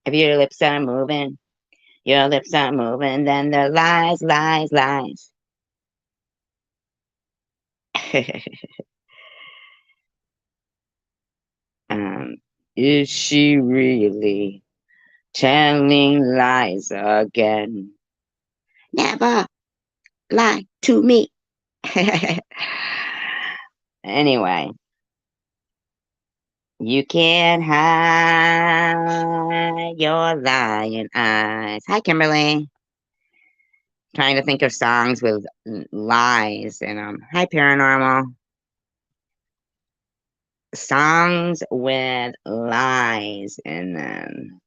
If your lips are moving, your lips are moving, then the lies, lies, lies. um, is she really telling lies again? Never lie to me. Anyway, you can't hide your lying eyes. Hi, Kimberly. Trying to think of songs with lies in them. Hi, Paranormal. Songs with lies in them.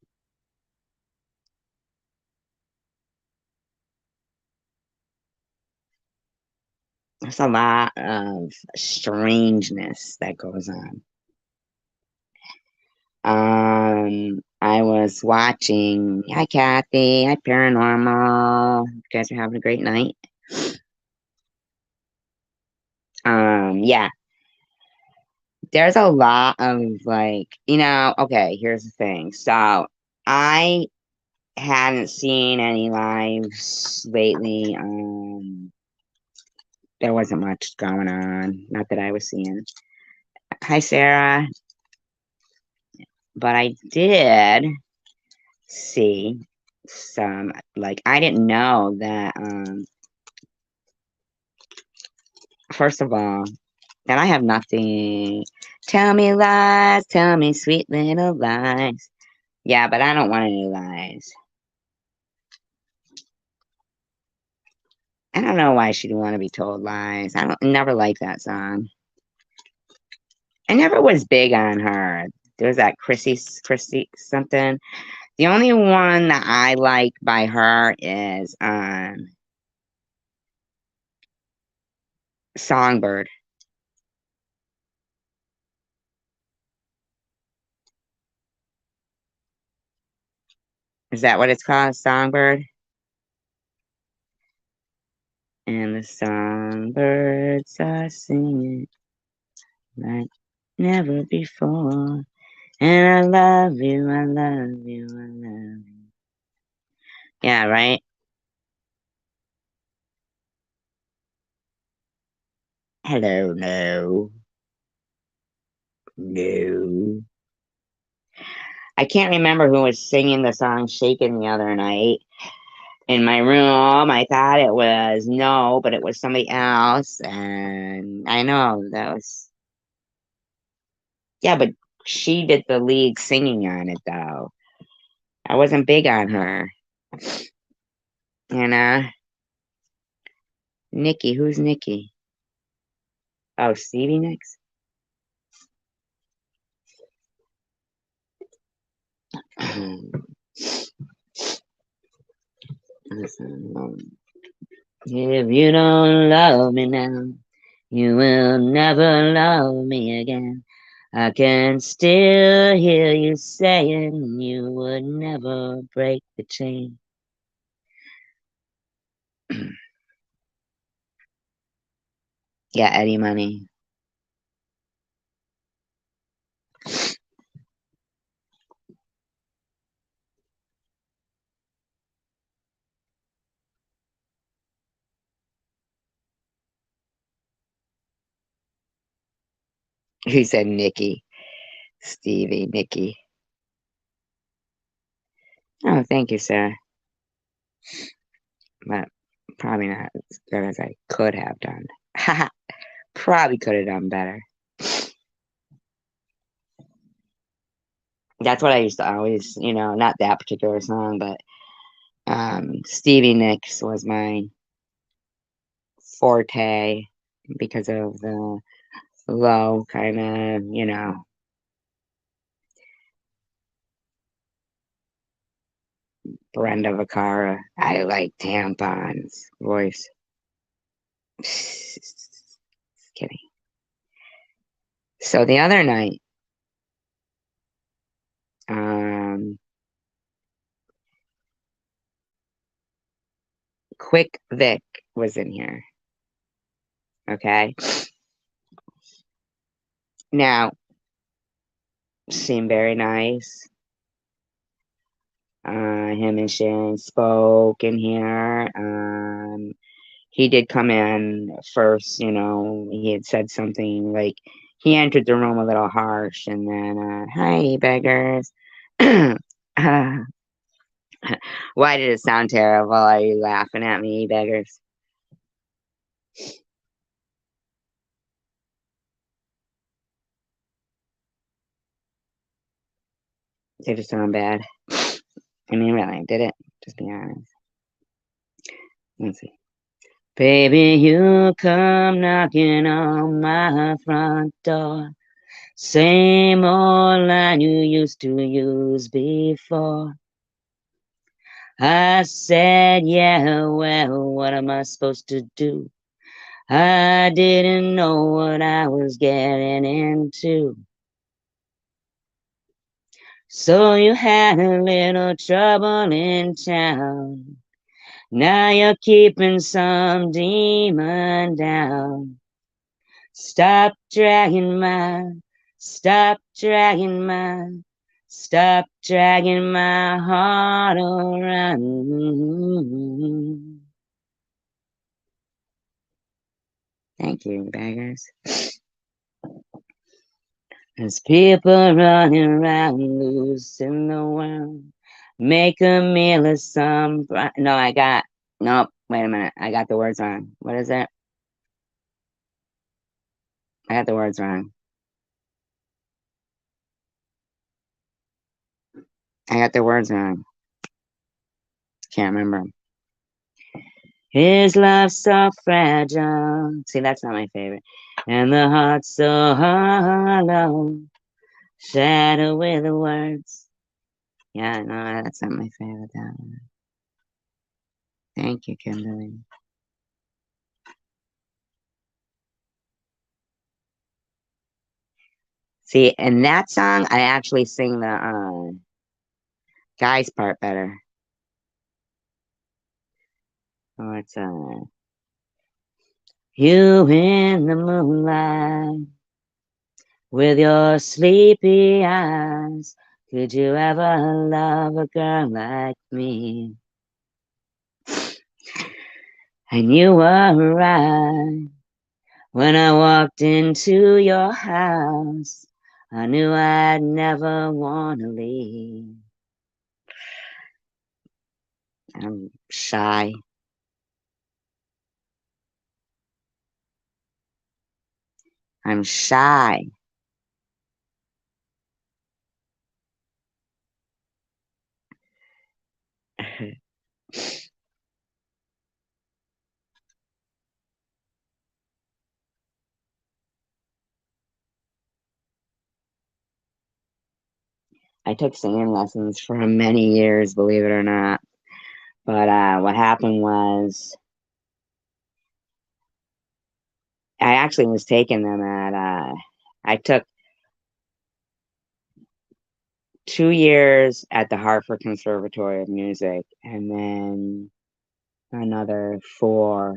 There's a lot of strangeness that goes on. I was watching. Hi, Kathy. Hi, Paranormal. You guys are having a great night. Yeah. There's a lot of like, okay, here's the thing. So I hadn't seen any lives lately. There wasn't much going on. Not that I was seeing. Hi, Sarah. But I did see some, like, I didn't know that, first of all, that I have nothing. Tell me sweet little lies. Yeah, but I don't want any lies. I don't know why she didn't want to be told lies. I don't never liked that song. I never was big on her. There was that Chrissy something. The only one that I like by her is Songbird. Is that what it's called? Songbird? And the songbirds are singing like never before. And I love you, I love you, I love you. Yeah, right? Hello, no. No. I can't remember who was singing the song Shaken the other night in my room. I thought it was no, but it was somebody else. And I know that was, yeah, but she did the lead singing on it though. I wasn't big on her. And Nikki, who's Nikki? Oh, Stevie Nicks. If you don't love me now, you will never love me again. I can still hear you saying you would never break the chain. Yeah, Eddie Money. He said Nikki. Stevie, Nikki. Oh, thank you, sir. But probably not as good as I could have done. Probably could have done better. That's what I used to always, not that particular song, but Stevie Nicks was my forte because of the low kind of, Brenda Vacara. I like tampons voice. Kidding. So the other night, um, Quick Vic was in here. Okay. Now, seemed very nice. him and Sharon spoke in here. He did come in first, you know, he had said something like he entered the room a little harsh and then, hi, beggars. uh, why did it sound terrible? Are you laughing at me, beggars? Did it sound bad? I mean, really, did it? Just be honest. Let's see. Baby, you come knocking on my front door. Same old line you used to use before. I said, yeah, well, what am I supposed to do? I didn't know what I was getting into. So you had a little trouble in town. Now you're keeping some demon down. Stop dragging my, stop dragging my, stop dragging my heart around. Thank you, beggars. There's people running around loose in the world. Make a meal of some. No, nope, wait a minute. I got the words wrong. What is it? I got the words wrong. I got the words wrong. Can't remember. His love so fragile. See, that's not my favorite. And the heart so hollow. Shadow with the words. Yeah, no, that's not my favorite. That one. Thank you, Kimberly. See, in that song, I actually sing the guy's part better. Oh, it's you in the moonlight with your sleepy eyes. Could you ever love a girl like me? And you were right when I walked into your house. I knew I'd never want to leave. I'm shy. I'm shy. I took singing lessons for many years, believe it or not. But what happened was I actually was taking them at I took 2 years at the Hartford Conservatory of Music and then another 4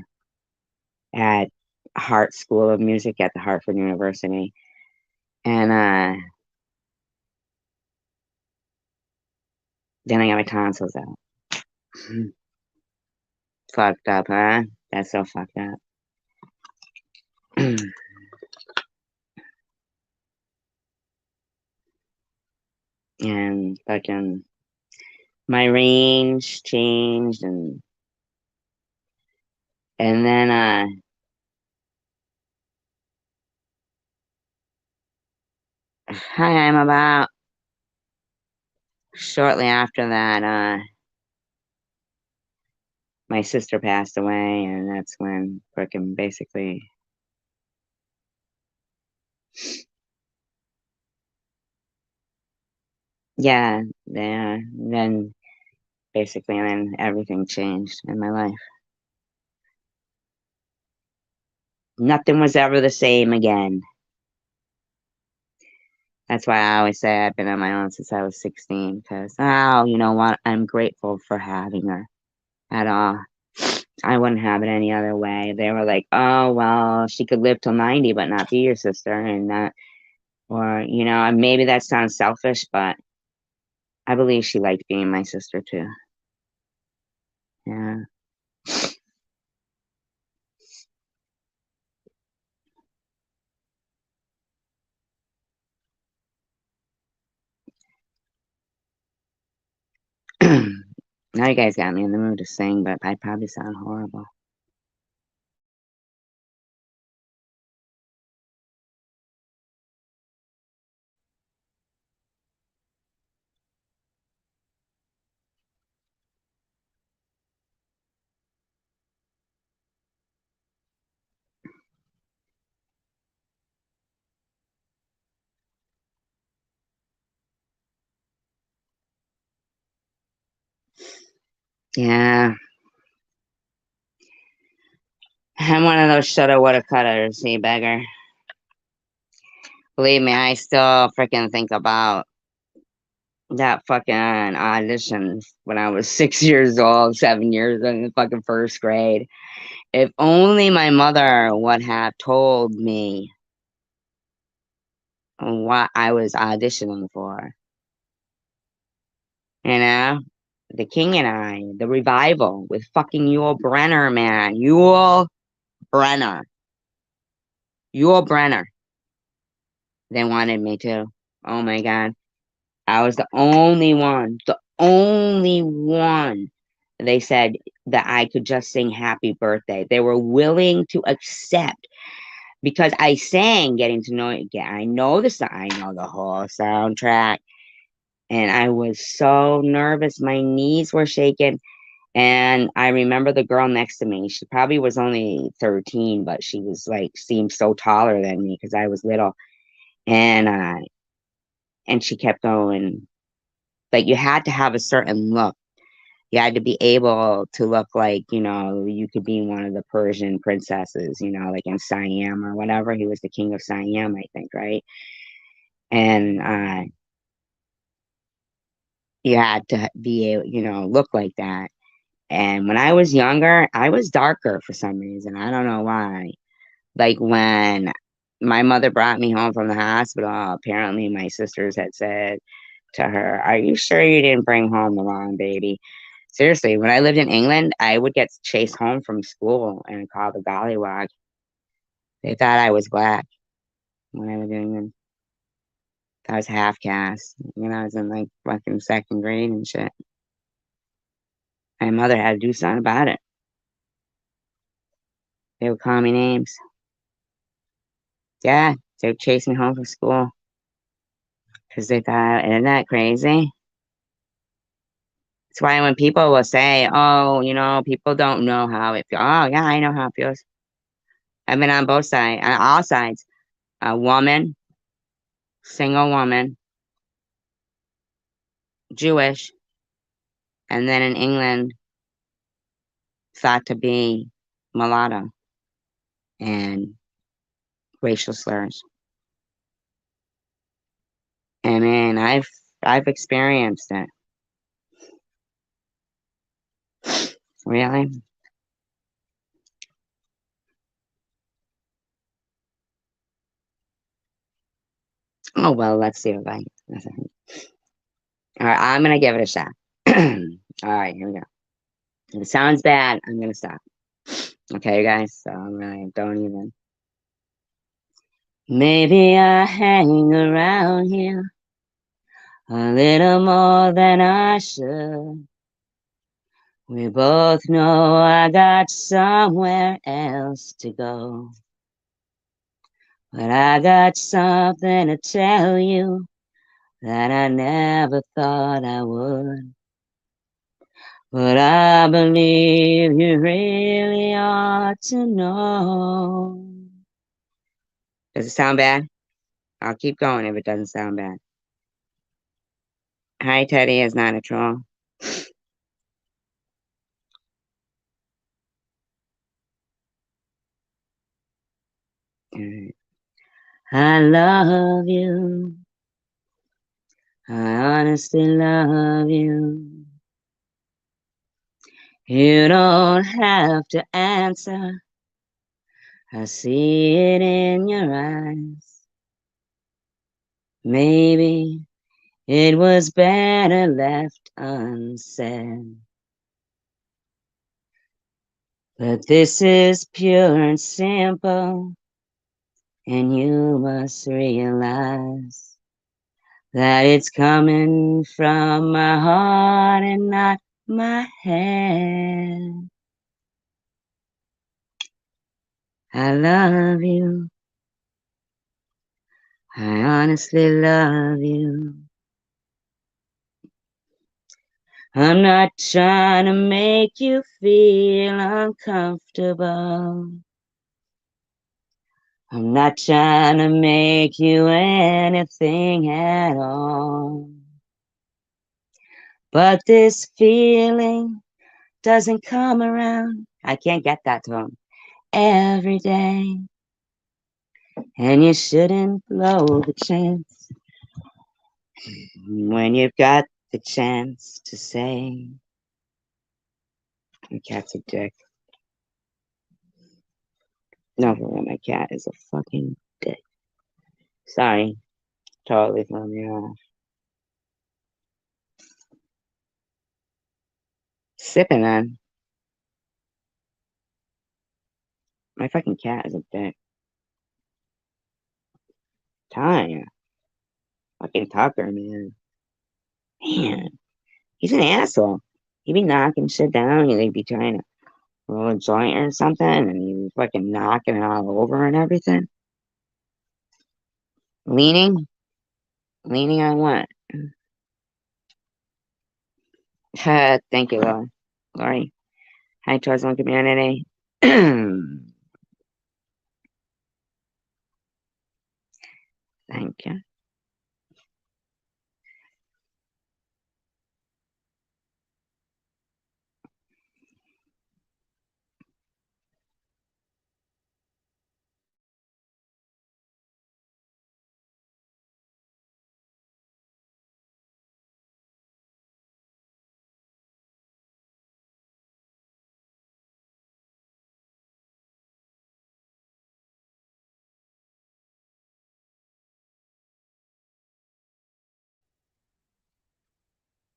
at Hart School of Music at the Hartford University. And then I got my tonsils out. Fucked up, huh? That's so fucked up. And fucking my range changed and then I'm about shortly after that my sister passed away and that's when freaking basically yeah, then basically and then everything changed in my life. Nothing was ever the same again. That's why I always say I've been on my own since I was 16 because, oh, you know what? I'm grateful for having her at all. I wouldn't have it any other way. They were like, oh, well, she could live till 90 but not be your sister and that, or, you know, maybe that sounds selfish, but I believe she liked being my sister too. Yeah. Now you guys got me in the mood to sing, but I probably sound horrible. Yeah. I'm one of those shoulda, woulda, coulda, see, beggar. Believe me, I still freaking think about that fucking audition when I was 6 years old, 7 years in the fucking first grade. If only my mother would have told me what I was auditioning for. You know? The King and I, the revival with fucking Yul Brenner, man. Yul Brenner. Yul Brenner. They wanted me to. Oh my God. I was the only one. They said that I could just sing Happy Birthday. They were willing to accept because I sang Getting to Know It Again. I know I know the whole soundtrack. And I was so nervous. My knees were shaking. And I remember the girl next to me. She probably was only 13, but she was like, seemed so taller than me because I was little. And she kept going. Like you had to have a certain look. You had to be able to look like, you could be one of the Persian princesses, like in Siam or whatever. He was the king of Siam, I think, right? And you had to be able, look like that. And when I was younger, I was darker for some reason. I don't know why. Like when my mother brought me home from the hospital, apparently my sisters had said to her, "Are you sure you didn't bring home the wrong baby?" Seriously, when I lived in England, I would get chased home from school and called the gollywog. They thought I was black when I was in England. I was half caste when I was in like fucking second grade and shit. My mother had to do something about it. They would call me names. Yeah, they would chase me home from school because they thought, isn't that crazy? That's why when people will say, "Oh, people don't know how it feels." Oh, yeah, I know how it feels. I've been on both sides, on all sides. A woman, single woman, Jewish, and then in England, thought to be mulatto and racial slurs. I mean, I've experienced it. Really? Oh well, let's see if I. All right, I'm gonna give it a shot. All right, here we go. If it sounds bad, I'm gonna stop. Okay, you guys. So I'm really don't even. Maybe I hang around here a little more than I should. We both know I got somewhere else to go. But I got something to tell you that I never thought I would. But I believe you really ought to know. Does it sound bad? I'll keep going if it doesn't sound bad. Hi, Teddy is not a troll. I love you. I honestly love you. You don't have to answer. I see it in your eyes. Maybe It was better left unsaid. But this is pure and simple, and you must realize that it's coming from my heart and not my head. I love you. I honestly love you. I'm not trying to make you feel uncomfortable. I'm not trying to make you anything at all. But this feeling doesn't come around. I can't get that tone every day. And you shouldn't blow the chance when you've got the chance to say, my cat's a dick. No, for real, my cat is a fucking dick. Sorry, totally throwing me off. Sipping on. My fucking cat is a dick. Telling fucking Tucker, man. Man, he's an asshole. He'd be knocking shit down, and they'd be trying to roll a joint or something, and he'd be fucking knocking it all over and everything. Leaning? Leaning on what? Thank you, Lori. Lori. Hi, Chosen Community. Thank you.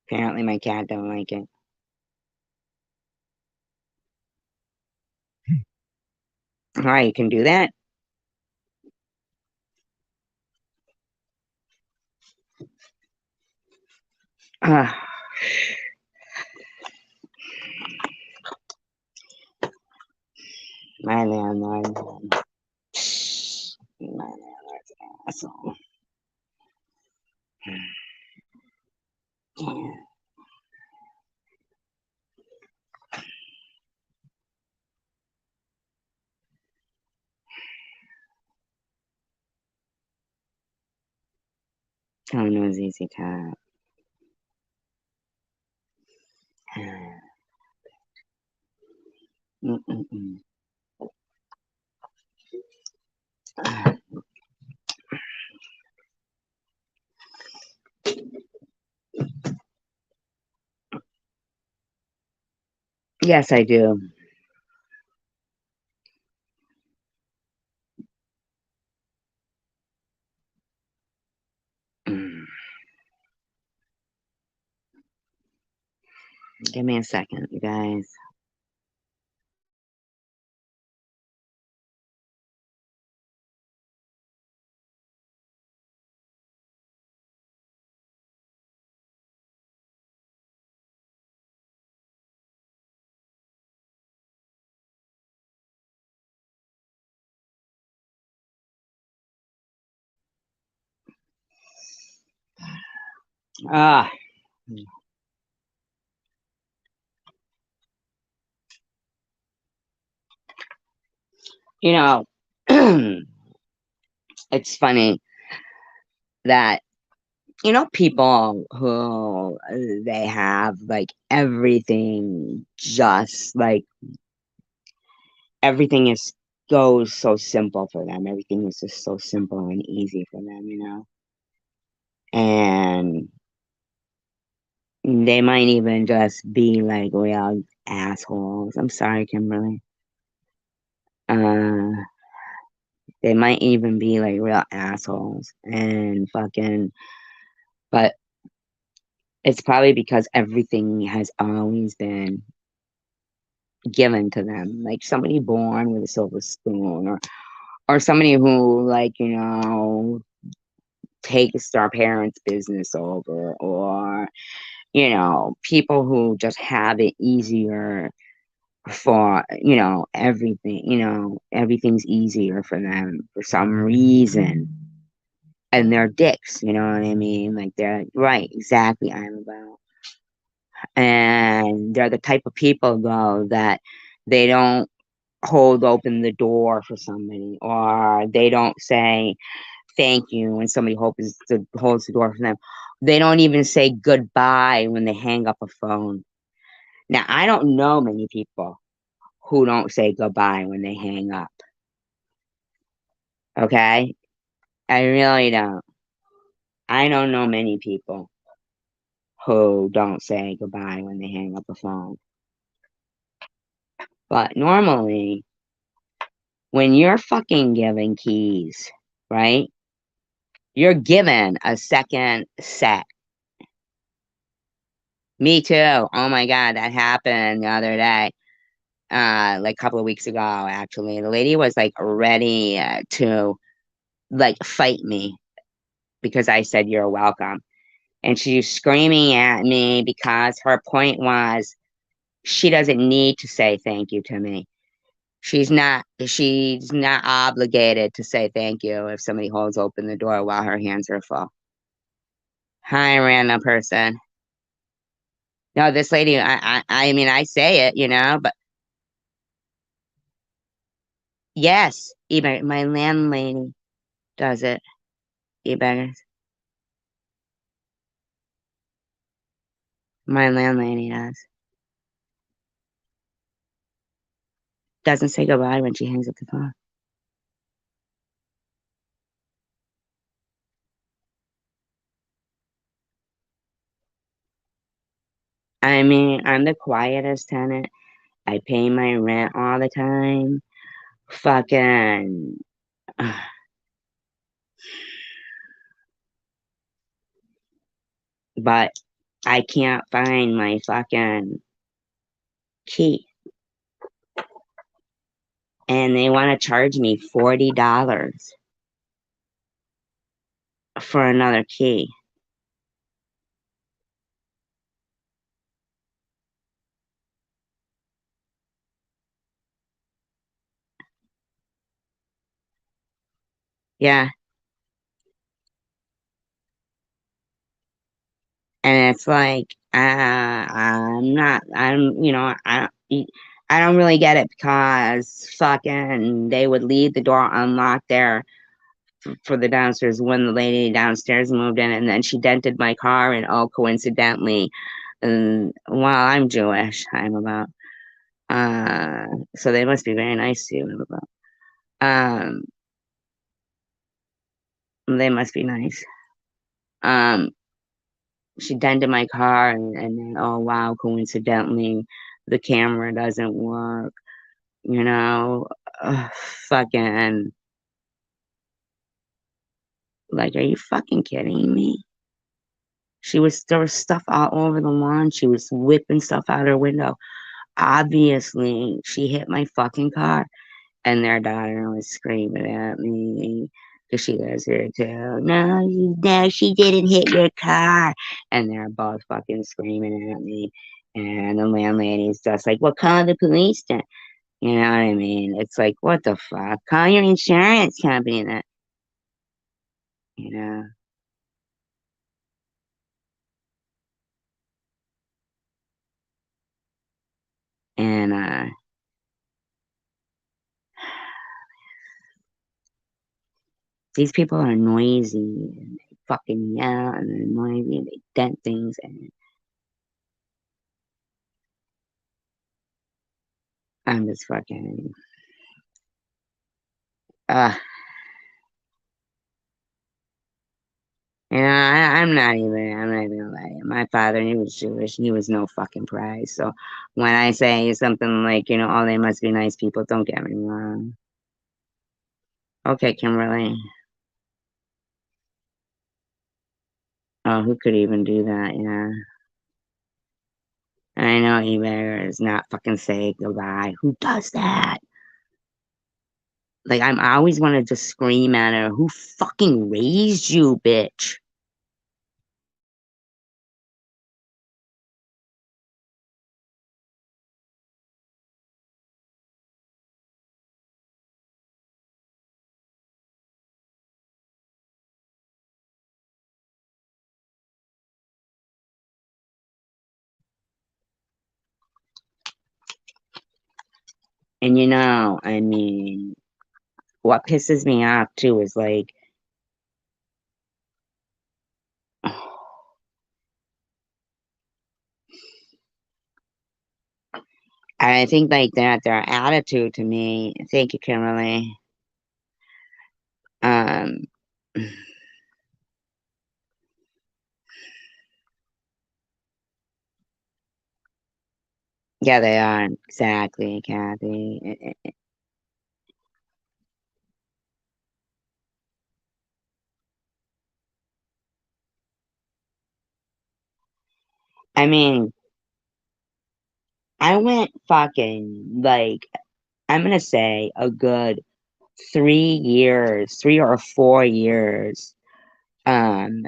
Apparently my cat don't like it. Alright, you can do that? Uh, my landlord. My landlord's an asshole. Yeah. Oh no, ZZ Top. Mm-mm-mm. Yes, I do. Mm. Give me a second, you guys. Ah, you know, it's funny that people who they have like everything just like everything is goes so simple for them. Everything is just so simple and easy for them. And they might even just be like real assholes. I'm sorry, Kimberly. Uh, they might even be like real assholes and fucking, but It's probably because everything has always been given to them, like somebody born with a silver spoon, or somebody who, like, takes their parents' business over, or people who just have it easier for everything. Everything's easier for them for some reason, and they're dicks. You know what I mean? Like, they're right, exactly. I'm about, and they're the type of people, though, that they don't hold open the door for somebody, or they don't say thank you when somebody holds the door for them. They don't even say goodbye when they hang up a phone. Now, I don't know many people who don't say goodbye when they hang up. Okay? I really don't. I don't know many people who don't say goodbye when they hang up a phone. But normally, when you're fucking given keys, right? You're given a second set. Me too. Oh my God, that happened the other day. Like a couple of weeks ago, actually. The lady was like ready to like fight me because I said you're welcome. And she was screaming at me because her point was she doesn't need to say thank you to me. She's not obligated to say thank you if somebody holds open the door while her hands are full. Hi, random person. No, this lady, I mean, I say it, but yes, even my landlady does it. Even my landlady doesn't say goodbye when she hangs up the phone. I mean, I'm the quietest tenant. I pay my rent all the time. Fucking, but I can't find my fucking key. And they want to charge me $40 for another key. Yeah. And it's like, I don't really get it because fucking they would leave the door unlocked there for the downstairs when the lady downstairs moved in, and then she dented my car, and oh, coincidentally, and well, I'm Jewish, I'm about, so they must be very nice to you, I'm about, um, they must be nice. Um, she dented my car, and then, oh wow, coincidentally, the camera doesn't work, you know, Ugh, fucking, like, are you fucking kidding me? There was stuff all over the lawn. She was whipping stuff out her window. Obviously, she hit my fucking car, and their daughter was screaming at me because she lives here too. No, no, she didn't hit your car, and they're both fucking screaming at me. And the landlady's just like, "Well, call the police then." You know what I mean? It's like, what the fuck? Call your insurance company. That you know, and these people are noisy, and they fucking yell, and they're noisy, and they dent things, and I'm just fucking, uh, I'm not even gonna lie to you. My father, he was Jewish, he was no fucking prize. So when I say something like, oh, they must be nice people, don't get me wrong. Okay, Kimberly. Oh, who could even do that? Yeah. I know eBay is not fucking say goodbye. Who does that? Like, I always want to just scream at her. Who fucking raised you, bitch? And I mean, what pisses me off too is like, I think like that their attitude to me. Thank you, Kimberly. Um, yeah, they are exactly, Kathy. I mean, I went fucking like I'm gonna say a good 3 years, 3 or 4 years, um,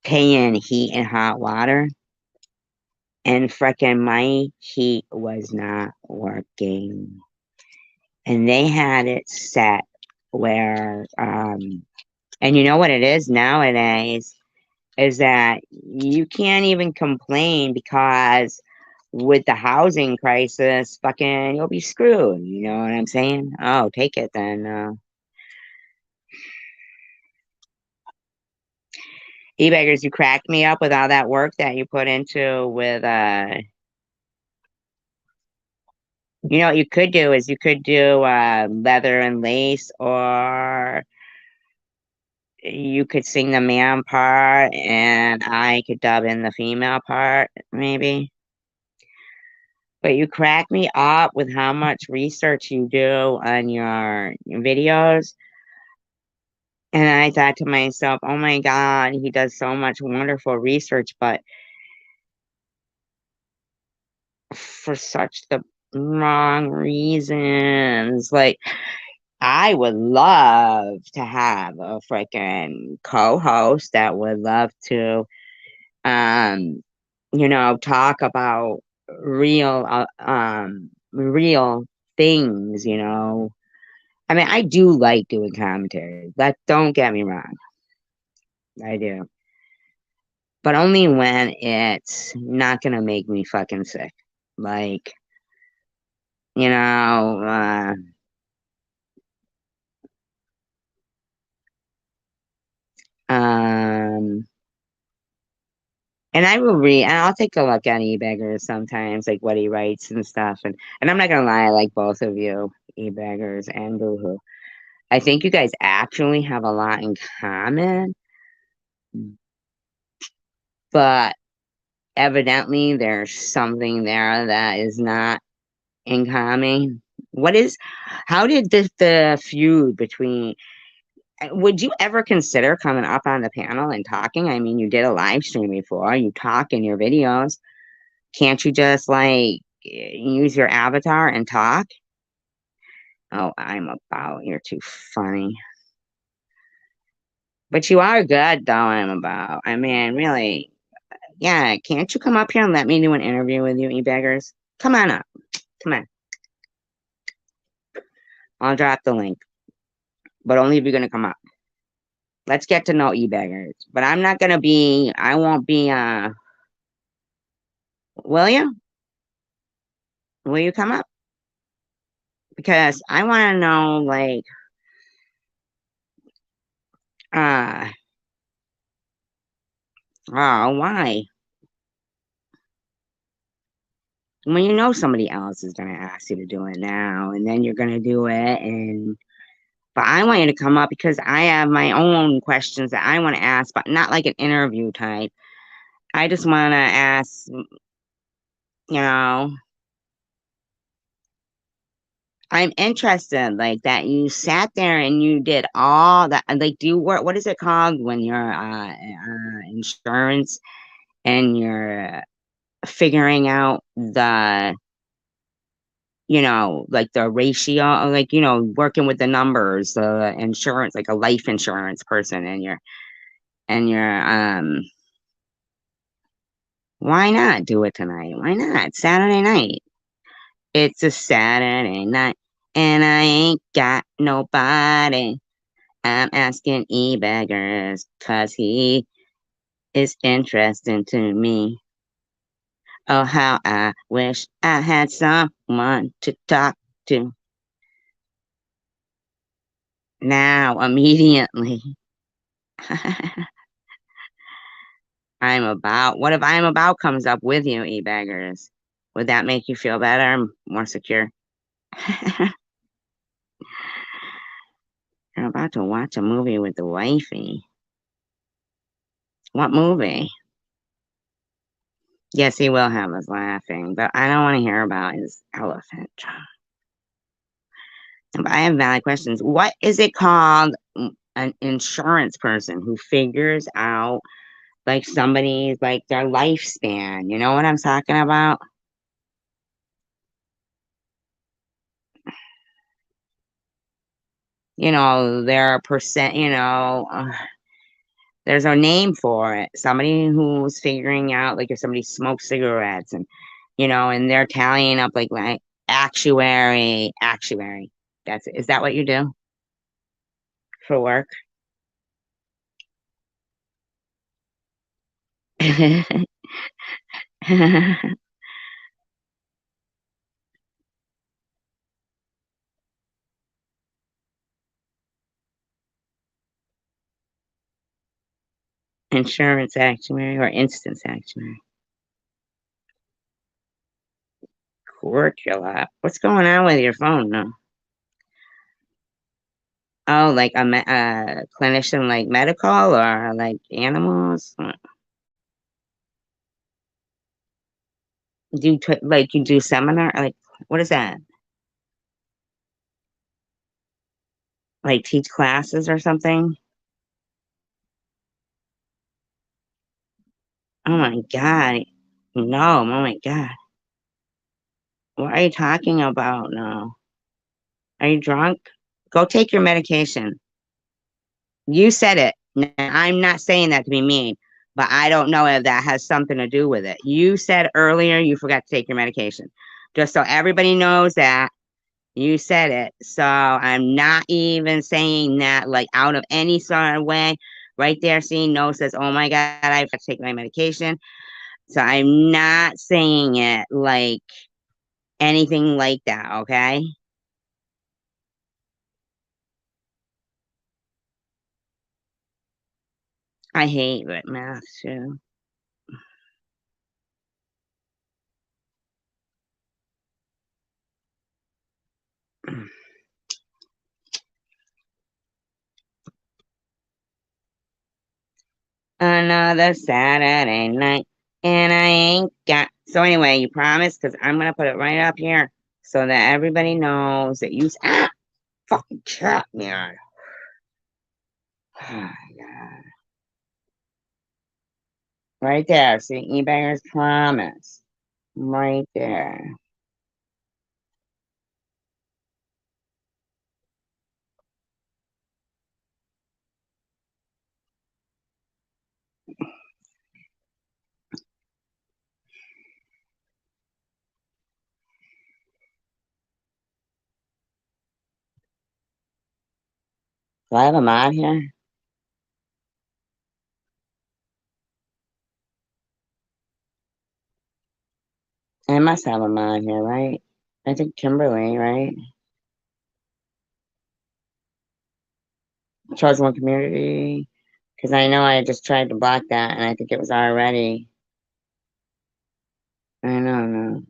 paying heat and hot water, and frickin' my heat was not working, and they had it set where, and you know what it is nowadays is that you can't even complain because with the housing crisis, fucking, you'll be screwed. You know what I'm saying? Oh, take it then. E-beggars, you cracked me up with all that work that you put into with, you know what you could do is you could do leather and lace, or you could sing the man part and I could dub in the female part, maybe. But you crack me up with how much research you do on your videos. And I thought to myself, oh my God, he does so much wonderful research, but for such the wrong reasons. Like, I would love to have a freaking co-host that would love to, um, talk about real things. I mean, I do like doing commentary. That don't get me wrong, I do, but only when it's not gonna make me fucking sick. Like, you know, um, and I will read, and I'll take a look at eBeggars sometimes, like what he writes and stuff. And I'm not gonna lie, I like both of you, eBeggars and Boohoo. I think you guys actually have a lot in common, but evidently there's something there that is not in common. How did the feud between, would you ever consider coming up on the panel and talking? I mean, you did a live stream before, you talk in your videos. Can't you just like use your avatar and talk? Oh, I'm about, you're too funny. But you are good though, I'm about. I mean, really, yeah, can't you come up here and let me do an interview with you, e-beggars? Come on up. Come on. I'll drop the link, but only if you're gonna come up. Let's get to know e-beggars. But I won't be, will you? Will you come up? Because I want to know, like, uh, oh, why? When you know somebody else is gonna ask you to do it now, and then you're gonna do it, but I want you to come up because I have my own questions that I want to ask, but not like an interview type. I just want to ask, you know, I'm interested, like that you sat there and you did all that. Like, do you work? What is it called when you're insurance and you're figuring out like the ratio, like, working with the numbers, the insurance, like a life insurance person, and you're why not do it tonight? Why not? Saturday night. It's a Saturday night, and I ain't got nobody. I'm asking E-Baggers, 'cause he is interesting to me. Oh, how I wish I had someone to talk to now, immediately. What if I'm about comes up with you, E-Baggers? Would that make you feel better, more secure? You're about to watch a movie with the wifey. What movie? Yes, he will have us laughing, but I don't want to hear about his elephant trunk. But I have valid questions. What is it called? An insurance person who figures out like somebody's like their lifespan. You know what I'm talking about? Their percent, there's a name for it. Somebody who's figuring out like if somebody smokes cigarettes and they're tallying up like actuary. Is that what you do for work? Insurance actuary or instance actuary. Curricula. What's going on with your phone? No. Oh, like a clinician, like medical or like animals? Like you do seminar? Like what is that? Like teach classes or something? Oh my God. No, oh my God. What are you talking about? No. Are you drunk? Go take your medication. You said it. I'm not saying that to be mean, but I don't know if that has something to do with it. You said earlier you forgot to take your medication. Just so everybody knows that you said it. So I'm not even saying that like out of any sort of way. Right there, seeing no says, oh my God, I have to take my medication. So I'm not saying it like anything like that, okay? I hate math too. Another Saturday night, and I ain't got. So anyway, you promise? Because I'm gonna put it right up here so that everybody knows that you. Fucking cat, man. Oh my God. Right there. See, eBayers promise. Right there. Do I have a mod here? I must have a mod here, right? I think Kimberly, right? Chosen one community. Because I know I just tried to block that and I think it was already. I don't know.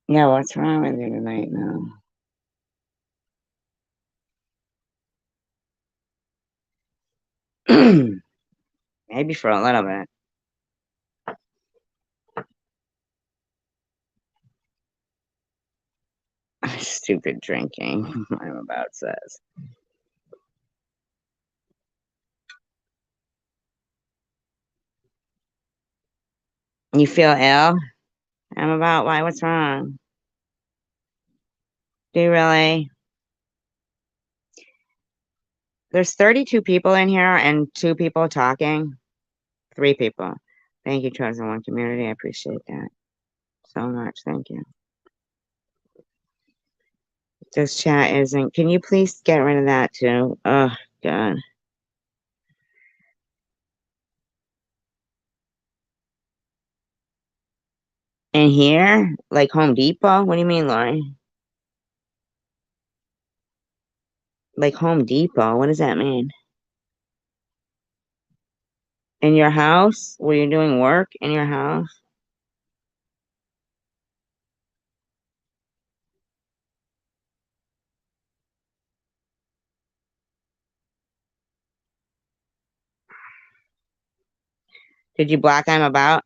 Yeah, what's wrong with you tonight now? Maybe for a little bit. Stupid drinking, I'm about says. You feel ill? I'm about why? What's wrong? Do you really? There's 32 people in here and 2 people talking. 3 people. Thank you, Chosen One Community. I appreciate that so much. Thank you. This chat isn't. Can you please get rid of that too? Oh, God. In here? Like Home Depot? What do you mean, Lori? Like Home Depot? What does that mean? In your house? Were you doing work in your house? Did you block him about?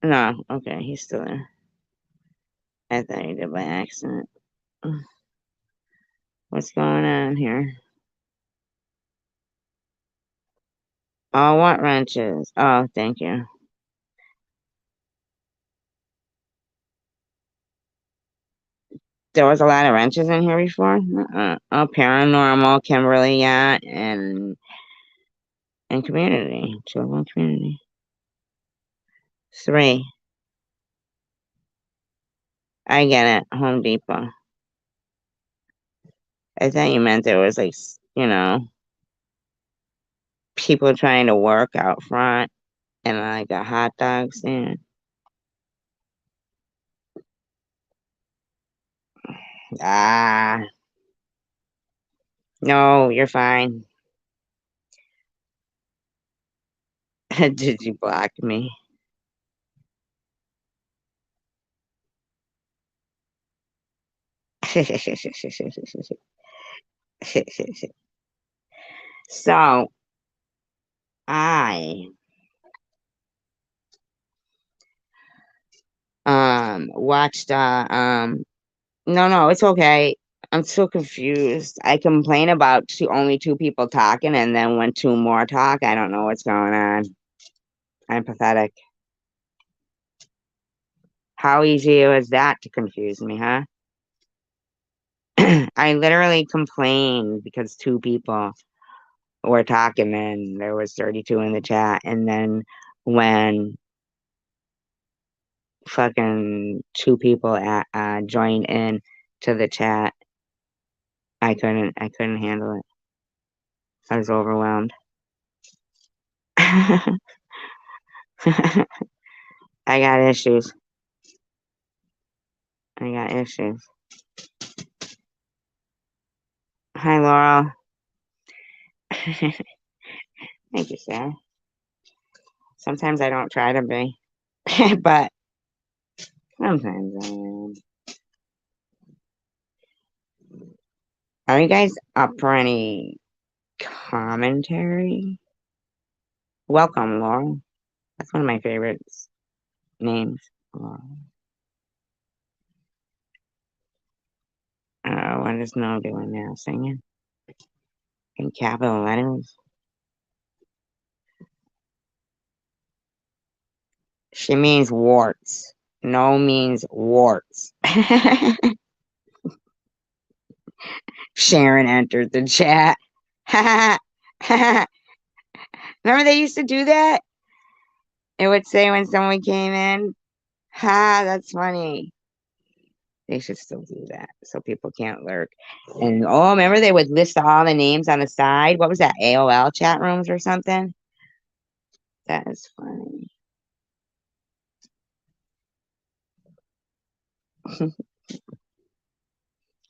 No. Okay, he's still there. I thought you did by accident. What's going on here? Oh, what wrenches? Oh, thank you. There was a lot of wrenches in here before. Oh, paranormal, Kimberly, yeah, and community, children community. 3. I get it. Home Depot. I thought you meant there was like, people trying to work out front and like a hot dog stand. Ah, no, you're fine. Did you block me? So I watched no, it's okay. I'm so confused. I complain about only 2 people talking, and then when 2 more talk, I don't know what's going on. I'm pathetic. How easy was that to confuse me, huh? I literally complained because 2 people were talking, and there was 32 in the chat, and then when fucking 2 people joined in to the chat, I couldn't handle it. I was overwhelmed. I got issues. I got issues. Hi, Laurel. Thank you, Sarah. Sometimes I don't try to be, but sometimes I am. Are you guys up for any commentary? Welcome, Laurel. That's one of my favorites names. Laurel. What is Snow doing now? Singing in capital letters. She means warts. No means warts. Sharon entered the chat. Remember they used to do that? It would say when someone came in, ha, that's funny. They should still do that so people can't lurk. And oh, remember they would list all the names on the side? What was that? AOL chat rooms or something? That is funny.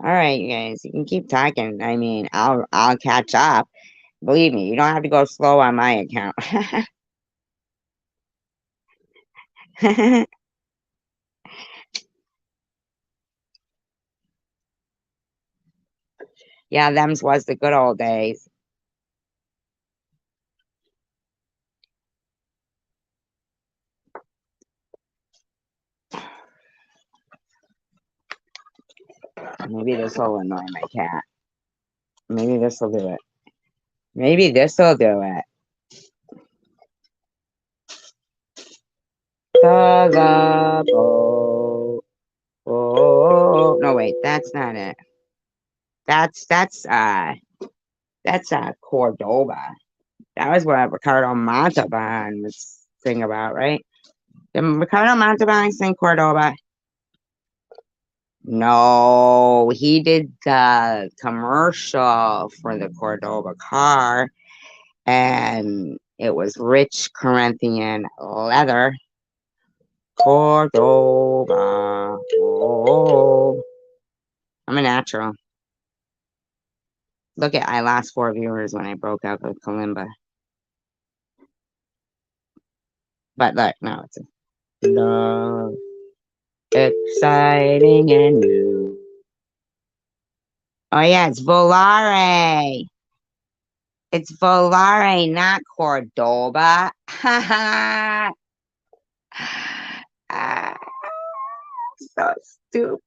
All right, you guys, you can keep talking. I mean, I'll catch up. Believe me, you don't have to go slow on my account. Yeah, them's was the good old days. Maybe this will annoy my cat. Maybe this will do it. Maybe this will do it. The love boat. Oh, no, wait, that's not it. That's Cordoba. That was what Ricardo Montalban was singing about, right? Did Ricardo Montalban sing Cordoba? No, he did the commercial for the Cordoba car, and it was rich Corinthian leather. Cordoba. Oh, I'm a natural. Look at, I lost 4 viewers when I broke out with Kalimba. But look, no, it's love, exciting and new. Oh yeah, it's Volare. It's Volare, not Cordoba. Ah, so stupid.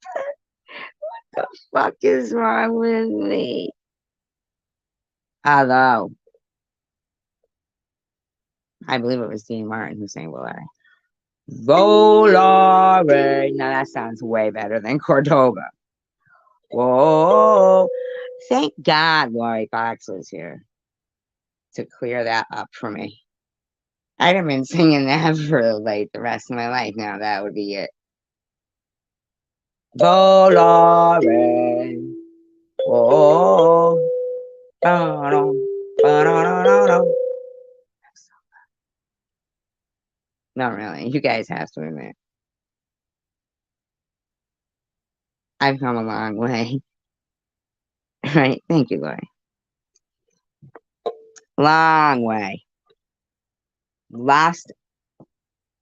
The fuck is wrong with me? Hello. I believe it was Dean Martin who sang Volare. Volare. Now that sounds way better than Cordoba. Whoa. Thank God Lori Fox was here to clear that up for me. I'd have been singing that for like the rest of my life now. That would be it. Volare. Whoa. Ba-dum, ba-da-da-da-da. Not really. You guys have to admit. I've come a long way. Right? Thank you, Lori. Long way. Lost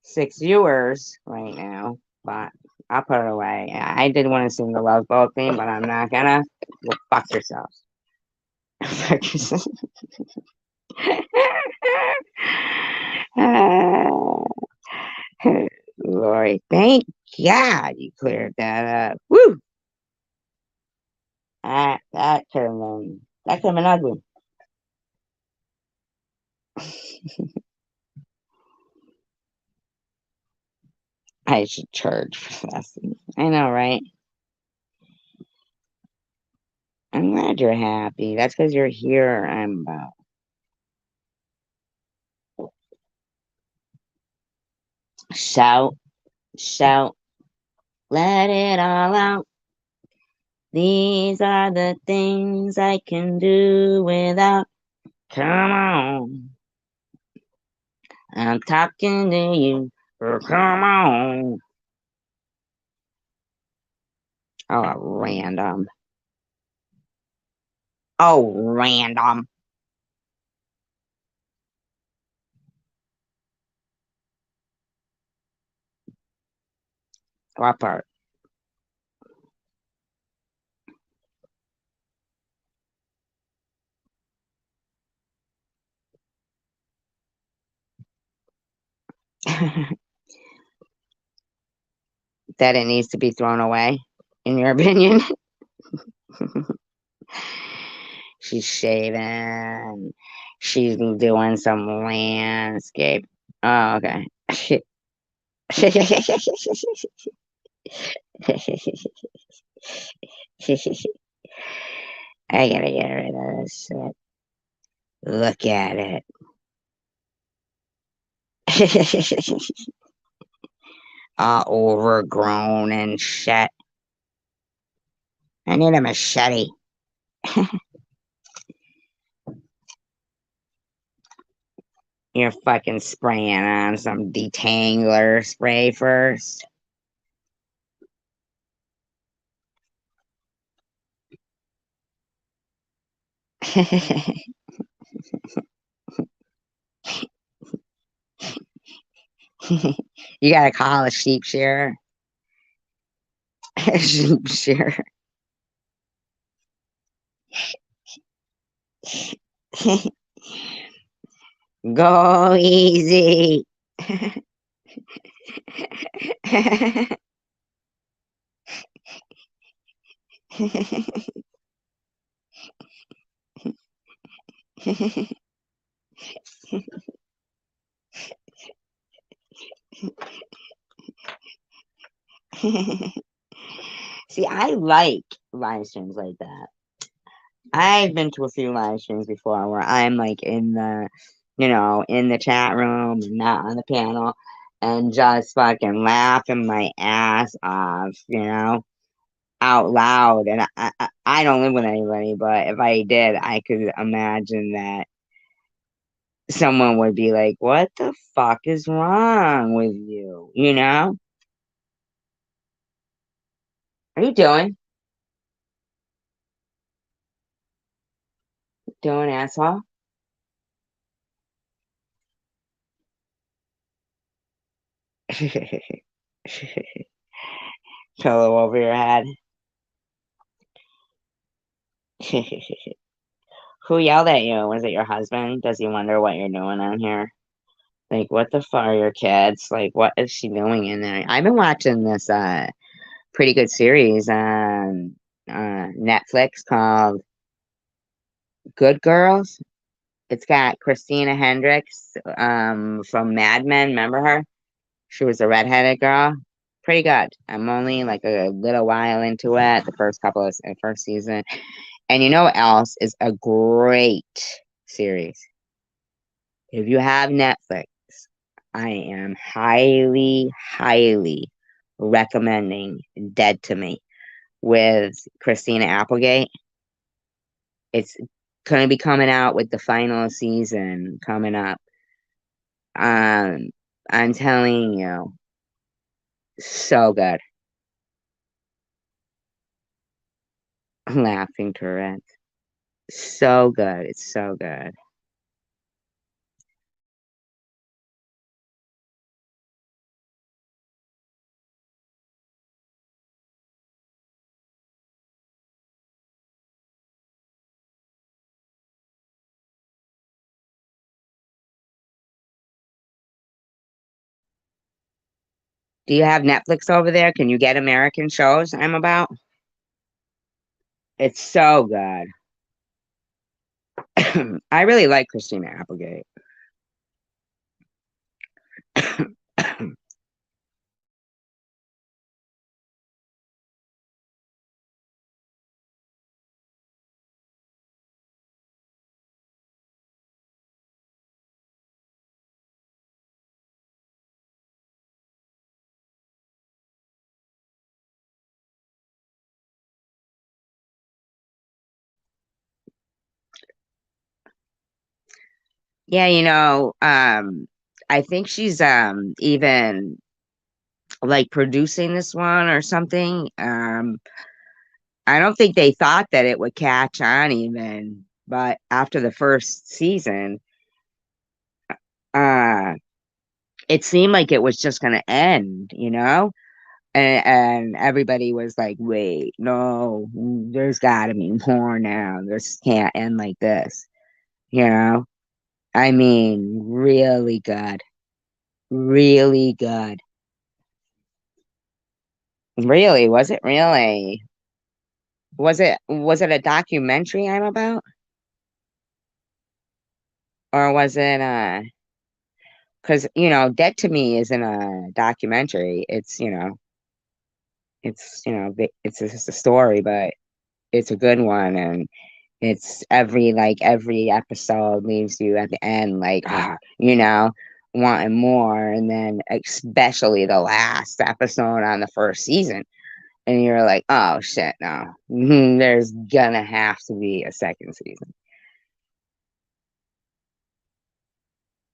6 viewers right now, but I'll put it away. I did want to sing the Love Boat theme, but I'm not gonna. Well, fuck yourselves. Fuck yourself. Lori, thank God you cleared that up. Woo! That could have been ugly. I should charge for lessons. I know, right? I'm glad you're happy. That's because you're here. I'm shout, shout, let it all out. These are the things I can do without. Come on, I'm talking to you. Come on. Oh, random. Oh, random. What part? That it needs to be thrown away, in your opinion? She's shaving. She's doing some landscape. Oh, okay. I gotta get rid of this shit. Look at it. All overgrown and shit. I need a machete. You're fucking spraying on some detangler spray first. You gotta call a sheep shearer. Sheep shearer. Go easy. See, I like live streams like that. I've been to a few live streams before where I'm like in in the chat room and not on the panel and just fucking laughing my ass off, out loud. And I don't live with anybody, but if I did, I could imagine that someone would be like, "What the fuck is wrong with you?" You know? What are you doing? Doing, asshole? Pillow over your head. Who yelled at you? Was it your husband? Does he wonder what you're doing on here? Like, what the fuck are your kids? Like, what is she doing in there? I've been watching this pretty good series on Netflix called Good Girls. It's got Christina Hendricks from Mad Men. Remember her? She was a redheaded girl. Pretty good. I'm only like a little while into it, the first season. And you know what else is a great series? If you have Netflix, I am highly, highly recommending Dead to Me with Christina Applegate. It's going to be coming out with the final season coming up. Um, I'm telling you, so good. Laughing Tourette. So good. It's so good. Do you have Netflix over there? Can you get American shows I'm about? It's so good. I really like Christina Applegate. Yeah, I think she's even like producing this one or something. I don't think they thought that it would catch on even, but after the first season, uh it seemed like it was just gonna end. And everybody was like, wait, no, there's gotta be more now. This can't end like this, you know? I mean, really good. Really good. Really? Was it really? Was it a documentary I'm about? Or was it because Dead to Me isn't a documentary. It's just a story, but it's a good one, and it's every episode leaves you at the end like wanting more, and then especially the last episode on the first season, and you're like, oh shit, no, there's gonna have to be a second season.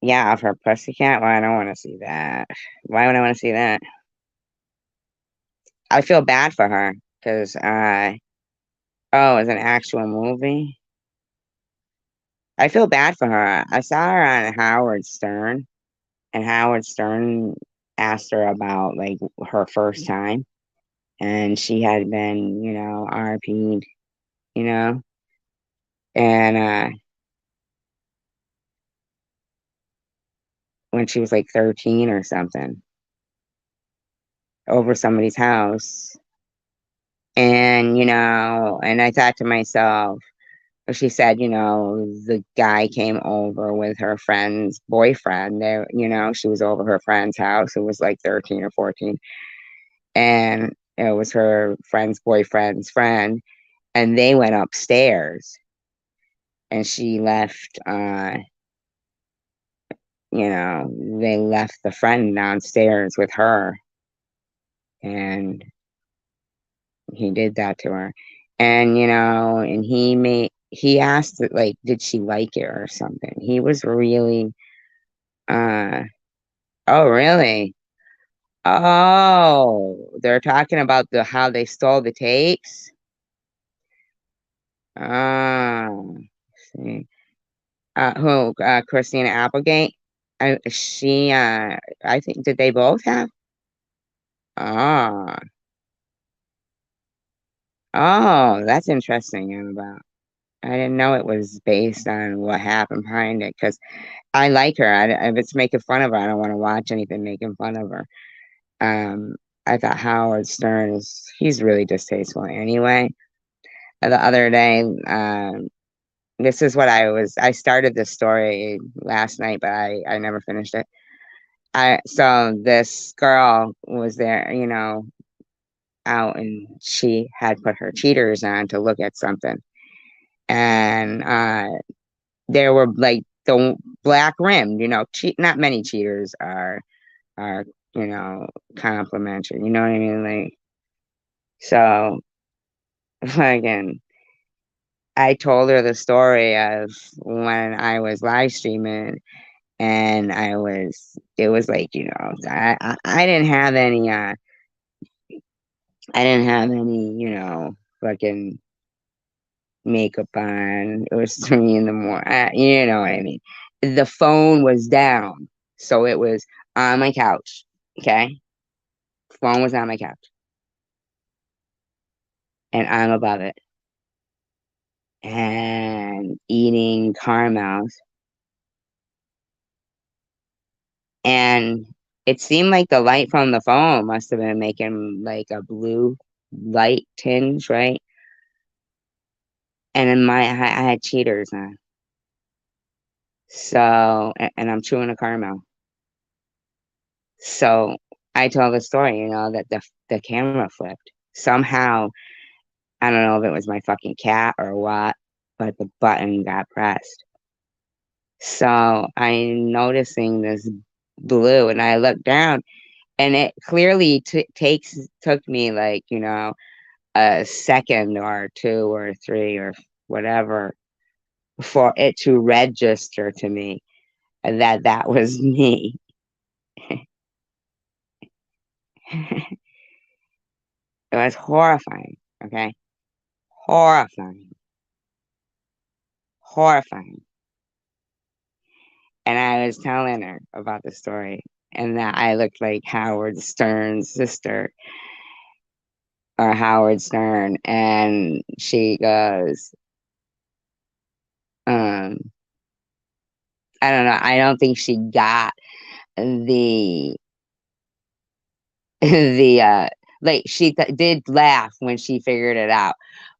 Yeah, of her pussycat. Well, I don't want to see that. Why would I want to see that? I feel bad for her because oh, it's an actual movie. I feel bad for her. I saw her on Howard Stern, and Howard Stern asked her about like her first time, and she had been, RP'd, you know, and when she was like 13 or something, over somebody's house, and I thought to myself, she said, the guy came over with her friend's boyfriend. There, she was over her friend's house who was like 13 or 14. and it was her friend's boyfriend's friend, and they went upstairs, and she left. They left the friend downstairs with her, and he did that to her. And and he asked it, like, did she like it or something. He was really uh oh, really? Oh, they're talking about the how they stole the tapes. Oh, see. Who? Christina Applegate. I think, did they both have? Oh, oh, that's interesting, Annabelle. I didn't know it was based on what happened behind it, because I like her. If it's making fun of her, I don't want to watch anything making fun of her. Um, I thought Howard Stern he's really distasteful anyway. The other day, this is what I started this story last night, but I never finished it. So this girl was there, out, and she had put her cheaters on to look at something. And there were like the black rimmed, not many cheaters are, complimentary, you know what I mean? Like, so again, I told her the story of when I was live streaming, and it was like, I didn't have any, fucking makeup on. It was 3 in the morning. You know what I mean? The phone was down. So it was on my couch. Okay. Phone was on my couch. And I'm above it. And eating caramels. And it seemed like the light from the phone must have been making like a blue light tinge, right? And in I had cheaters on. So, and I'm chewing a caramel. So I told the story, that the camera flipped. Somehow, I don't know if it was my fucking cat or what, but the button got pressed. So I'm noticing this blue, and I look down, and it clearly took me like, a second or two or three or whatever for it to register to me that that was me. It was horrifying. Okay. Horrifying. Horrifying. And I was telling her about the story, and that I looked like Howard Stern's sister, or Howard Stern. And she goes, um, I don't know. I don't think she got the the like she did laugh when she figured it out,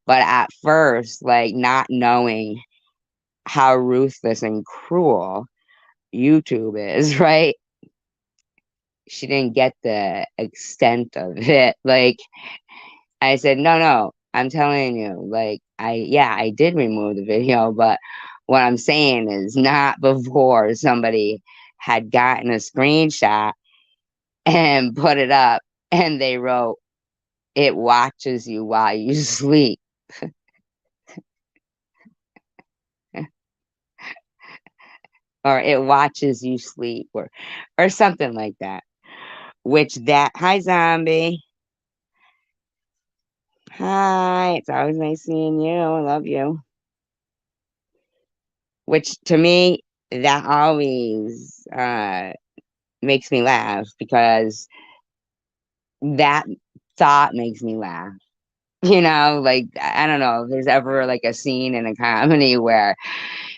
but at first, like, not knowing how ruthless and cruel YouTube is, right? She didn't get the extent of it. Like, I said, no, no, I'm telling you, like, yeah, I did remove the video, but what I'm saying is not before somebody had gotten a screenshot and put it up, and they wrote, it watches you while you sleep. Or it watches you sleep, or something like that. Hi, Zombie. Hi, it's always nice seeing you. I love you. Which, to me, that always makes me laugh, because that thought makes me laugh. Like, I don't know if there's ever like a scene in a comedy where,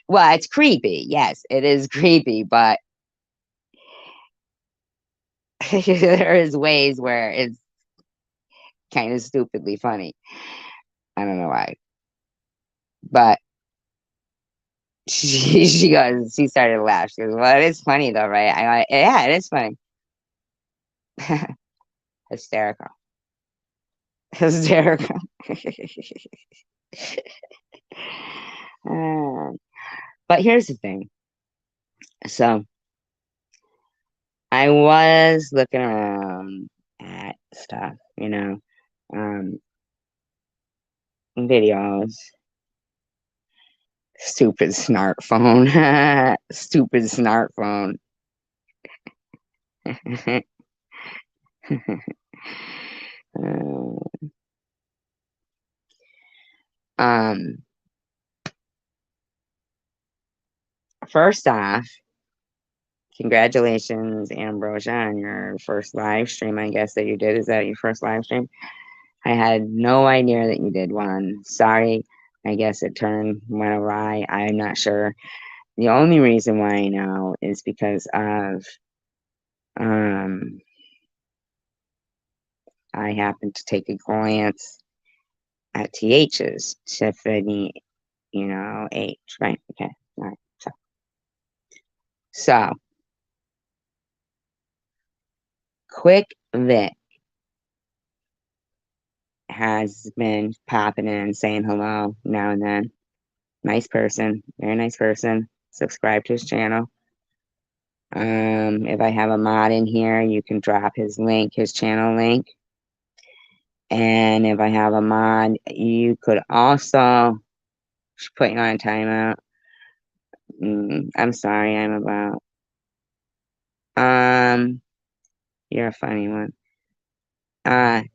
well, it's creepy. Yes, it is creepy, but there is ways where it's kind of stupidly funny. I don't know why, but she started to laugh. She goes, well, it is funny though, right? I go, yeah, it is funny. Hysterical. Hysterical. Uh, but here's the thing. So I was looking around at stuff, um, videos. Stupid smartphone. Stupid smartphone. Uh, um, First off, congratulations, Ambrosia, on your first live stream. I guess that you did. Is that your first live stream? I had no idea that you did one. Sorry. I guess it went awry. I'm not sure. The only reason why I know is because of um I happened to take a glance at TH's Tiffany, H, right? Okay. All right. So Quick Vic has been popping in saying hello now and then. Nice person, very nice person. Subscribe to his channel. If I have a mod in here, you can drop his link, his channel link. And if I have a mod, you could also put you on a timeout. I'm sorry, I'm about. You're a funny one. And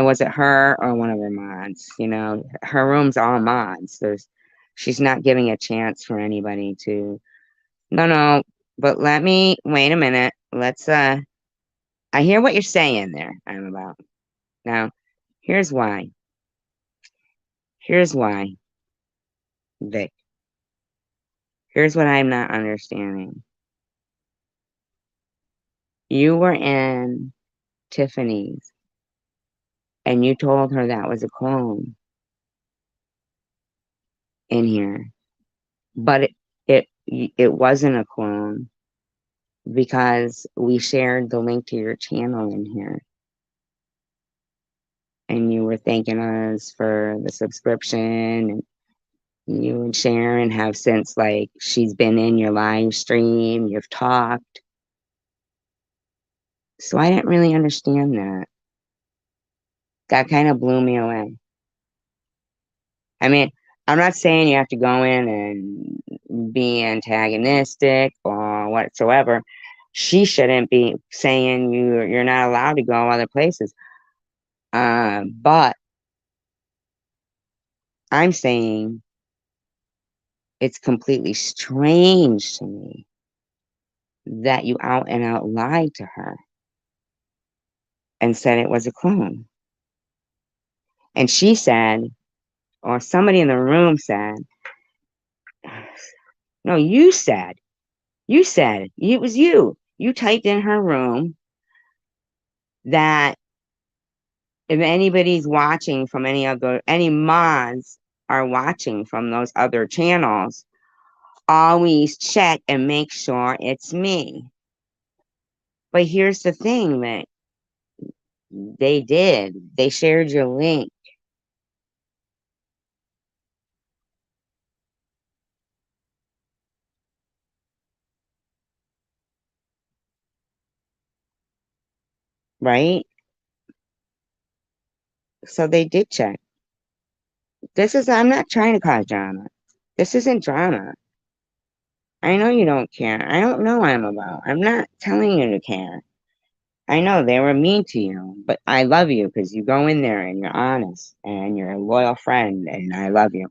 was it her or one of her mods? Her room's all mods. She's not giving a chance for anybody to. No, but wait a minute. I hear what you're saying there. I'm about. Now, here's why. Here's why, Vic. Here's what I'm not understanding. You were in Tiffany's and you told her that was a clone in here, but it wasn't a clone because we shared the link to your channel in here and you were thanking us for the subscription, and you and Sharon have since, like, she's been in your live stream, you've talked. So I didn't really understand that. That kind of blew me away. I mean, I'm not saying you have to go in and be antagonistic or whatsoever. She shouldn't be saying you're not allowed to go other places. But I'm saying it's completely strange to me that you out and out lied to her and said it was a clone. And she said, or somebody in the room said, no, you said it was you. You typed in her room that if anybody's watching from any mods are watching from those other channels, always check and make sure it's me. But here's the thing that they shared your link. Right? So they did check. I'm not trying to cause drama. This isn't drama. I know you don't care. I don't know what I'm about. I'm not telling you to care. I know they were mean to you, but I love you because you go in there and you're honest and you're a loyal friend and I love you.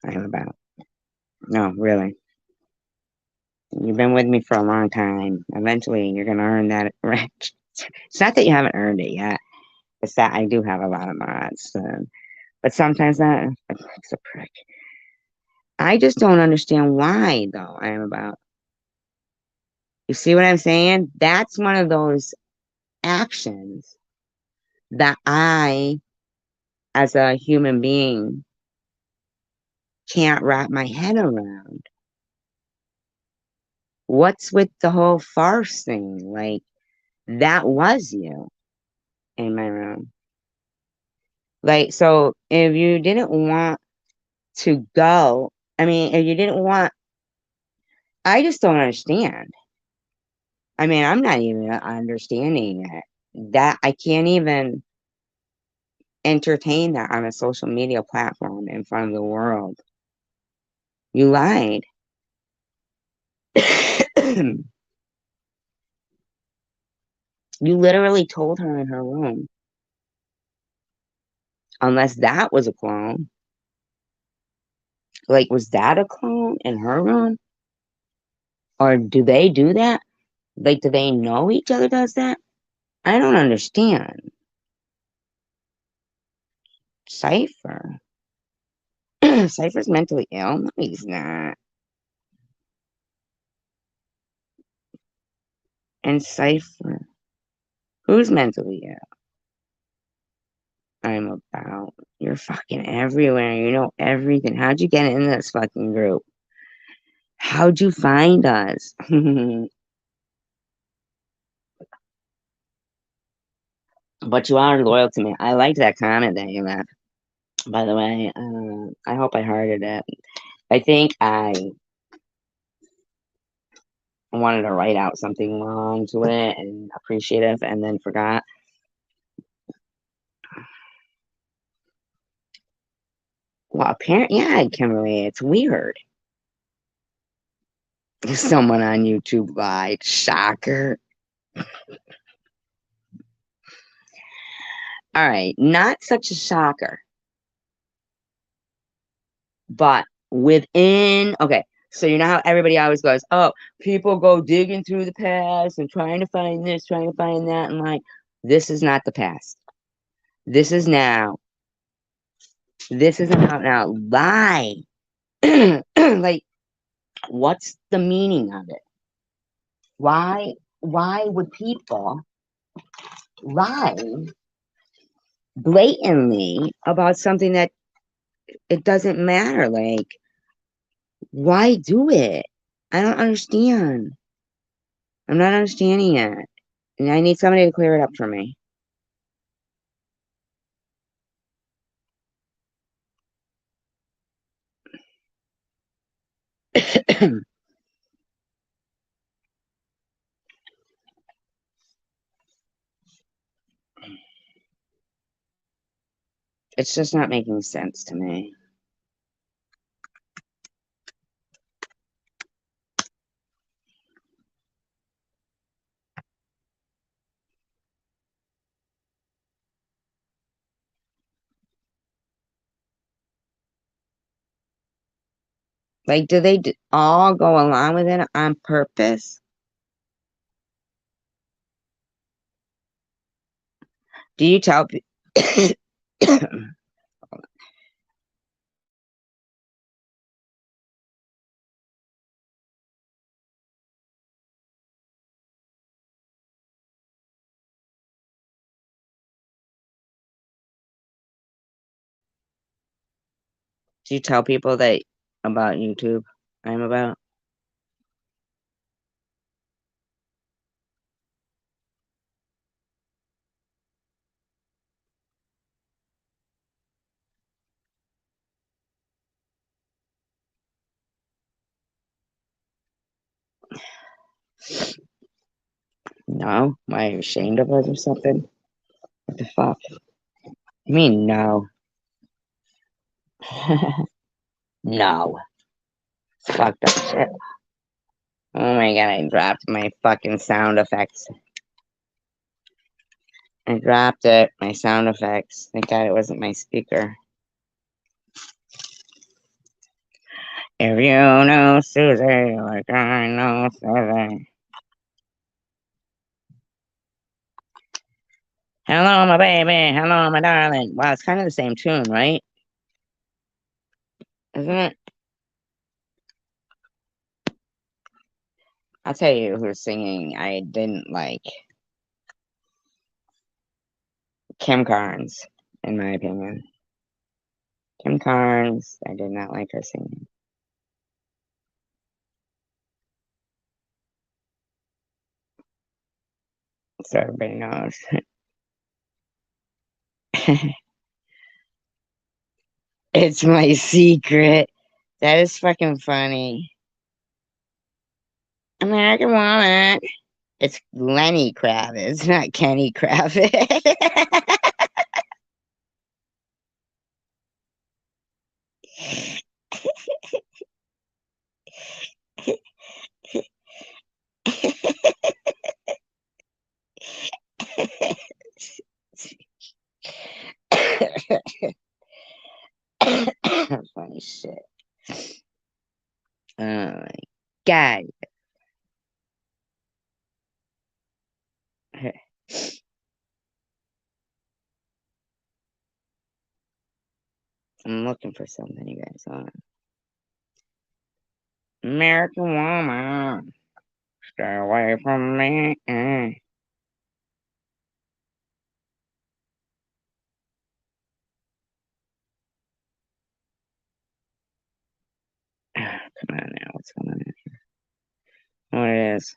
I'm about. No, really. You've been with me for a long time. Eventually, you're going to earn that right. It's not that you haven't earned it yet. It's that I do have a lot of mods. But sometimes it's a prick. I just don't understand why, though. I'm about. You see what I'm saying? That's one of those actions that I, as a human being, can't wrap my head around. What's with the whole farce thing? Like, that was you. in my room. Like, so if you didn't want to go, I mean, if you didn't want, I just don't understand. I mean, I'm not even understanding it. That I can't even entertain that on a social media platform in front of the world. You lied. You literally told her in her room. Unless that was a clone. Like, was that a clone in her room? Or do they do that? Like, do they know each other does that? I don't understand. Cypher. Cypher's mentally ill? No, he's not. And Cypher. Who's mentally ill? I'm about. You're fucking everywhere. You know everything. How'd you get in this fucking group? How'd you find us? But you are loyal to me. I liked that comment that you left. By the way, I hope I hearted it. I think I wanted to write out something long to it and appreciative and then forgot. Well, apparently, yeah, Kimberly, it's weird. Someone on YouTube lied. Shocker. All right, not such a shocker, but within, okay, so you know how everybody always goes, oh, people go digging through the past and trying to find this, trying to find that, and like, this is not the past. This is now. This is about now. Lie. Like, what's the meaning of it? Why would people lie blatantly about something that it doesn't matter? Like, why do it? I don't understand. I'm not understanding it. And I need somebody to clear it up for me. It's just not making sense to me. Like, do they all go along with it on purpose? Do you tell do you tell people that about YouTube I'm about? No? Am I ashamed of us or something? What the fuck? You mean no? No. Fucked up shit. Oh my god, I dropped my fucking sound effects. I dropped it. My sound effects. Thank God it wasn't my speaker. If you know Susie like I know Susie. Hello, my baby. Hello, my darling. Wow, it's kind of the same tune, right? Isn't it? I'll tell you who's singing. I didn't like Kim Carnes, in my opinion. Kim Carnes, I did not like her singing. So everybody knows. It's my secret. That is fucking funny. American Woman. It's Lenny Kravitz, not Kenny Kravitz. Funny shit. Oh my god. I'm looking for something, you guys. Hold on. American Woman. Stay away from me. Come on now. What's going on here? What it is?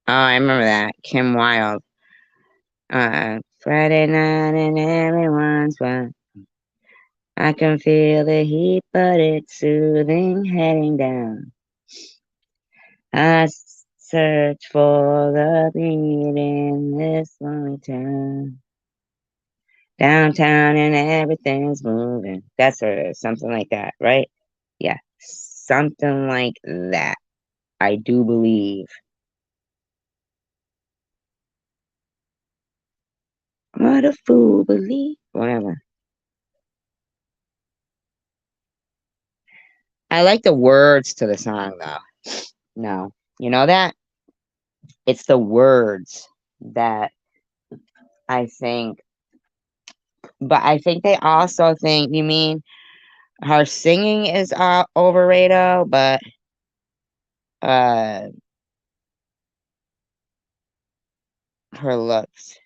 Oh, I remember that. Kim Wilde. Friday night and everyone's fine. I can feel the heat, but it's soothing heading down. I search for the beat in this lonely town. Downtown and everything's moving. That's something like that, right? Yeah, something like that. I do believe. What a fool believe. Whatever. I like the words to the song though. No, you know that? It's the words that I think, but I think they also think, you mean her singing is overrated, but uh, her looks.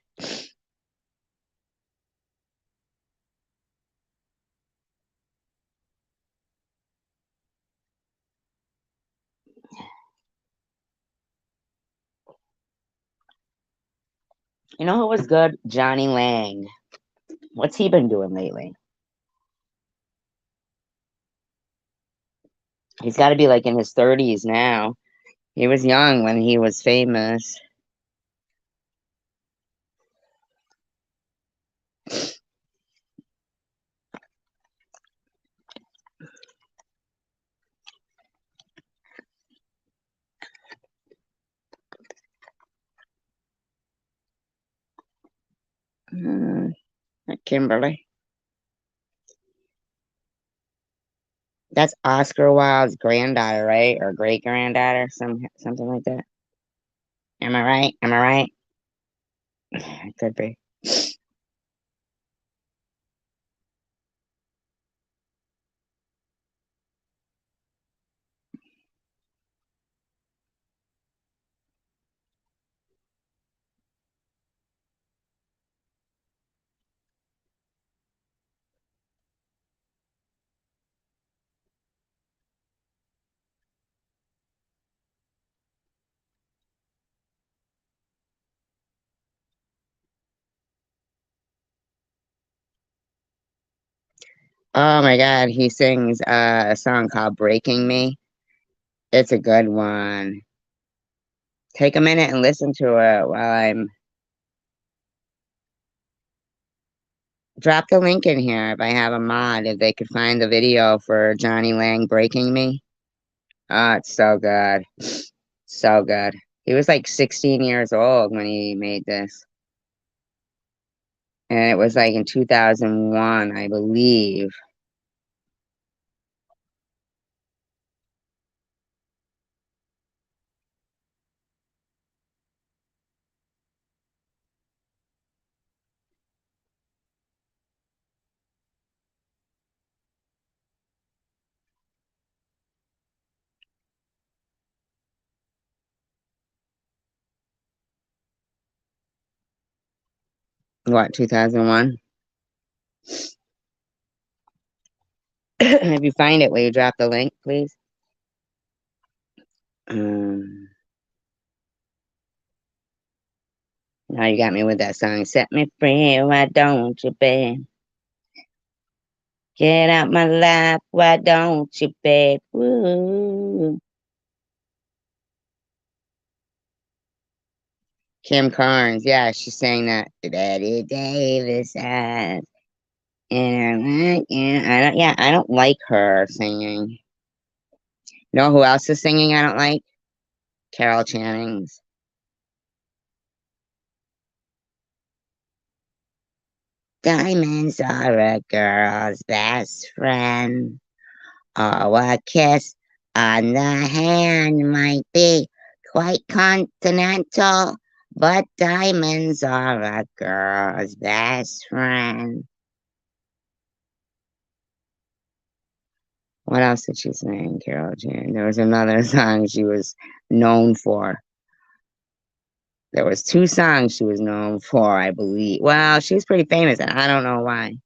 You know who was good? Johnny Lang. What's he been doing lately? He's got to be like in his 30s now. He was young when he was famous. Hmm, Kimberly. That's Oscar Wilde's granddaughter, right? Or great granddaughter, something like that. Am I right? Am I right? It could be. Oh my God, he sings a song called "Breaking Me." It's a good one. Take a minute and listen to it while I'm drop the link in here if I have a mod, if they could find the video for Johnny Lang breaking me. Oh, it's so good. So good. He was like 16 years old when he made this. And it was like in 2001, I believe. What, 2001? If you find it, will you drop the link, please? Um, now you got me with that song. Set me free, why don't you, babe? Get out my life, why don't you, babe? Woo. Kim Carnes, yeah, she's saying that. Betty Davis has. And I don't like her singing. You know who else is singing I don't like? Carol Channing's. Diamonds are a girl's best friend. Oh, a kiss on the hand might be quite continental, but diamonds are a girl's best friend. What else did she sing, Carol Channing? There was another song she was known for. There was two songs she was known for, I believe. Well, she was pretty famous, and I don't know why.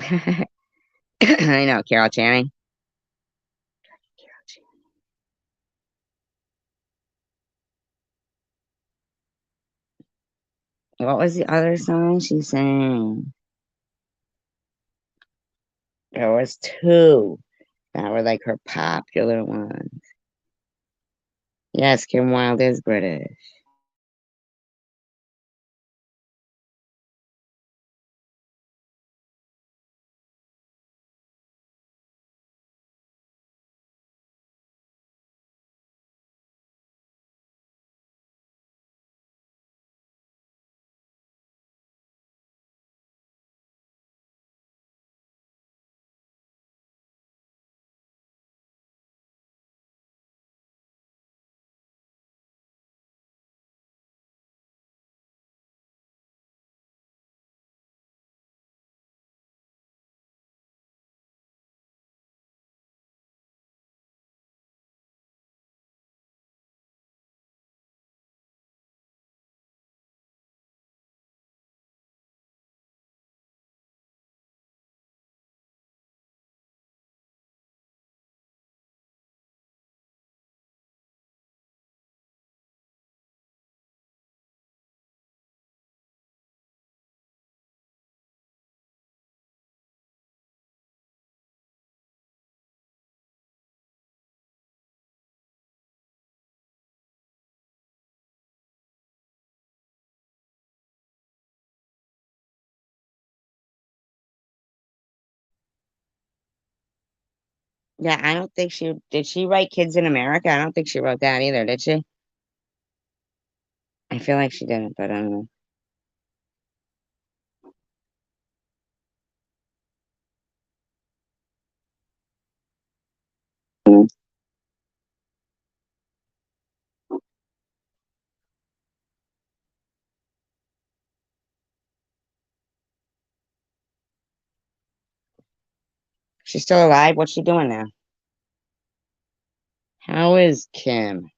I know, Carol Channing. What was the other song she sang? There was two that were like her popular ones. Yes, Kim Wilde is British. Yeah, I don't think she did. She write Kids in America? I don't think she wrote that either, did she? I feel like she didn't, but I don't know. She's still alive. What's she doing now? How is Kim?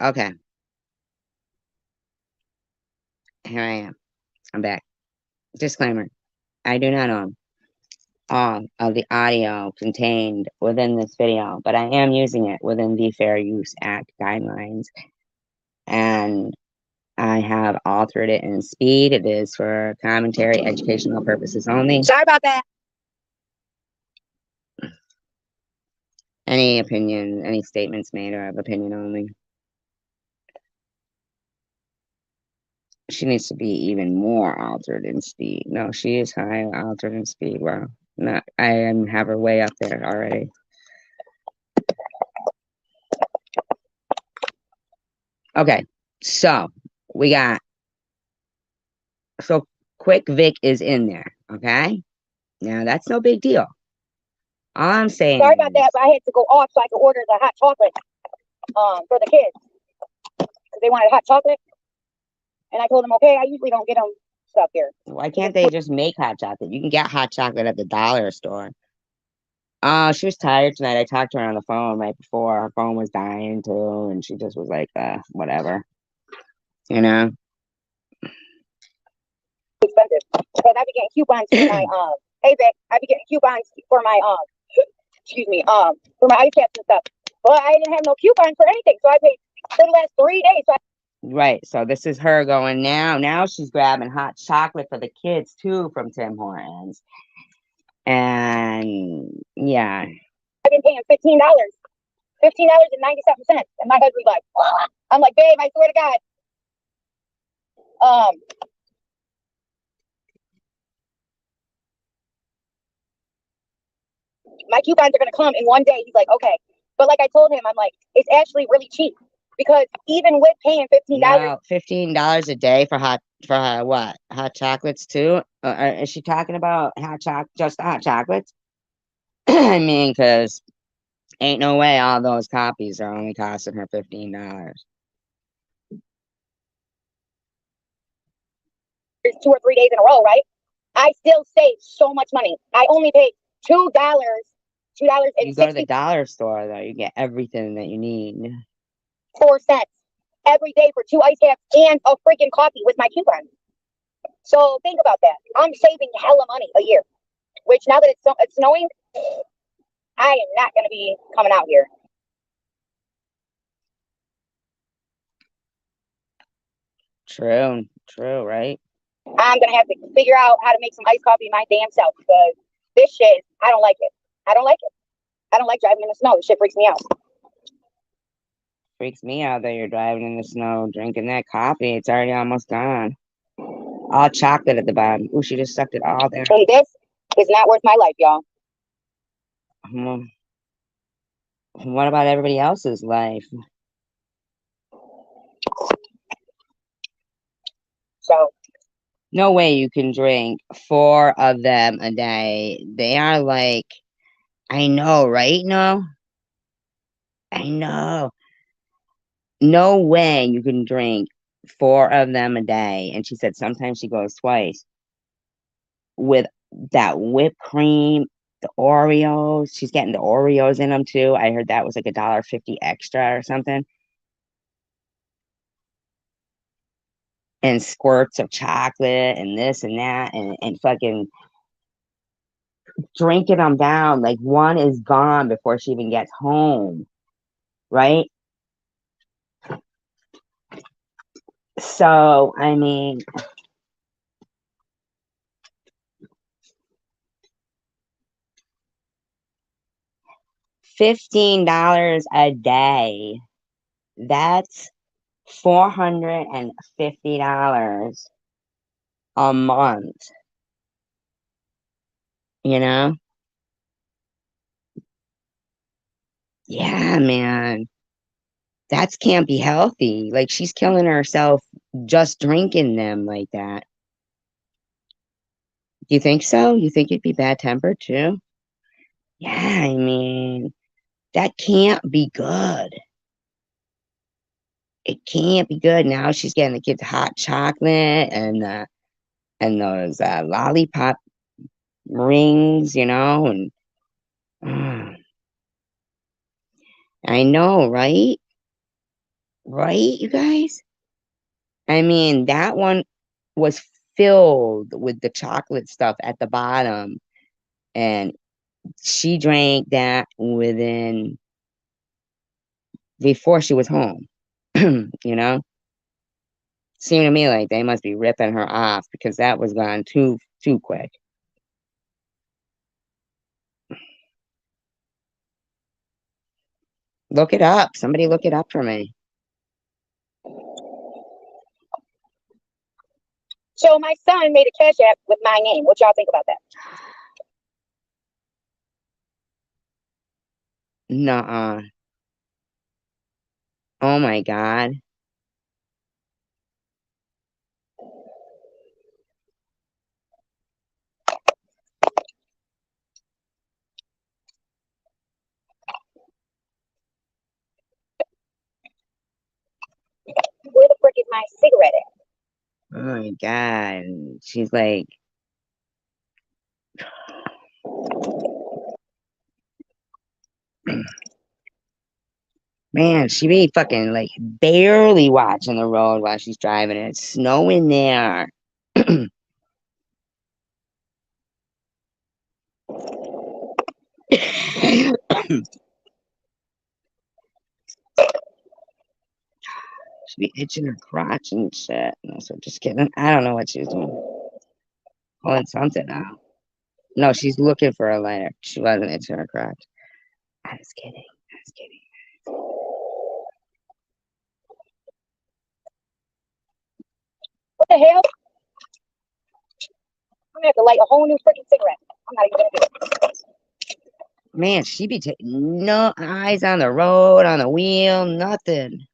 Okay. Here I am. I'm back. Disclaimer. I do not own all of the audio contained within this video, but I am using it within the Fair Use Act guidelines. And I have altered it in speed. It is for commentary, educational purposes only. Sorry about that. Any opinion, any statements made are of opinion only. She needs to be even more altered in speed. No, she is high altered in speed. Wow. Not, I have her way up there already. Okay, so we got, so Quick Vic is in there, okay? Now that's no big deal. All I'm saying Sorry about that, but I had to go off so I could order the hot chocolate for the kids. Because they wanted hot chocolate. And I told them, okay, I usually don't get them stuff here. Why can't they just make hot chocolate? You can get hot chocolate at the dollar store. She was tired tonight. I talked to her on the phone right before. Her phone was dying too, and she just was like, whatever. You know? Expensive. Because I be getting coupons for my hey Vic, I be getting coupons for my excuse me, for my ice caps and stuff. But I didn't have no coupon for anything, so I paid for the last 3 days. So Right. So this is her going now. Now she's grabbing hot chocolate for the kids too from Tim Hortons. And yeah. I've been paying $15. $15.97. And my husband's like, I'm like, babe, I swear to God. My coupons are gonna come in one day. He's like, okay. But like I told him, I'm like, it's actually really cheap. Because even with paying $15, No, $15 a day for what? Hot chocolates too? Is she talking about just hot chocolates? I mean, because ain't no way all those copies are only costing her $15. 2 or 3 days in a row, right? I still save so much money. I only paid $2, You go to the dollar store though, you get everything that you need. 4 cents every day for 2 ice caps and a freaking coffee with my coupon. So think about that. I'm saving hella money a year. Which now that it's snowing, I am not gonna be coming out here. True, right? I'm gonna have to figure out how to make some iced coffee my damn self because this shit, I don't like it. I don't like it. I don't like driving in the snow. This shit freaks me out. Freaks me out that you're driving in the snow, drinking that coffee. It's already almost gone. All chocolate at the bottom. Ooh, she just sucked it all down. And this is not worth my life, y'all. What about everybody else's life? So no way you can drink 4 of them a day. They are like, I know, right? No, I know. No way you can drink 4 of them a day. And she said sometimes she goes twice with that whipped cream, the Oreos. She's getting the Oreos in them too. I heard that was like $1.50 extra or something. And squirts of chocolate and this and that and fucking drinking them down. Like one is gone before she even gets home. Right? So, I mean, $15 a day. That's $450 a month. You know? Yeah, man. That can't be healthy. Like she's killing herself just drinking them like that. You think so? You think you'd be bad tempered too? Yeah, I mean, that can't be good. It can't be good. Now she's getting the kids hot chocolate and those lollipop rings, you know, and I know, right? Right, you guys? I mean, that one was filled with the chocolate stuff at the bottom, and she drank that within before she was home. You know, seemed to me like they must be ripping her off because that was gone too quick. Look it up. Somebody look it up for me. So my son made a Cash App with my name. What y'all think about that? Nuh-uh. Oh my God. Where the frick is my cigarette at? Oh my God. She's like, man, she be fucking like barely watching the road while she's driving. It's snowing there. She be itching her crotch and shit. No, so just kidding. I don't know what she's doing. Pulling something out. No, she's looking for a lighter. She wasn't itching her crotch. I was kidding. I was kidding. What the hell? I'm gonna have to light a whole new freaking cigarette. I'm not even gonna do it. Man, she be taking no eyes on the road, on the wheel, nothing.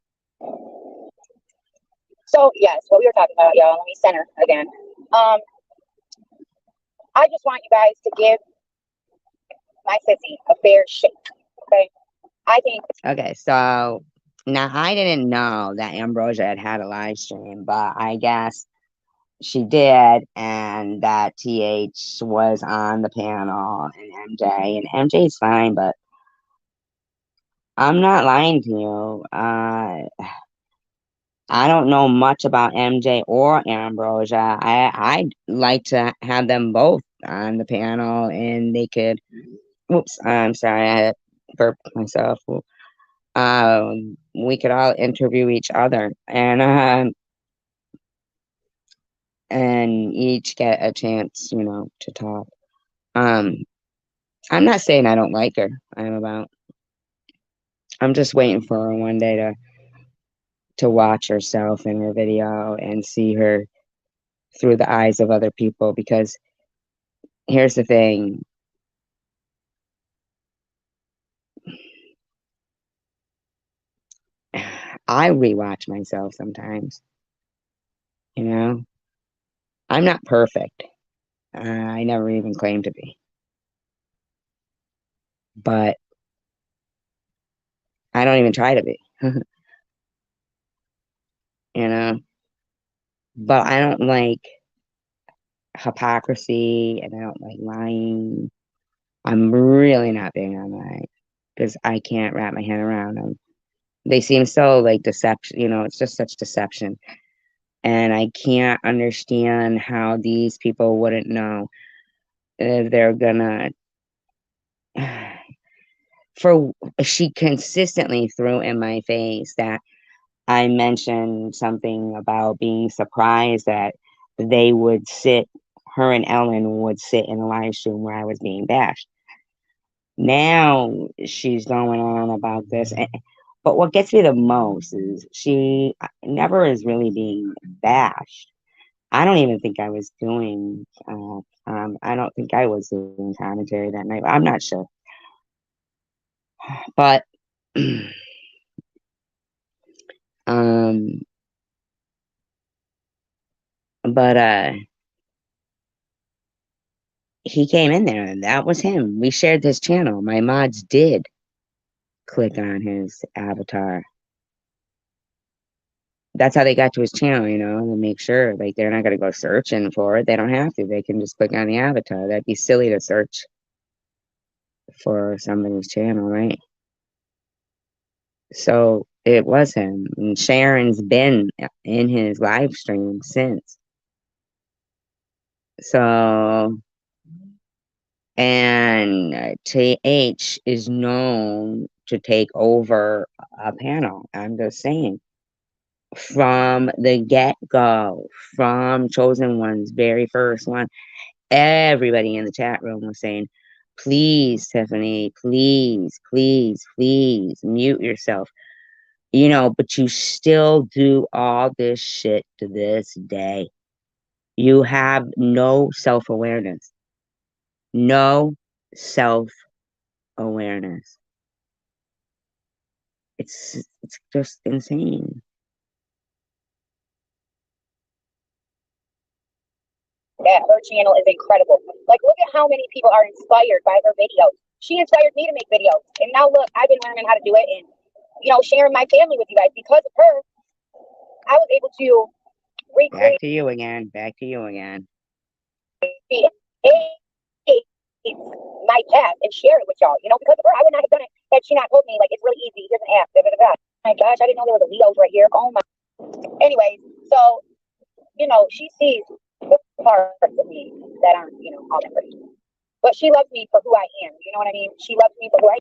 So yes, what we were talking about, y'all. Let me center again. I just want you guys to give my sissy a fair shake. Okay. I think. Okay, so now I didn't know that Ambrosia had a live stream, but I guess she did, and that TH was on the panel and MJ is fine, but I'm not lying to you. I don't know much about MJ or Ambrosia. I'd like to have them both on the panel, and they could. Whoops, I'm sorry, I burped myself. We could all interview each other, and each get a chance, to talk. Um, I'm not saying I don't like her. I'm just waiting for her one day to watch herself in her video and see her through the eyes of other people. Because here's the thing. I rewatch myself sometimes, you know. I'm not perfect. I never even claimed to be. But I don't even try to be, you know. But I don't like hypocrisy and I don't like lying. I'm really not big on that because I can't wrap my head around them. They seem so like deception, it's just such deception. And I can't understand how these people wouldn't know if they're gonna. For she consistently threw in my face that I mentioned something about being surprised that they would sit, her and Ellen would sit in a live stream where I was being bashed. Now she's going on about this. But what gets me the most is she never is really being bashed. I don't even think I was doing, I don't think I was doing commentary that night. I'm not sure. But, um, but he came in there and that was him. We shared this channel. My mods did click on his avatar. That's how they got to his channel, to make sure like they're not gonna go searching for it. They don't have to. They can just click on the avatar. That'd be silly to search for somebody's channel, right? So It was him. And Sharon's been in his live stream since. So, and TH is known to take over a panel. I'm just saying. From the get-go, from Chosen One's very first one, everybody in the chat room was saying, please, Tiffany, please, please, please mute yourself. You know, but you still do all this shit to this day. You have no self-awareness. No self-awareness. It's just insane. Yeah, her channel is incredible. Like, look at how many people are inspired by her videos. She inspired me to make videos. And now look, I've been learning how to do it and, sharing my family with you guys. Because of her, I was able to recreate. Back to you again. Back to you again. My path and share it with y'all. Because of her, I would not have done it had she not told me, like, it's really easy. Here's an app. Da, da, da, da. My gosh, I didn't know there was a Leo's right here. Oh my. Anyways, so, she sees parts of me that aren't, all that pretty. But she loves me for who I am. You know what I mean? She loves me for who I am.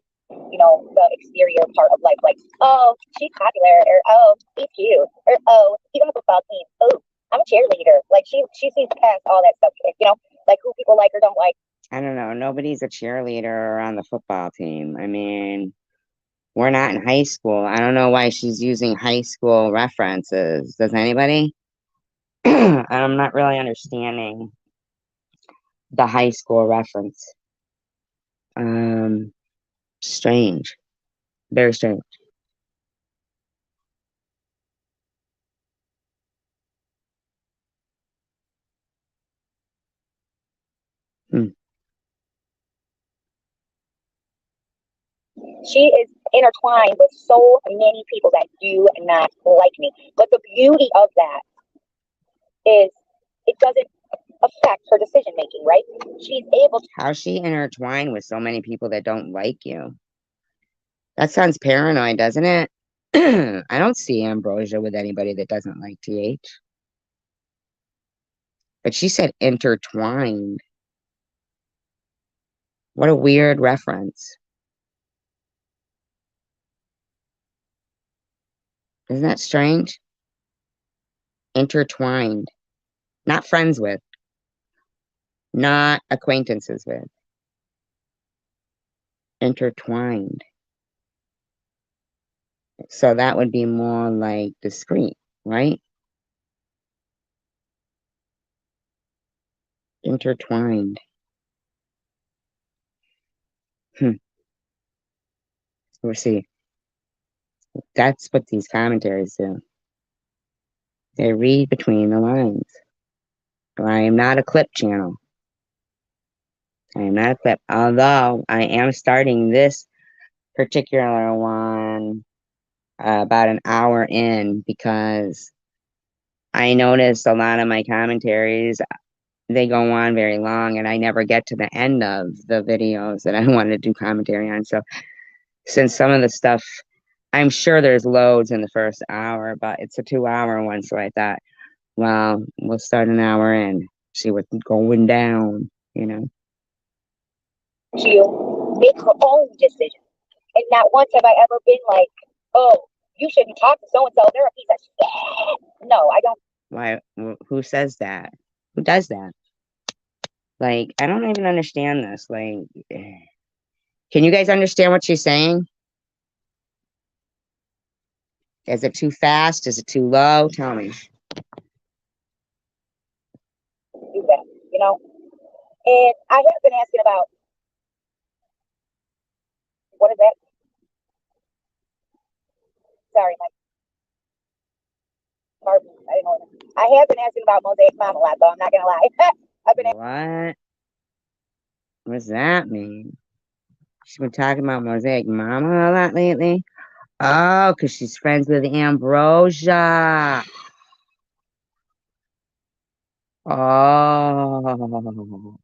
The exterior part of life. Like, oh, she's popular. Or, oh, he's cute. Or, oh, he's on the football team. Oh, I'm a cheerleader. Like, she sees past all that stuff. Like who people like or don't like. I don't know. Nobody's a cheerleader on the football team. I mean, we're not in high school. I don't know why she's using high school references. Does anybody? I'm not really understanding the high school reference. Strange. Very strange. Hmm. She is intertwined with so many people that do not like me. But the beauty of that is it doesn't affect her decision making, right? She's able to. How's she intertwined with so many people that don't like you? That sounds paranoid, doesn't it? I don't see Ambrosia with anybody that doesn't like TH. But she said intertwined. What a weird reference. Isn't that strange? Intertwined. Not friends with. Not acquaintances with. Intertwined. So that would be more like discreet, right? Intertwined. We'll see. That's what these commentaries do. They read between the lines. I am not a clip channel. I am not a clip. Although I am starting this particular one about an hour in because I noticed a lot of my commentaries, they go on very long and I never get to the end of the videos that I want to do commentary on. So since some of the stuff, I'm sure there's loads in the first hour, but it's a 2-hour one. So I thought, well, we'll start an hour in, see what's going down, To make her own decision. And not once have I ever been like, oh, you shouldn't talk to so and so. They're a piece of shit. No, I don't. Why? Who says that? Who does that? Like, I don't even understand this. Like, can you guys understand what she's saying? Is it too fast? Is it too low? Tell me. Do that, And I have been asking about what is that? Sorry, my pardon. I didn't know. I have been asking about Mosaic Mom a lot, though. I'm not gonna lie. I've been. What? What does that mean? She's been talking about Mosaic Mama a lot lately. Oh, because she's friends with Ambrosia. Oh.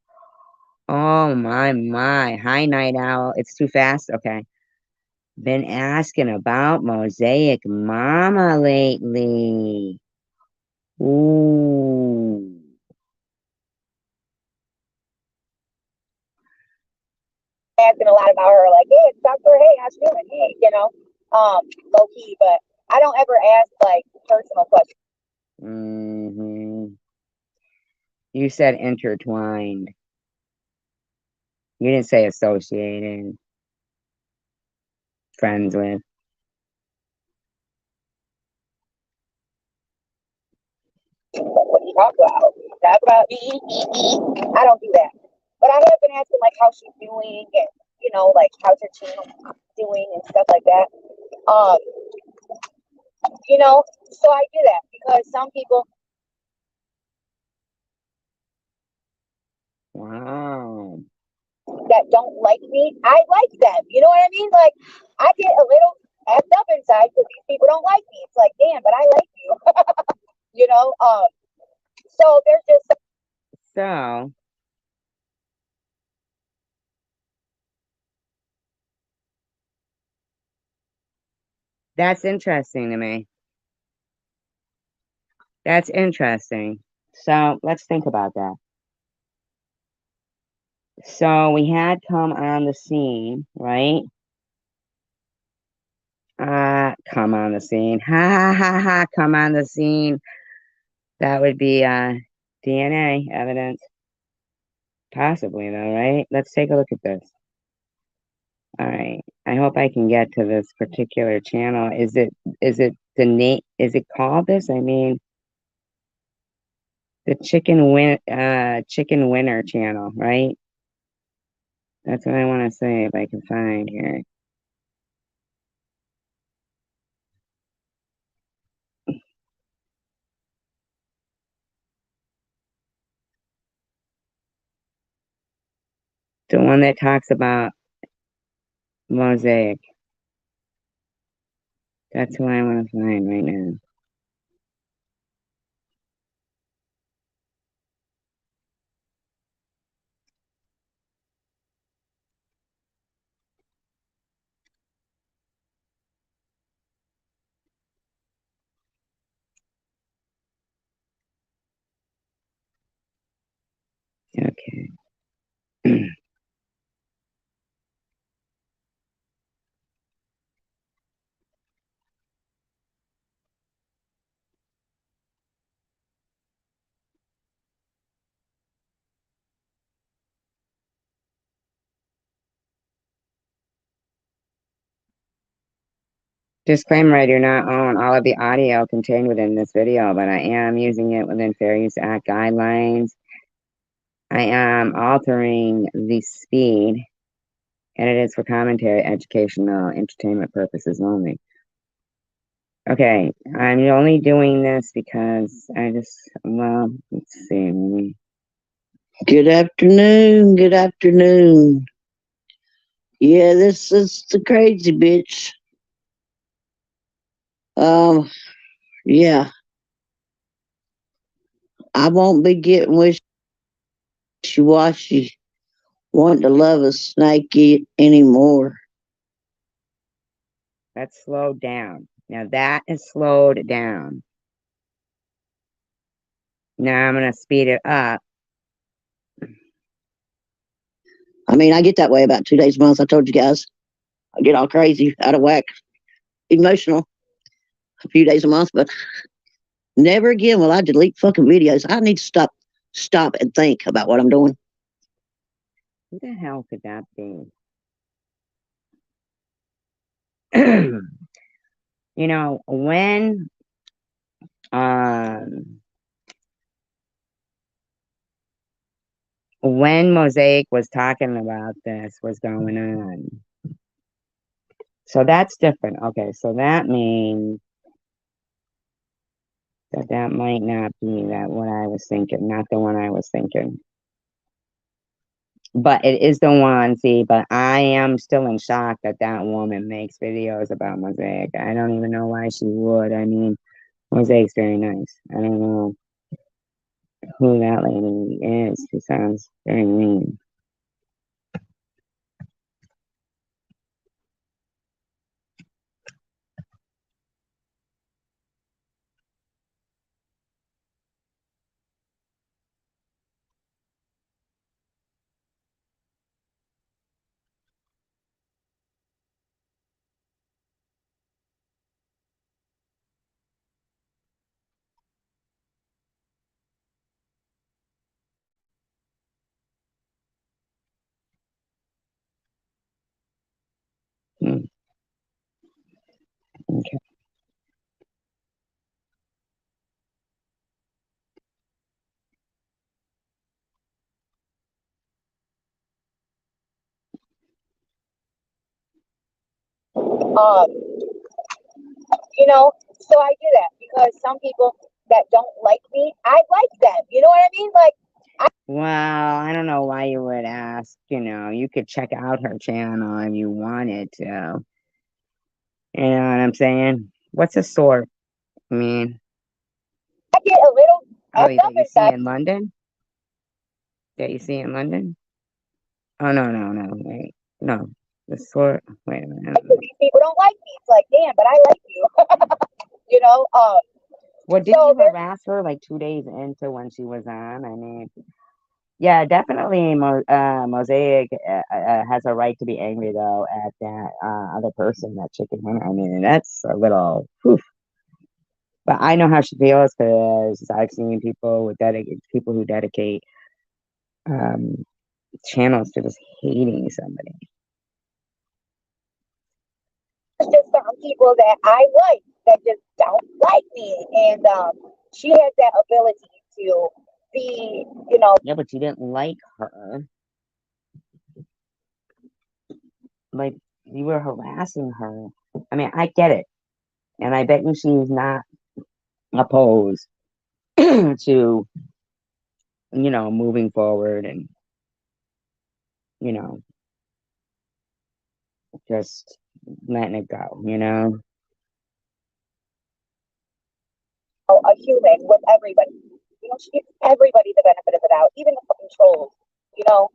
Oh my. Hi, Night Owl. It's too fast? Okay. been asking about Mosaic Mama lately. Ooh. Asking a lot about her, like, hey, doctor, hey, how's you doing? Hey, low key, but I don't ever ask like personal questions. Mm-hmm. You said intertwined. You didn't say associated. Friends with. What do you talk about? Talk about me. I don't do that. But I have been asking like how she's doing and like how's her channel doing and stuff like that. Um, so I do that because some people Wow. that don't like me, I like them. You know what I mean? Like I get a little effed up inside because these people don't like me. It's like, damn, but I like you. you know, um, so there's just So, that's interesting to me. That's interesting. So, let's think about that. So, we had come on the scene, right? Come on the scene. Ha ha ha ha, come on the scene. That would be DNA evidence. Possibly though, right? Let's take a look at this. All right. I hope I can get to this particular channel. Is it the name, is it called this? I mean, the Chicken Winner channel, right? That's what I want to say if I can find here. The one that talks about Mosaic. That's who I want to find right now. Okay. Disclaimer, I do not own all of the audio contained within this video, but I am using it within Fair Use Act guidelines. I am altering the speed, and it is for commentary, educational, entertainment purposes only. Okay, I'm only doing this because well, let's see. Good afternoon. Good afternoon. Yeah, this is the crazy bitch. Yeah, I won't be getting wishy-washy, wanting to love a snake anymore. Let's slow down. Now that is slowed down. Now I'm going to speed it up. I mean, I get that way about 2 days a month. I told you guys, I get all crazy, out of whack, emotional a few days a month, but never again will I delete fucking videos. I need to stop and think about what I'm doing. Who the hell could that be? You know, when Mosaic was talking about this was going on. So that's different. Okay, so that means that might not be that what I was thinking, not the one I was thinking. But it is the one, see, but I am still in shock that that woman makes videos about Mosaic. I don't even know why she would. I mean, Mosaic's very nice. I don't know who that lady is. She sounds very mean. Um, you know, so I do that because some people that don't like me, I like them. You know what I mean? Like, Well, I don't know why you would ask. You could check out her channel if you wanted to. You know what I'm saying? What's a sort? I mean, I get a little oh, effed that up you see inside. in London? That you see in London? Oh, no, wait. No. The sort, wait a minute. Because these people don't like me. It's like, damn, but I like you. You know, Well, didn't so you harass her like 2 days into when she was on? I mean, yeah, definitely. Mosaic has a right to be angry though at that other person, that chicken hunter. I mean, that's a little. Whew. But I know how she feels because I've seen people who dedicate um, channels to just hating somebody. there's just some people that I like that just don't like me. And she has that ability to be, you know, Yeah, but you didn't like her. Like you were harassing her. I mean, I get it, and I bet you she's not opposed to moving forward and you know just letting it go. a human with everybody. You know, she gives everybody the benefit of the doubt, even the fucking trolls, you know.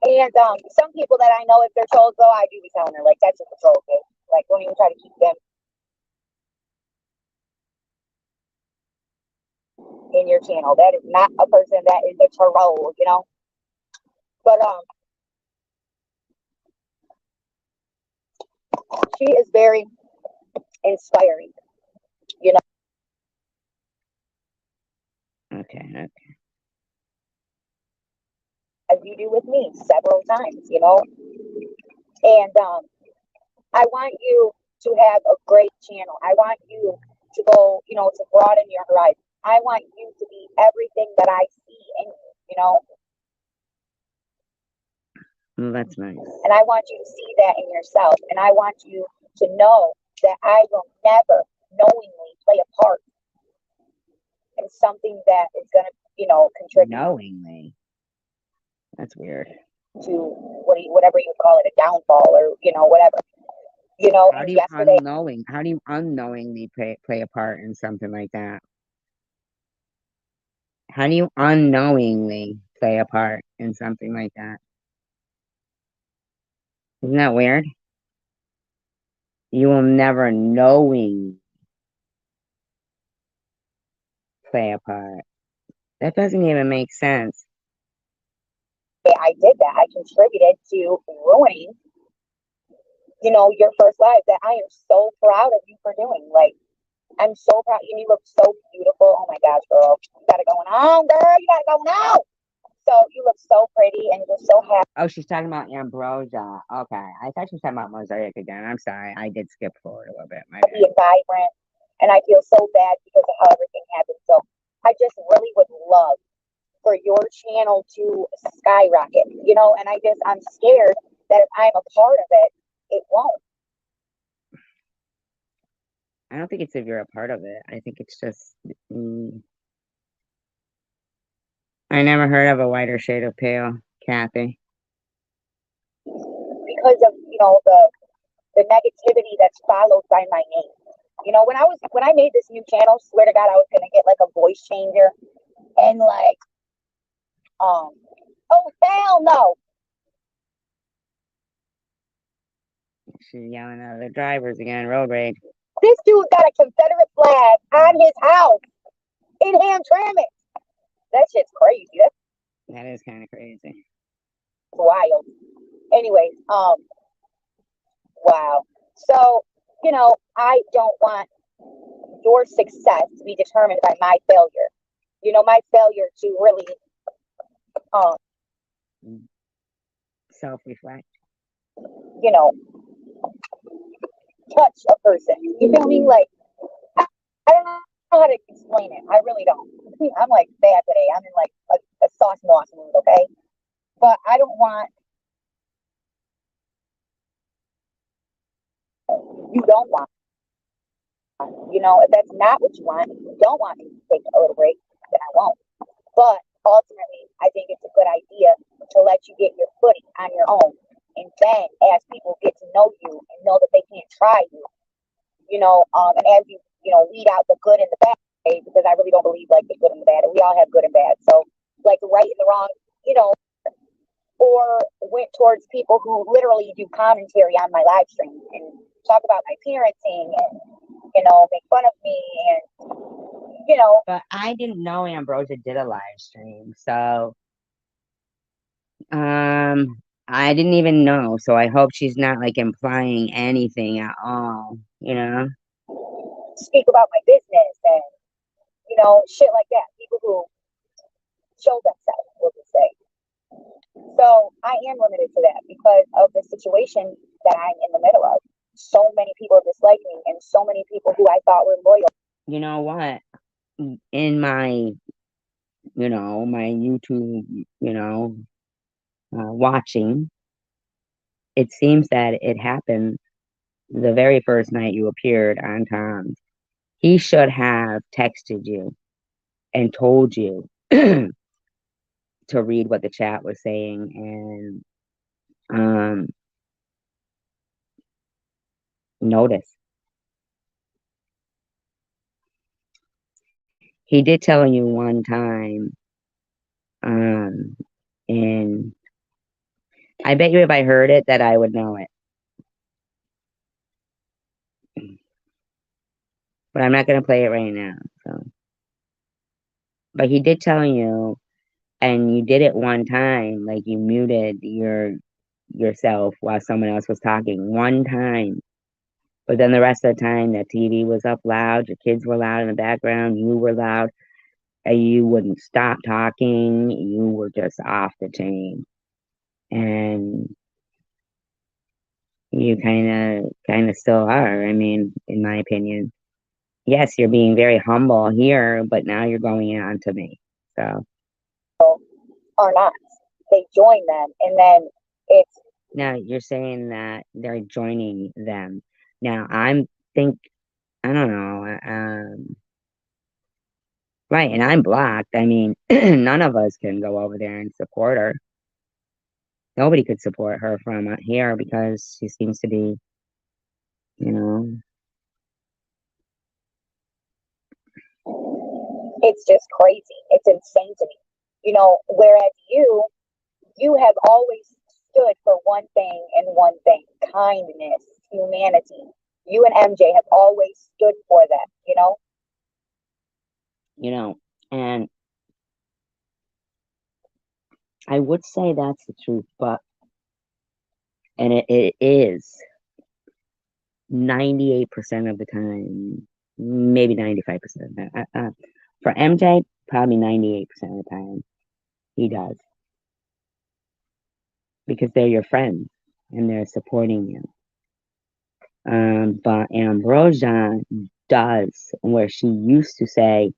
And some people that I know, if they're trolls, though, I do be telling her, like, that's just a troll, kid. Like, don't even try to keep them in your channel. That is not a person that is a troll, you know. But she is very inspiring, you know, Okay. as you do with me several times, you know. And I want you to have a great channel. I want you to go, you know, to broaden your horizon. I want you to be everything that I see in you, you know. Well, that's nice. And I want you to see that in yourself. And I want you to know that I will never knowingly play a part in something that is going to, you know, contribute Knowingly. That's weird. to whatever you call it, a downfall or, you know, whatever. You know, How and do you yesterday, unknowingly play a part in something like that? How do you unknowingly play a part in something like that? Isn't that weird? You will never knowing play a part. That doesn't even make sense. I did that. I contributed to ruining, you know, your first life that I am so proud of you for doing. Like, I'm so proud. You look so beautiful. Oh my gosh, girl. You got it going on, girl. You got it going on. So you look so pretty and you're so happy Oh, she's talking about Ambrosia. Okay. I thought she was talking about Mosaic again. I'm sorry. I did skip forward a little bit. My bad. and vibrant. And I feel so bad because of how everything happened. So I just really would love for your channel to skyrocket, you know, and I'm scared that if I'm a part of it, it won't. I don't think it's if you're a part of it. I think it's just. I never heard of a whiter shade of pale, Kathy. Because of, you know, the negativity that's followed by my name. You know, when I made this new channel, swear to God, I was gonna get like a voice changer and like oh hell no. She's yelling at the drivers again, road rage. This dude got a Confederate flag on his house in Hamtramck. That shit's crazy. That's That is kind of crazy. wild. Anyways, wow. So, you know, I don't want your success to be determined by my failure. You know, my failure to really Self-reflect. you know, touch a person. You feel me? Like I don't know how to explain it. I really don't. I'm like bad today. I'm in like a sauce moss mood, okay? But I don't want you not what you want, if you don't want me to take a little break, then I won't. But ultimately, I think it's a good idea to let you get your footing on your own. And then as people get to know you and know that they can't try you, and as weed out the good and the bad, okay, because I really don't believe like the good and the bad, and we all have good and bad. So like the right and the wrong, or went towards people who literally do commentary on my live stream and talk about my parenting and make fun of me and But I didn't know Ambrosia did a live stream, so I didn't even know. So I hope she's not like implying anything at all, speak about my business and shit like that. People who show themselves, we'll just say. So I am limited to that because of the situation that I'm in the middle of. So many people dislike me and so many people who I thought were loyal. You know what? In my, my YouTube, watching, it seems that it happened the very first night you appeared on Tom. He should have texted you and told you to read what the chat was saying and notice. He did tell you one time, and I bet you if I heard it that I would know it. But I'm not gonna play it right now. So, but he did tell you, and you did it one time, like you muted yourself while someone else was talking one time. But then the rest of the time, the TV was up loud, your kids were loud in the background, you were loud, and you wouldn't stop talking. You were just off the chain, and you kind of still are. I mean, in my opinion, yes, you're being very humble here, but now you're going on to me. So Or not. They join them and then it's now you're saying that they're joining them. Now I don't know. Right, and I'm blocked. I mean, none of us can go over there and support her. Nobody could support her from here because she seems to be, you know, it's just crazy. It's insane to me. Whereas you have always stood for one thing and one thing, kindness, humanity. You and MJ have always stood for that. And I would say that's the truth, and it is 98% of the time, maybe 95% of that. For MJ, probably 98% of the time, he does. Because they're your friends and they're supporting you. But Ambrosia does, where she used to say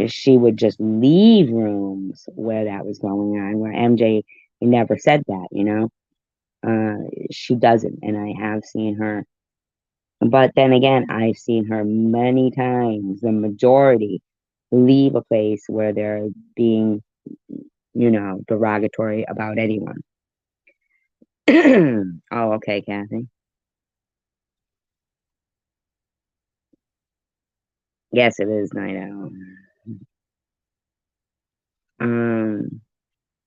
she would just leave rooms where that was going on, where MJ never said that, she doesn't, and I have seen her. But then again, I've seen her many times, the majority, leave a place where they're being, derogatory about anyone. Oh, okay, Kathy. Yes, it is night out.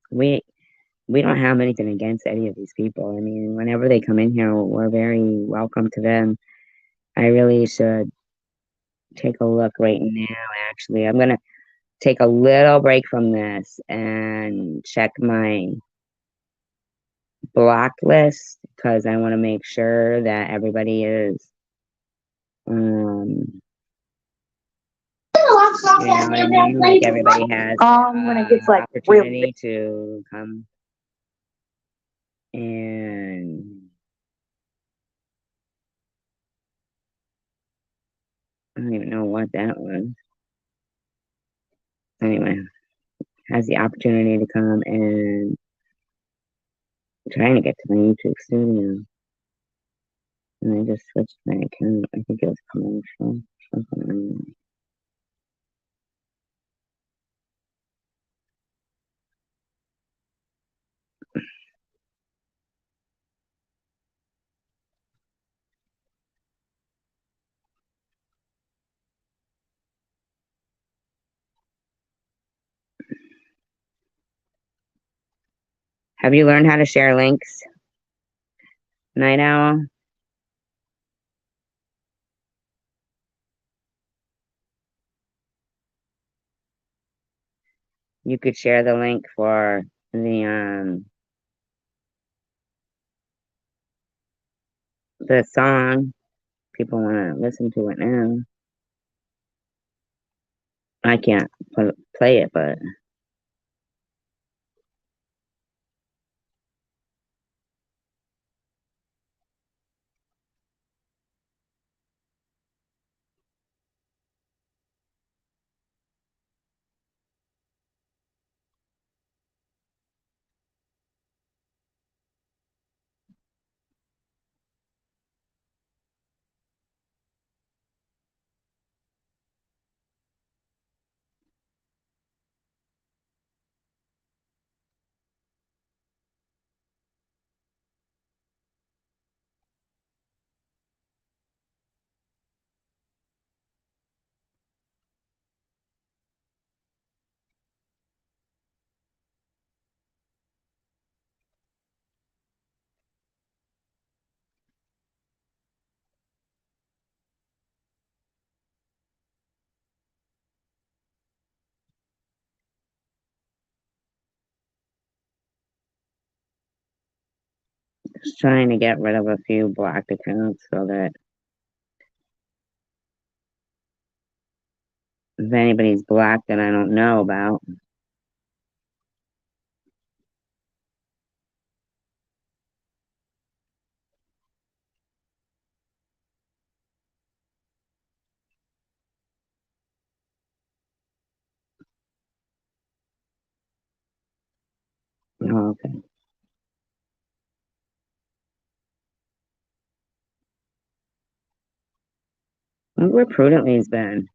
We we don't have anything against any of these people. I mean, whenever they come in here, we're very welcome to them. I really should take a look right now, actually. I'm gonna take a little break from this and check my block list because I want to make sure that everybody is like everybody has when it gets like opportunity to come and I don't even know what that was. Anyway, has the opportunity to come and trying to get to my YouTube studio. And I just switched my account. I think it was commercial. Mm. Have you learned how to share links, Night Owl? You could share the link for the song. People want to listen to it now. I can't play it, but just trying to get rid of a few blocked accounts so that if anybody's blocked that I don't know about. Oh, okay. Look where Prudently's been.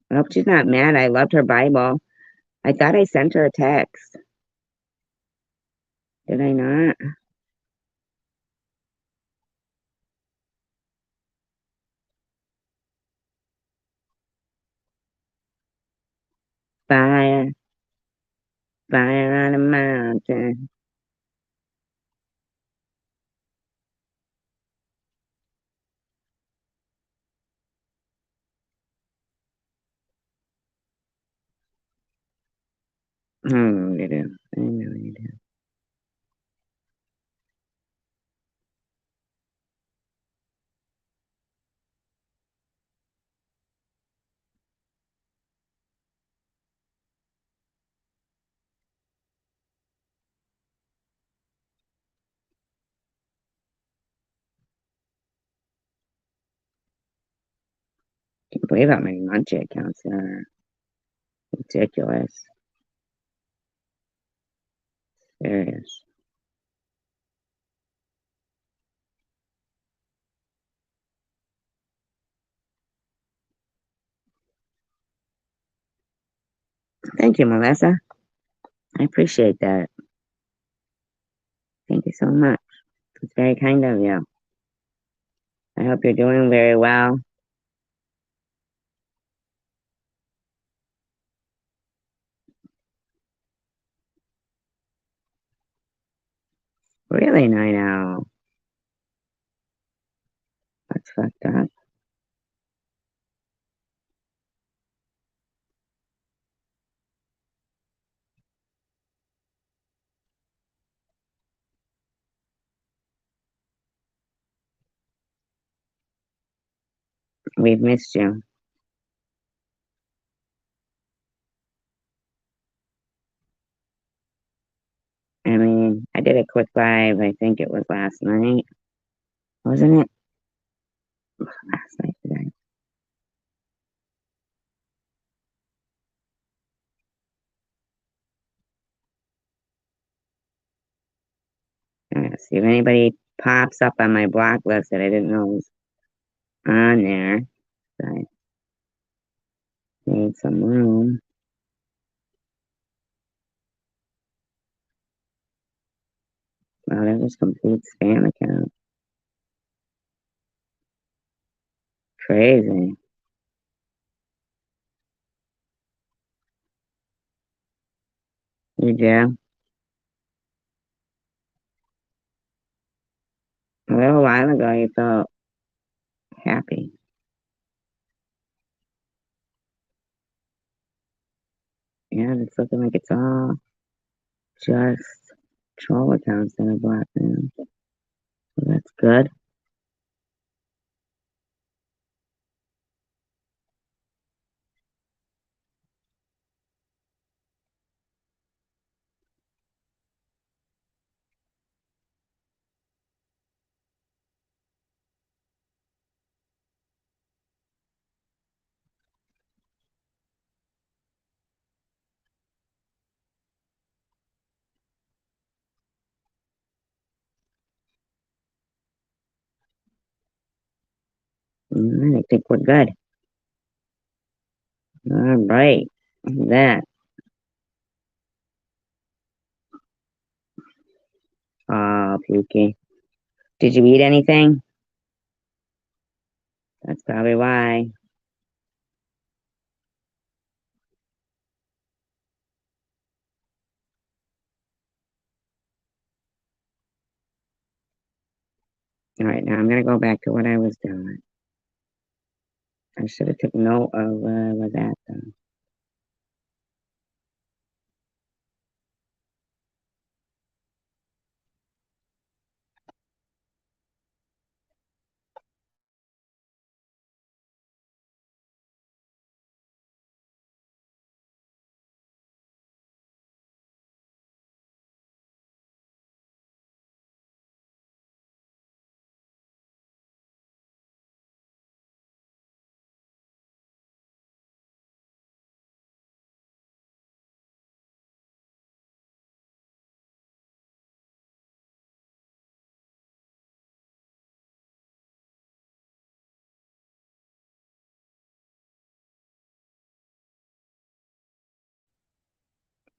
I hope she's not mad. I loved her Bible. I thought I sent her a text. Did I not? Fire, fire on a mountain. I know you do. I know you do. Can't believe how many Munchie accounts there are. Ridiculous. Serious. Thank you, Melissa. I appreciate that. Thank you so much. It's very kind of you. I hope you're doing very well. Really, Night Owl. That's fucked up. We've missed you. I mean, I did a quick live. I think it was last night. Wasn't it? Last night today. See if anybody pops up on my block list that I didn't know was on there. So I need some room. Wow, that was complete spam account. Crazy. You do? A little while ago, you felt happy. Yeah, it's looking like it's all just troll accounts that are blocked now. So that's good. I think we're good. All right. That. Oh, Pukey. Did you eat anything? That's probably why. All right, now I'm gonna go back to what I was doing. I should have took note of where I was at though.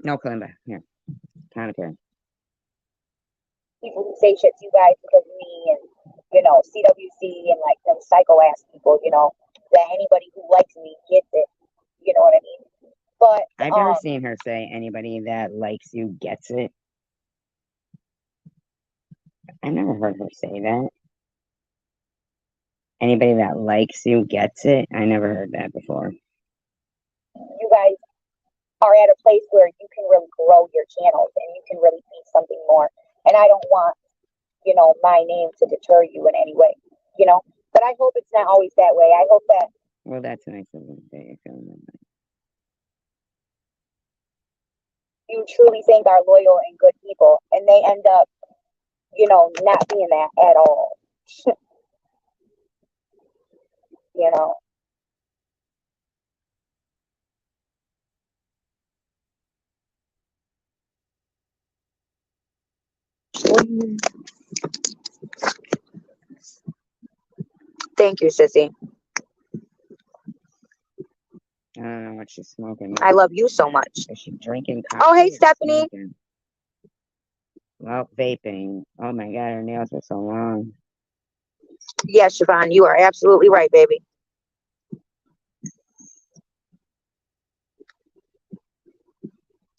No, Kalimba. Here. Commentary. People who say shit to you guys because of me and, CWC and like them psycho ass people, that anybody who likes me gets it. You know what I mean? But I've never seen her say anybody that likes you gets it. I never heard her say that. Anybody that likes you gets it. I never heard that before. you guys are at a place where you can really grow your channels and you can really be something more. And I don't want, my name to deter you in any way, But I hope it's not always that way. I hope that. Well, that's nice of you that you're feeling that way. You truly think are loyal and good people, and they end up, not being that at all. you know. Thank you, sissy. I don't know what she's smoking. I love you so much. Is she drinking coffee? Oh, hey, or Stephanie. smoking? Well, vaping. Oh my god, her nails are so long. Yes, Siobhan, you are absolutely right, baby.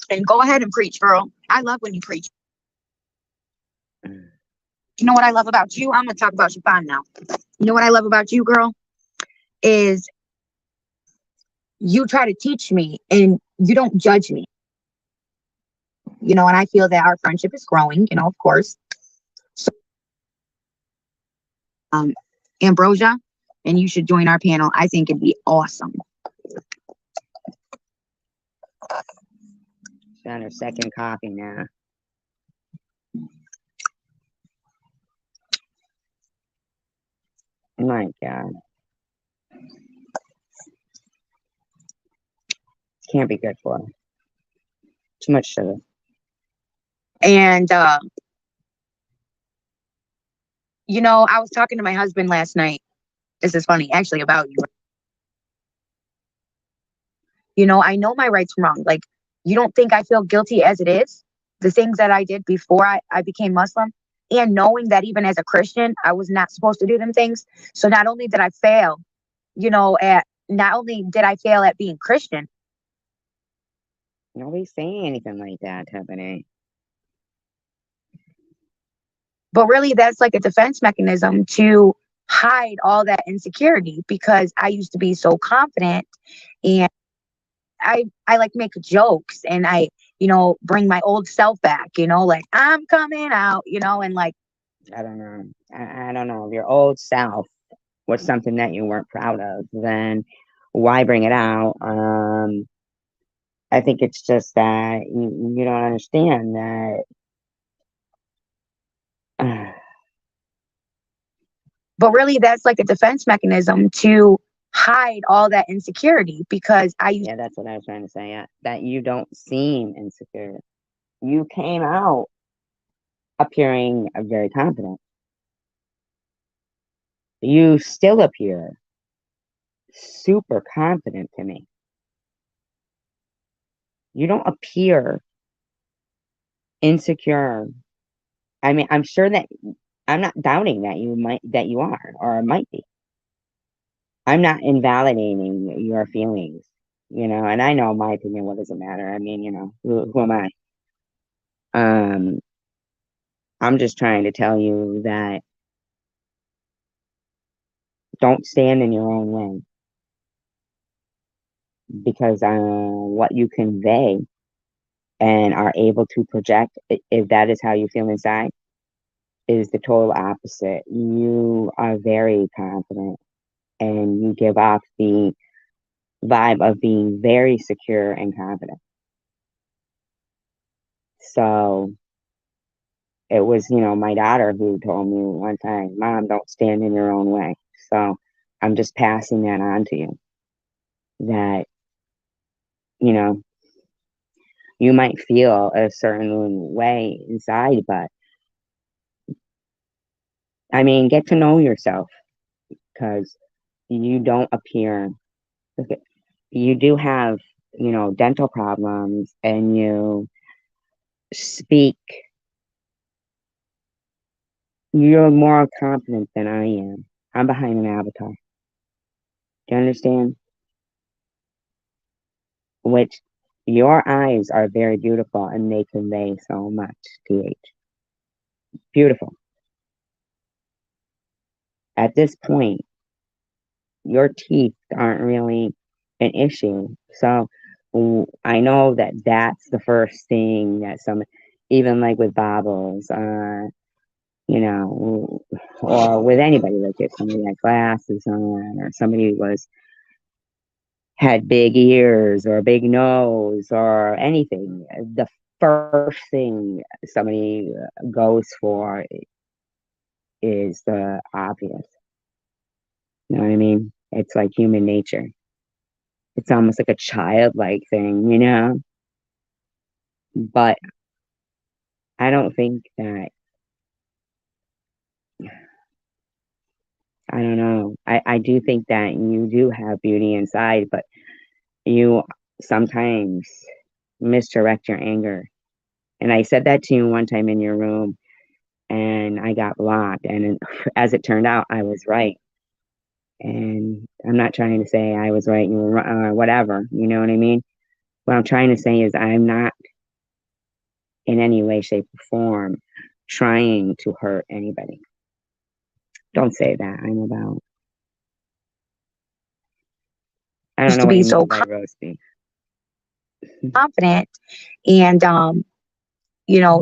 And go ahead and preach, girl. I love when you preach. You know what I love about you? I'm going to talk about Siobhan now. You know what I love about you, girl? Is you try to teach me and you don't judge me. And I feel that our friendship is growing, of course. So, Ambrosia, and you should join our panel. I think it'd be awesome. She's on her second coffee now. Oh my god. Can't be good for her. Too much sugar. And, I was talking to my husband last night, this is funny actually about you. You know, I know my rights from wrong. Like, you don't think I feel guilty as it is? The things that I did before I became Muslim, and knowing that even as a Christian, I was not supposed to do them things. So not only did I fail, not only did I fail at being Christian, Nobody's saying anything like that, Tiffany. but really that's like a defense mechanism to hide all that insecurity, because I used to be so confident, and I like make jokes, and I, bring my old self back, like I'm coming out, and like, I don't know. I don't know. If your old self was something that you weren't proud of, then why bring it out? I think it's just that you don't understand that. but really that's like a defense mechanism to hide all that insecurity, because Yeah, that's what I was trying to say. Yeah, that you don't seem insecure. You came out appearing very confident. You still appear super confident to me. You don't appear insecure. I mean, I'm sure that I'm not doubting that you are or might be. I'm not invalidating your feelings, and I know my opinion, what does it matter? I mean, who am I? Um, I'm just trying to tell you that don't stand in your own way, because what you convey and are able to project, if that is how you feel inside, is the total opposite. You are very confident and you give off the vibe of being very secure and confident. So it was, my daughter who told me one time, Mom, don't stand in your own way. So I'm just passing that on to you, that, you might feel a certain way inside, but I mean, get to know yourself, because you don't appear, you do have, dental problems, and you speak, you're more confident than I am. I'm behind an avatar. Do you understand? Which your eyes are very beautiful and they convey so much, TH. Beautiful. At this point, your teeth aren't really an issue. So I know that that's the first thing that even like with bobbles, or with anybody, like if somebody had glasses on, or somebody had big ears or a big nose or anything, the first thing somebody goes for is the obvious. You know what I mean? It's like human nature. It's almost like a childlike thing. But I don't think that, I don't know. I do think that you do have beauty inside, but you sometimes misdirect your anger. And I said that to you one time in your room, and I got blocked. And as it turned out, I was right. And I'm not trying to say I was right, you were wrong, or whatever. You know what I mean? What I'm trying to say is I'm not in any way, shape, or form trying to hurt anybody. Don't say that. I'm about. I don't know to what be you so mean by roast beef. confident, and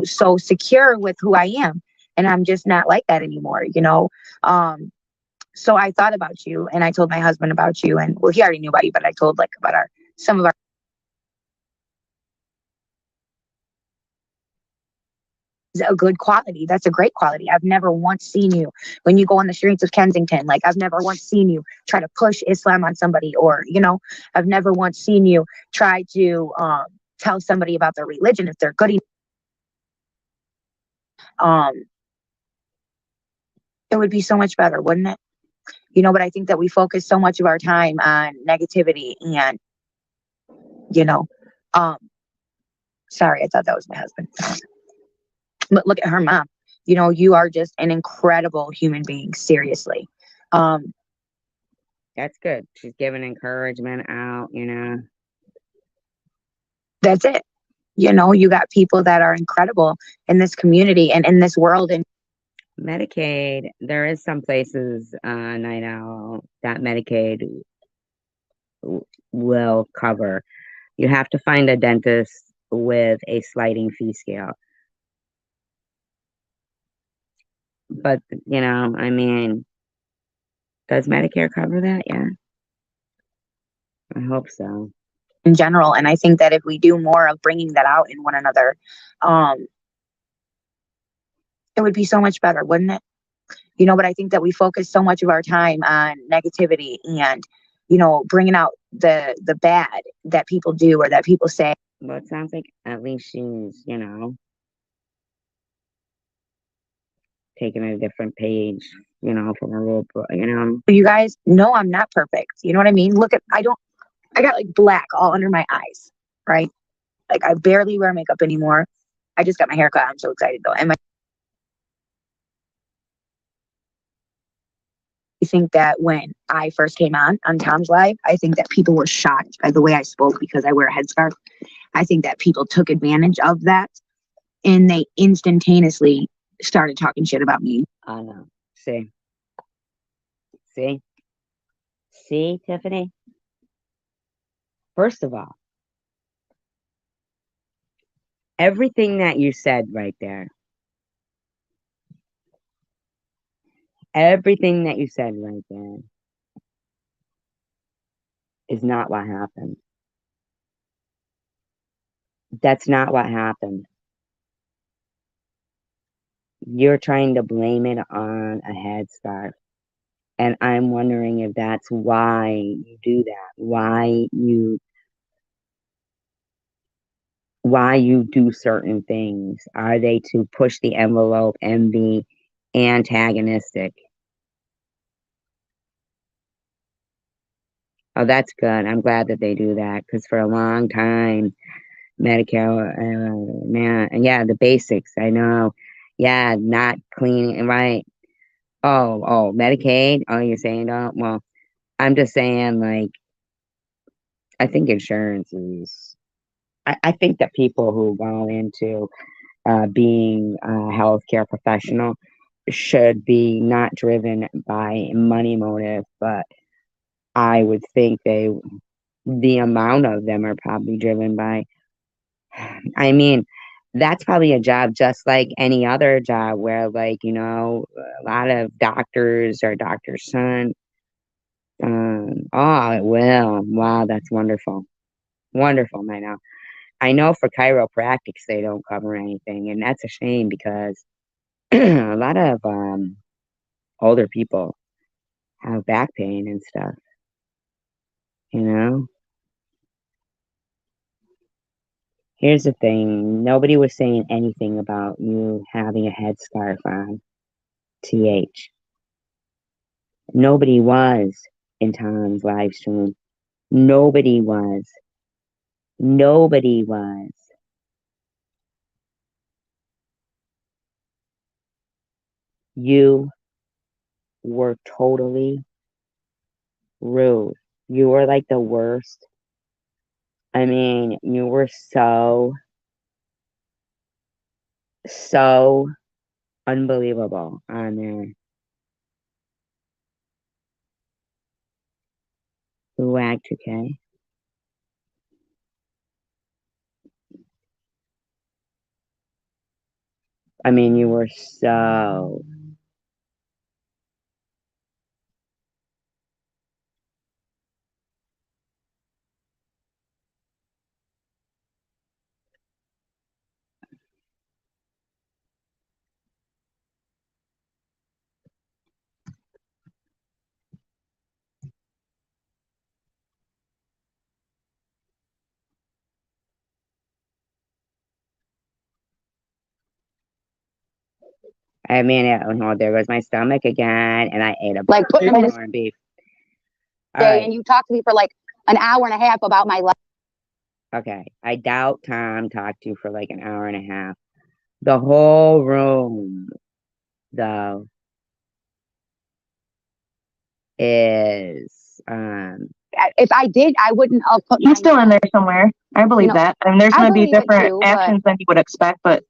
so secure with who I am, and I'm just not like that anymore. So I thought about you, and I told my husband about you, and well, he already knew about you, but I told like about some of our, a good quality. That's a great quality. I've never once seen you when you go on the streets of Kensington. Like, I've never once seen you try to push Islam on somebody, or I've never once seen you try to tell somebody about their religion if they're good enough. It would be so much better, wouldn't it? but I think that we focus so much of our time on negativity and, you know, um, sorry, I thought that was my husband. But look at her mom. You are just an incredible human being, seriously. Um, That's good. She's giving encouragement out, that's it. You got people that are incredible in this community and in this world. And Medicaid, there is some places, Night Owl, that Medicaid will cover. You have to find a dentist with a sliding fee scale. But, I mean, does Medicare cover that? Yeah. I hope so. in general, and I think that if we do more of bringing that out in one another, um, it would be so much better, wouldn't it? But I think that we focus so much of our time on negativity and, bringing out the bad that people do or that people say. Well, it sounds like at least she's, taking a different page, from her little book, You guys know I'm not perfect. You know what I mean? I got like black all under my eyes, right? Like I barely wear makeup anymore. I just got my hair cut. I'm so excited though. And I think that when I first came on Tom's Live, I think that people were shocked by the way I spoke because I wear a headscarf. I think that people took advantage of that and they instantaneously started talking shit about me. I know. See, Tiffany? First of all, everything that you said right there, everything that you said right there is not what happened. That's not what happened. You're trying to blame it on a headscarf. And I'm wondering if that's why you do that. Why you do certain things. Are they to push the envelope and be antagonistic? Oh, that's good. I'm glad that they do that because for a long time, Medicare, man, yeah, the basics. I know, yeah, not clean, right? Oh, Medicaid. Oh, you're saying, oh, well, I'm just saying, like, I think insurance is. I think that people who go into being a healthcare professional should be not driven by money motive, but I would think the amount of them are probably driven by, I mean, that's probably a job just like any other job where, like, a lot of doctors are doctor's son. Oh, it will. Wow, that's wonderful. Wonderful, I know for chiropractics, they don't cover anything, and that's a shame because a lot of older people have back pain and stuff, you know? Here's the thing, nobody was saying anything about you having a headscarf on, TH. Nobody was in Tom's live stream. Nobody was. Nobody was. You were totally rude. You were like the worst. I mean, you were so unbelievable on there. Wag 2K. I mean, you were so. I mean, oh, there goes my stomach again, and I ate a Like, put them in a corned beef. All day right, and you talk to me for like an hour and a half about my life. okay. I doubt Tom talked to you for like an hour and a half. The whole room, though, is If I did, I wouldn't have put He's still in there somewhere. I believe know, that. And there's I going to be believe it different too, but actions than you would expect, but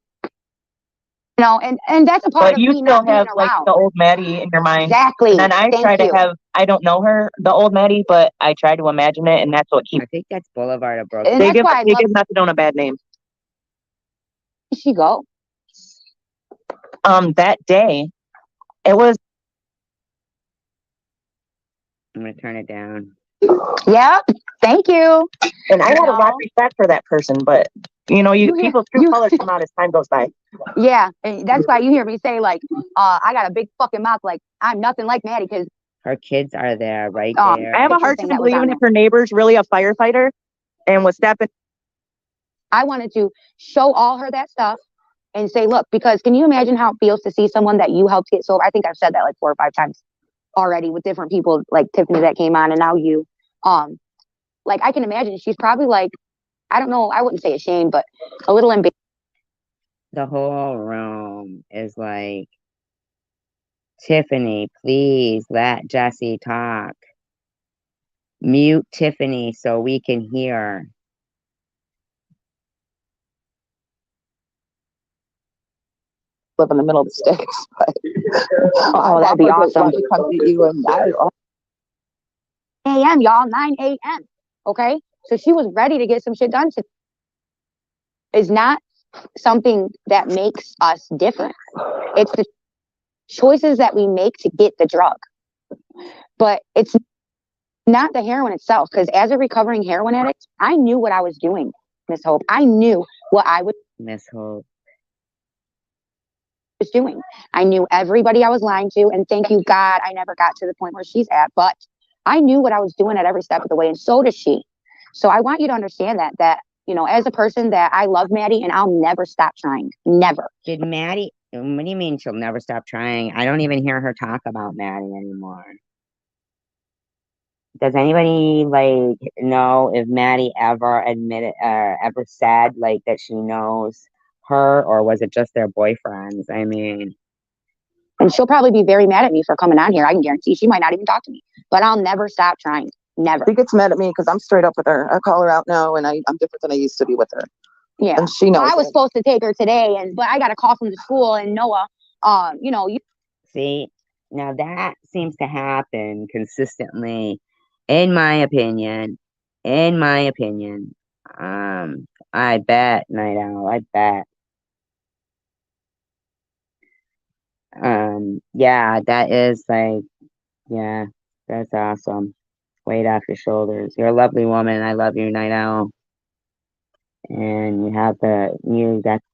and that's a part but of you me still not being have like around. the old Maddie in your mind. Exactly. And then I try Thank to you. have, I don't know her, the old Maddie, but I try to imagine it, and that's what keeps. I think that's Boulevard of Broken. And They that's give why I they love give methadone a bad name. she go. That day, it was. I'm gonna turn it down. Yep. Thank you. And I You had a lot of know? respect for that person, but you know, You hear- people's true you- colors come out as time goes by. Yeah. And that's why you hear me say like, I got a big fucking mouth. Like I'm nothing like Maddie because Her kids are there, right there. I have a picture hard thing time that was on believing there. if her neighbor's really a firefighter and was stepping. I wanted to show all her that stuff and say, look, because can you imagine how it feels to see someone that you helped get sober? I think I've said that like 4 or 5 times already with different people, like Tiffany that came on and now you. Like I can imagine she's probably like, I don't know, I wouldn't say ashamed, but a little embarrassed. The whole room is like, Tiffany, please let Jesse talk. Mute Tiffany so we can hear. Live in the middle of the sticks, but Oh, that'd be awesome. to come to you and a.m. y'all, 9 a.m. Okay, so she was ready to get some shit done. Is not something that makes us different. It's the choices that we make to get the drug, but it's not the heroin itself. Because as a recovering heroin addict, I knew what I was doing, Miss Hope. I knew what I was Miss Hope. doing. I knew everybody I was lying to, and thank you God I never got to the point where she's at, but I knew what I was doing at every step of the way, and so does she. So I want you to understand that you know, as a person, that I love Maddie and I'll never stop trying. Never. Did Maddie, what do you mean she'll never stop trying? I don't even hear her talk about Maddie anymore. Does anybody like know if Maddie ever admitted or ever said like that she knows her, or was it just their boyfriends? I mean, And she'll probably be very mad at me for coming on here. I can guarantee she might not even talk to me, but I'll never stop trying. Never. she gets mad at me because I'm straight up with her. I call her out now, and I'm different than I used to be with her. Yeah. And she knows. I was it. supposed to take her today, but I got a call from the school, and Noah, you know, see, now that seems to happen consistently, in my opinion. In my opinion. I bet, Night Owl, I bet. Yeah, that is like, yeah, that's awesome. Weight off your shoulders. You're a lovely woman. I love you, Night Owl. And you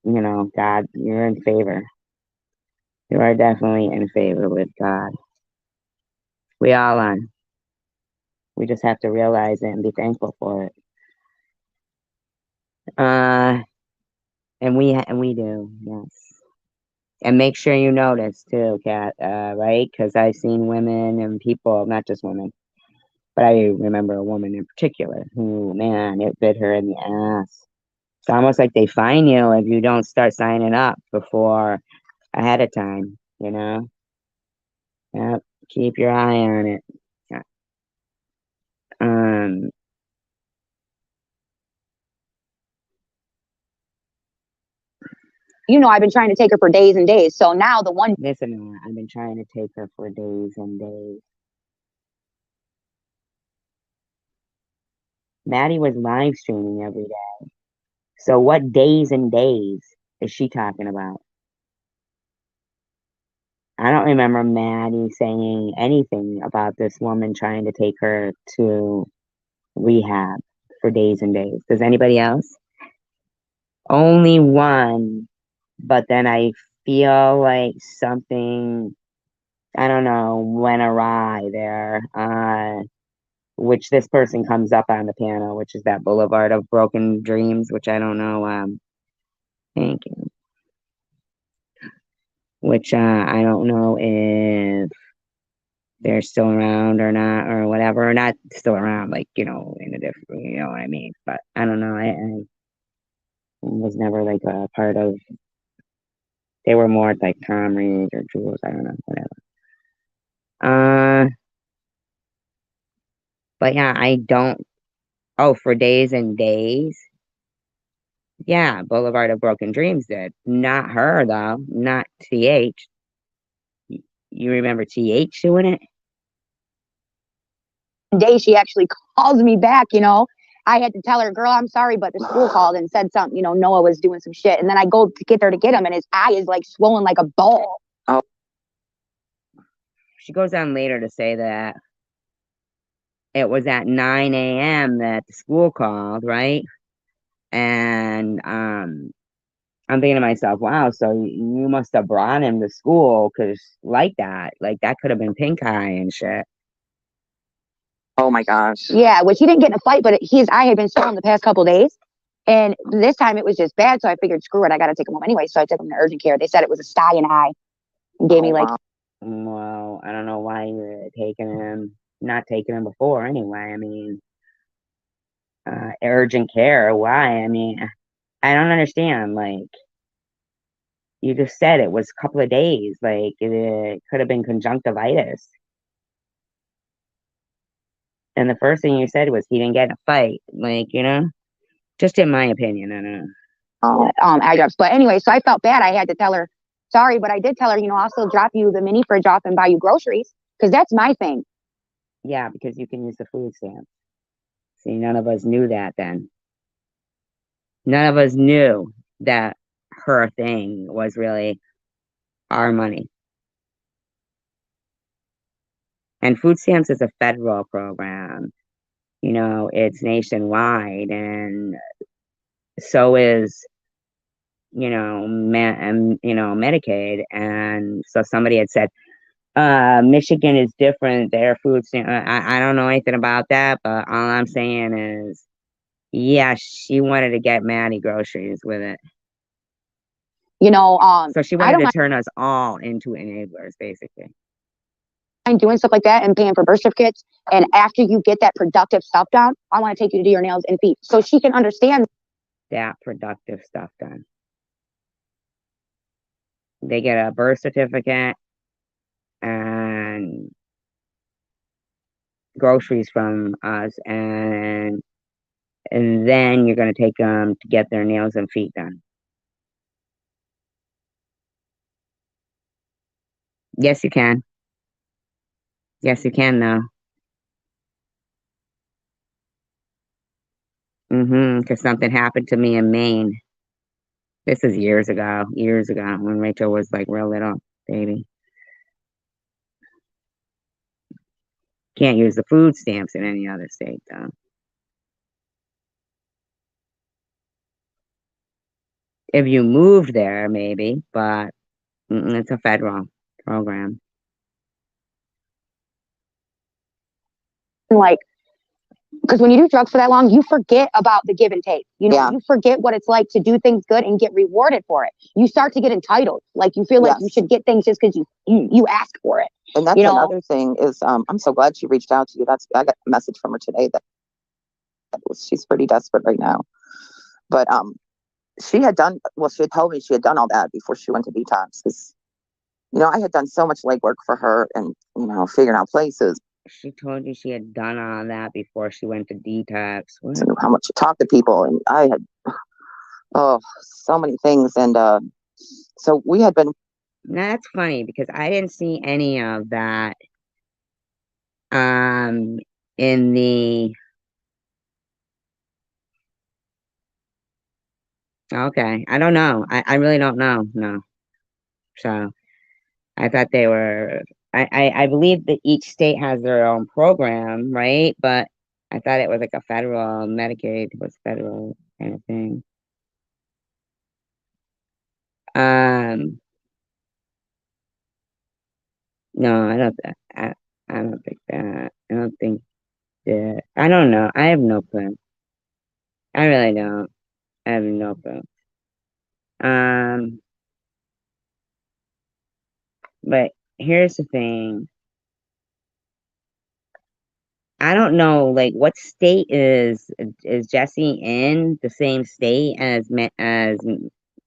know, God, you're in favor. You are definitely in favor with God. We all are. We just have to realize it and be thankful for it. And we do, yes. And make sure you notice too, Kat, right? Because I've seen women and people, not just women, but I remember a woman in particular who, man, it bit her in the ass. It's almost like they fine you if you don't start signing up before ahead of time, you know? Yep, keep your eye on it. Um, you know, I've been trying to take her for days and days. So now the one listen, I've been trying to take her for days and days. Maddie was live streaming every day. So what days and days is she talking about? I don't remember Maddie saying anything about this woman trying to take her to rehab for days and days. Does anybody else? Only one, but then I feel like something, I don't know, went awry there. Which this person comes up on the panel, which is that Boulevard of Broken Dreams, which I don't know. Thank you. which I don't know if they're still around or not or whatever. Or not still around, like, in a different, you know what I mean? But I don't know. I was never like a part of. They were more like Tom Reed or Jules. I don't know, whatever. But yeah, I don't. Oh, for Days and Days. Yeah, Boulevard of Broken Dreams did. Not her though. Not TH. You remember TH doing it? Day she actually calls me back, I had to tell her, girl, I'm sorry, but the school called and said something, Noah was doing some shit. And then I go to get there to get him, and his eye is like swollen like a ball. She goes on later to say that it was at 9 a.m. that the school called, right? And I'm thinking to myself, wow, so you must have brought him to school because like that could have been pink eye and shit. Oh my gosh. Yeah, which he didn't get in a fight, but his eye had been swollen the past couple days. And this time it was just bad, so I figured, screw it, I got to take him home anyway. So I took him to urgent care. They said it was a sty eye. And gave me like, wow. Well, I don't know why you're not taking him before anyway. I mean, urgent care, why? I mean, I don't understand. Like, you just said it was a couple of days. Like, it could have been conjunctivitis. And the first thing you said was he didn't get in a fight. Like, just in my opinion, I don't know. eye drops. But anyway, so I felt bad. I had to tell her, sorry, but I did tell her, I'll still drop you the mini fridge off and buy you groceries. Because that's my thing. Yeah, because you can use the food stamps. See, none of us knew that then. None of us knew that her thing was really our money. And food stamps is a federal program. It's nationwide, and so is, Medicaid. And so somebody had said, Michigan is different. Their food stamp. I don't know anything about that, but all I'm saying is, yeah, she wanted to get Maddie groceries with it. So she wanted to turn us all into enablers, basically. Doing stuff like that and paying for birth certificates. And after you get that productive stuff done, I want to take you to do your nails and feet so she can understand that productive stuff done. They get a birth certificate and groceries from us, and then you're going to take them to get their nails and feet done. Yes, you can. Yes, you can, though. Because something happened to me in Maine. This is years ago, when Rachel was like real little baby. Can't use the food stamps in any other state, though. If you moved there, maybe, but it's a federal program. Like, because when you do drugs for that long, you forget about the give and take. You forget what it's like to do things good and get rewarded for it. You start to get entitled. Like, you feel like you should get things just because you ask for it. And that's another thing is, I'm so glad she reached out to you. I got a message from her today that she's pretty desperate right now. But she had told me she had done all that before she went to detox. Because, I had done so much legwork for her and, figuring out places. She told you she had done all that before she went to detox. And how much she talked to people. And I had, so many things. And so we had been. That's funny because I didn't see any of that in the. Okay, I don't know. I really don't know. No. So I thought they were. I believe that each state has their own program, right? But I thought it was like a federal Medicaid was federal kind of thing. No, I don't. I don't think that. I don't think that. I don't know. I have no clue. I really don't. I have no clue. But here's the thing. I don't know, like, what state is Jesse in? The same state as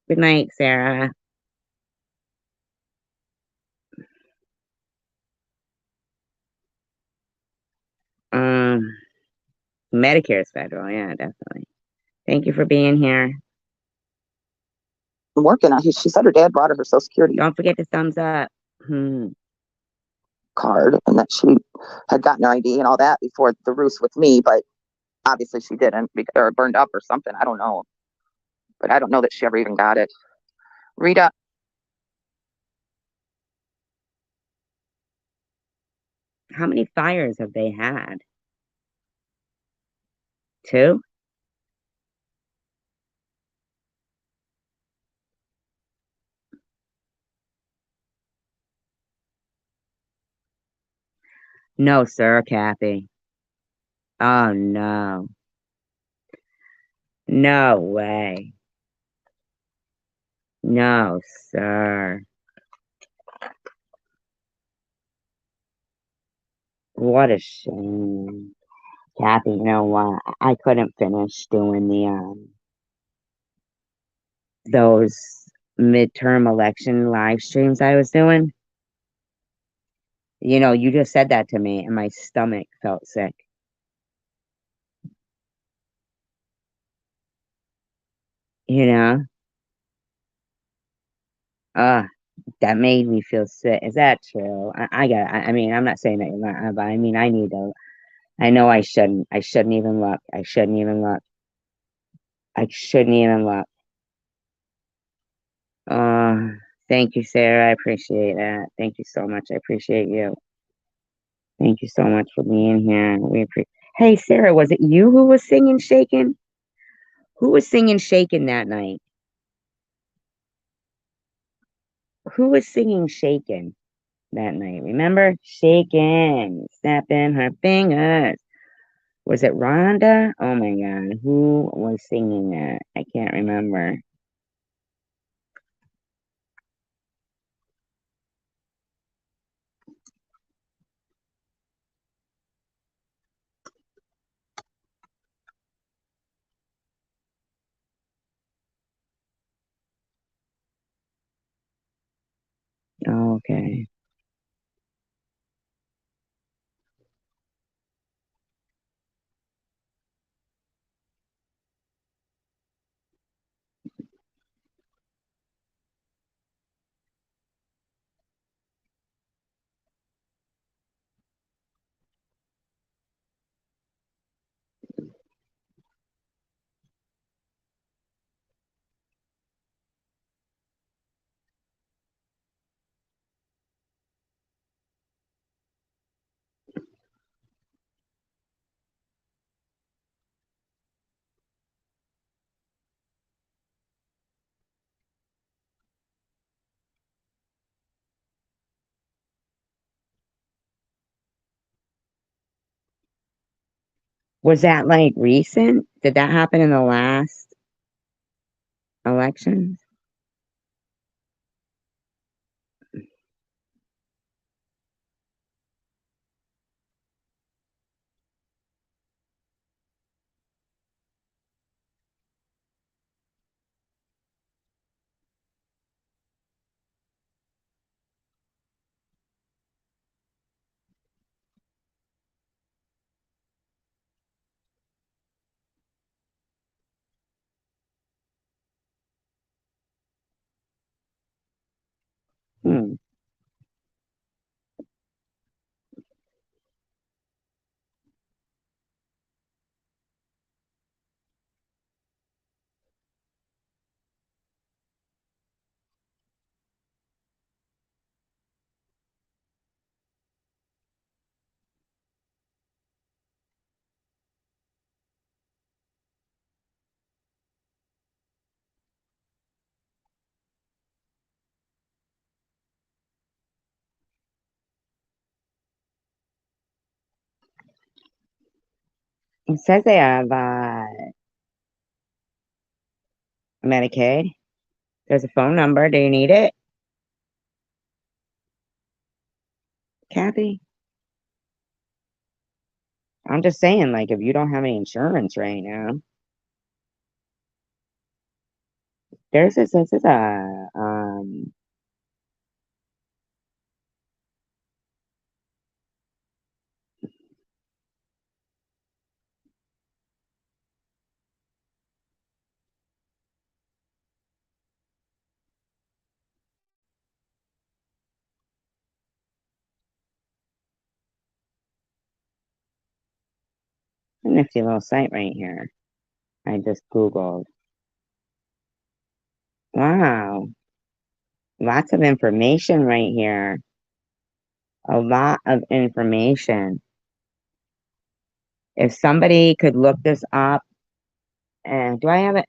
Good night, Sarah. Um, Medicare's federal, yeah, definitely. Thank you for being here. I'm working on it. She said her dad brought her Social Security Don't forget to thumbs up. card and that she had gotten her ID and all that before the ruse with me, but obviously she didn't, or burned up or something. I don't know. But I don't know that she ever even got it. Rita, How many fires have they had? 2? No, sir, Kathy. Oh, no. No way. No, sir. What a shame. Kathy, you know what? I couldn't finish doing those midterm election live streams I was doing. You know, you just said that to me and my stomach felt sick. You know? Uh, that made me feel sick. Is that true? I mean, I'm not saying that you're not, but I mean, I need to. I know I shouldn't. I shouldn't even look. I shouldn't even look. I shouldn't even look. Uh, thank you, Sarah. I appreciate that. Thank you so much. I appreciate you. Thank you so much for being here. Hey, Sarah, was it you who was singing Shaken? Who was singing Shaken that night? Who was singing Shaken that night? Remember? Shaken, snapping her fingers. Was it Rhonda? Oh my God, who was singing that? I can't remember. Oh, okay. Was that like recent? Did that happen in the last election? Hmm. It says they have Medicaid. There's a phone number. Do you need it? Kathy? I'm just saying, like, if you don't have any insurance right now, this is a nifty little site right here. I just Googled. Wow. Lots of information right here. A lot of information. If somebody could look this up, and do I have it?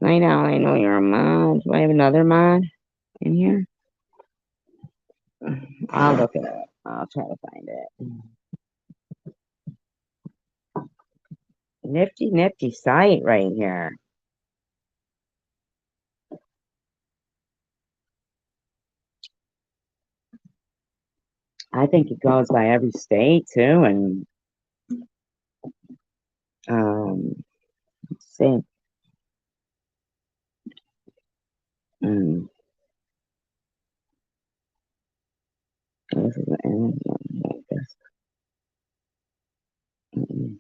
Right now, I know you're a mod. Do I have another mod in here? I'll look it up. I'll try to find it. Nifty, nifty site right here. I think it goes by every state too, and let's see. Mm, this is the end. Like this. Mm.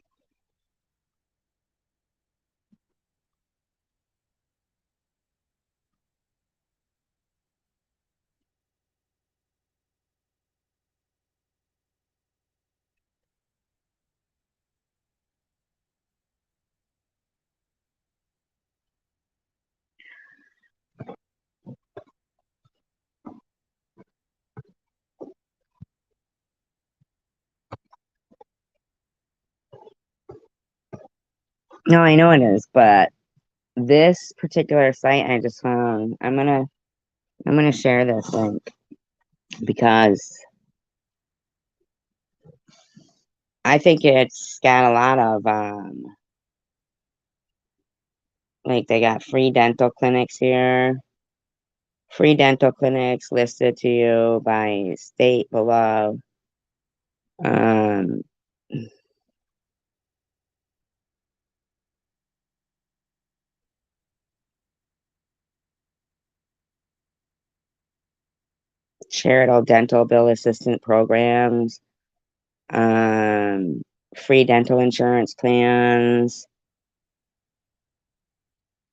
No, I know it is, but this particular site I just found, I'm gonna share this link because I think it's got a lot of like they got free dental clinics here. Free dental clinics listed to you by state below. Um, charitable dental bill assistance programs, free dental insurance plans,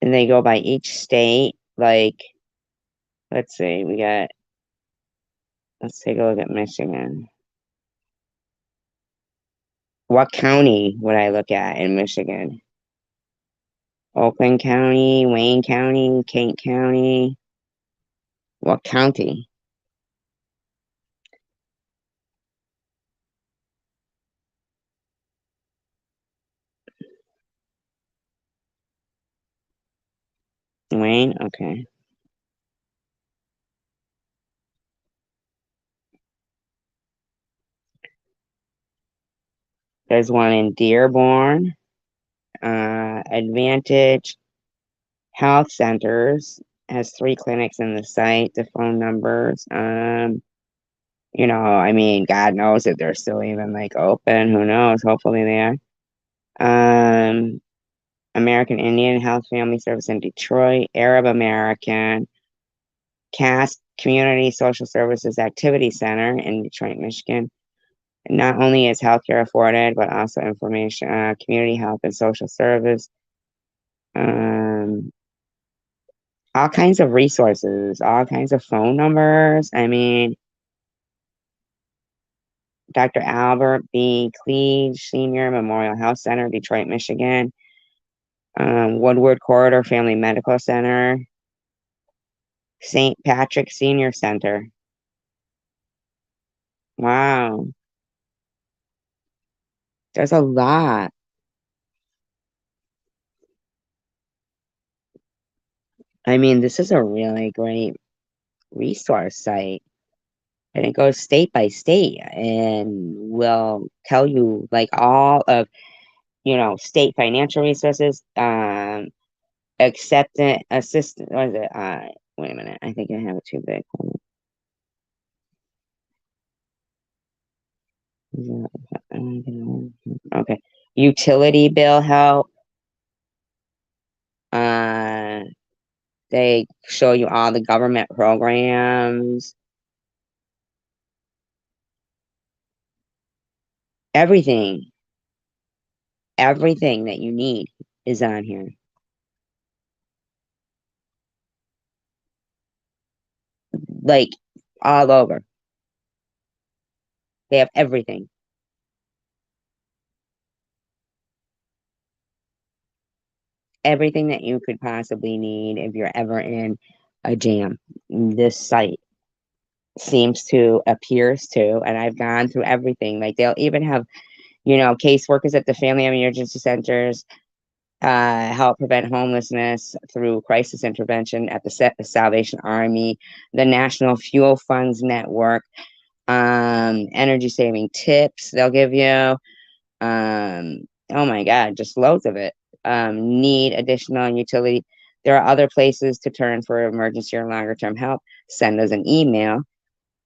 and they go by each state. Like, let's see, let's take a look at Michigan. What county would I look at in Michigan? Oakland County, Wayne County, Kent County. What county? Wayne? Okay. There's one in Dearborn. Advantage Health Centers has 3 clinics in the site. The phone numbers. I mean, God knows if they're still even like open. Who knows? Hopefully they are. American Indian Health Family Service in Detroit. Arab American Cass Community Social Services Activity Center in Detroit, Michigan. Not only is healthcare afforded, but also information, community health and social service. All kinds of resources, all kinds of phone numbers. I mean, Dr. Albert B. Cleage Senior Memorial Health Center, Detroit, Michigan. Woodward Corridor Family Medical Center. St. Patrick Senior Center. Wow. There's a lot. I mean, this is a really great resource site. And it goes state by state and will tell you like all of, state financial resources, acceptance, assistance, what is it? Wait a minute. I think I have it too big. Okay. Utility bill help. They show you all the government programs. Everything. Everything that you need is on here. Like all over. They have everything. Everything that you could possibly need if you're ever in a jam. This site appears to, and I've gone through everything. Like they'll even have, caseworkers at the family emergency centers, help prevent homelessness through crisis intervention at the Salvation Army, the National Fuel Funds Network, energy saving tips they'll give you. Oh my God, just loads of it. Need additional utility. There are other places to turn for emergency or longer term help. Send us an email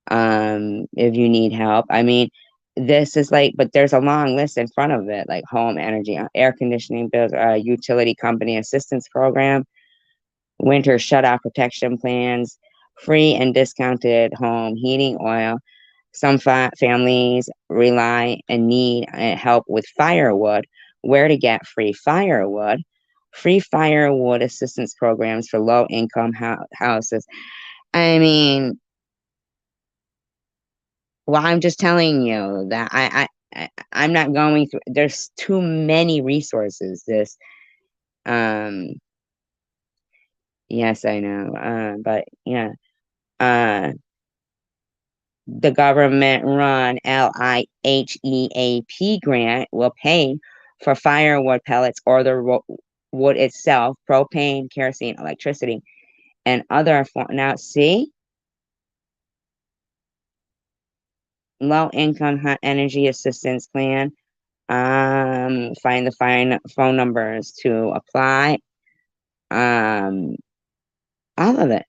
if you need help. I mean, this is like, but there's a long list in front of it, like home energy, air conditioning bills, utility company assistance program, winter shutoff protection plans, free and discounted home heating oil. Some families rely and need help with firewood, where to get free firewood assistance programs for low income houses. I mean, well, I'm just telling you that I'm not going through. There's too many resources. Um, yes, I know. But yeah, the government run LIHEAP grant will pay for firewood pellets or the wood itself, propane, kerosene, electricity, and other. Now, see, low income energy assistance plan. Find the phone numbers to apply. All of it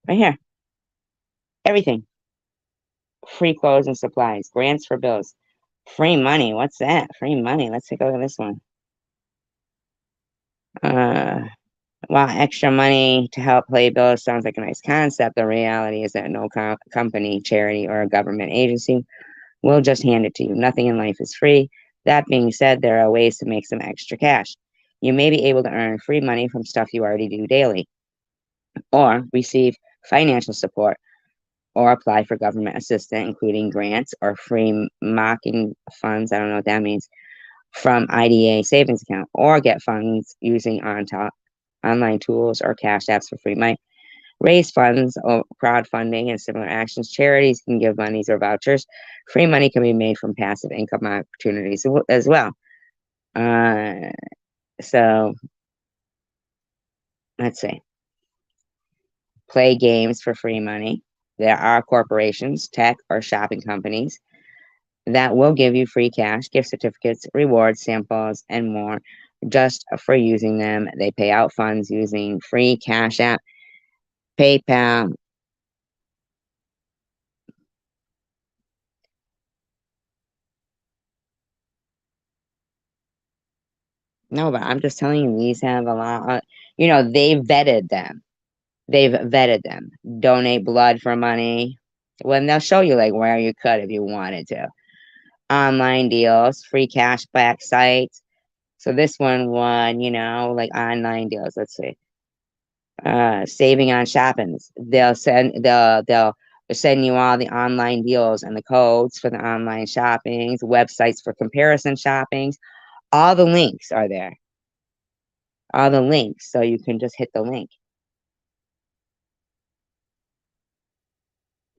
right here. Everything. Free clothes and supplies, grants for bills, free money. What's that? Free money. Let's take a look at this one. While extra money to help pay bills sounds like a nice concept, the reality is that no company, charity, or government agency will just hand it to you. Nothing in life is free. That being said, there are ways to make some extra cash. You may be able to earn free money from stuff you already do daily, or receive financial support, or apply for government assistance, including grants or free mocking funds. I don't know what that means, from IDA savings account, or get funds using online tools or cash apps for free money. Raise funds or crowdfunding and similar actions. Charities can give monies or vouchers. Free money can be made from passive income opportunities as well. So let's see. Play games for free money. There are corporations, tech, or shopping companies that will give you free cash, gift certificates, rewards, samples, and more just for using them. They pay out funds using free Cash App, PayPal. No, but I'm just telling you, these have a lot. They've vetted them. Donate blood for money. Well, they'll show you like where you could if you wanted to. Online deals, free cashback sites. So this one won, like online deals. Let's see. Saving on shoppings. They'll send you all the online deals and the codes for the online shoppings, websites for comparison shoppings. All the links are there. All the links, so you can just hit the link.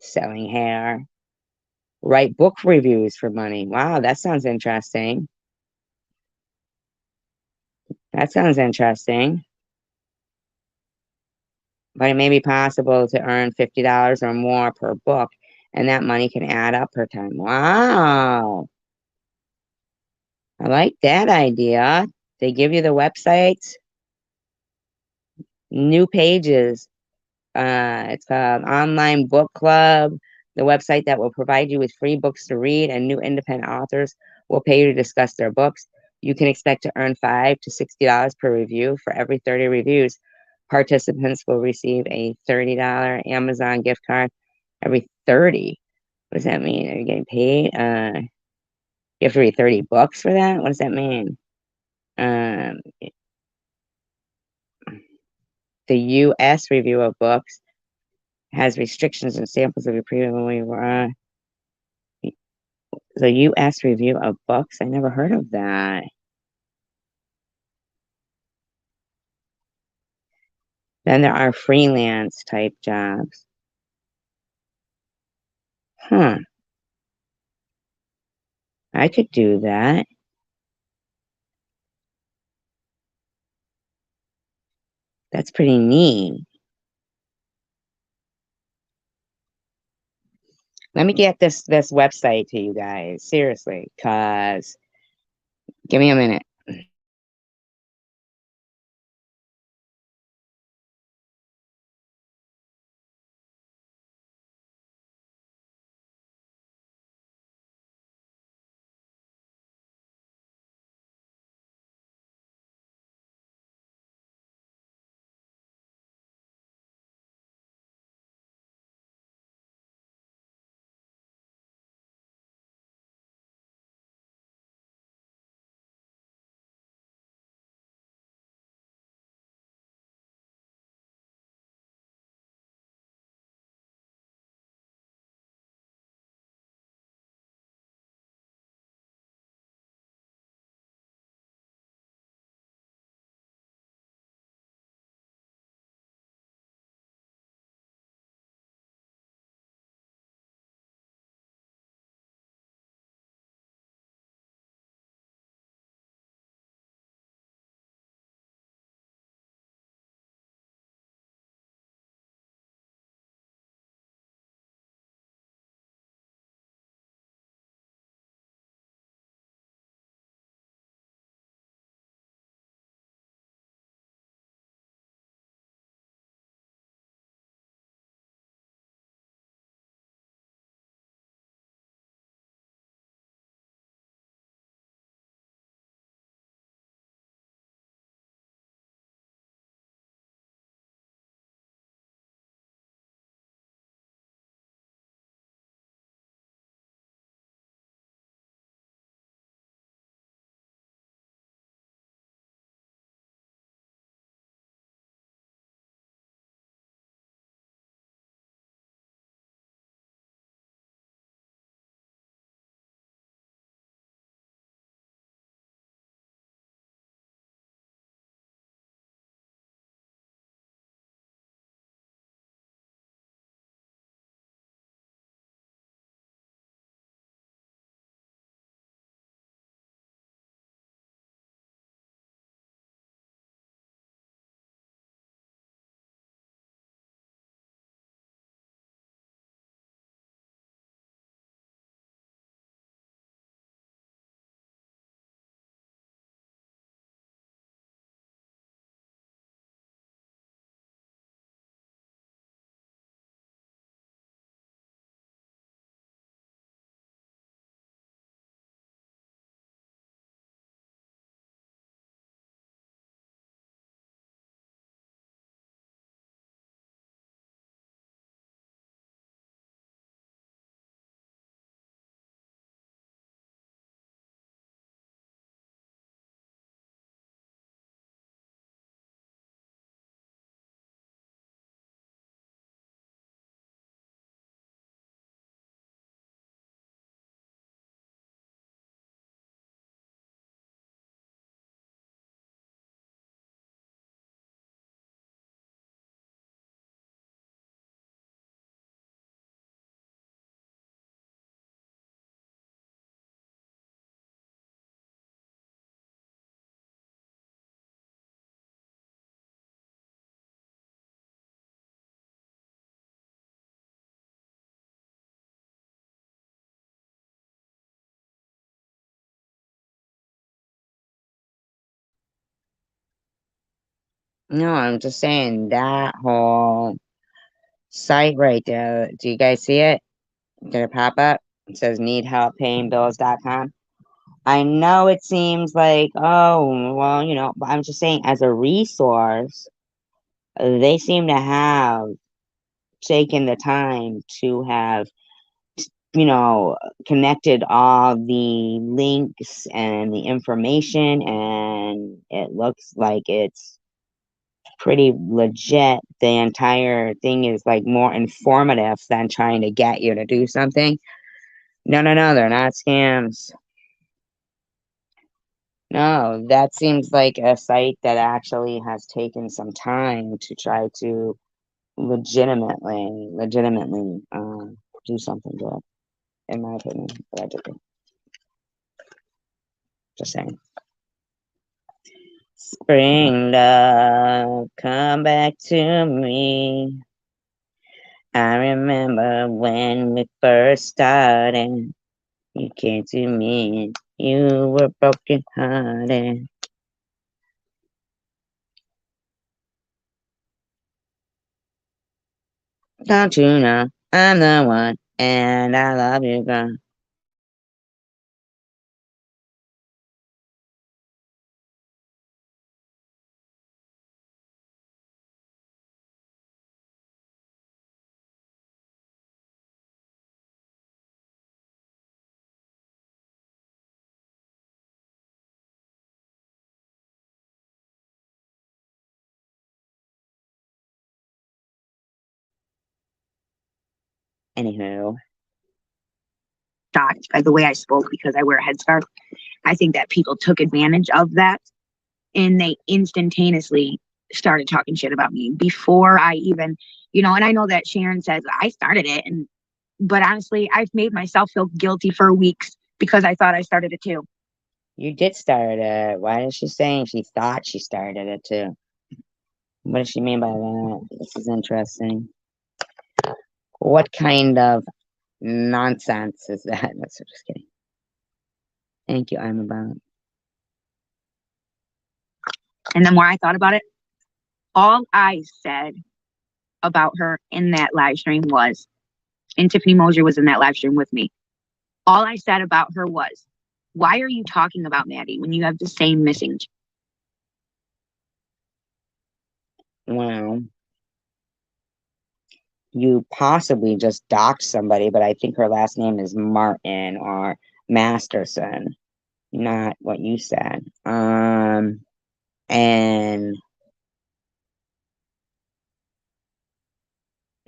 Selling hair. Write book reviews for money. Wow, that sounds interesting. That sounds interesting. But it may be possible to earn $50 or more per book, and that money can add up per time. Wow. I like that idea. They give you the websites, new pages. It's called Online Book Club, the website that will provide you with free books to read, and new independent authors will pay you to discuss their books. You can expect to earn $5 to $60 per review. For every 30 reviews, participants will receive a $30 Amazon gift card. Every 30. What does that mean? Are you getting paid? You have to read 30 books for that? What does that mean? Um, the U.S. review of books has restrictions and samples of your previous. The U.S. review of books? I never heard of that. Then there are freelance type jobs. Huh. I could do that. That's pretty neat. Let me get this website to you guys, seriously, cause give me a minute. No, I'm just saying that whole site right there. Do you guys see it? Did it pop up? It says need help paying bills.com. I know it seems like, oh, well, you know, but I'm just saying as a resource, they seem to have taken the time to have, you know, connected all the links and the information, and it looks like it's pretty legit. The entire thing is like more informative than trying to get you to do something. No, they're not scams. No, that seems like a site that actually has taken some time to try to legitimately do something good, in my opinion, allegedly. Just saying. Spring love, come back to me. I remember when we first started. You came to me, you were broken hearted. Don't you know I'm the one, and I love you, girl. Anywho, Shocked by the way I spoke because I wear a headscarf. I think that people took advantage of that and they instantaneously started talking shit about me before I even, you know, and I know that Sharon says I started it, but honestly, I've made myself feel guilty for weeks because I thought I started it too. you did start it. Why is she saying she thought she started it too? What does she mean by that? This is interesting. What kind of nonsense is that? That's just kidding. Thank you, I'm about. And the more I thought about it, all I said about her in that live stream was, and Tiffany Mosier was in that live stream with me. All I said about her was, why are you talking about Maddie when you have the same missing? Well, you possibly just doxed somebody, but I think her last name is Martin or Masterson, not what you said. And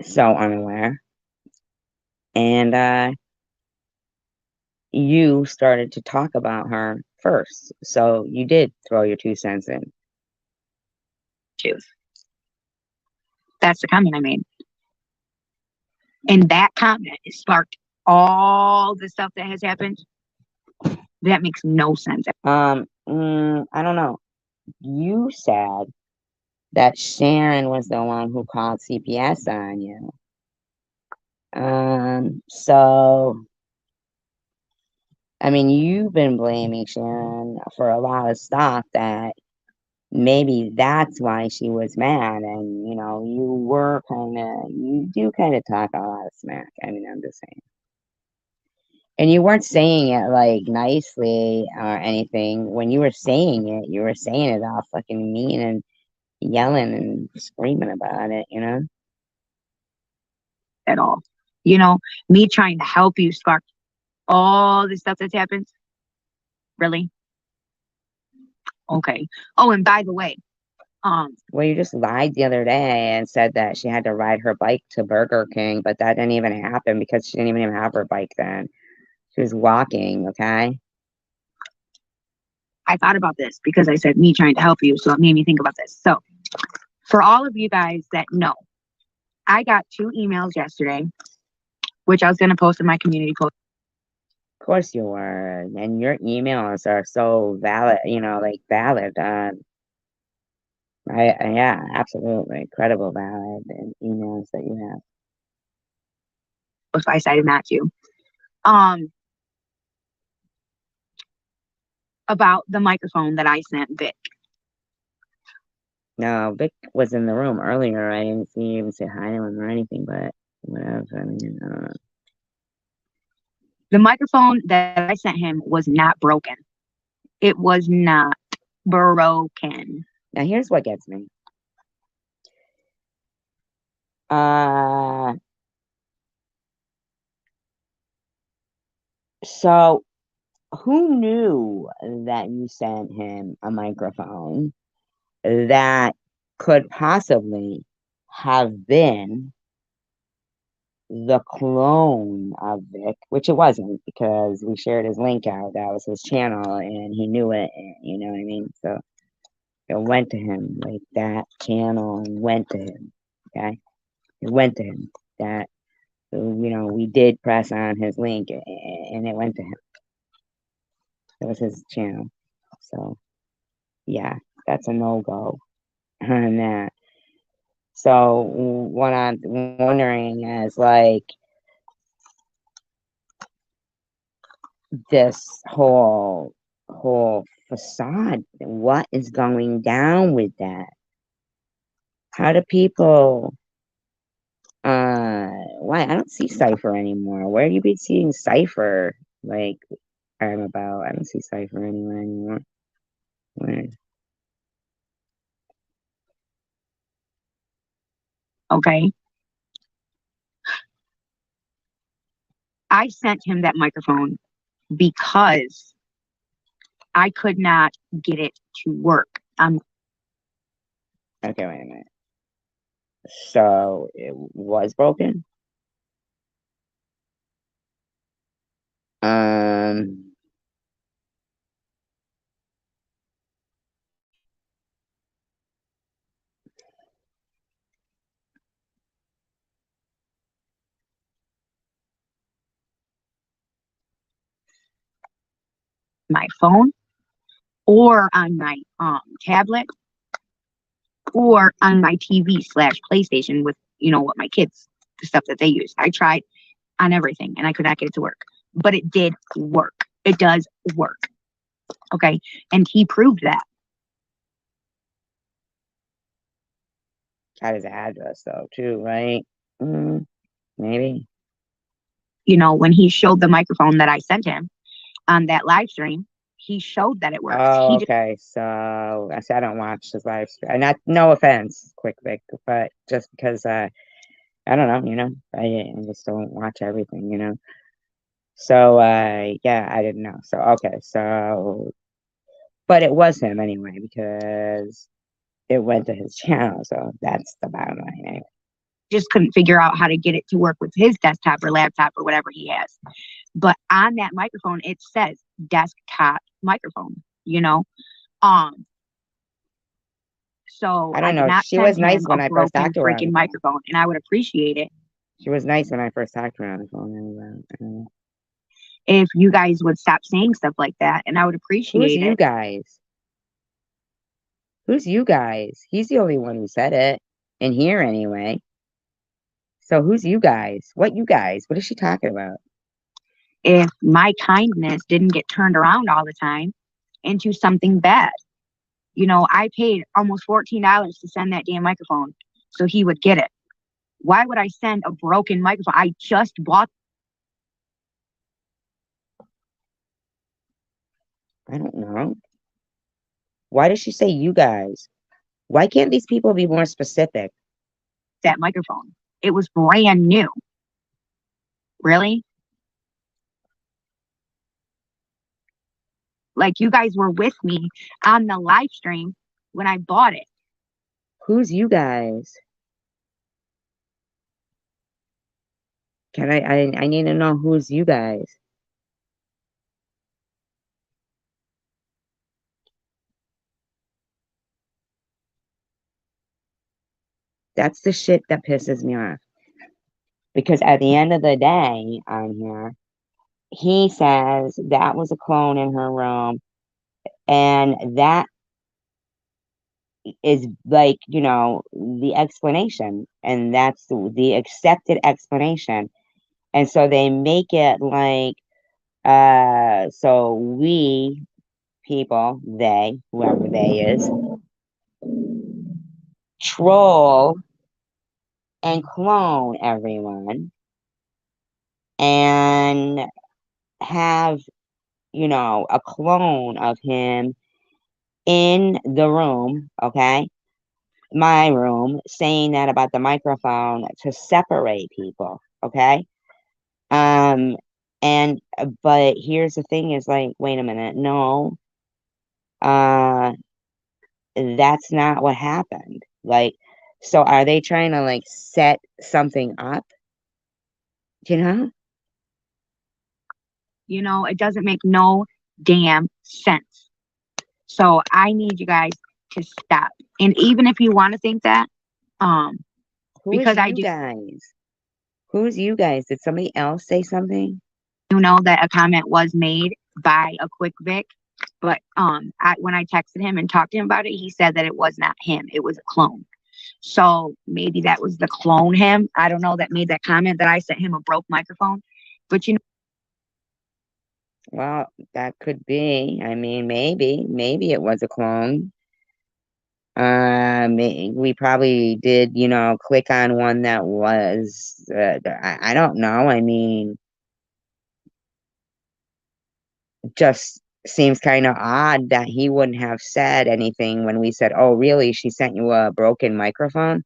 so unaware. And you started to talk about her first. So you did throw your 2 cents in. Choose. That's the comment I made. And that comment sparked all the stuff that has happened. That makes no sense. I don't know. You said that Sharon was the one who called CPS on you. So I mean, you've been blaming Sharon for a lot of stuff that maybe that's why she was mad. And, you know, you do kind of talk a lot of smack. I mean, I'm just saying. And you weren't saying it like nicely or anything. When you were saying it, you were saying it all fucking mean and yelling and screaming about it, you know? At all. You know, me trying to help you sparked all the stuff that's happened. Really? Okay. Oh, and by the way, Well, you just lied the other day and said that she had to ride her bike to Burger King, but that didn't even happen because she didn't even have her bike then. She was walking, okay? I thought about this because I said me trying to help you, so it made me think about this. So, for all of you guys that know, I got 2 emails yesterday, which I was going to post in my community post. Of course you were. And your emails are so valid, you know, like valid. Yeah, absolutely. Credible, valid emails that you have. So I decided not to. About the microphone that I sent Vic. No, Vic was in the room earlier. I didn't see you even say hi to him or anything, but whatever. I mean, I don't know. The microphone that I sent him was not broken. It was not broken. Now here's what gets me. So who knew that you sent him a microphone that could possibly have been the clone of Vic, which it wasn't because we shared his link out. That was his channel and he knew it. And, you know what I mean? So it went to him. Like that channel went to him. Okay. It went to him. That, we did press on his link and it went to him. It was his channel. So yeah, that's a no-go on that. So what I'm wondering is like this whole facade. What is going down with that? How do people why I don't see Cypher anymore. Where do you be seeing Cypher? Like I'm about I don't see Cypher anywhere anymore. Where? Okay. I sent him that microphone because I could not get it to work. Okay, wait a minute. So it was broken? My phone or on my tablet or on my TV/PlayStation with what my kids, the stuff that they use. I tried on everything and I could not get it to work, but it did work. It does work. Okay, and he proved that. Got his address though too, right? Maybe. When he showed the microphone that I sent him on that live stream, he showed that it works. Oh, okay. So I said I don't watch his live stream. Not no offense, Quick Vic, but just because I don't know, I just don't watch everything. So yeah, I didn't know. So okay, so but it was him anyway because it went to his channel, so that's the bottom line anyway. Just couldn't figure out how to get it to work with his desktop or laptop or whatever he has. But on that microphone, it says desktop microphone, So I don't did know. not She send was nice him when a I first broken talked to her on the freaking phone. microphone, and I would appreciate it She was nice when I first talked to her on the phone. I don't know. if you guys would stop saying stuff like that, and I would Who's appreciate you it. guys? Who's you guys? He's the only one who said it in here anyway. So who's you guys? What you guys? What is she talking about? If my kindness didn't get turned around all the time into something bad. I paid almost $14 to send that damn microphone so he would get it. Why would I send a broken microphone? I just bought. I don't know. Why does she say you guys? Why can't these people be more specific? That microphone. It was brand new. Really? Like you guys were with me on the live stream when I bought it. Who's you guys? Can I need to know who's you guys. That's the shit that pisses me off. Because at the end of the day on here, he says that was a clone in her room. And that is like, the explanation. And that's the accepted explanation. And so they make it like, so we people, they, whoever they is, troll and clone everyone. And have, you know, a clone of him in the room, okay? My room, saying that about the microphone to separate people, okay? Um, and but here's the thing is like, wait a minute, no, uh, that's not what happened. Like, so are they trying to like set something up? You know? You know, it doesn't make no damn sense. So I need you guys to stop. And even if you want to think that, Who is because I you do guys? Who's you guys? Did somebody else say something? know that a comment was made by a Quick Vic, but when I texted him and talked to him about it, he said that it was not him, it was a clone. So maybe that was the clone him. I don't know, that made that comment that I sent him a broke microphone. But you know, Well, that could be. I mean, maybe it was a clone. We probably did, you know, click on one that was. I don't know. I mean, just seems kind of odd that he wouldn't have said anything when we said, "Oh, really? She sent you a broken microphone."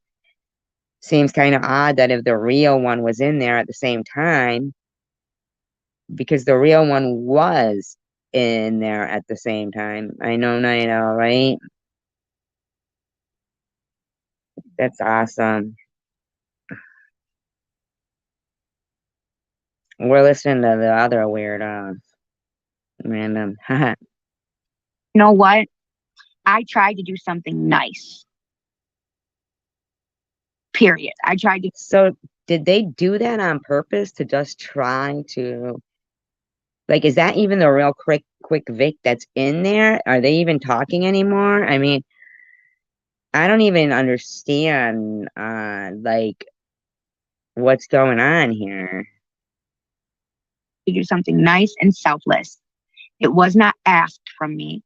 Seems kind of odd that if the real one was in there at the same time, because the real one was in there at the same time. I know, right? That's awesome. We're listening to the other weird, random. you know what? I tried to do something nice. Period. I tried to. So, did they do that on purpose to just try to, like, is that even the real quick Vic that's in there? Are they even talking anymore? I mean, I don't even understand, like, what's going on here. Do something nice and selfless. It was not asked from me.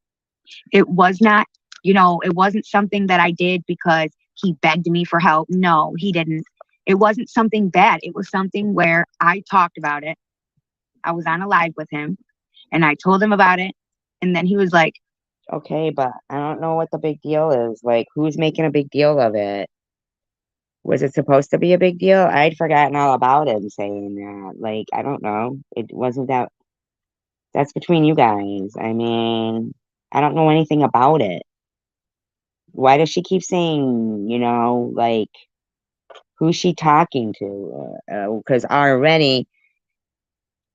It was not, you know, it wasn't something that I did because he begged me for help. No, he didn't. It wasn't something bad. It was something where I talked about it. I was on a live with him and I told him about it. And then he was like, Okay, but I don't know what the big deal is. Like, who's making a big deal of it? Was it supposed to be a big deal? I'd forgotten all about him saying that. Like, I don't know. It wasn't that. That's between you guys. I mean, I don't know anything about it. Why does she keep saying, you know, like, who's she talking to? Because already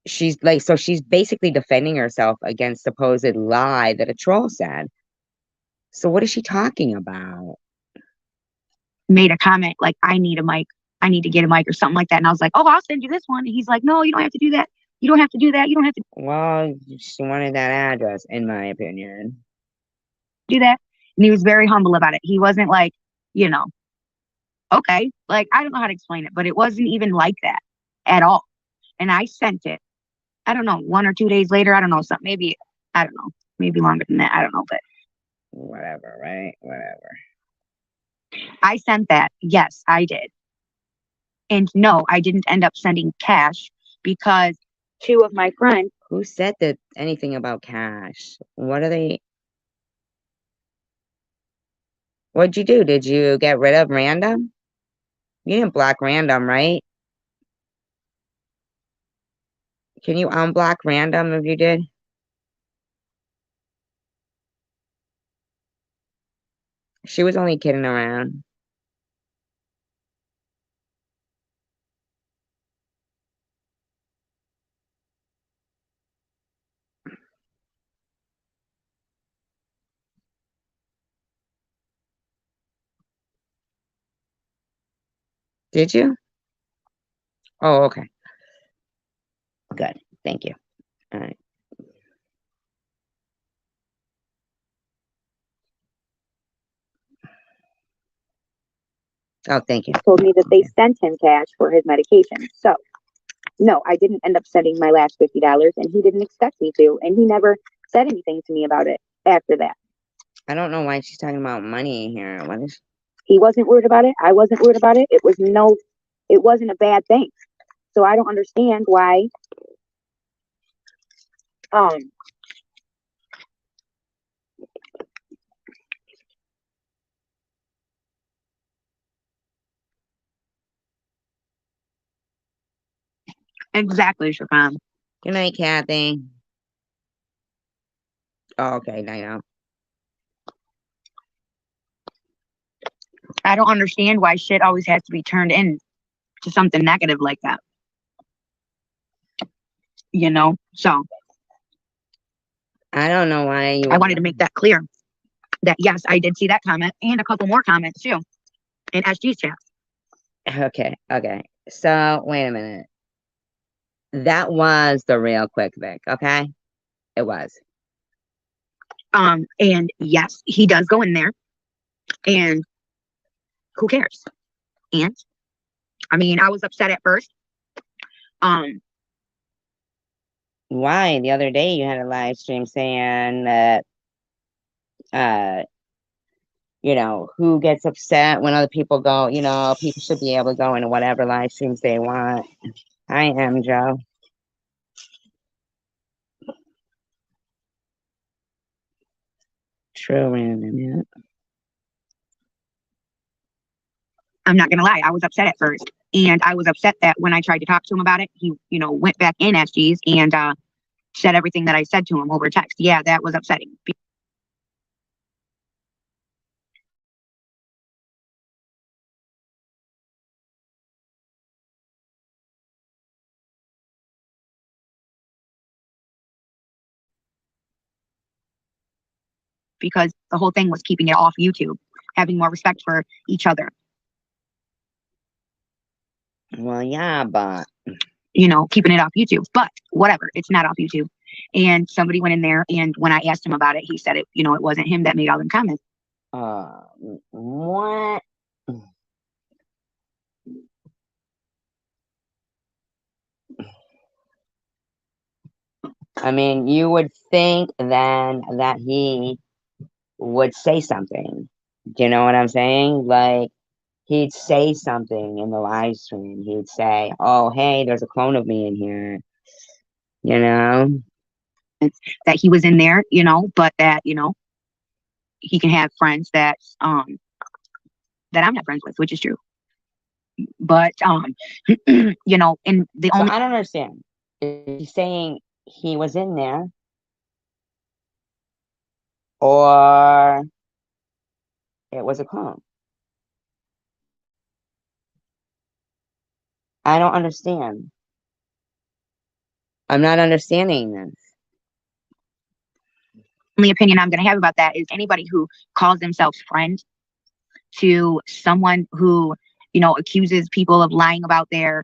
she's like, so she's basically defending herself against supposed lie that a troll said. So what is she talking about? made a comment like, I need a mic. I need to get a mic or something like that. And I was like, oh, I'll send you this one. And he's like, no, you don't have to do that. You don't have to do that. You don't have to Well, she wanted that address, in my opinion. do that. And he was very humble about it. He wasn't like, you know, okay, like, I don't know how to explain it, but it wasn't even like that at all. And I sent it, I don't know, 1 or 2 days later. I don't know, something, maybe, I don't know, maybe longer than that. I don't know, but Whatever, right? Whatever. I sent that. Yes, I did. And no, I didn't end up sending cash because 2 of my friends, Who said that anything about cash? What are they? What'd you do? Did you get rid of random? You didn't block random, right? Can you unblock random if you did? She was only kidding around. Did you? Oh, okay. Good. Thank you. All right. Oh, thank you. told me that they sent him cash for his medication. So, no, I didn't end up sending my last $50, and he didn't expect me to. And he never said anything to me about it after that. I don't know why she's talking about money here. What is? He wasn't worried about it. I wasn't worried about it. It wasn't a bad thing. So I don't understand why Exactly, Shafam. Good night, Kathy. Oh, okay, I know. I don't understand why shit always has to be turned in to something negative like that. You know? So I don't know why you I would. wanted to make that clear. That yes, I did see that comment and a couple more comments too in SG's chat. Okay. So, wait a minute. That was the real quick Vic, okay? It was. And yes, he does go in there, and who cares? And I mean, I was upset at first. Why? The other day you had a live stream saying that, who gets upset when other people go, people should be able to go into whatever live streams they want. I am, Joe. True, random, yeah. I'm not gonna lie, I was upset at first, and I was upset that when I tried to talk to him about it, he, went back in SG's and said everything that I said to him over text. Yeah, that was upsetting. Because the whole thing was keeping it off YouTube, having more respect for each other. Well, yeah, but Keeping it off YouTube. But whatever, it's not off YouTube. And somebody went in there, and when I asked him about it, he said it wasn't him that made all them comments. What? I mean, you would think then that he would say something. Do you know what I'm saying? Like, he'd say something in the live stream. He'd say, "Oh, hey, there's a clone of me in here." You know? That he was in there, but that, he can have friends that that I'm not friends with, which is true. But and the So only I don't understand. Is he saying he was in there, or it was a clone? I don't understand. I'm not understanding this. only opinion I'm going to have about that is anybody who calls themselves friend to someone who, accuses people of lying about their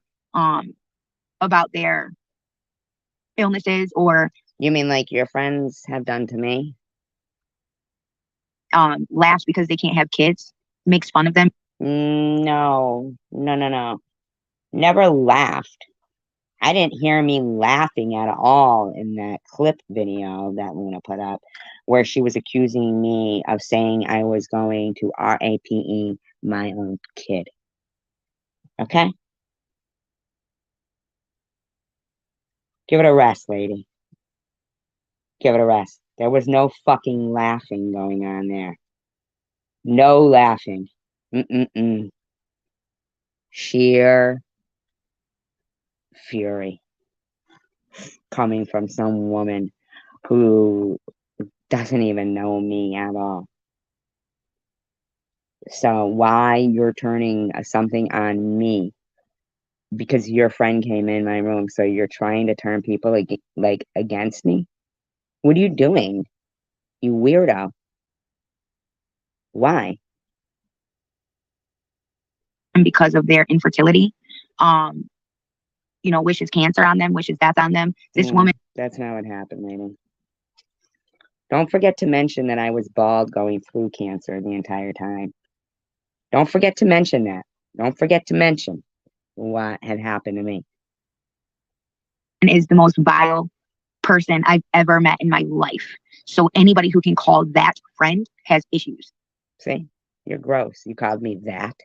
illnesses, or You mean like your friends have done to me? laughs because they can't have kids, makes fun of them. No. Never laughed. I didn't hear me laughing at all in that clip video that Luna put up, where she was accusing me of saying I was going to RAPE my own kid. Okay? Give it a rest, lady. Give it a rest. There was no fucking laughing going on there. No laughing. Mm-mm-mm. Sheer fury coming from some woman who doesn't even know me at all. So why you're turning something on me? Because your friend came in my room, so you're trying to turn people like against me? What are you doing? You weirdo. Why? And because of their infertility, wishes cancer on them, wishes death on them. This woman, That's not what happened, lady. Don't forget to mention that I was bald going through cancer the entire time. Don't forget to mention that. Don't forget to mention what had happened to me. is the most vile person I've ever met in my life. So anybody who can call that friend has issues. See? You're gross. You called me that.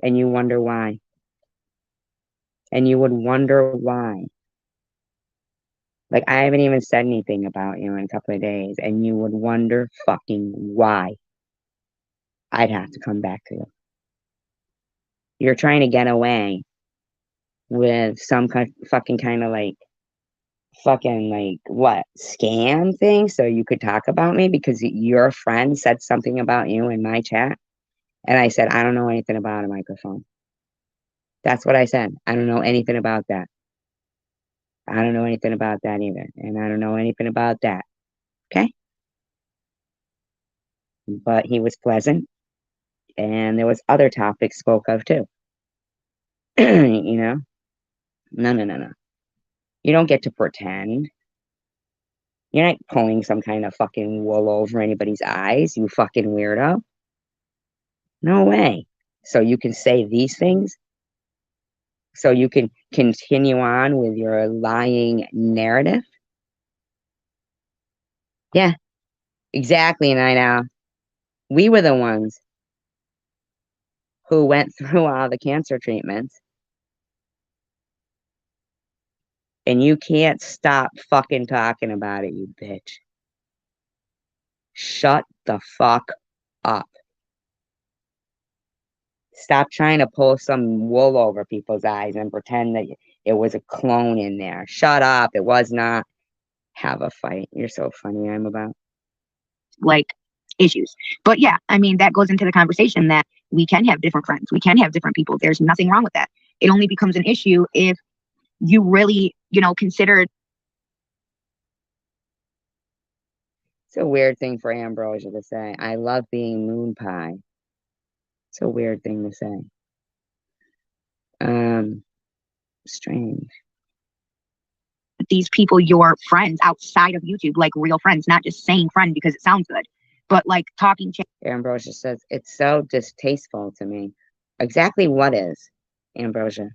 And you wonder why. And you would wonder why. Like, I haven't even said anything about you in a couple of days, and you would wonder fucking why I'd have to come back to you. You're trying to get away with some fucking kind of like fucking like what scam thing so you could talk about me because your friend said something about you in my chat, and I said I don't know anything about a microphone. That's what I said. I don't know anything about that. I don't know anything about that either, and I don't know anything about that. Okay, but he was pleasant, and there was other topics spoke of too. You know, no. You don't get to pretend. You're not pulling some kind of fucking wool over anybody's eyes, you fucking weirdo. No way. So you can say these things? So you can continue on with your lying narrative? Yeah, exactly, Night Owl. We were the ones who went through all the cancer treatments. And you can't stop fucking talking about it, you bitch. Shut the fuck up. Stop trying to pull some wool over people's eyes and pretend that it was a clone in there. Shut up. It was not. Have a fight. You're so funny, I'm about. like issues. But yeah, I mean, that goes into the conversation that we can have different friends. We can have different people. There's nothing wrong with that. It only becomes an issue if you really, consider. It's a weird thing for Ambrosia to say. I love being moon pie. It's a weird thing to say. Strange. These people your friends outside of YouTube, like real friends, not just saying friend because it sounds good, but like talking. Ambrosia says, it's so distasteful to me. Exactly what is, Ambrosia?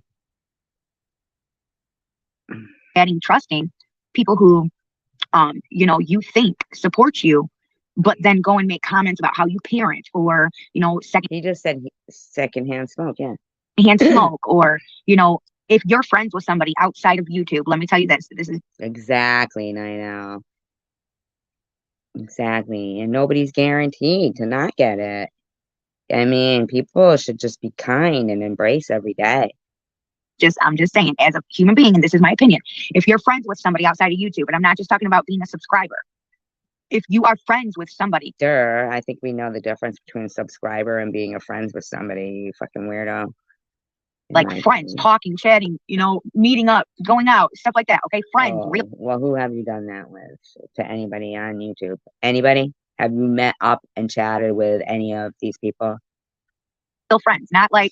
Chatting, trusting people who, you think support you, but then go and make comments about how you parent or, He just said secondhand smoke, yeah. secondhand smoke or, if you're friends with somebody outside of YouTube, let me tell you this is Exactly, I know. Exactly. And nobody's guaranteed to not get it. I mean, people should just be kind and embrace every day. I'm just saying, as a human being, and this is my opinion, if you're friends with somebody outside of YouTube, and I'm not just talking about being a subscriber, if you are friends with somebody. Sure, I think we know the difference between a subscriber and being a friends with somebody, you fucking weirdo. Like friends, talking, chatting, meeting up, going out, stuff like that. Okay, friends. Oh, well, who have you done that with? To anybody on YouTube? Anybody? Have you met up and chatted with any of these people? Still friends, not like,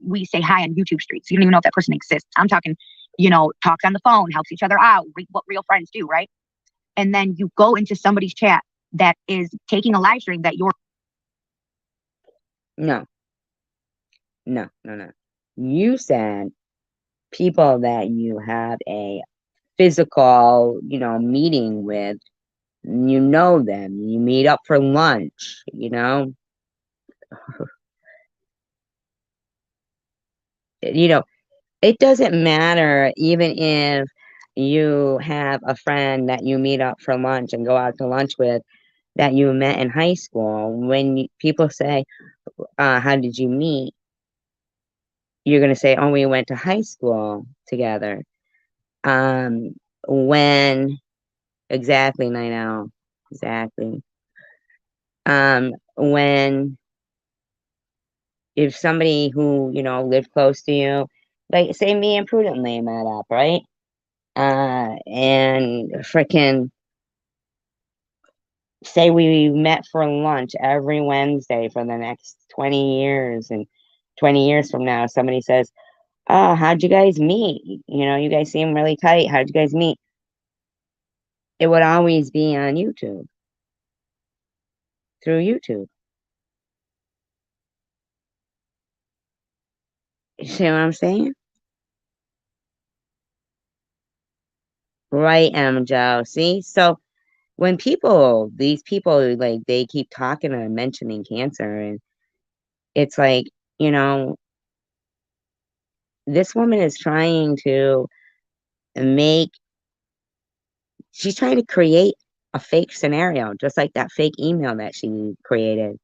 we say hi on YouTube streets. You don't even know if that person exists. I'm talking, talks on the phone, helps each other out, what real friends do, right? And then you go into somebody's chat that is taking a live stream that you're. No. You said people that you have a physical, meeting with, you know them, you meet up for lunch, it doesn't matter even if you have a friend that you meet up for lunch and go out to lunch with that you met in high school. When people say, how did you meet? You're going to say, oh, we went to high school together. When exactly, I know, exactly. When if somebody who, lived close to you, like say me and Prudently met up, right? And freaking say we met for lunch every Wednesday for the next 20 years, and 20 years from now, somebody says, oh, how'd you guys meet? You guys seem really tight. How'd you guys meet? It would always be on YouTube. Through YouTube. You see what I'm saying? Right, Joe. See? So when these people, like, they keep talking and mentioning cancer, and it's like, this woman is trying to make, she's trying to create a fake scenario, just like that fake email that she created,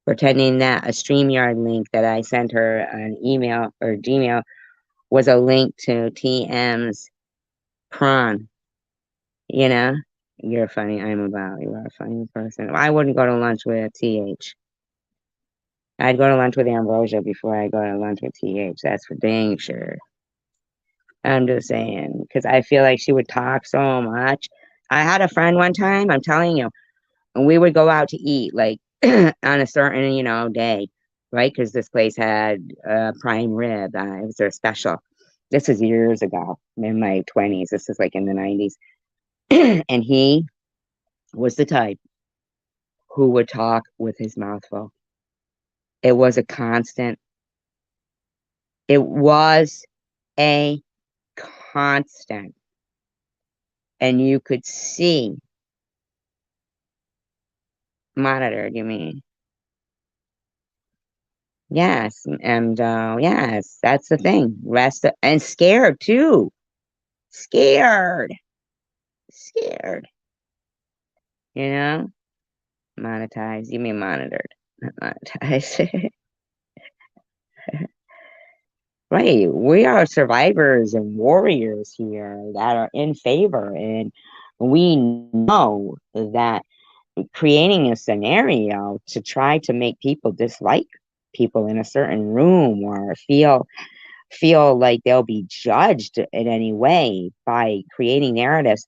pretending that a StreamYard link that I sent her an email or Gmail was a link to TM's prawn. You know, you're funny. I'm about. You are a funny person. I wouldn't go to lunch with TH. I'd go to lunch with Ambrosia before I go to lunch with TH. That's for dang sure. I'm just saying, because I feel like she would talk so much. I had a friend one time, I'm telling you, and we would go out to eat like on a certain, day, right? Because this place had prime rib. It was their special. This was years ago in my 20s. This is like in the 90s. And he was the type who would talk with his mouth full. It was a constant. It was a constant. And you could see monitored, you mean? Yes, and yes, that's the thing. Rest and scared too. Scared. Scared. You know? Monetized. You mean monitored. Not monetized. Right. We are survivors and warriors here that are in favor. And we know that creating a scenario to try to make people dislike people in a certain room or feel like they'll be judged in any way by creating narratives.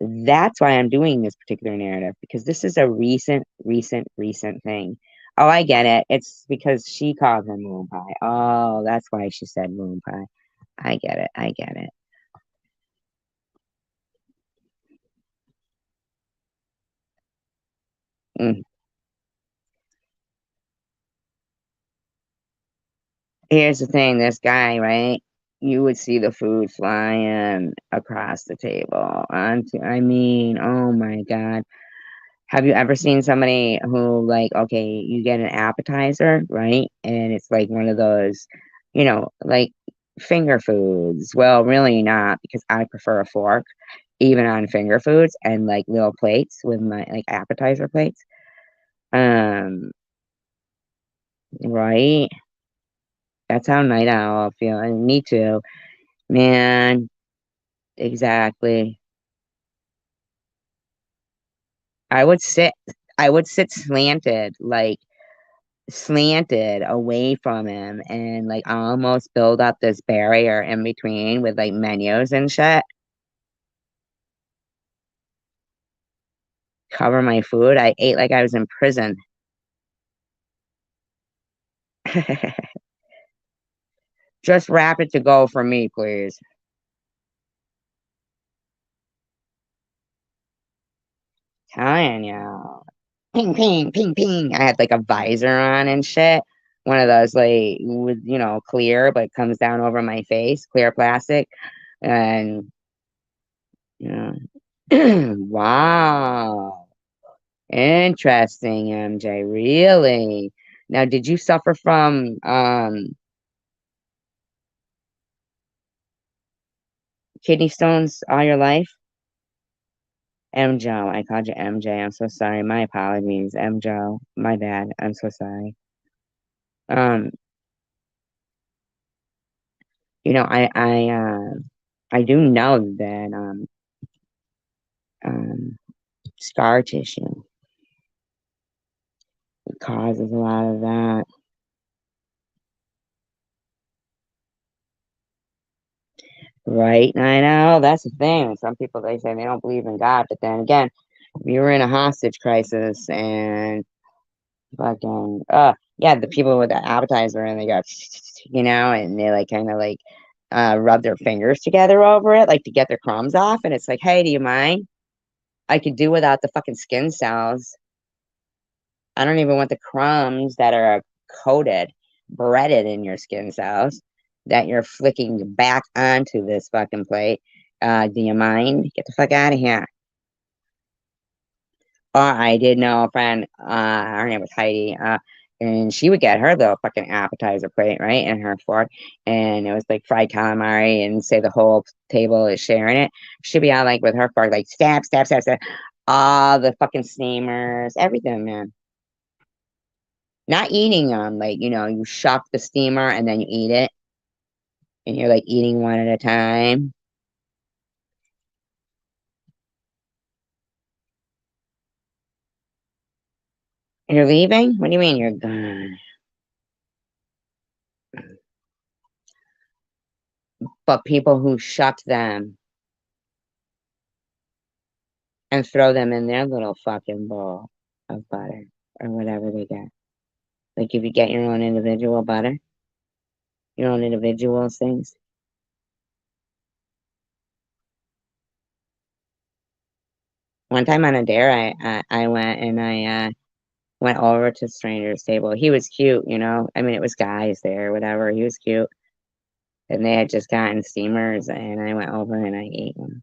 That's why I'm doing this particular narrative, because this is a recent thing. Oh, I get it. It's because she called her moon pie. Oh, that's why she said moon pie. I get it. I get it. Mm. Here's the thing, this guy, right? You would see the food flying across the table. I mean, oh my God. Have you ever seen somebody who, like, okay, you get an appetizer, right? And it's like one of those, like finger foods. Well, really not, because I prefer a fork, even on finger foods, and like little plates with my like appetizer plates. Um, right? That's how night owl feel. And me too. Man, exactly. I would sit I would sit slanted away from him and like almost build up this barrier in between with like menus and shit. Cover my food. I ate like I was in prison. Just wrap it to go for me, please. Telling you. Ping, ping, ping, ping. I had like a visor on and shit. One of those like with clear but comes down over my face, clear plastic. And you know wow. Interesting, MJ. Really? Now, did you suffer from kidney stones all your life? MJ, I called you MJ. I'm so sorry. My apologies, MJ. My bad. I'm so sorry. Um, I do know that um scar tissue causes a lot of that. Right? I know that's the thing. Some people, they say they don't believe in God, but then again, if you were in a hostage crisis and fucking yeah, the people with the appetizer and they go and they like kind of like rub their fingers together over it like to get their crumbs off, and it's like, hey, do you mind? I could do without the fucking skin cells. I don't even want the crumbs that are coated, breaded in your skin cells that you're flicking back onto this fucking plate. Do you mind? Get the fuck out of here. Oh, I did know a friend, her name was Heidi. and she would get her little fucking appetizer plate, right, and her fork, and it was like fried calamari, and say the whole table is sharing it. She'd be out like with her fork, like stab, stab, stab, stab, all the fucking steamers, everything, man. Not eating them, like, you shuck the steamer and then you eat it, and you're like eating one at a time. You're leaving? What do you mean you're gone? But people who shuck them and throw them in their little fucking bowl of butter or whatever they get. Like if you get your own individual butter, your own individual things. One time on a dare, I went and I went over to stranger's table. He was cute, I mean, it was guys there, whatever. He was cute, and they had just gotten steamers, and I went over and I ate one.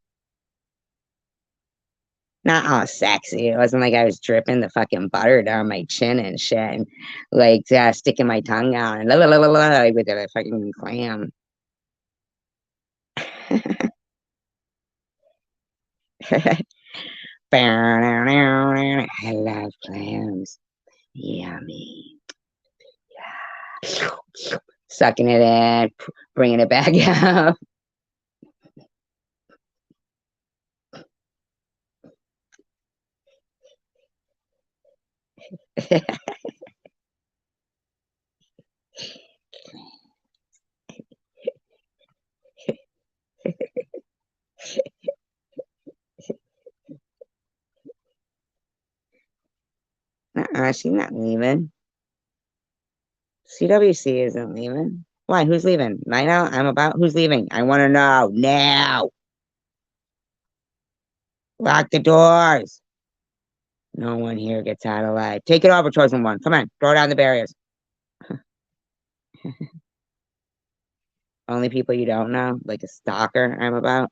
Not all sexy. It wasn't like I was dripping the fucking butter down my chin and shit, and like sticking my tongue out and like with a fucking clam. I love clams. Yummy. Sucking it in, bringing it back out. She's not leaving. CWC isn't leaving. Why? Who's leaving? Night out? I'm about. Who's leaving? I want to know now. Lock the doors. No one here gets out alive. Take it over, chosen one. Come on, throw down the barriers. Only people you don't know, like a stalker. I'm about.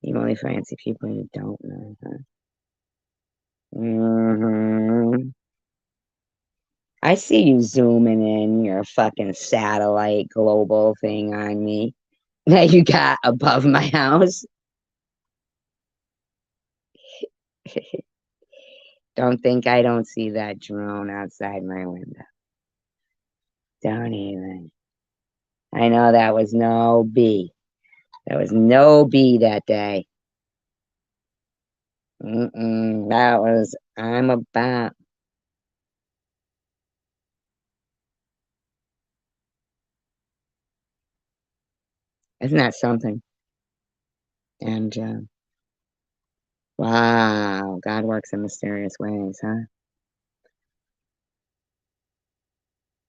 You only fancy people you don't know. Huh? I see you zooming in your fucking satellite global thing on me that you got above my house. Don't think I don't see that drone outside my window. Don't even. I know that was no bee. There was no bee that day. That was, I'm about. Isn't that something? And wow, God works in mysterious ways, huh?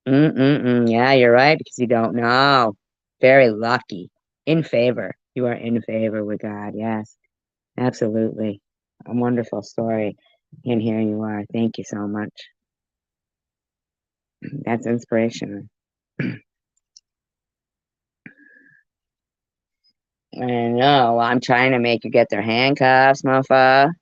Yeah, you're right, because you don't know. Very lucky. In favor. You are in favor with God. Yes, absolutely. A wonderful story. And here you are. Thank you so much. That's inspirational. I know. I'm trying to make you get their handcuffs, motherfucker.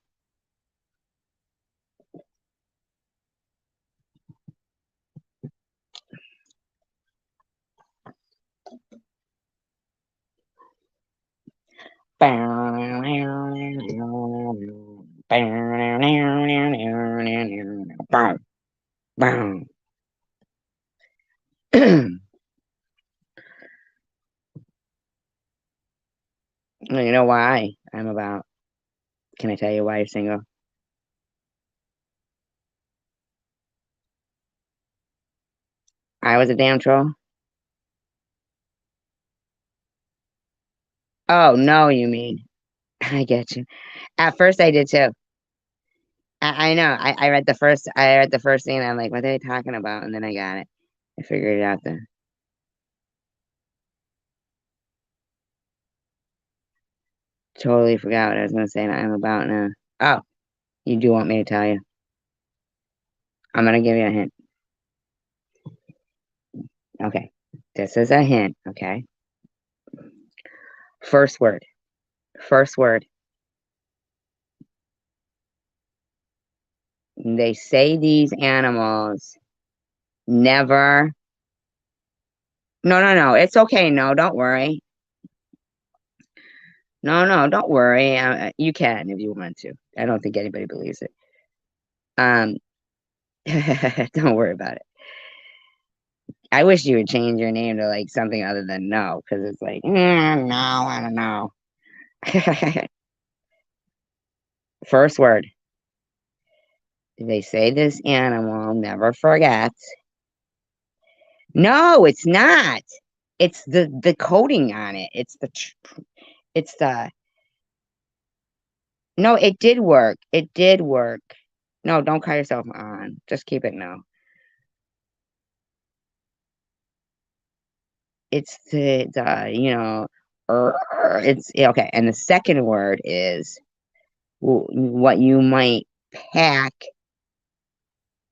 You know why I'm about. Can I tell you why you're single? I was a damn troll. Oh, no, you mean. I get you. At first I did too. I know. I read the first thing and I'm like, what are they talking about? And then I got it. I figured it out then. Totally forgot what I was gonna say. I'm about now. Oh, you do want me to tell you? I'm gonna give you a hint. Okay. This is a hint, okay? First word. First word. They say these animals never. No. It's okay. No, don't worry. No, don't worry. You can if you want to. I don't think anybody believes it. Don't worry about it. I wish you would change your name to like something other than no, because it's like, no, I don't know. First word. They say this animal never forgets. No, it's not. It's the coating on it. It's the. No, it did work. It did work. No, don't cut yourself on. Just keep it no. It's it's okay. And the second word is what you might pack,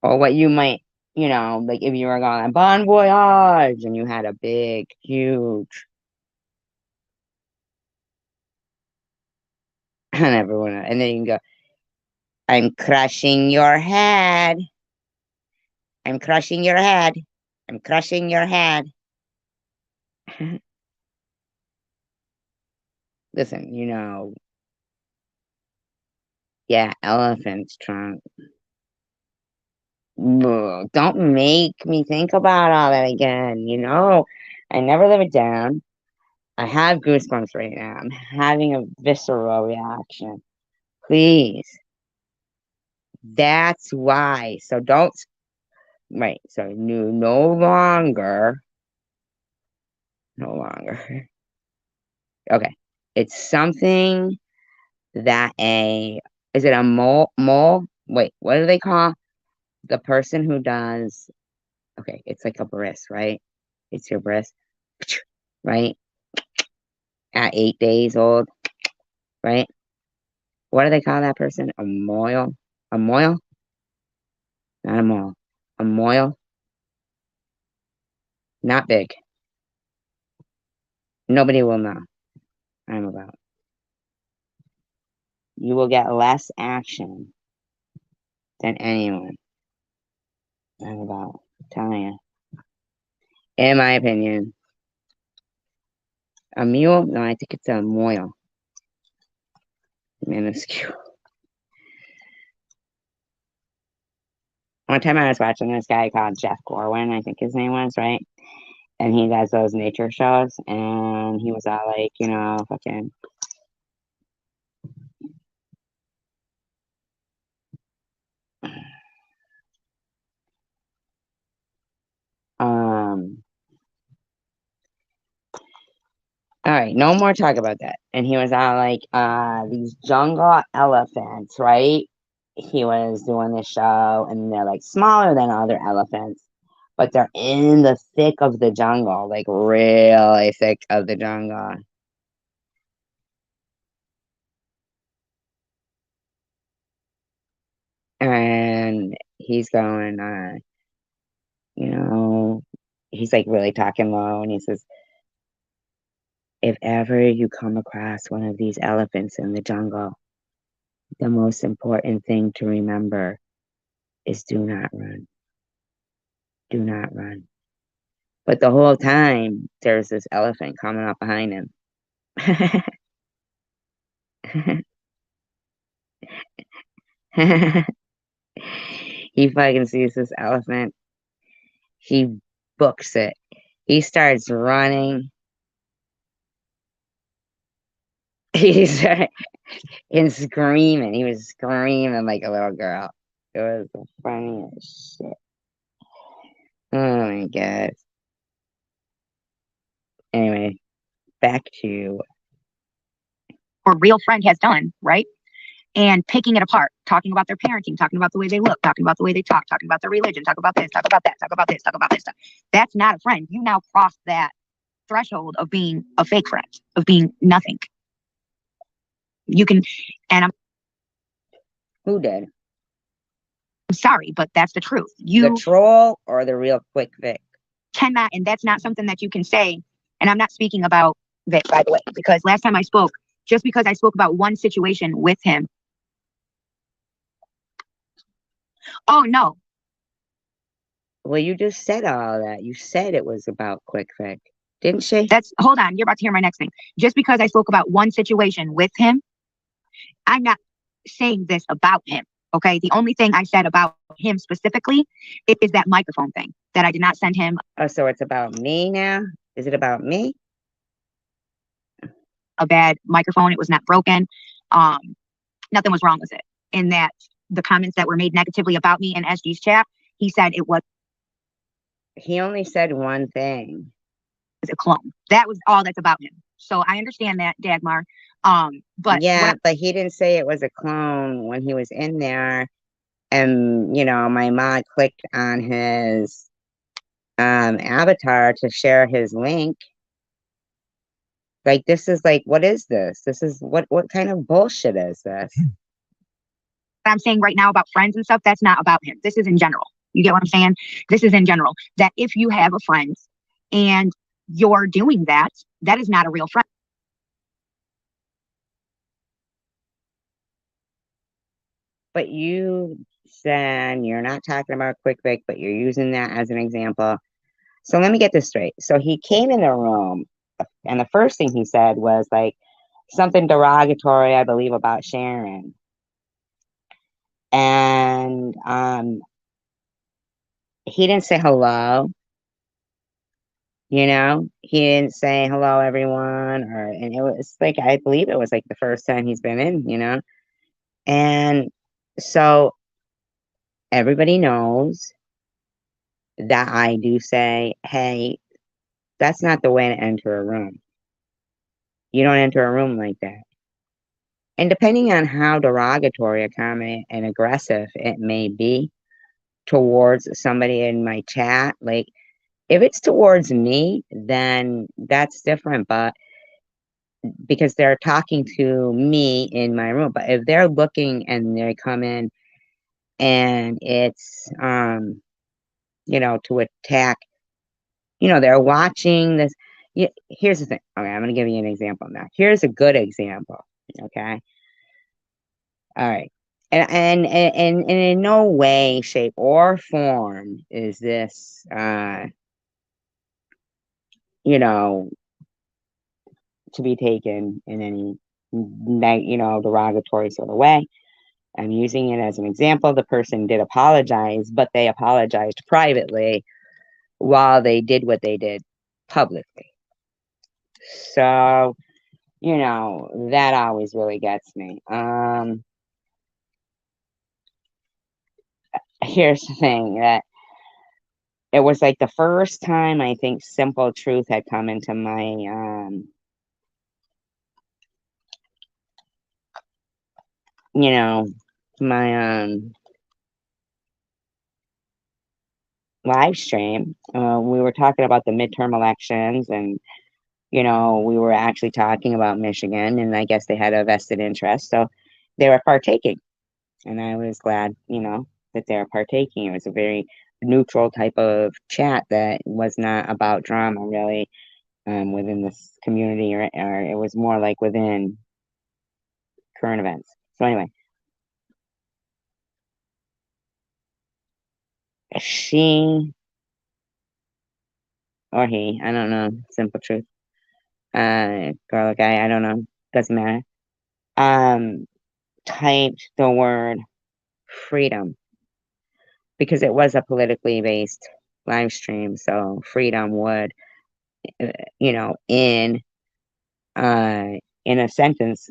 or what you might, like if you were going on Bon Voyage and you had a big, huge, and everyone, and then you can go, I'm crushing your head. I'm crushing your head. I'm crushing your head. Listen, yeah, elephant's trunk. Ugh, don't make me think about all that again. I never live it down. I have goosebumps right now. I'm having a visceral reaction. Please. That's why. So don't. Right. So no longer. No longer. Okay. It's something that is it a mole? Wait, what do they call the person who does? Okay, it's like a bris, right? It's your bris, right? At 8 days old, right? What do they call that person? A moil? A moil? Not a mole. A moil? Not big. Nobody will know. I'm about. You will get less action than anyone. I'm about telling you. In my opinion. A mule? No, I think it's a moil. Minuscule. One time I was watching this guy called Jeff Corwin, I think his name was, right? And he does those nature shows, and he was all like, fucking. All right, no more talk about that. And he was all like, these jungle elephants, right? He was doing this show, and they're like smaller than other elephants, but they're in the thick of the jungle, like really thick of the jungle. And he's going, he's like really talking low, and he says, if ever you come across one of these elephants in the jungle, the most important thing to remember is do not run. Do not run. But the whole time, there's this elephant coming up behind him. He fucking sees this elephant. He books it. He starts running. He's and screaming. He was screaming like a little girl. It was the funniest shit. Oh my god. Anyway, back to Or real friend has done, right? And picking it apart, talking about their parenting, talking about the way they look, talking about the way they talk, talking about their religion, talk about this, talk about that, talk about this, talk about this stuff. That's not a friend. You now crossed that threshold of being a fake friend, of being nothing. You can, and who did? I'm sorry, but that's the truth. The You troll or the real quick Vic? cannot, and that's not something that you can say. And I'm not speaking about Vic, by the way, because last time I spoke, just because I spoke about one situation with him. Oh, no. Well, you just said all that. You said it was about Quick Vic, didn't she? Hold on, you're about to hear my next thing. Just because I spoke about one situation with him, I'm not saying this about him. Okay. The only thing I said about him specifically is that microphone thing that I did not send him Oh, so it's about me now? Is it about me? a bad microphone. It was not broken. Nothing was wrong with it. And that the comments that were made negatively about me in SG's chat, he said it was He only said one thing. a clone. That was all that's about him. So I understand that, Dagmar. But yeah, but he didn't say it was a clone when he was in there. And, you know, my mom clicked on his avatar to share his link. Like, this is like, what is this? This is what kind of bullshit is this? I'm saying right now about friends and stuff, that's not about him. This is in general. You get what I'm saying? This is in general. That if you have a friend and you're doing that, that is not a real friend. But you said you're not talking about Quick Vic, but you're using that as an example. So let me get this straight. So he came in the room, and the first thing he said was like something derogatory, I believe, about Sharon. And he didn't say hello. You know, he didn't say hello, everyone, and it was like, I believe it was like the first time he's been in, you know, and so everybody knows that I do say, hey, that's not the way to enter a room. You don't enter a room like that. And depending on how derogatory a comment and aggressive it may be towards somebody in my chat, like if it's towards me, then that's different. But because they're talking to me in my room. But if they're looking and they come in and it's you know, to attack, you know, they're watching this. Here's the thing. Okay, I'm gonna give you an example now. Here's a good example. Okay. All right. And in no way, shape, or form is this you know, to be taken in any you know, derogatory sort of way. I'm using it as an example. The person did apologize, but they apologized privately while they did what they did publicly. So, you know, that always really gets me. Here's the thing, that it was like the first time I think Simple Truth had come into my you know, my live stream. We were talking about the midterm elections, and you know, we were actually talking about Michigan, and I guess they had a vested interest, so they were partaking, and I was glad, you know, that they were partaking. It was a very neutral type of chat that was not about drama, really, within this community, or it was more like within current events. So anyway, she or he, I don't know, Simple Truth, girl or guy, I don't know, doesn't matter, typed the word freedom, because it was a politically based live stream. So freedom would, you know, in a sentence,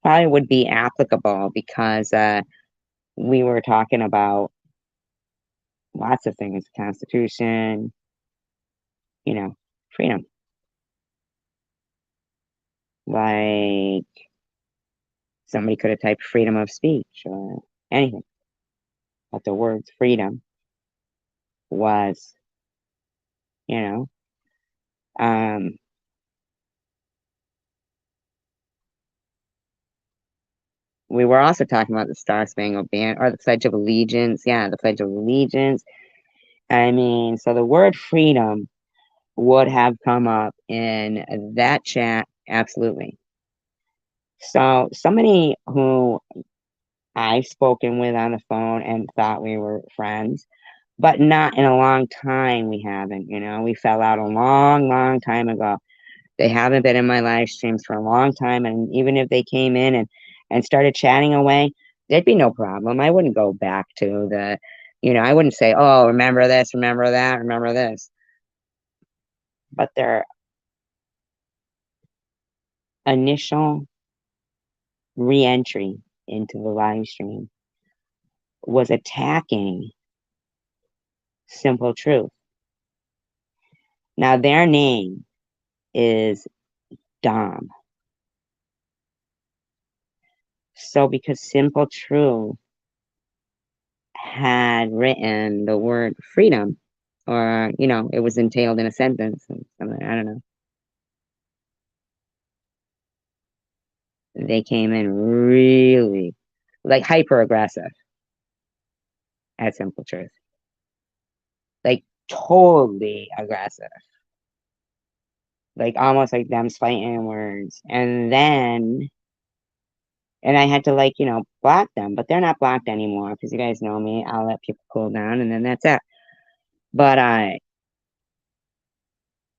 probably would be applicable, because we were talking about lots of things, Constitution, you know, freedom. Like somebody could have typed freedom of speech or anything, but the words freedom was, you know, we were also talking about the Star Spangled Banner, or the Pledge of Allegiance. Yeah, the Pledge of Allegiance. I mean, so the word freedom would have come up in that chat, absolutely. So somebody who I've spoken with on the phone and thought we were friends, but not in a long time. We haven't, we fell out a long time ago. They haven't been in my live streams for a long time. And even if they came in and started chatting away, there'd be no problem. I wouldn't go back to I wouldn't say, oh, remember this, remember that, remember this. But their initial re-entry into the live stream was attacking Simple Truth. Now their name is Dom. So because Simple Truth had written the word freedom, or it was entailed in a sentence, and something, I don't know. They came in really like hyper aggressive at Simple Truth. Like totally aggressive. Like almost like them fighting words. And I had to block them, but they're not blocked anymore because you guys know me. I'll let people cool down and then that's it. But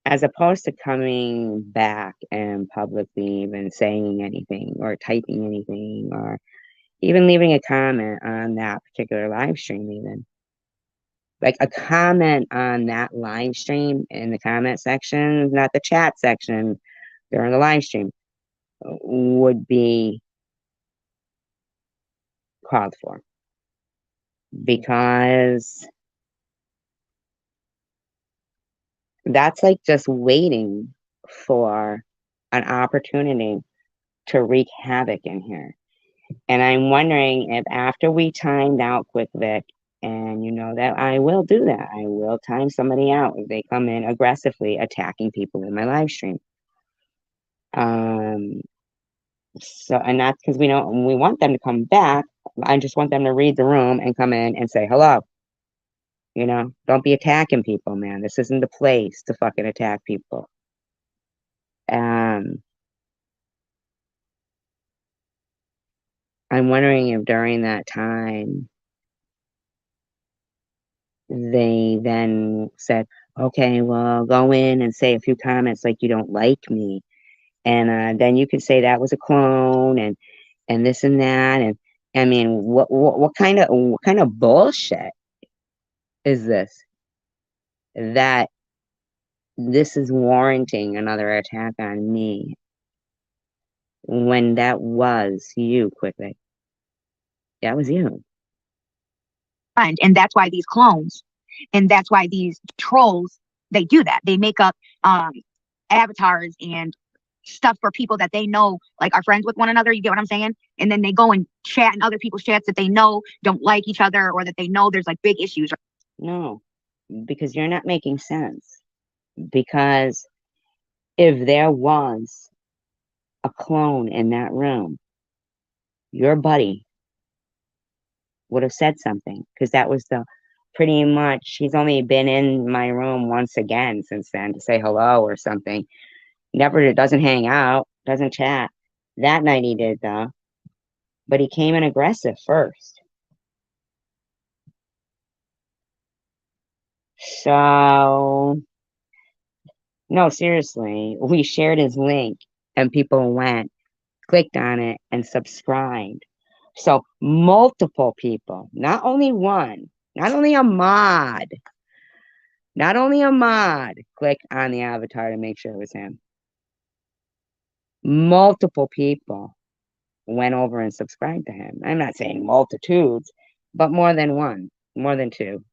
as opposed to coming back and publicly even saying anything or typing anything or even leaving a comment on that particular live stream, even like a comment on that live stream in the comment section, not the chat section during the live stream, would be called for, because that's like just waiting for an opportunity to wreak havoc in here. And I'm wondering if after we timed out Quick Vic, and that I will do that, I will time somebody out if they come in aggressively attacking people in my live stream. So, and that's because we want them to come back. I just want them to read the room and come in and say hello. Don't be attacking people, man. This isn't the place to fucking attack people. I'm wondering if during that time they then said, okay, well, go in and say a few comments like you don't like me. And then you could say that was a clone and this and that. And I mean, what kind of bullshit is this? That this is warranting another attack on me when that was you, Quick Vic. That was you. And that's why these clones, and that's why these trolls, they do that. They make up avatars and stuff for people that they know like are friends with one another. You get what I'm saying? And then they go and chat in other people's chats that they know don't like each other, or that they know there's like big issues. No, because you're not making sense. Because if there was a clone in that room, your buddy would have said something, because that was pretty much, he's only been in my room once again since then to say hello or something. Never, doesn't hang out, doesn't chat. That night he did though, but he came in aggressive first. So no, seriously, we shared his link and people went, clicked on it and subscribed. So multiple people, not only one, not only a mod, clicked on the avatar to make sure it was him. Multiple people went over and subscribed to him. I'm not saying multitudes, but more than one, more than two,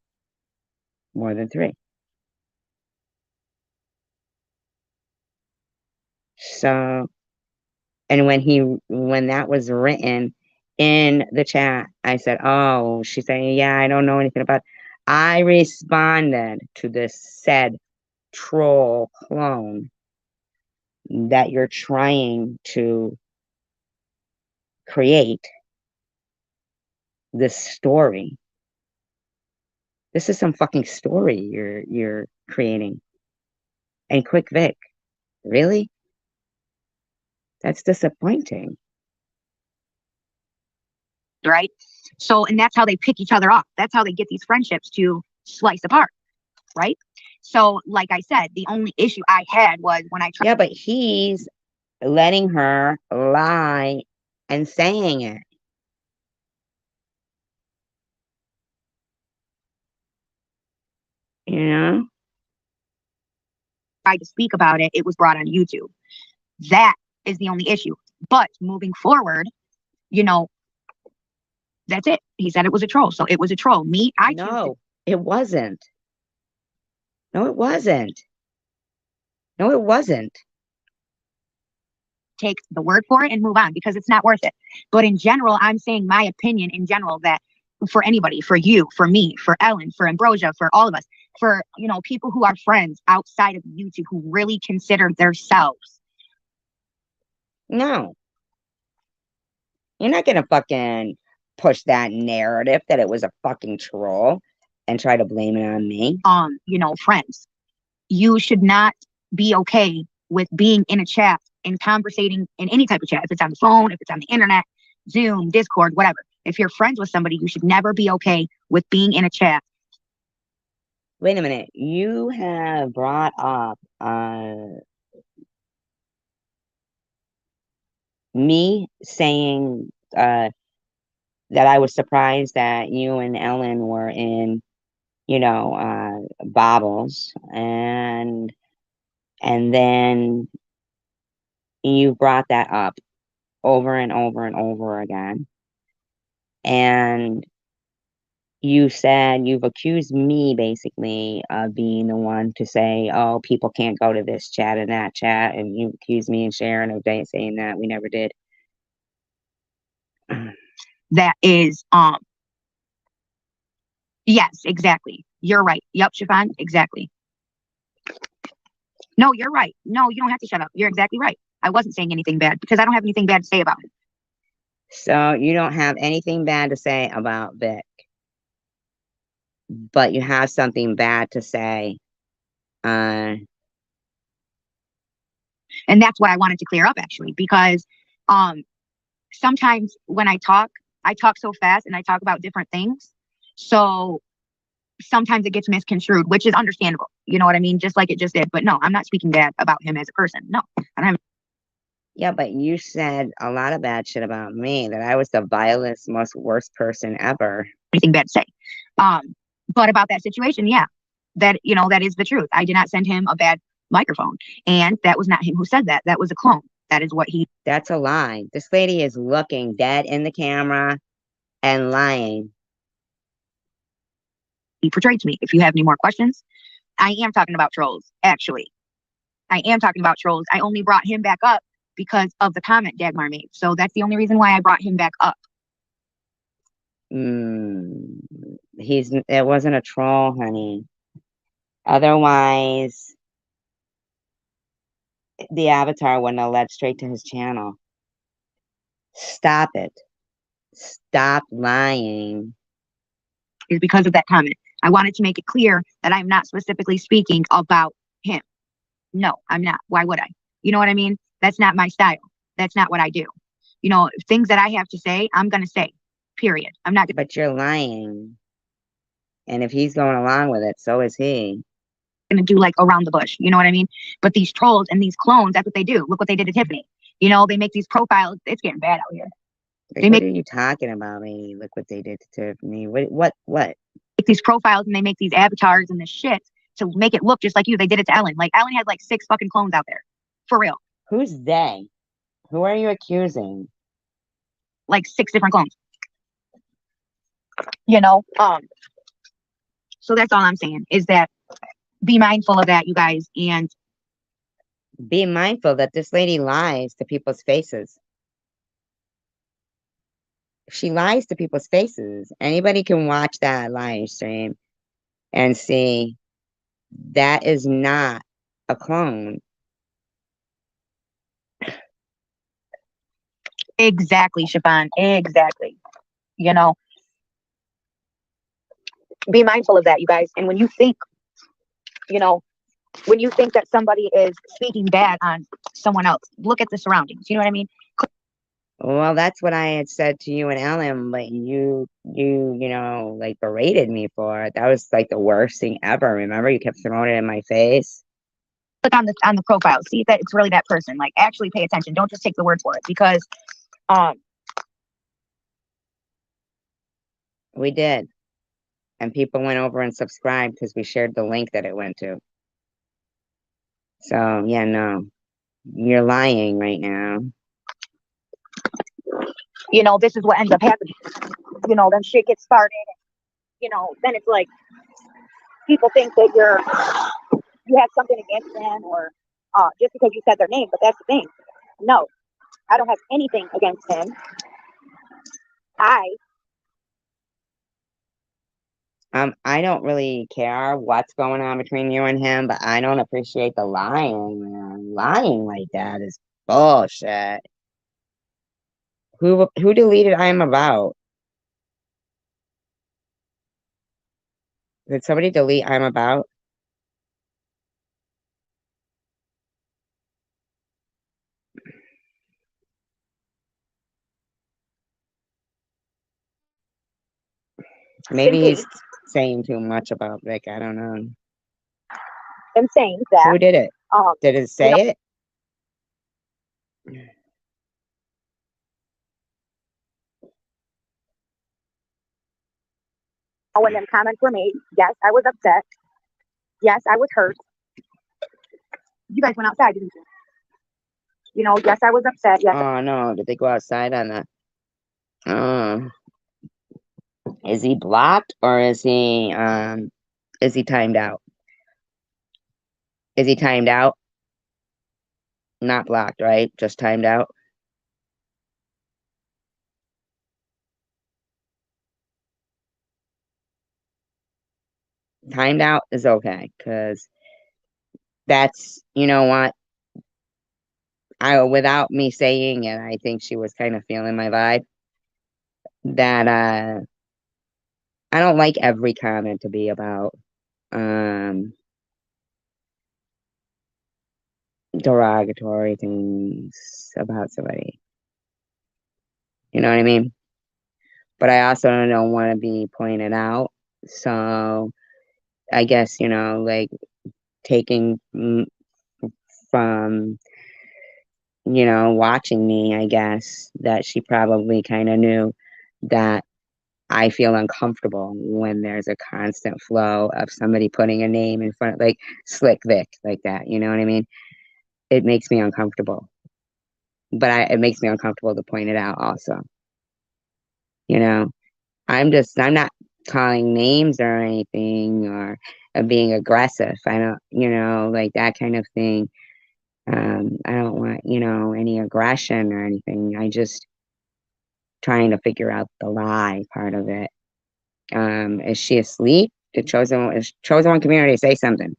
more than three. So, and when that was written in the chat, I said, oh, she's saying, yeah, I don't know anything about it. I responded to this said troll clone that you're trying to create this story. This is some fucking story you're creating. And Quick Vic, really? That's disappointing. Right? So, and that's how they pick each other up. That's how they get these friendships to slice apart, right? So, like I said, the only issue I had was when I tried. Yeah, but he's letting her lie and saying it. You know? To speak about it, it was brought on YouTube. That is the only issue. But moving forward, you know, that's it. He said it was a troll, so it was a troll. No, it wasn't. No, it wasn't. No, it wasn't. Take the word for it and move on because it's not worth it. But in general, I'm saying my opinion in general that for anybody, for you, for me, for Ellen, for Ambrosia, for all of us, for, you know, people who are friends outside of YouTube who really consider themselves. No. You're not gonna fucking push that narrative that it was a fucking troll and try to blame it on me. You know, friends. You should not be okay with being in a chat and conversating in any type of chat. If it's on the phone, if it's on the internet, Zoom, Discord, whatever. If you're friends with somebody, you should never be okay with being in a chat. Wait a minute. You have brought up me saying that I was surprised that you and Ellen were in, you know, Bobbles, and then you brought that up over and over and over again. And you said you've accused me basically of being the one to say, oh, people can't go to this chat and that chat. And you accused me and Sharon of saying that. We never did. That is, yes, exactly. You're right. Yep, Chiffon, exactly. No, you're right. No, you don't have to shut up. You're exactly right. I wasn't saying anything bad because I don't have anything bad to say about him. So you don't have anything bad to say about Vic, but you have something bad to say. And that's what I wanted to clear up actually, because sometimes when I talk so fast and I talk about different things. So sometimes it gets misconstrued, which is understandable. You know what I mean? Just like it just did. But no, I'm not speaking bad about him as a person. No, I don't have. Yeah, but you said a lot of bad shit about me, that I was the vilest, most worst person ever. Anything bad to say. But about that situation, yeah, that, you know, that is the truth. I did not send him a bad microphone. And that was not him who said that. That was a clone. That is what he. That's a lie. This lady is looking dead in the camera and lying. He portrayed to me. If you have any more questions, I am talking about trolls, actually. I am talking about trolls. I only brought him back up because of the comment Dagmar made. So that's the only reason why I brought him back up. It wasn't a troll, honey. Otherwise, the avatar wouldn't have led straight to his channel. Stop it. Stop lying. Is because of that comment. I wanted to make it clear that I'm not specifically speaking about him. No, I'm not. Why would I? You know what I mean? That's not my style. That's not what I do. You know, things that I have to say, I'm going to say, period. I'm not. But you're lying. And if he's going along with it, so is he. Going to do like around the bush. You know what I mean? But these trolls and these clones, that's what they do. Look what they did to Tiffany. You know, they make these profiles. It's getting bad out here. Like, what are you talking about, me? Look what they did to Tiffany. What? Make these profiles and they make these avatars and this shit to make it look just like you. They did it to Ellen. Like, Ellen has like 6 fucking clones out there. For real. Who's they? Who are you accusing? Like 6 different clones. You know? So that's all I'm saying is that be mindful of that, you guys, and be mindful that this lady lies to people's faces. She lies to people's faces. Anybody can watch that live stream and see that is not a clone. Exactly, Chiffon. Exactly. You know, be mindful of that, you guys. And when you think, you know, when you think that somebody is speaking bad on someone else, look at the surroundings. You know what I mean? Well, that's what I had said to you and Ellen, but you know, like berated me for it. That was like the worst thing ever. Remember, you kept throwing it in my face. Click on the profile, see if that it's really that person. Like, actually pay attention. Don't just take the word for it, because um We did. And people went over and subscribed because we shared the link that it went to. So, yeah, no, you're lying right now. this is what ends up happening. Then shit gets started. Then it's like people think that you have something against them, or just because you said their name. But that's the thing. No, I don't have anything against him. I don't really care what's going on between you and him, but I don't appreciate the lying, man. Lying like that is bullshit. Who deleted I'm about? Did somebody delete I'm about? Maybe he's saying too much about Vic. I don't know. I'm saying Who that did it? Did it say it? when them comments were made, yes, I was upset. Yes, I was hurt. You guys went outside, didn't you? Yes, I was upset. Yes. Oh no, did they go outside on that? Is he blocked or is he timed out? Is he timed out? Not blocked, right? Just timed out. Timed out is okay, because that's, you know what? Without me saying it, I think she was kind of feeling my vibe. That I don't like every comment to be about derogatory things about somebody. You know what I mean? But I also don't want to be pointed out. So I guess, like taking from, watching me, I guess that she probably kind of knew that I feel uncomfortable when there's a constant flow of somebody putting a name in front, like Slick Vic, like that. You know what I mean? It makes me uncomfortable. But it makes me uncomfortable to point it out also. You know, I'm not calling names or anything, or being aggressive. I don't, like that kind of thing. I don't want, any aggression or anything. I just trying to figure out the lie part of it. Is she asleep? Is Chosen One Community say something?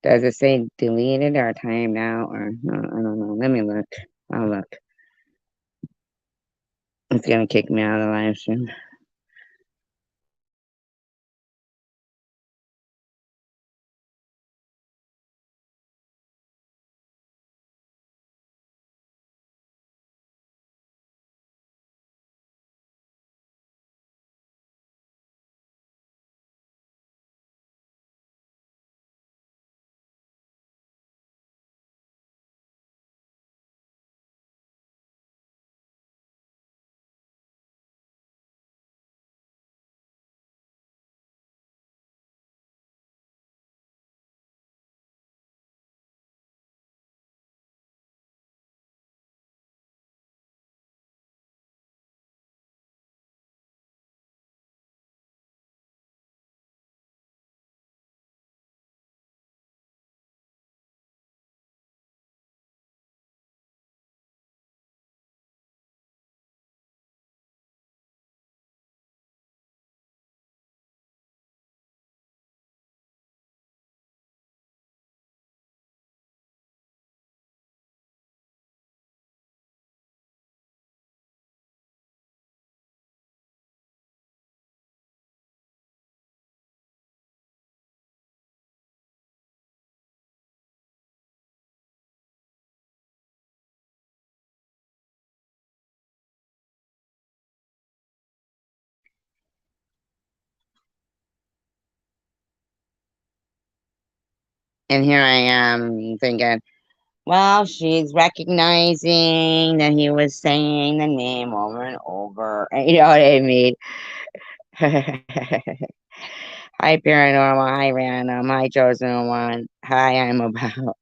Does it say deleted or timed out or no? I don't know. Let me look. I'll look. It's gonna kick me out of the live stream. And here I am thinking, well, she's recognizing that he was saying the name over and over. You know what I mean? Hi, Paranormal. Hi, Random. Hi, Chosen One. Hi, I'm about.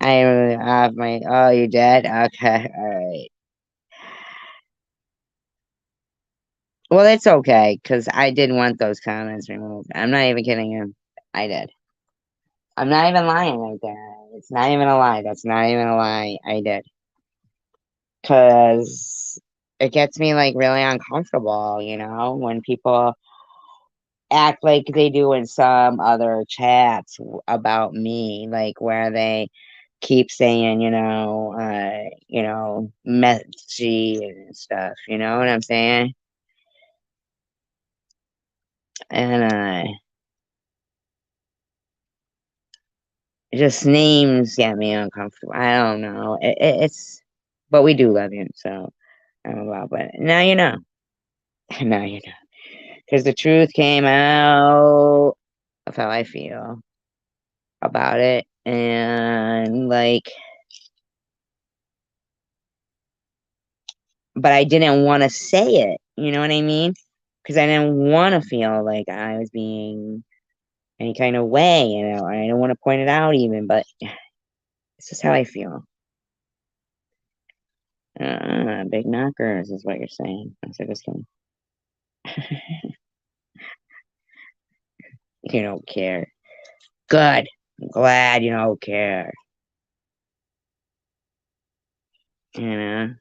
I have my. Oh, you dead? Okay. All right. Well, it's okay, because I did want those comments removed. I'm not even kidding you. I did. I'm not even lying right there. It's not even a lie. That's not even a lie. I did. Because it gets me, like, really uncomfortable, you know, when people act like they do in some other chats about me, like, where they keep saying, messy and stuff, you know what I'm saying? And just names get me uncomfortable. I don't know. But we do love you, so I don't know. But now you know. Now you know. Because the truth came out of how I feel about it. And, like, but I didn't want to say it. You know what I mean? Because I didn't want to feel like I was being any kind of way, you know. I don't want to point it out even, but this is how I feel. Big knockers is what you're saying. I'm just kidding. You don't care. Good. I'm glad you don't care. You know?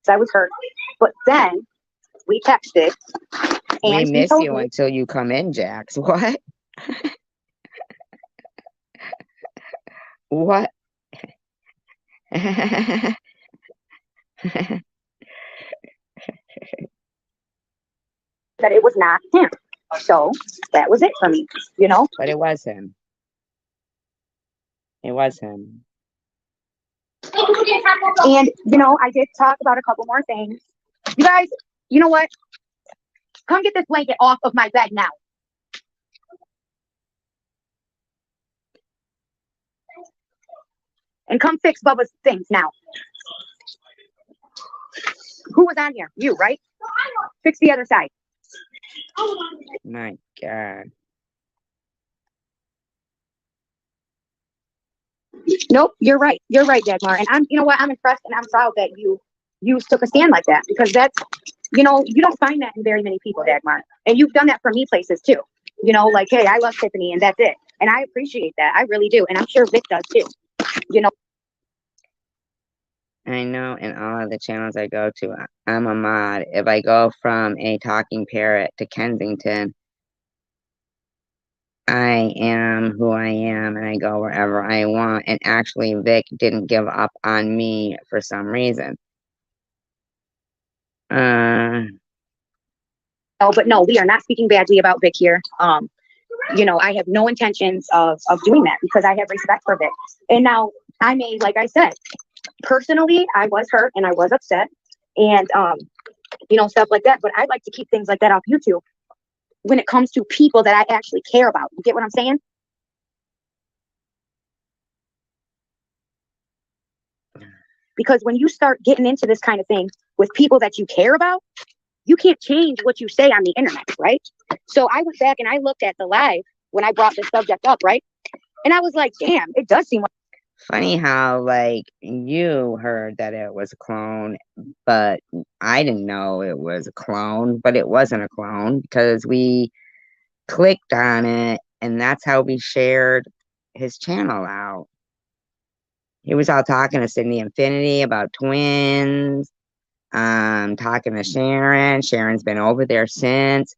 I was hurt. But then we texted We and he miss told you me until you come in, Jax. What? What? that it was not him. So that was it for me, you know? But it was him. It was him. And, I did talk about a couple more things. You guys, you know what? Come get this blanket off of my bed now. And come fix Bubba's things now. Who was on here? You, right? Fix the other side. My God. Nope, you're right. You're right, Dagmar. And you know what? I'm impressed and I'm proud that you took a stand like that, because that's, you don't find that in very many people, Dagmar. And you've done that for me places too. Like, hey, I love Tiffany and that's it. And I appreciate that. I really do. And I'm sure Vic does too. I know in all of the channels I go to, I'm a mod. If I go from a talking parrot to Kensington, I am who I am and I go wherever I want. And actually, Vic didn't give up on me for some reason. Oh, but no, we are not speaking badly about Vic here. I have no intentions of doing that, because I have respect for Vic. And now I may, like I said, personally, I was hurt and I was upset and, stuff like that. But I like to keep things like that off YouTube when it comes to people that I actually care about. You get what I'm saying? Because when you start getting into this kind of thing with people that you care about, you can't change what you say on the internet, right? So I went back and I looked at the live when I brought this subject up, right? And I was like, damn, it does seem like. Funny how, like, you heard that it was a clone, but I didn't know it was a clone, but it wasn't a clone because we clicked on it and that's how we shared his channel out. He was all talking to Sydney Infinity about twins, talking to Sharon. Sharon's been over there since.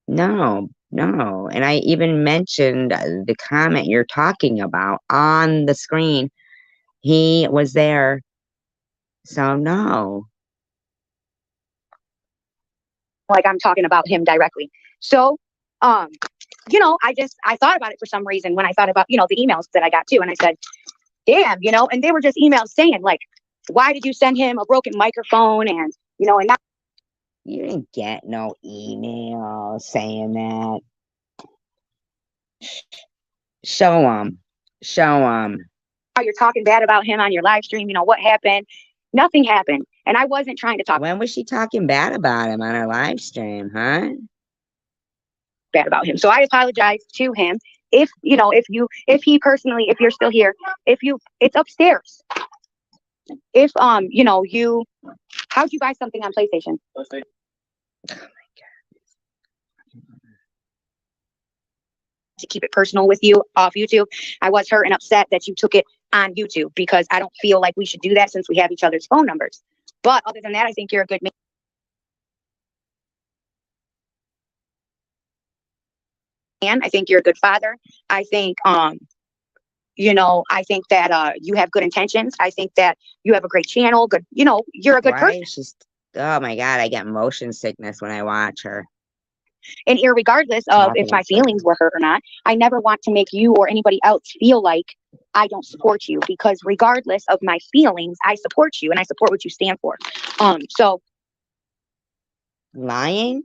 No. And I even mentioned the comment you're talking about on the screen. He was there. So no. Like I'm talking about him directly. So, I thought about it for some reason when I thought about, the emails that I got too. And I said, damn, and they were just emails saying like, why did you send him a broken microphone? And, and now You didn't get no email saying that. Show them. Show them. you're talking bad about him on your live stream. What happened? Nothing happened. And I wasn't trying to talk When was she talking bad about him on her live stream, huh? bad about him. So I apologize to him. If he personally, if you're still here, it's upstairs. If, how'd you buy something on PlayStation? To keep it personal with you off YouTube, I was hurt and upset that you took it on YouTube because I don't feel like we should do that since we have each other's phone numbers. But other than that, I think you're a good man. I think you're a good father. I think, I think that you have good intentions. I think that you have a great channel. Good, you're a good Why person. is she? Oh my God, I get motion sickness when I watch her. And irregardless of if my feelings were hurt or not, I never want to make you or anybody else feel like I don't support you, because regardless of my feelings, I support you and I support what you stand for. So Lying?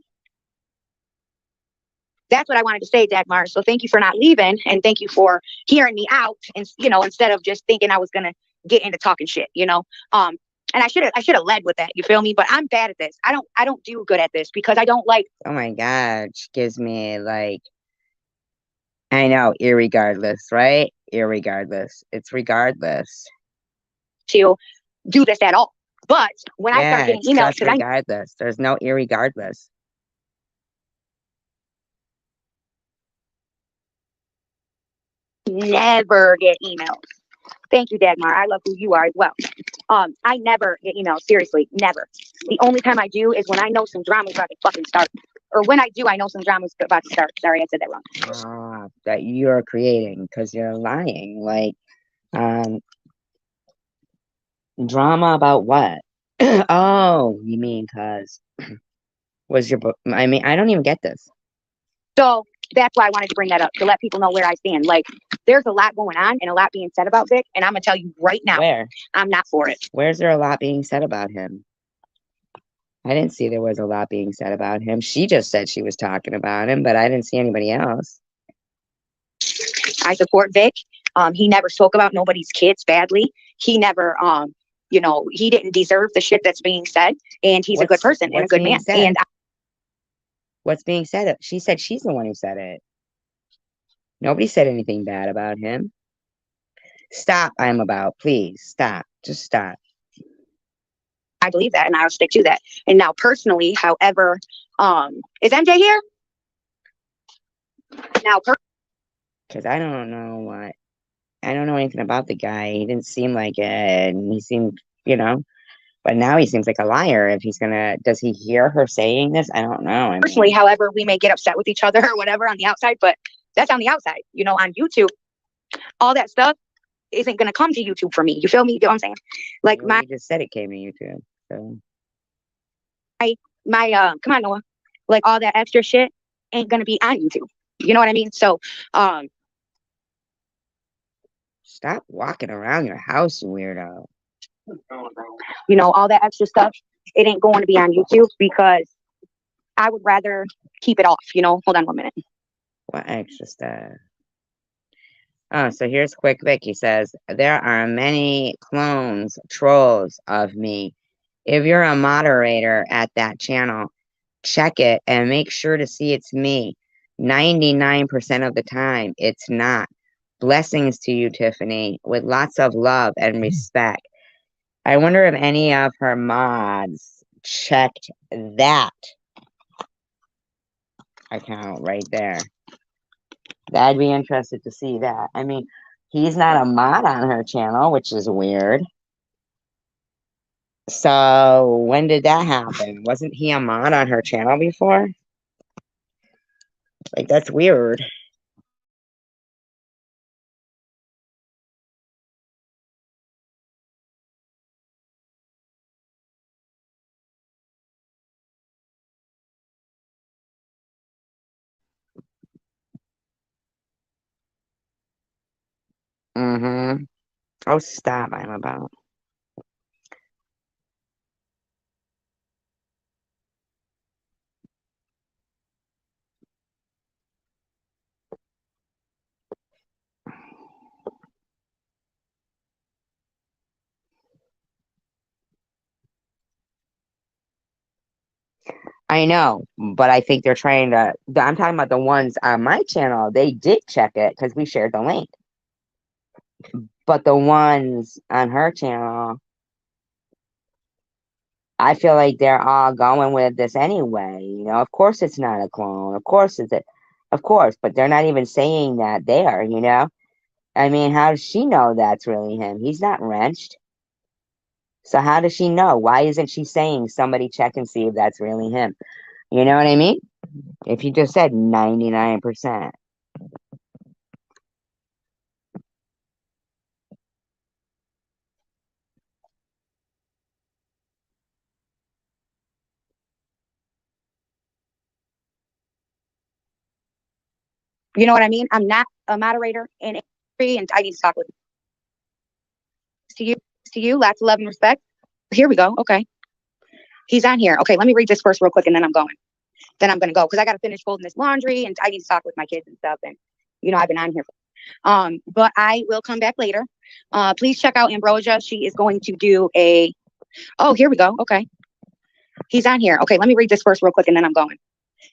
that's what I wanted to say, Dagmar. So thank you for not leaving, and thank you for hearing me out, and instead of just thinking I was gonna get into talking shit. And I should have led with that. You feel me? But I'm bad at this. I don't do good at this because I don't like. Oh my God, she gives me like, I know, irregardless, right? Irregardless. It's regardless. To do this at all. But when I start Yeah, getting it's emails, just regardless. There's no irregardless. never get emails. Thank you, Dagmar. I love who you are as well. I never get emails. Seriously, never. The only time I do is when I know some drama's about to fucking start. Or when I do, I know some drama's about to start. Sorry, I said that wrong. That you're creating because you're lying. Like, drama about what? Oh, you mean because was your book? I mean, I don't even get this. So that's why I wanted to bring that up, to let people know where I stand. Like, there's a lot going on and a lot being said about Vic, and I'm gonna tell you right now, Where? I'm not for it. Where's there a lot being said about him? I didn't see there was a lot being said about him. She just said she was talking about him, but I didn't see anybody else. I support Vic. He never spoke about nobody's kids badly. He never, he didn't deserve the shit that's being said, and he's a good person and a good man. And what's being said? She said she's the one who said it. Nobody said anything bad about him. Stop, I'm about. Please, stop. Just stop. I believe that, and I'll stick to that. And now, personally, however, is MJ here? Now, because I don't know anything about the guy. He didn't seem like it, and he seemed, but now he seems like a liar. If he's does he hear her saying this? I don't know. Personally, however, we may get upset with each other or whatever on the outside, but that's on the outside. On YouTube, all that stuff isn't going to come to YouTube for me. You feel me? You know what I'm saying? Like, you just said it came to YouTube. So come on, Noah. Like, all that extra shit ain't going to be on YouTube. You know what I mean? So, stop walking around your house, you weirdo. All that extra stuff, it ain't going to be on YouTube because I would rather keep it off. Hold on 1 minute. What extra stuff? Oh, so here's Quick Vic. He says, there are many clones, trolls of me. If you're a moderator at that channel, check it and make sure to see it's me. 99% of the time, it's not. Blessings to you, Tiffany, with lots of love and respect. I wonder if any of her mods checked that account right there. I'd be interested to see that. I mean, he's not a mod on her channel, which is weird. So when did that happen? Wasn't he a mod on her channel before? Like, that's weird. Mm-hmm. Oh, stop. I'm about. I know, but I think they're trying to. I'm talking about the ones on my channel. They did check it because we shared the link. But the ones on her channel, I feel like they're all going with this anyway. You know, of course it's not a clone. Of course it's a, of course, but they're not even saying that there, you know? I mean, how does she know that's really him? He's not wrenched. So how does she know? Why isn't she saying somebody check and see if that's really him? You know what I mean? If you just said 99%. You know what I mean? I'm not a moderator in free, and I need to talk with to you, lots of love and respect. Here we go. Okay. He's on here. Okay, let me read this first real quick and then I'm going. Then I'm gonna go because I gotta finish folding this laundry and I need to talk with my kids and stuff. And I've been on here. But I will come back later. Please check out Ambrosia. She is going to do a here we go. Okay. He's on here. Okay, let me read this first real quick and then I'm going.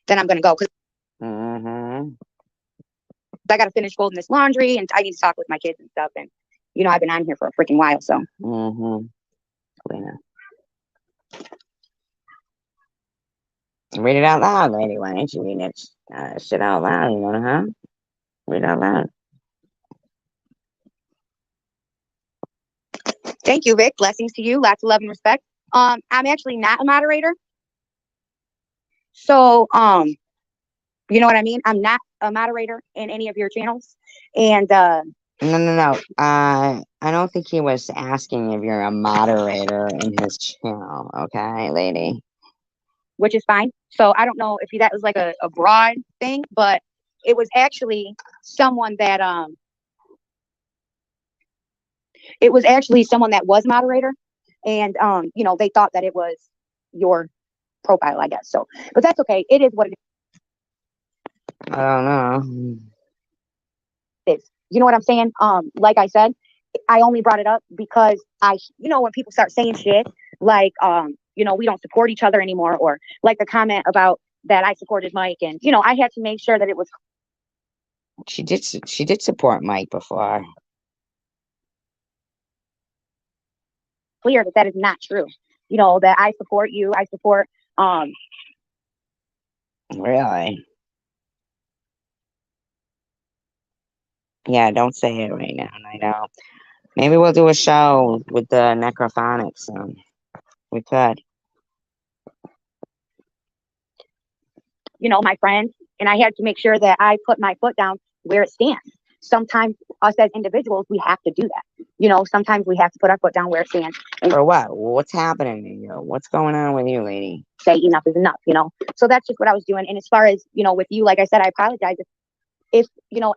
Then I'm gonna go because I gotta finish folding this laundry and I need to talk with my kids and stuff. And I've been on here for a freaking while. So Yeah. Read it out loud, lady. Why don't you read it shit out loud? You know, huh? Read it out loud. thank you, Vic. Blessings to you. Lots of love and respect. I'm actually not a moderator. So, you know what I mean? I'm not a moderator in any of your channels. And No. I don't think he was asking if you're a moderator in his channel, okay, lady? which is fine. So I don't know if that was like a broad thing, but it was actually someone that was moderator, and they thought that it was your profile, I guess. So, but that's okay. It is what it I don't know. is. You know what I'm saying? Like I said, I only brought it up because when people start saying shit like, we don't support each other anymore, or like the comment about that I supported Mike, and I had to make sure that it was. She did support Mike before. Clear that is not true. That I support you. I support. Really? Yeah, don't say it right now. I know. Maybe we'll do a show with the Necrophonics. We could. My friends, and I had to make sure that I put my foot down where it stands. Sometimes us as individuals, we have to do that. Sometimes we have to put our foot down where it stands. And For what? What's happening to you? What's going on with you, lady? say enough is enough. So that's just what I was doing. And as far as, with you, like I said, I apologize if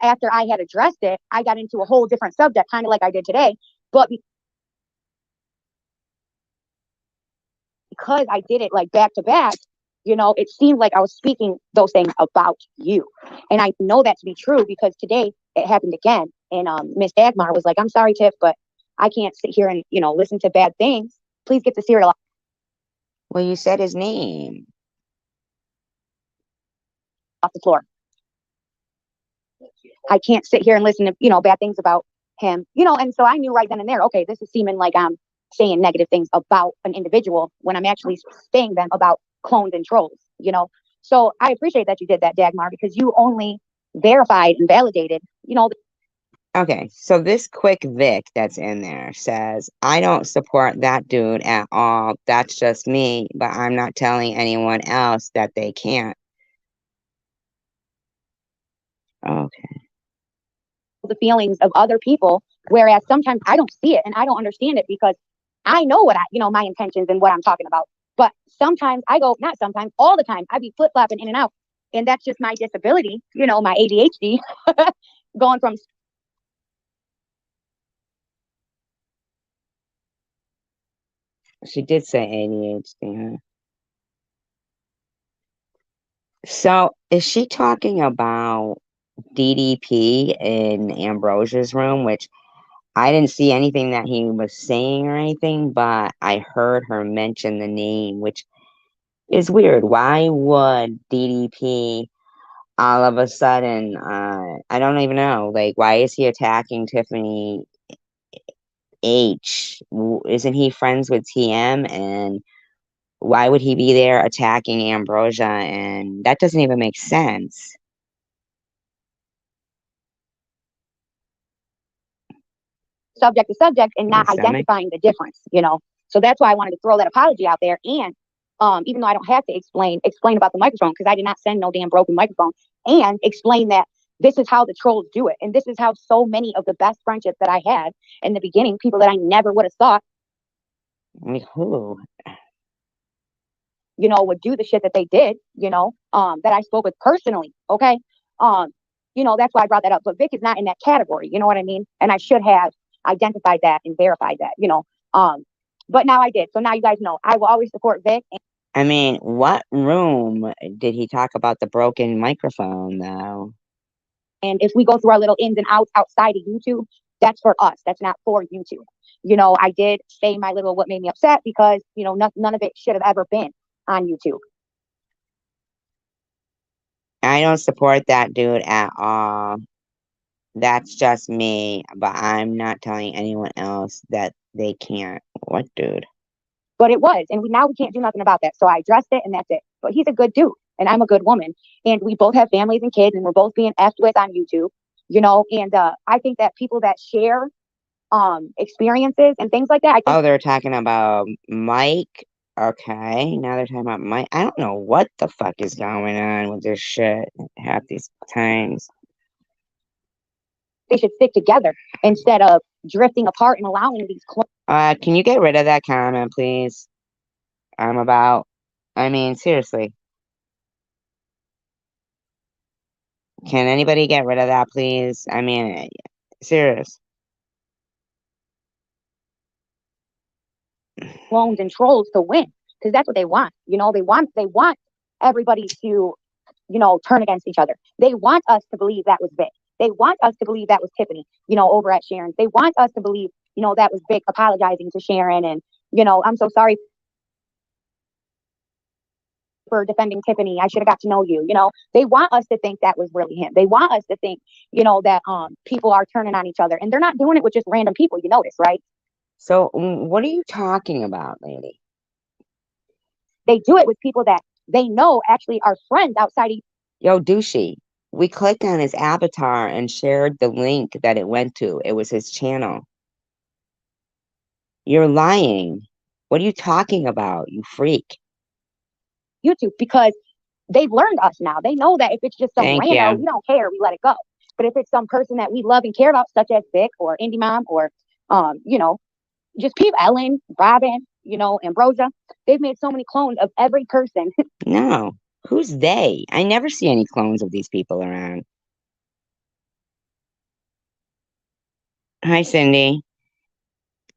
after I had addressed it, I got into a whole different subject, kind of like I did today. But because I did it like back to back, it seemed like I was speaking those things about you. And I know that to be true because today it happened again. And Miss Dagmar was like, I'm sorry, Tiff, but I can't sit here and, listen to bad things. Please get the cereal Well, you said his name off the floor. I can't sit here and listen to, bad things about him, and so I knew right then and there, okay, this is seeming like I'm saying negative things about an individual when I'm actually saying them about clones and trolls, So I appreciate that you did that, Dagmar, because you only verified and validated, Okay, so this quick Vic that's in there says, I don't support that dude at all. That's just me, but I'm not telling anyone else that they can't. Okay. the feelings of other people, whereas sometimes I don't see it and I don't understand it because I know what my intentions and what I'm talking about. But sometimes not sometimes, all the time, I be flip-flopping in and out. And that's just my disability, my ADHD, going from She did say ADHD, huh? So is she talking about DDP in Ambrosia's room, which I didn't see anything that he was saying or anything, but I heard her mention the name, which is weird. Why would DDP all of a sudden, I don't even know, like, why is he attacking Tiffany H? Isn't he friends with TM? And why would he be there attacking Ambrosia? And that doesn't even make sense. subject to subject and My not stomach. identifying the difference, you know. So that's why I wanted to throw that apology out there. And even though I don't have to explain about the microphone, because I did not send no damn broken microphone, and explain that this is how the trolls do it. And this is how so many of the best friendships that I had in the beginning, people that I never would have thought, Like who? you know, would do the shit that they did, you know, that I spoke with personally. Okay. You know, that's why I brought that up. But Vic is not in that category, you know what I mean? And I should have identified that and verified that, you know. But now I did. So now you guys know I will always support Vic. I mean, what room did he talk about the broken microphone, though? And if we go through our little ins and outs outside of YouTube, that's for us. That's not for YouTube. You know, I did say my little what made me upset because, you know, none of it should have ever been on YouTube. I don't support that dude at all. That's just me, but I'm not telling anyone else that they can't. What dude? But it was, and now we can't do nothing about that. So I addressed it, and that's it. But he's a good dude, and I'm a good woman, and we both have families and kids, and we're both being effed with on YouTube, you know. And I think that people that share experiences and things like that, I think, Oh, they're talking about Mike. Okay, now they're talking about Mike. I don't know what the fuck is going on with this shit half these times. they should stick together instead of drifting apart and allowing these Can you get rid of that comment, please? I mean, seriously. Can anybody get rid of that, please? I mean, serious. clones and trolls to win, because that's what they want. You know, they want everybody to, you know, turn against each other. They want us to believe that was Vic. They want us to believe that was Tiffany, you know, over at Sharon. They want us to believe, you know, that was Vic apologizing to Sharon and, you know, I'm so sorry for defending Tiffany. I should have got to know you. You know, they want us to think that was really him. They want us to think, you know, that people are turning on each other, and they're not doing it with just random people. You notice, right? So, what are you talking about, lady? They do it with people that they know actually are friends outside of. Yo, douchey. We clicked on his avatar and shared the link that it went to. It was his channel. You're lying. What are you talking about, you freak? YouTube, because they've learned us now. They know that if it's just some rando, we don't care. We let it go. But if it's some person that we love and care about, such as Vic or Indie Mom or, you know, just people, Ellen, Robin, you know, Ambrosia, they've made so many clones of every person. No. Who's they? I never see any clones of these people around. Hi, Cindy.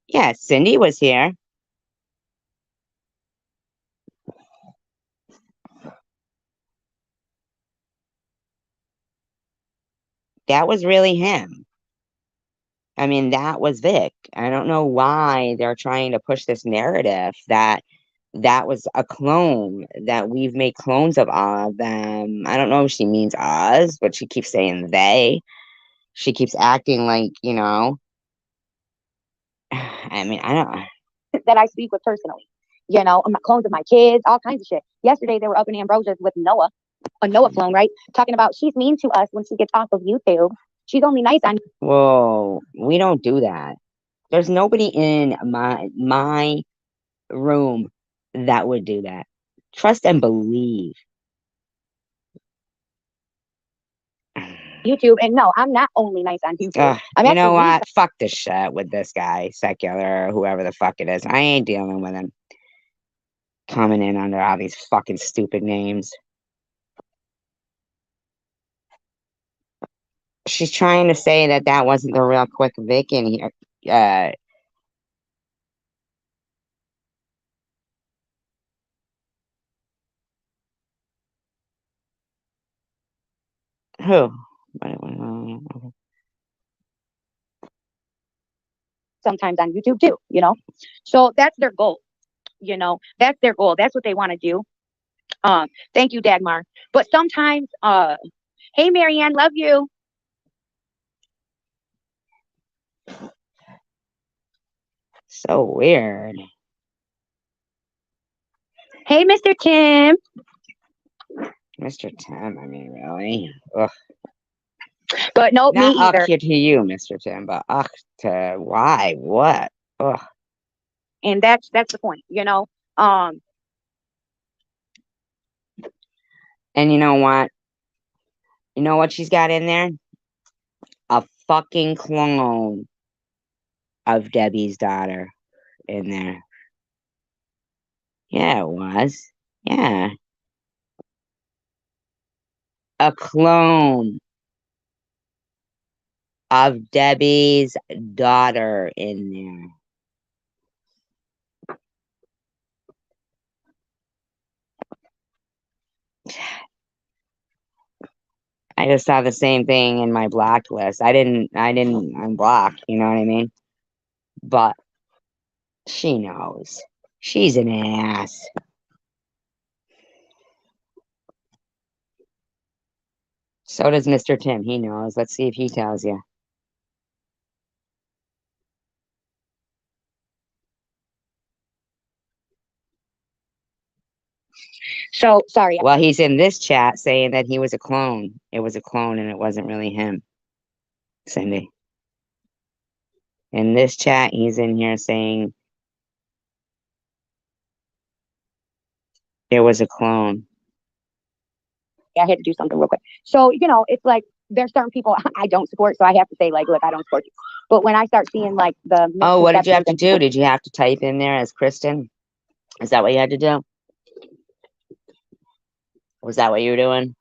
Yeah, Cindy was here. That was really him. I mean, that was Vic. I don't know why they're trying to push this narrative that that was a clone, that we've made clones of all of them. I don't know if she means us, but she keeps saying they. She keeps acting like, you know. I mean, I don't. That I speak with personally. You know, clones of my kids, all kinds of shit. Yesterday, they were up in Ambrosia's with Noah, a Noah clone, right? Talking about she's mean to us when she gets off of YouTube. She's only nice on. Whoa, we don't do that. There's nobody in my room that would do that. Trust and believe. YouTube, and no, I'm not only nice on YouTube. You know what? Fuck this shit with this guy, secular, or whoever the fuck it is. I ain't dealing with him coming in under all these fucking stupid names. She's trying to say that that wasn't the real quick Vic in here. Who? sometimes on YouTube too, you know. So that's their goal, you know. That's their goal. That's what they want to do. Thank you, Dagmar. But sometimes, hey, Marianne, love you. So weird. Hey, Mr. Tim. Mr. Tim, I mean, really? Ugh. But no, me Not either. ugh to you, Mr. Tim, but ugh to why? What? Ugh. And that's the point, you know. And you know what? You know what she's got in there? A fucking clone of Debbie's daughter in there. Yeah, it was. Yeah. A clone of Debbie's daughter in there. I just saw the same thing in my blocked list. I didn't unblock, you know what I mean? But she knows. She's an ass. So does Mr. Tim. He knows. Let's see if he tells you. So sorry. Well, he's in this chat saying that he was a clone. It was a clone and it wasn't really him, Cindy. In this chat, he's in here saying it was a clone. I had to do something real quick. So, you know, it's like there's certain people I don't support, so I have to say, like, look, I don't support you. But when I start seeing like the Oh, what did you have to misconceptions do? Did you have to type in there as Kristen? Is that what you had to do? Was that what you were doing?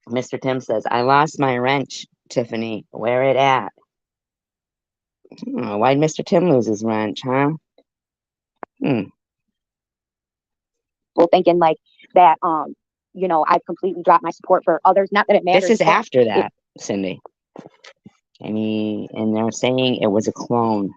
Mr. Tim says, I lost my wrench, Tiffany. Where it at? Oh, why'd Mr. Tim lose his wrench, huh? people thinking like that, you know, I've completely dropped my support for others. Not that it matters. This is but after that, Cindy. And they're saying it was a clone.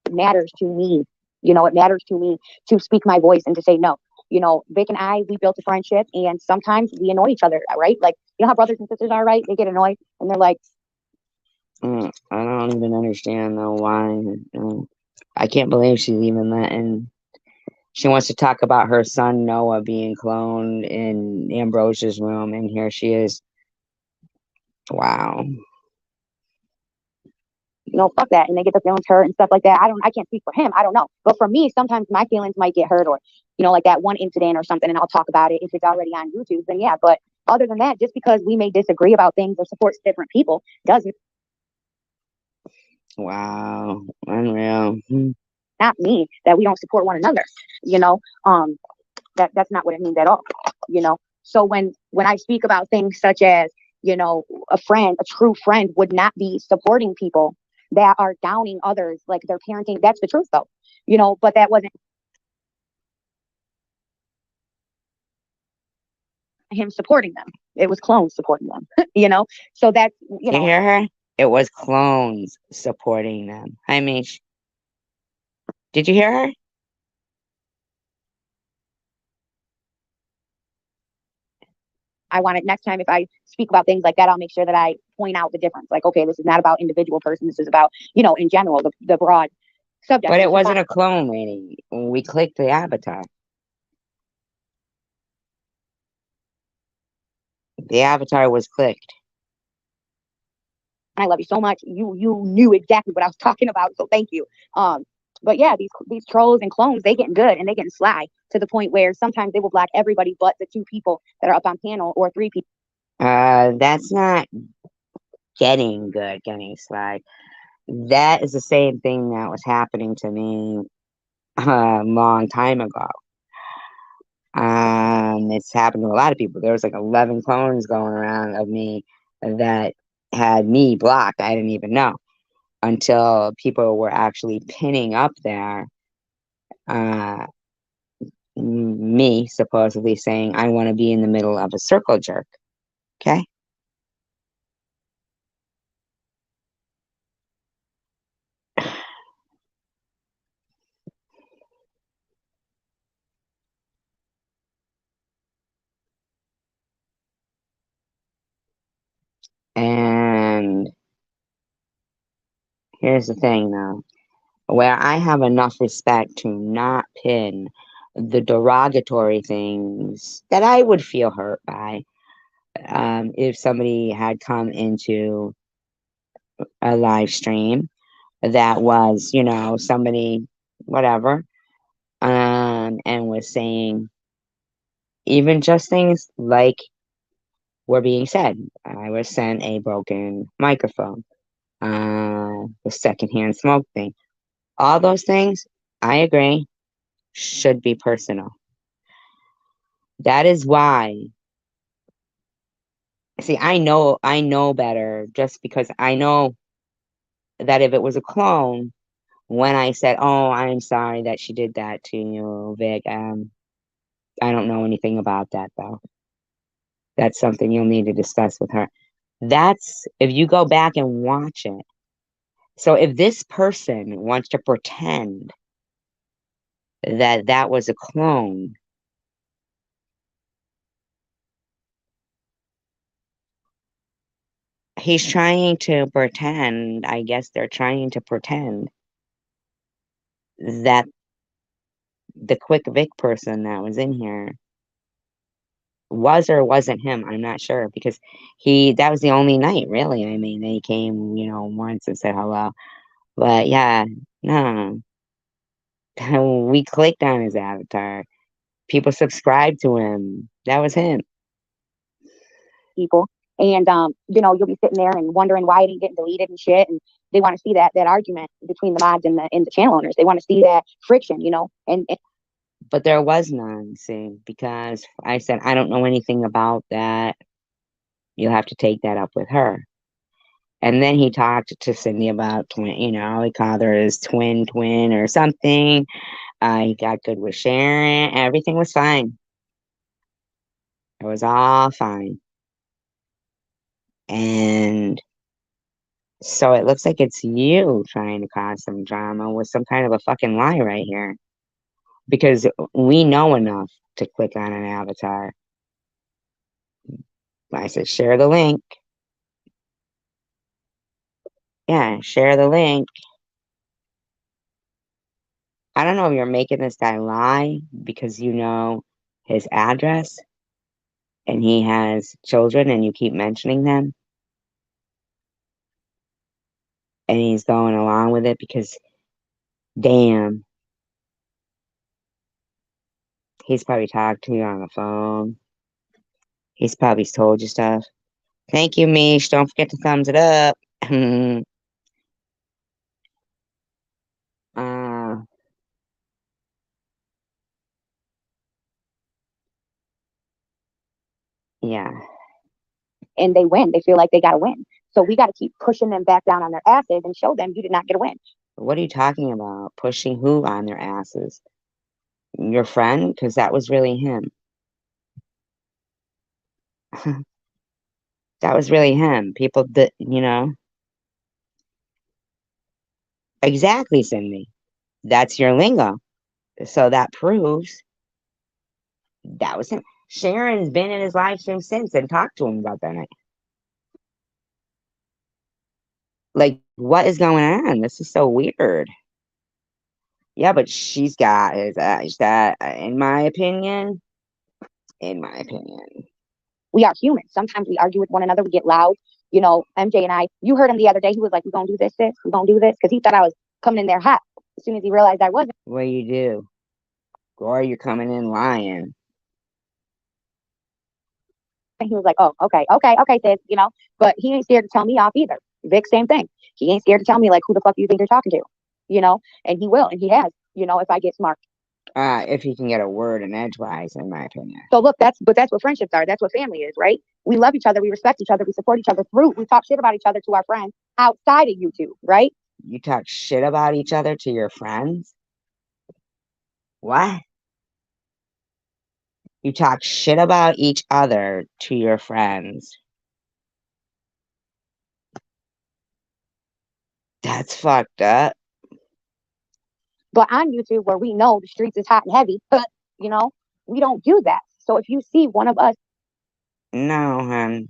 it matters to me. You know, it matters to me to speak my voice and to say no. You know, Vic and I, we built a friendship, and sometimes we annoy each other, right? Like, you know how brothers and sisters are, right? They get annoyed, and they're like, I don't even understand though why. I can't believe she's even letting. She wants to talk about her son Noah being cloned in Ambrosia's room, and here she is. Wow. you know, fuck that, and they get their feelings hurt and stuff like that. I can't speak for him. I don't know, but for me, sometimes my feelings might get hurt, or you know, like that one incident or something, and I'll talk about it if it's already on YouTube. Then yeah, but other than that, just because we may disagree about things or support different people doesn't. Wow. Unreal. Not mean that we don't support one another. You know, that's not what it means at all. You know, so when I speak about things such as, you know, a true friend would not be supporting people that are downing others, like their parenting. That's the truth, though. You know, but that wasn't him supporting them. It was clones supporting them. You know, so that's, you You know, hear her? It was clones supporting them. Hi, Mish. Did you hear her? I want it next time if I speak about things like that, I'll make sure that I point out the difference. Like, okay, this is not about individual person. This is about, you know, in general, the broad subject. But it wasn't a clone, lady. We clicked the avatar. The avatar was clicked. I love you so much. You knew exactly what I was talking about, so thank you. But yeah, these trolls and clones, they getting good and they getting sly to the point where sometimes they will block everybody but the 2 people that are up on panel, or 3 people. That's not getting good, getting sly. That is the same thing that was happening to me a long time ago. It's happened to a lot of people. There was like 11 clones going around of me that had me blocked. I didn't even know until people were actually pinning up there me supposedly saying I want to be in the middle of a circle jerk. Okay. And here's the thing though, where I have enough respect to not pin the derogatory things that I would feel hurt by if somebody had come into a live stream that was, you know, somebody, whatever, and was saying even just things like were being said. I was sent a broken microphone, the secondhand smoke thing. All those things, I agree, should be personal. That is why, see, I know better just because I know that if it was a clone, when I said, "Oh, I'm sorry that she did that to you, Vic," I don't know anything about that though. That's something you'll need to discuss with her. That's if you go back and watch it. So if this person wants to pretend that that was a clone, he's trying to pretend, I guess they're trying to pretend that the Quick Vic person that was in here was or wasn't him. I'm not sure because that was the only night, really. I mean, they came, you know, once and said hello. But yeah, no. We clicked on his avatar. People subscribed to him. That was him. people. And you know, you'll be sitting there and wondering why it ain't getting deleted and shit. And they want to see that argument between the mods and the channel owners. They want to see that friction, you know. And But there was none, see, because I said I don't know anything about that. You'll have to take that up with her. And then he talked to Cindy about twin, you know, he called her his twin or something. He got good with Sharon. Everything was fine. It was all fine. And so it looks like it's you trying to cause some drama with some kind of a fucking lie right here. Because we know enough to click on an avatar. I said, share the link. Yeah, share the link. I don't know if you're making this guy lie because you know his address and he has children and you keep mentioning them. And he's going along with it because, damn, he's probably talked to you on the phone. He's probably told you stuff. Thank you, Mish. Don't forget to thumbs it up. uh, yeah. and they win. They feel like they got to win. So we got to keep pushing them back down on their asses and show them you did not get a win. What are you talking about? Pushing who on their asses? Your friend? Because that was really him. That was really him. People that, you know. Exactly, Cindy. That's your lingo. So that proves that was him. Sharon's been in his live stream since and talked to him about that night. Like, what is going on? This is so weird. Yeah, but she's got his that, in my opinion. We are humans. Sometimes we argue with one another. We get loud. You know, MJ and I, you heard him the other day. He was like, we're going to do this, sis. We're going to do this. Because he thought I was coming in there hot. As soon as he realized I wasn't. What do you do? Or you're coming in lying. And he was like, oh, okay, sis, you know. But he ain't scared to tell me off either. Vic, same thing. He ain't scared to tell me, like, who the fuck you think you're talking to? You know, and he will. And he has, you know, if I get smart. If he can get a word in edgewise, in my opinion. So look, that's what friendships are. That's what family is, right? We love each other, we respect each other, we support each other through, we talk shit about each other to our friends outside of YouTube, right? You talk shit about each other to your friends? What? You talk shit about each other to your friends. That's fucked up. But on YouTube, where we know the streets is hot and heavy, you know, we don't do that. So if you see one of us, No, hon.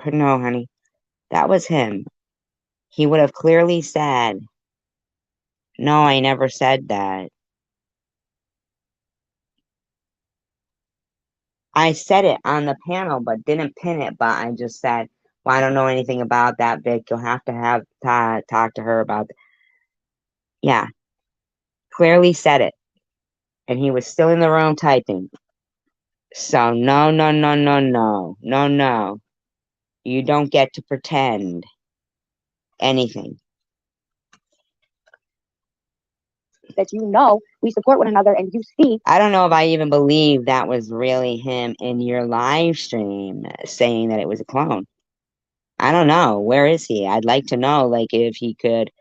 No, honey. That was him. He would have clearly said, no, I never said that. I said it on the panel, but didn't pin it. But I just said, well, I don't know anything about that, Vic. You'll have to talk to her about. Yeah, clearly said it, and he was still in the room typing. So no, no, no, no, no, no, no. You don't get to pretend anything. that you know we support one another, and you see I don't know if I even believe that was really him in your live stream saying that it was a clone. I don't know. Where is he? I'd like to know, like, if he could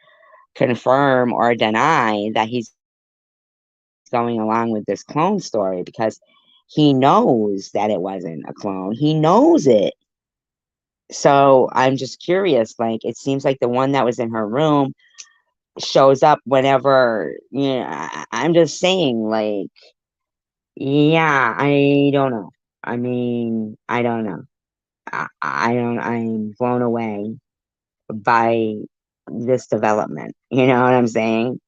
confirm or deny that he's going along with this clone story, because he knows that it wasn't a clone. He knows it. So I'm just curious. Like, it seems like the one that was in her room shows up whenever, I'm just saying, like, yeah, I don't know. I mean, I don't know. I don't, I'm blown away by this development. You know what I'm saying?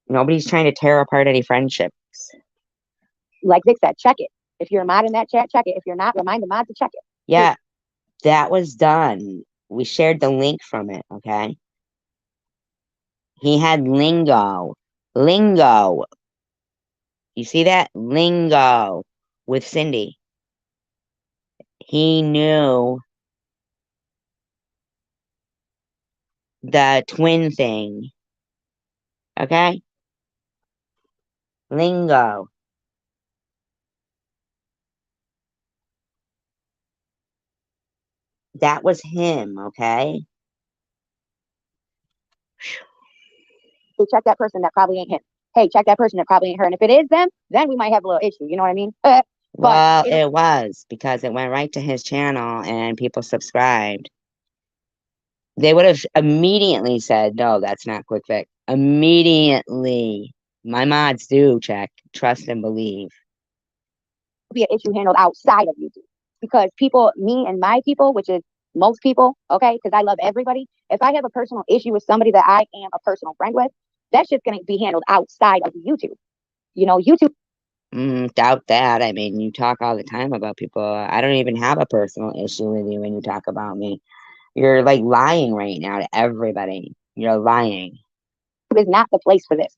Nobody's trying to tear apart any friendships. like Vic said, check it. If you're a mod in that chat, check it. If you're not, remind the mod to check it. Yeah, that was done. We shared the link from it, okay? He had lingo. Lingo. You see that? Lingo with Cindy. He knew the twin thing. Okay? Lingo. That was him, okay? Hey, check that person, that probably ain't him. Hey, check that person, that probably ain't her. And if it is them, then we might have a little issue. You know what I mean? Well, it- it was, because it went right to his channel and people subscribed. They would have immediately said, no, that's not Quick Vic. Immediately. My mods do check, trust and believe. Be an issue handled outside of YouTube, because people, me and my people, which is most people, okay, because I love everybody. If I have a personal issue with somebody that I am a personal friend with, that's just going to be handled outside of YouTube. You know, YouTube. Doubt that. I mean, you talk all the time about people. I don't even have a personal issue with you when you talk about me. You're like lying right now to everybody. You're lying. Is not the place for this.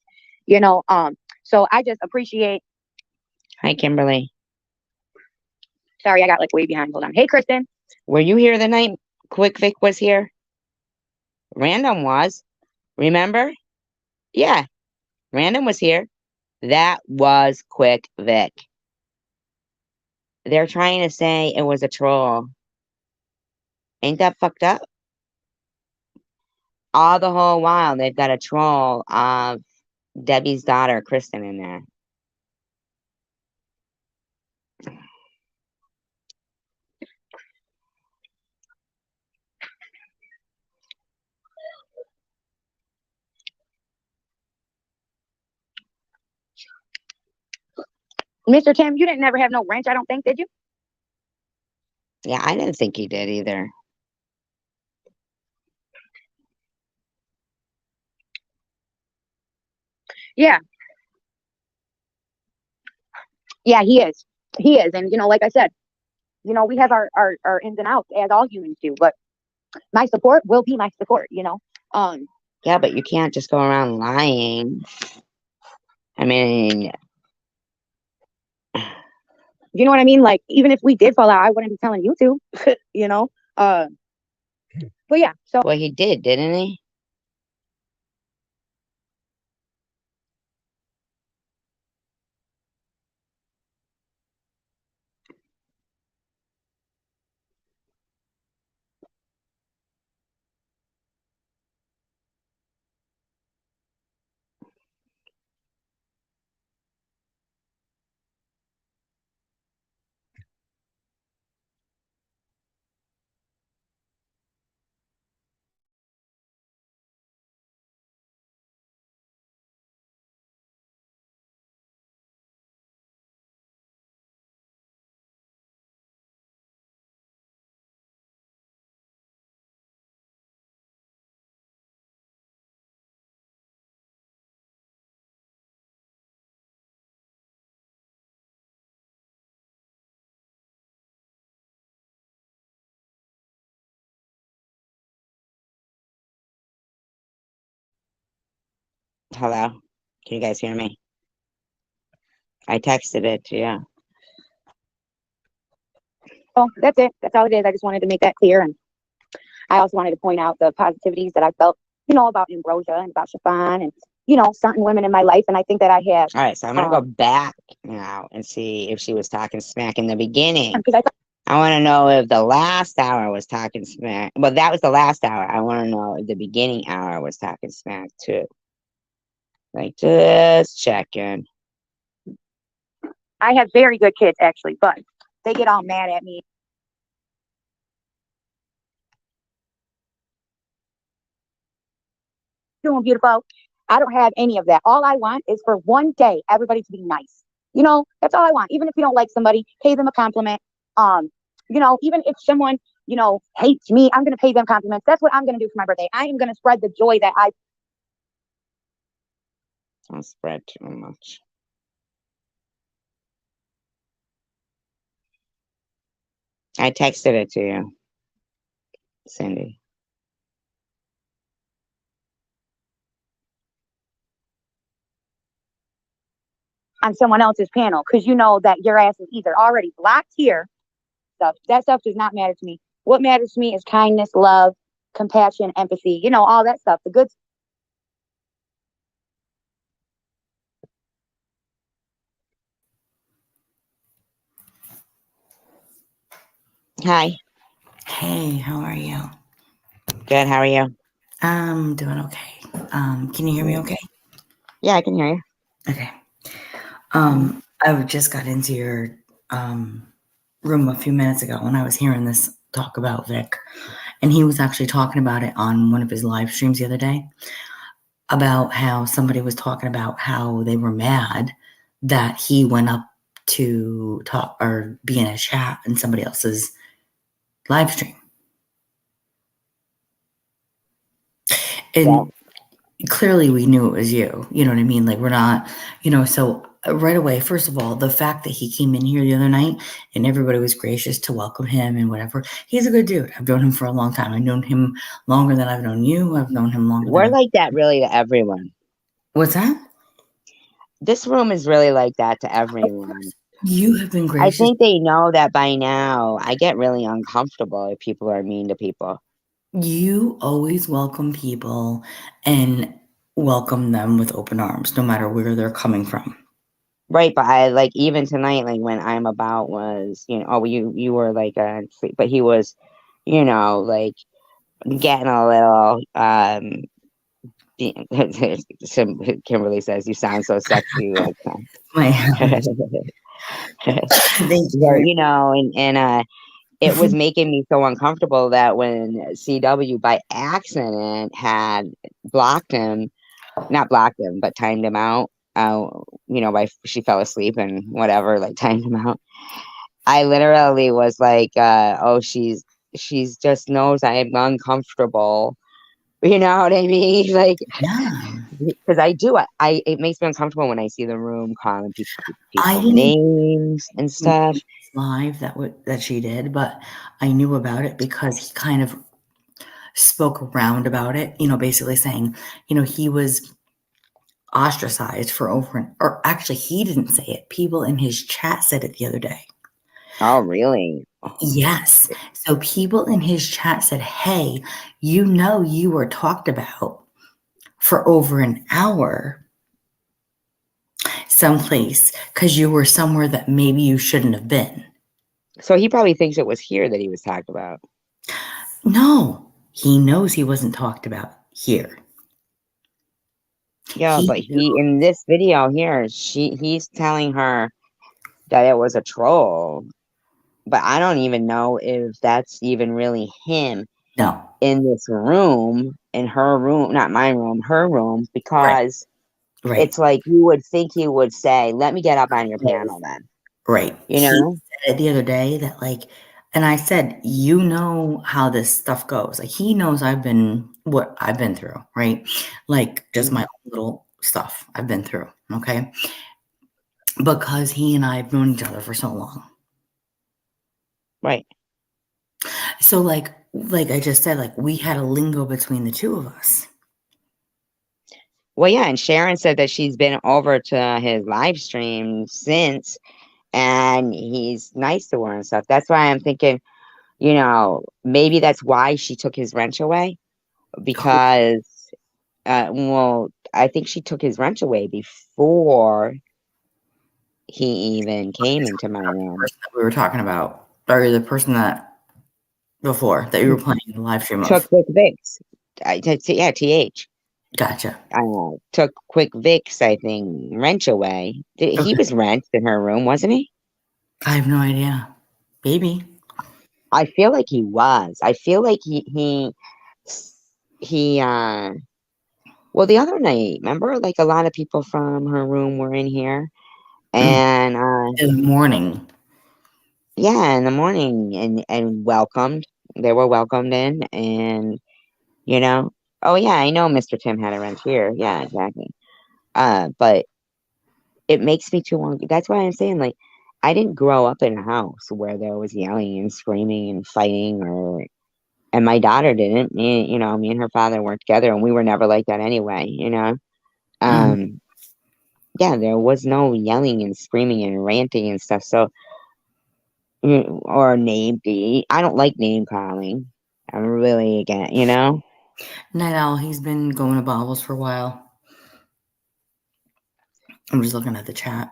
You know, so I just appreciate. Hi, Kimberly. Sorry, I got like way behind. Hold on. Hey, Kristen. Were you here the night Quick Vic was here? Random was. Remember? Yeah, Random was here. That was Quick Vic. They're trying to say it was a troll. Ain't that fucked up? All the whole while, they've got a troll of Debbie's daughter, Kristen, in there. Mr. Tim, you didn't never have no wrench, I don't think, did you? Yeah, I didn't think he did either. Yeah. Yeah, he is. He is. And, you know, like I said, you know, we have our ins and outs, as all humans do, but my support will be my support, you know? Yeah, but you can't just go around lying. I mean, you know what I mean? Like, even if we did fall out, I wouldn't be telling you to, you know? But yeah, so. well, he did, didn't he? Hello? Can you guys hear me? I texted it to you. Oh, that's it. That's all it is. I just wanted to make that clear. And I also wanted to point out the positivities that I felt, about Ambrosia and about Chiffon and, certain women in my life. And I think that I have. All right, so I'm going to go back now and see if she was talking smack in the beginning. Because I want to know if the last hour was talking smack. Well, that was the last hour. I want to know if the beginning hour was talking smack too. Like, just checking. I have very good kids, actually, but they get all mad at me. Doing beautiful. I don't have any of that. All I want is for one day everybody to be nice. That's all I want. Even if you don't like somebody, pay them a compliment. Even if someone, hates me, I'm gonna pay them compliments. That's what I'm gonna do for my birthday. I am gonna spread the joy that I Don't spread too much. I texted it to you, Cindy. on someone else's panel, because you know that your ass is either already blocked here. That stuff does not matter to me. What matters to me is kindness, love, compassion, empathy, all that stuff. The good. Hi. Hey, how are you? Good. How are you? I'm doing okay. Can you hear me okay? Yeah, I can hear you. Okay. I just got into your room a few minutes ago when I was hearing this talk about Vic, and he was actually talking about it on one of his live streams the other day about how somebody was talking about how they were mad that he went up to talk or be in a chat in somebody else's live stream. And clearly we knew it was you. You know what I mean? Like, we're not, so right away, first of all, the fact that he came in here the other night and everybody was gracious to welcome him and whatever. He's a good dude. I've known him for a long time. I've known him longer than I've known you. I've known him longer We're than like that really to everyone. What's that? This room is really like that to everyone. You have been I gracious. think they know that by now. I get really uncomfortable if people are mean to people. You always welcome people and welcome them with open arms, no matter where they're coming from. Right, but I like even tonight, like when I'm about was, you were like but he was, like getting a little Kimberly says you sound so sexy like that. Thank you. and it was making me so uncomfortable that when CW by accident had blocked him, not blocked him, but timed him out. She fell asleep and whatever, like timed him out. I literally was like, she's just knows I am uncomfortable. You know what I mean? Like, Yeah. because I do, it makes me uncomfortable when I see the room calling I people didn't names and stuff. live that she did, but I knew about it because he kind of spoke around about it, basically saying, he was ostracized for or actually he didn't say it. People in his chat said it the other day. Oh, really? Yes. So people in his chat said, hey, you were talked about for over an hour someplace because you were somewhere that maybe you shouldn't have been. So he probably thinks it was here that he was talked about. No, he knows he wasn't talked about here. Yeah, but in this video here, he's telling her that it was a troll. But I don't even know if that's even really him. No. In this room, in her room, not my room, her room, because right. It's like you would think he would say, let me get up on your panel then. Right. You know? He said it the other day that and I said, how this stuff goes. Like, he knows what I've been through, right? Like, just my own little stuff I've been through, okay? Because he and I have known each other for so long. Right. So, like I just said, we had a lingo between the two of us. Well, yeah, and Sharon said that she's been over to his live stream since, and he's nice to her and stuff. That's why I'm thinking, maybe that's why she took his wrench away because, well, I think she took his wrench away before he even came into my room. Person that we were talking about, or the person that before that you were playing the live stream Took of. Quick Vicks. Yeah, TH. Gotcha. Took Quick Vicks, I think, wrench away. He Okay. was wrenched in her room, wasn't he? I have no idea. Maybe. I feel like he was. I feel like he well, the other night, remember, like a lot of people from her room were in here, and In the morning. yeah, in the morning, and welcomed. They were welcomed in, and oh yeah, I know Mr. Tim had a wrench here. Yeah, exactly. But it makes me too long. That's why I'm saying, like, I didn't grow up in a house where there was yelling and screaming and fighting, and my daughter didn't. Me and her father worked together, and we were never like that anyway. Mm. Yeah, there was no yelling and screaming and ranting and stuff. So, or I don't like name calling. I'm really again. Night Owl, he's been going to Bobbles for a while. I'm just looking at the chat.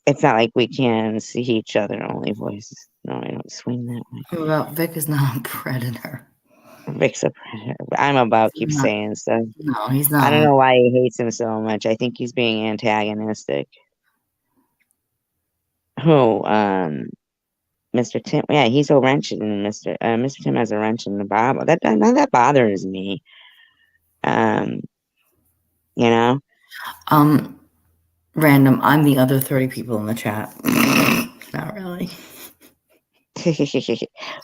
It's not like we can see each other, only voices. No, I don't swing that way. Well, Vic is not a predator. Vic's a predator. I'm about keep No. saying stuff. No, he's I don't not. know why he hates him so much. I think he's being antagonistic. Who? Mr. Tim. Yeah, he's a wrench in Mr. Tim has a wrench in the Bible. That bothers me. You know. Random. I'm the other 30 people in the chat. Not really.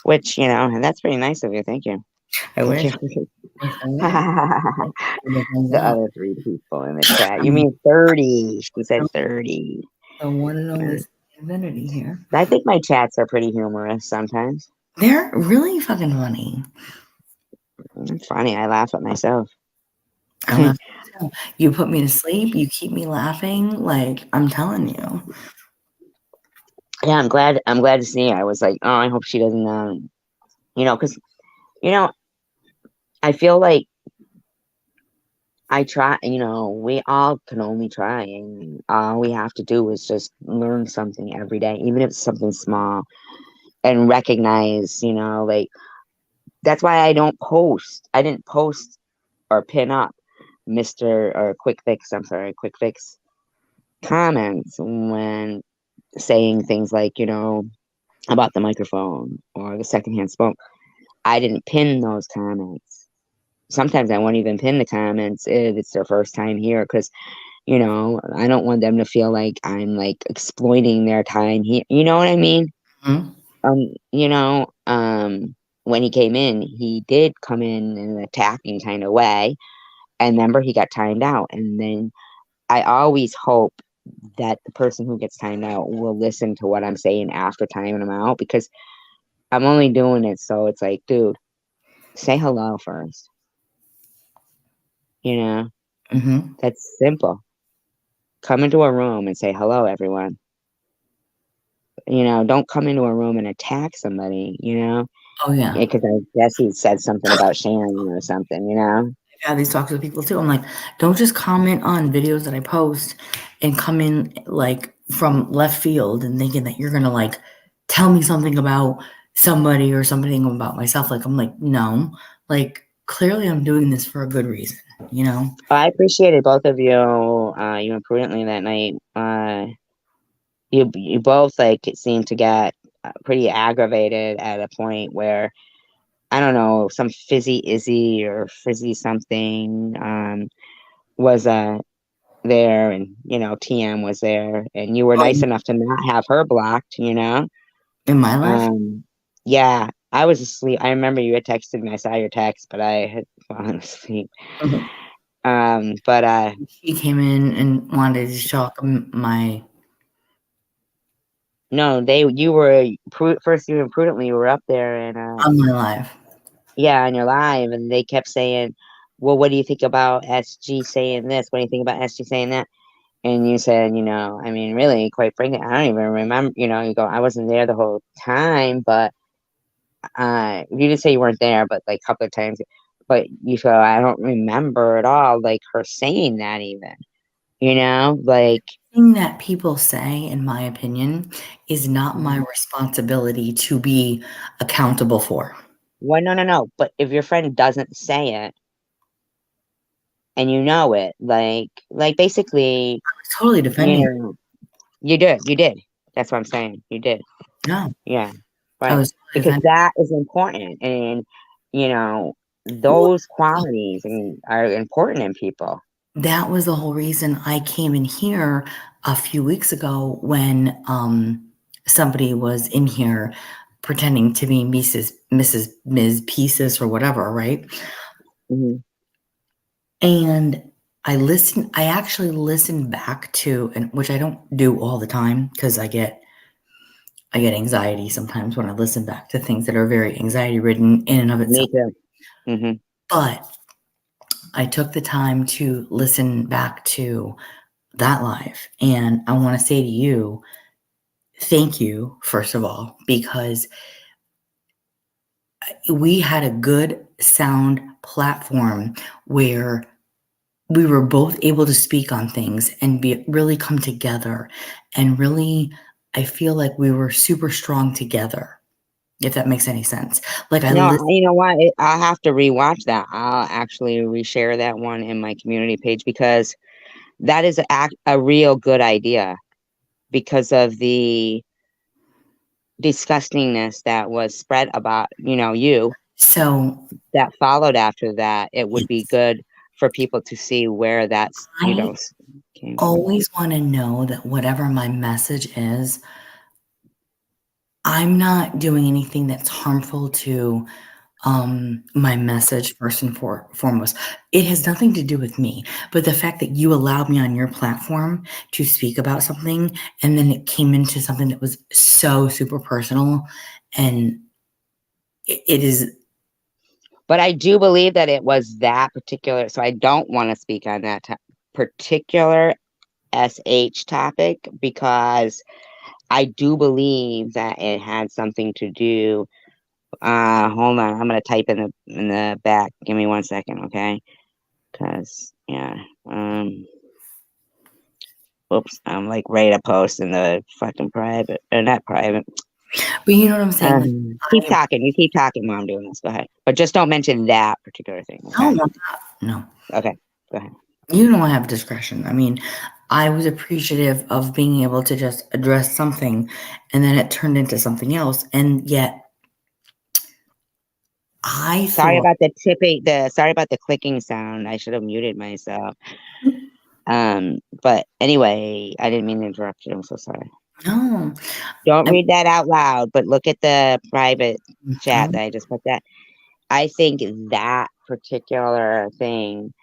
Which, and that's pretty nice of you. Thank you. I wish. The other 3 people in the chat. You mean 30? She said 30. The one and only Divinity here. I think my chats are pretty humorous sometimes. They're really fucking funny. It's funny. I laugh at myself. I laugh too. You put me to sleep. You keep me laughing. Like, I'm telling you. Yeah, I'm glad to see her. I was like, oh, I hope she doesn't, because, I feel like I try, we all can only try, and all we have to do is just learn something every day, even if it's something small, and recognize, like, that's why I didn't post or pin up Quick Fix comments when saying things like, about the microphone or the secondhand smoke. I didn't pin those comments. Sometimes I won't even pin the comments if it's their first time here because, I don't want them to feel like I'm like exploiting their time here. You know what I mean? Mm-hmm. When he came in, he did come in an attacking kind of way. And remember, he got timed out. And then I always hope that the person who gets timed out will listen to what I'm saying after timing them out because I'm only doing it so it's like, dude, say hello first. Mm-hmm. That's simple. Come into a room and say hello, everyone. Don't come into a room and attack somebody, Oh, yeah. Because I guess he said something about sharing or something, Yeah, these talks with people too. I'm like, don't just comment on videos that I post and come in like from left field and thinking that you're gonna like tell me something about somebody or something about myself. Like, I'm like, no, like clearly I'm doing this for a good reason, I appreciated both of you, you and Prudently that night. You both like seemed to get pretty aggravated at a point where I don't know, some fizzy Izzy or frizzy something was there, and TM was there, and you were nice enough to not have her blocked, in my life. Yeah, I was asleep. I remember you had texted me. I saw your text, but I had fallen asleep. But She came in and wanted to shock my. No, you were first. You and Prudently were up there and on my live. Yeah, on your live, and they kept saying, well, what do you think about SG saying this? What do you think about SG saying that? And you said, I mean, really, quite frankly, I don't even remember, you go, I wasn't there the whole time, but you didn't say you weren't there, but like a couple of times, but you said, I don't remember at all, like her saying that even, like, Thing that people say, in my opinion, is not my responsibility to be accountable for. well, no. But if your friend doesn't say it and you know it, like basically, Totally defending. You did. That's what I'm saying. You did. No, Yeah. I Right. was Because defending. that is important. And, those qualities are important in people. That was the whole reason I came in here a few weeks ago when somebody was in here pretending to be Ms. Pieces or whatever, right? Mhm. And I actually listened back to, and which I don't do all the time because I get anxiety sometimes when I listen back to things that are very anxiety ridden in and of Me itself. too. Hmm. But I took the time to listen back to that live. And I want to say to you, thank you, first of all, because we had a good sound platform where we were both able to speak on things and really come together. And really, I feel like we were super strong together, if that makes any sense. Like No, you know what? I'll have to rewatch that. I'll actually reshare that one in my community page because that is a real good idea because of the disgustingness that was spread about, you So that followed after that. It would be good for people to see where that's, I came from. always want to know that whatever my message is, I'm not doing anything that's harmful to my message first and foremost. It has nothing to do with me, but the fact that you allowed me on your platform to speak about something and then it came into something that was so super personal, and it is. But I do believe that it was that particular, so I don't want to speak on that particular SH topic because I do believe that it had something to do. Hold on, I'm gonna type in the back. Give me 1 second, okay? Because oops, I'm like ready to post in the fucking private, or not private. But you know what I'm saying? Keep talking. You keep talking while I'm doing this. Go ahead, but just don't mention that particular thing. Okay? No. Okay, go ahead. You don't have discretion. I mean, I was appreciative of being able to just address something and then it turned into something else. And yet Sorry about the tipping. Sorry about the clicking sound. I should have muted myself. But anyway, I didn't mean to interrupt you. I'm so sorry. No. Don't read that out loud, but look at the private chat that I just put that. I think that particular thing,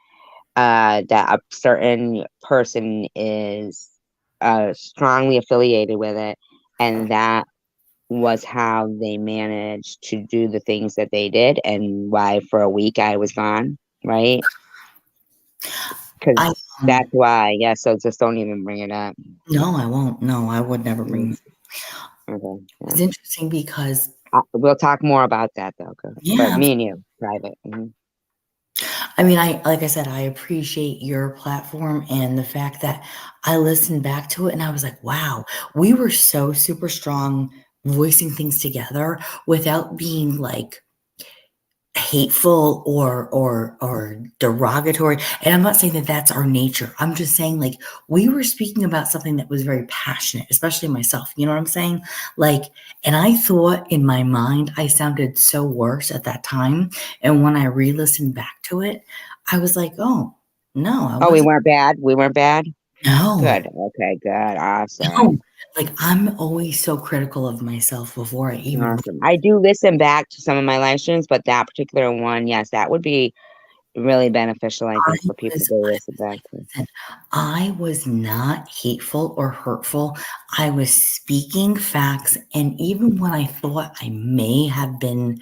that a certain person is strongly affiliated with it, and that was how they managed to do the things that they did, and why for a week I was gone, right? Because that's why. Yeah, so just don't even bring it up. No, I won't. No, I would never bring it. Okay. Yeah. It's interesting because we'll talk more about that though. Yeah. But me and you, private. Mm-hmm. I mean, like I said, I appreciate your platform and the fact that I listened back to it and I was like, wow, we were so super strong voicing things together without being like hateful or derogatory. And I'm not saying that that's our nature. I'm just saying like we were speaking about something that was very passionate, especially myself. You know what I'm saying? Like, and I thought in my mind I sounded so worse at that time. And when I re-listened back to it, I was like, oh no, we weren't bad. We weren't bad. No. Good. Okay. Good. Awesome. No. Like I'm always so critical of myself before I even. Awesome. I do listen back to some of my live streams, but that particular one, yes, that would be really beneficial, I think, for people to listen back to. I was not hateful or hurtful. I was speaking facts. And even when I thought I may have been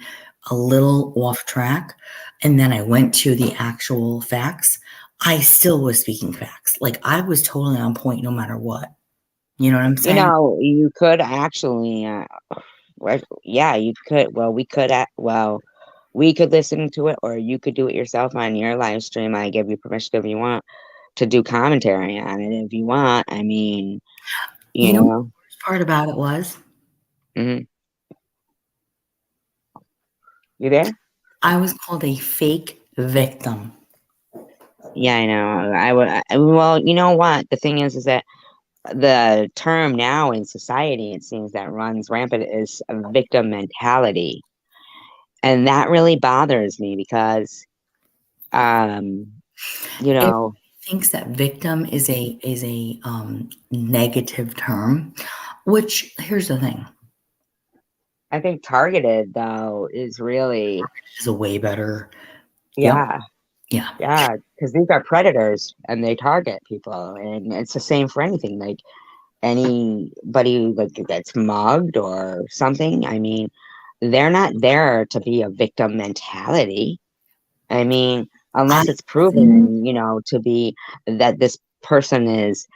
a little off track and then I went to the actual facts, I still was speaking facts. Like I was totally on point no matter what. You know what I'm You saying? know, you could actually, yeah, you could. Well, we could listen to it, or you could do it yourself on your live stream. I give you permission if you want to do commentary on it if you want. I mean, You you know what know. the worst part about it was? Hmm. You there? I was called a fake victim. Yeah, I know. Well, you know what? The thing is that the term now in society, it seems that runs rampant is a victim mentality, and that really bothers me because, um, you Everybody know, thinks that victim is a negative term, which here's the thing. I think targeted though is really, Is a way better. yeah, Yeah. yeah, because these are predators and they target people, and it's the same for anything. Like anybody like that's mugged or something. I mean, they're not there to be a victim mentality. I mean, I unless it's proven, you know, to be that this person is,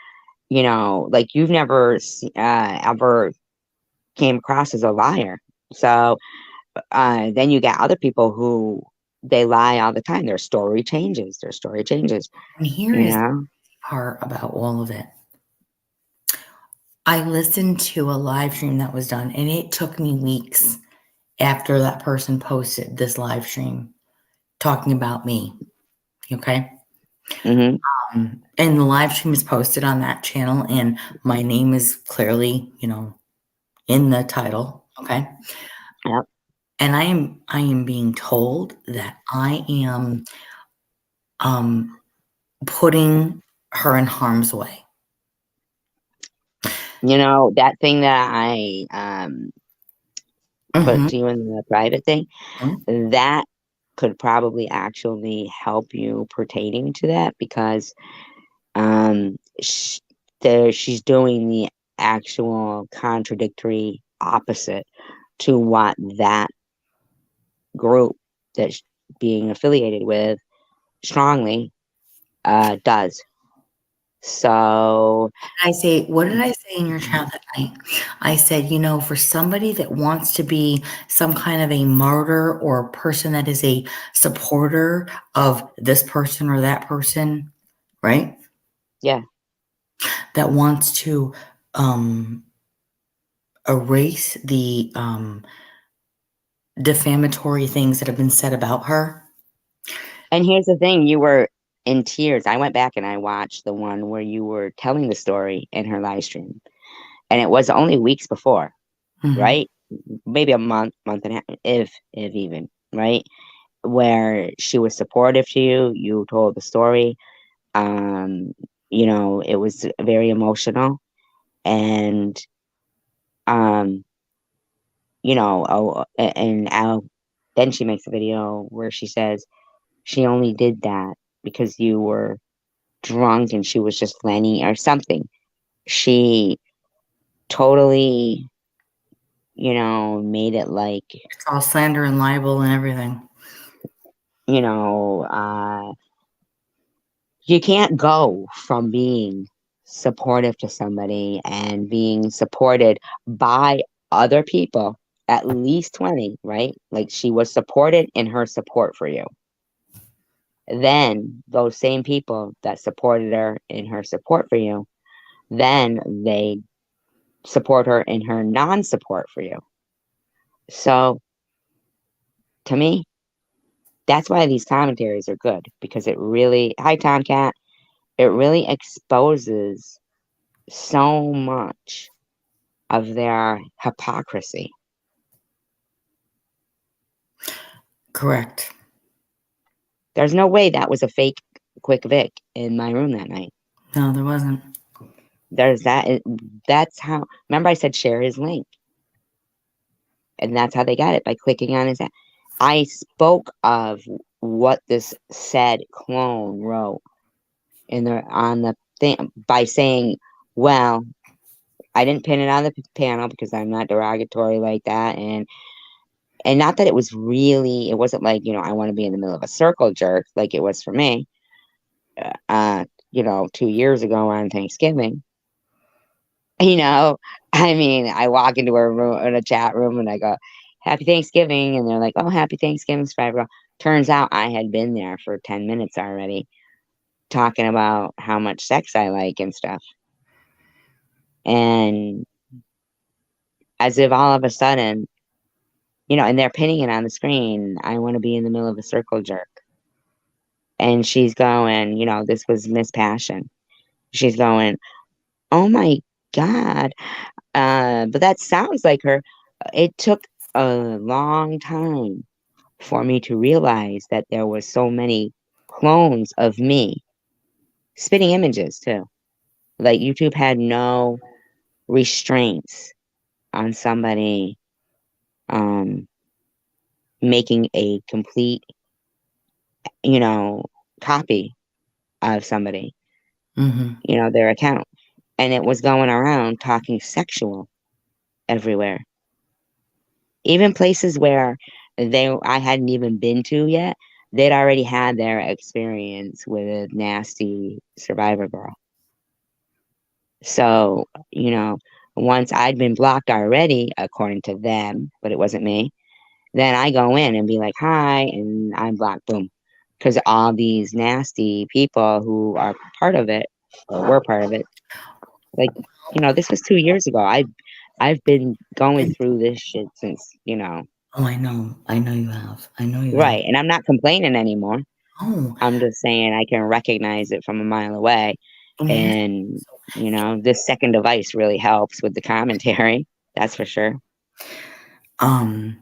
you know, like you've never ever came across as a liar. So then you get other people who they lie all the time. Their story changes. Their story changes. and here You is the know. part about all of it. I listened to a live stream that was done, and it took me weeks after that person posted this live stream talking about me. Okay. Hmm. And the live stream is posted on that channel, and my name is clearly, in the title. Okay. Yep. And I am being told that I am putting her in harm's way. You know that thing that I put Mhm. to you in the private thing, Mhm. that could probably actually help you pertaining to that because sh- she's doing the actual contradictory opposite to what that group that's being affiliated with strongly does. So What did I say in your chat that night? I said, for somebody that wants to be some kind of a martyr or a person that is a supporter of this person or that person, right? yeah, That wants to erase the defamatory things that have been said about her. and here's the thing: you were in tears. I went back and I watched the one where you were telling the story in her live stream, and it was only weeks before, Mhm. right? Maybe a month and a half, if even, right? Where she was supportive to you. You told the story. Um, it was very emotional, and um, then she makes a video where she says she only did that because you were drunk and she was just Lenny or something. She totally, made it like, It's all slander and libel and everything. you know, uh, you can't go from being supportive to somebody and being supported by other people, at least 20, right? Like she was supported in her support for you. Then those same people that supported her in her support for you, then they support her in her non-support for you. So to me, that's why these commentaries are good because it really, hi Tomcat, it really exposes so much of their hypocrisy. Correct. There's no way that was a fake quick Vic in my room that night. No, there wasn't. There's that. That's how. Remember, I said share his link, and that's how they got it by clicking on his. I spoke of what this said clone wrote on the thing by saying, "Well, I didn't pin it on the panel because I'm not derogatory like that, and And not that it was really, it wasn't like, I want to be in the middle of a circle jerk like it was for me, 2 years ago on Thanksgiving. I mean, I walk into a room, in a chat room, and I go, Happy Thanksgiving. And they're like, oh, Happy Thanksgiving, Survivor. Turns out I had been there for 10 minutes already talking about how much sex I like and stuff. And as if all of a sudden, and they're pinning it on the screen, I want to be in the middle of a circle jerk. And she's going, this was Miss Passion. She's going, oh my God. But that sounds like her. It took a long time for me to realize that there were so many clones of me, spitting images too. Like YouTube had no restraints on somebody making a complete, copy of somebody, their account. And it was going around talking sexual everywhere. Even places where I hadn't even been to yet, they'd already had their experience with a nasty Survivor girl. So, once I'd been blocked already, according to them, but it wasn't me, then I go in and be like, hi, and I'm blocked, boom. Because all these nasty people who are part of it, or were part of it, like, this was 2 years ago. I've been going through this shit since, Oh, I know you have. right. And I'm not complaining anymore. Oh, I'm just saying I can recognize it from a mile away. And, this second device really helps with the commentary. That's for sure. I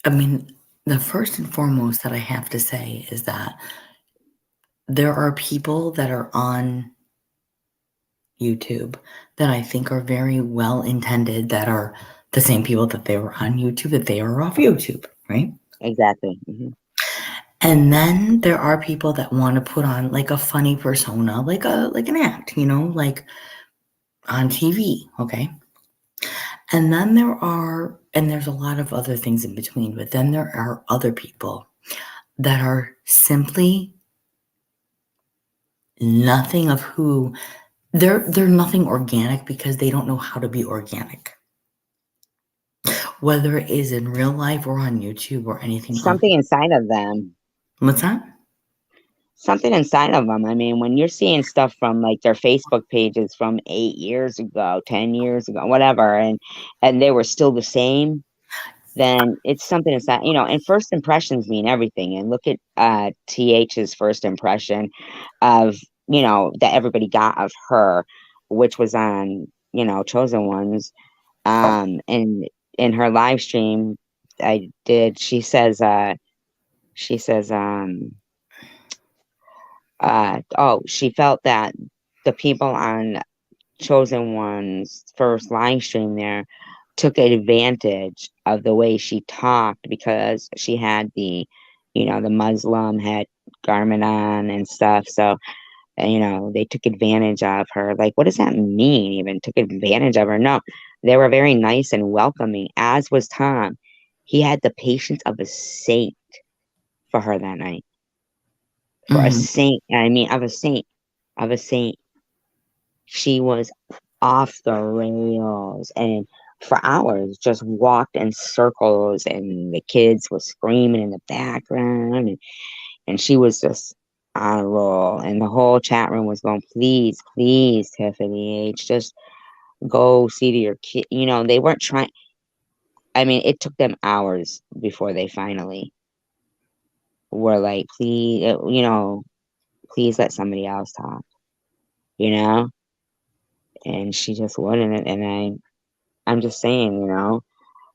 mean, the first and foremost that I have to say is that there are people that are on YouTube that I think are very well intended, that are the same people that they were on YouTube, that they are off YouTube, right? Exactly. Mm-hmm. And then there are people that want to put on like a funny persona, like an act, like on TV, okay? And then there's a lot of other things in between, but then there are other people that are simply nothing of who they're nothing organic, because they don't know how to be organic. Whether it is in real life or on YouTube or anything. Something inside of them. What's that? Something inside of them. I mean, when you're seeing stuff from like their Facebook pages from 8 years ago, 10 years ago, whatever, and they were still the same, then it's something inside, and first impressions mean everything. And look at TH's first impression of, that everybody got of her, which was on, Chosen Ones. And in her live stream she says, she felt that the people on Chosen One's first live stream there took advantage of the way she talked, because she had the Muslim head garment on and stuff. So, they took advantage of her. Like, what does that mean? Even took advantage of her? No, they were very nice and welcoming, as was Tom. He had the patience of a saint for her that night. For a saint, of a saint. She was off the rails, and for hours just walked in circles, and the kids were screaming in the background, and she was just on a roll, and the whole chat room was going, please, please, Tiffany H, just go see to your kid. They weren't trying. I mean, it took them hours before they finally were like, please, please let somebody else talk, and she just wouldn't. And I'm just saying,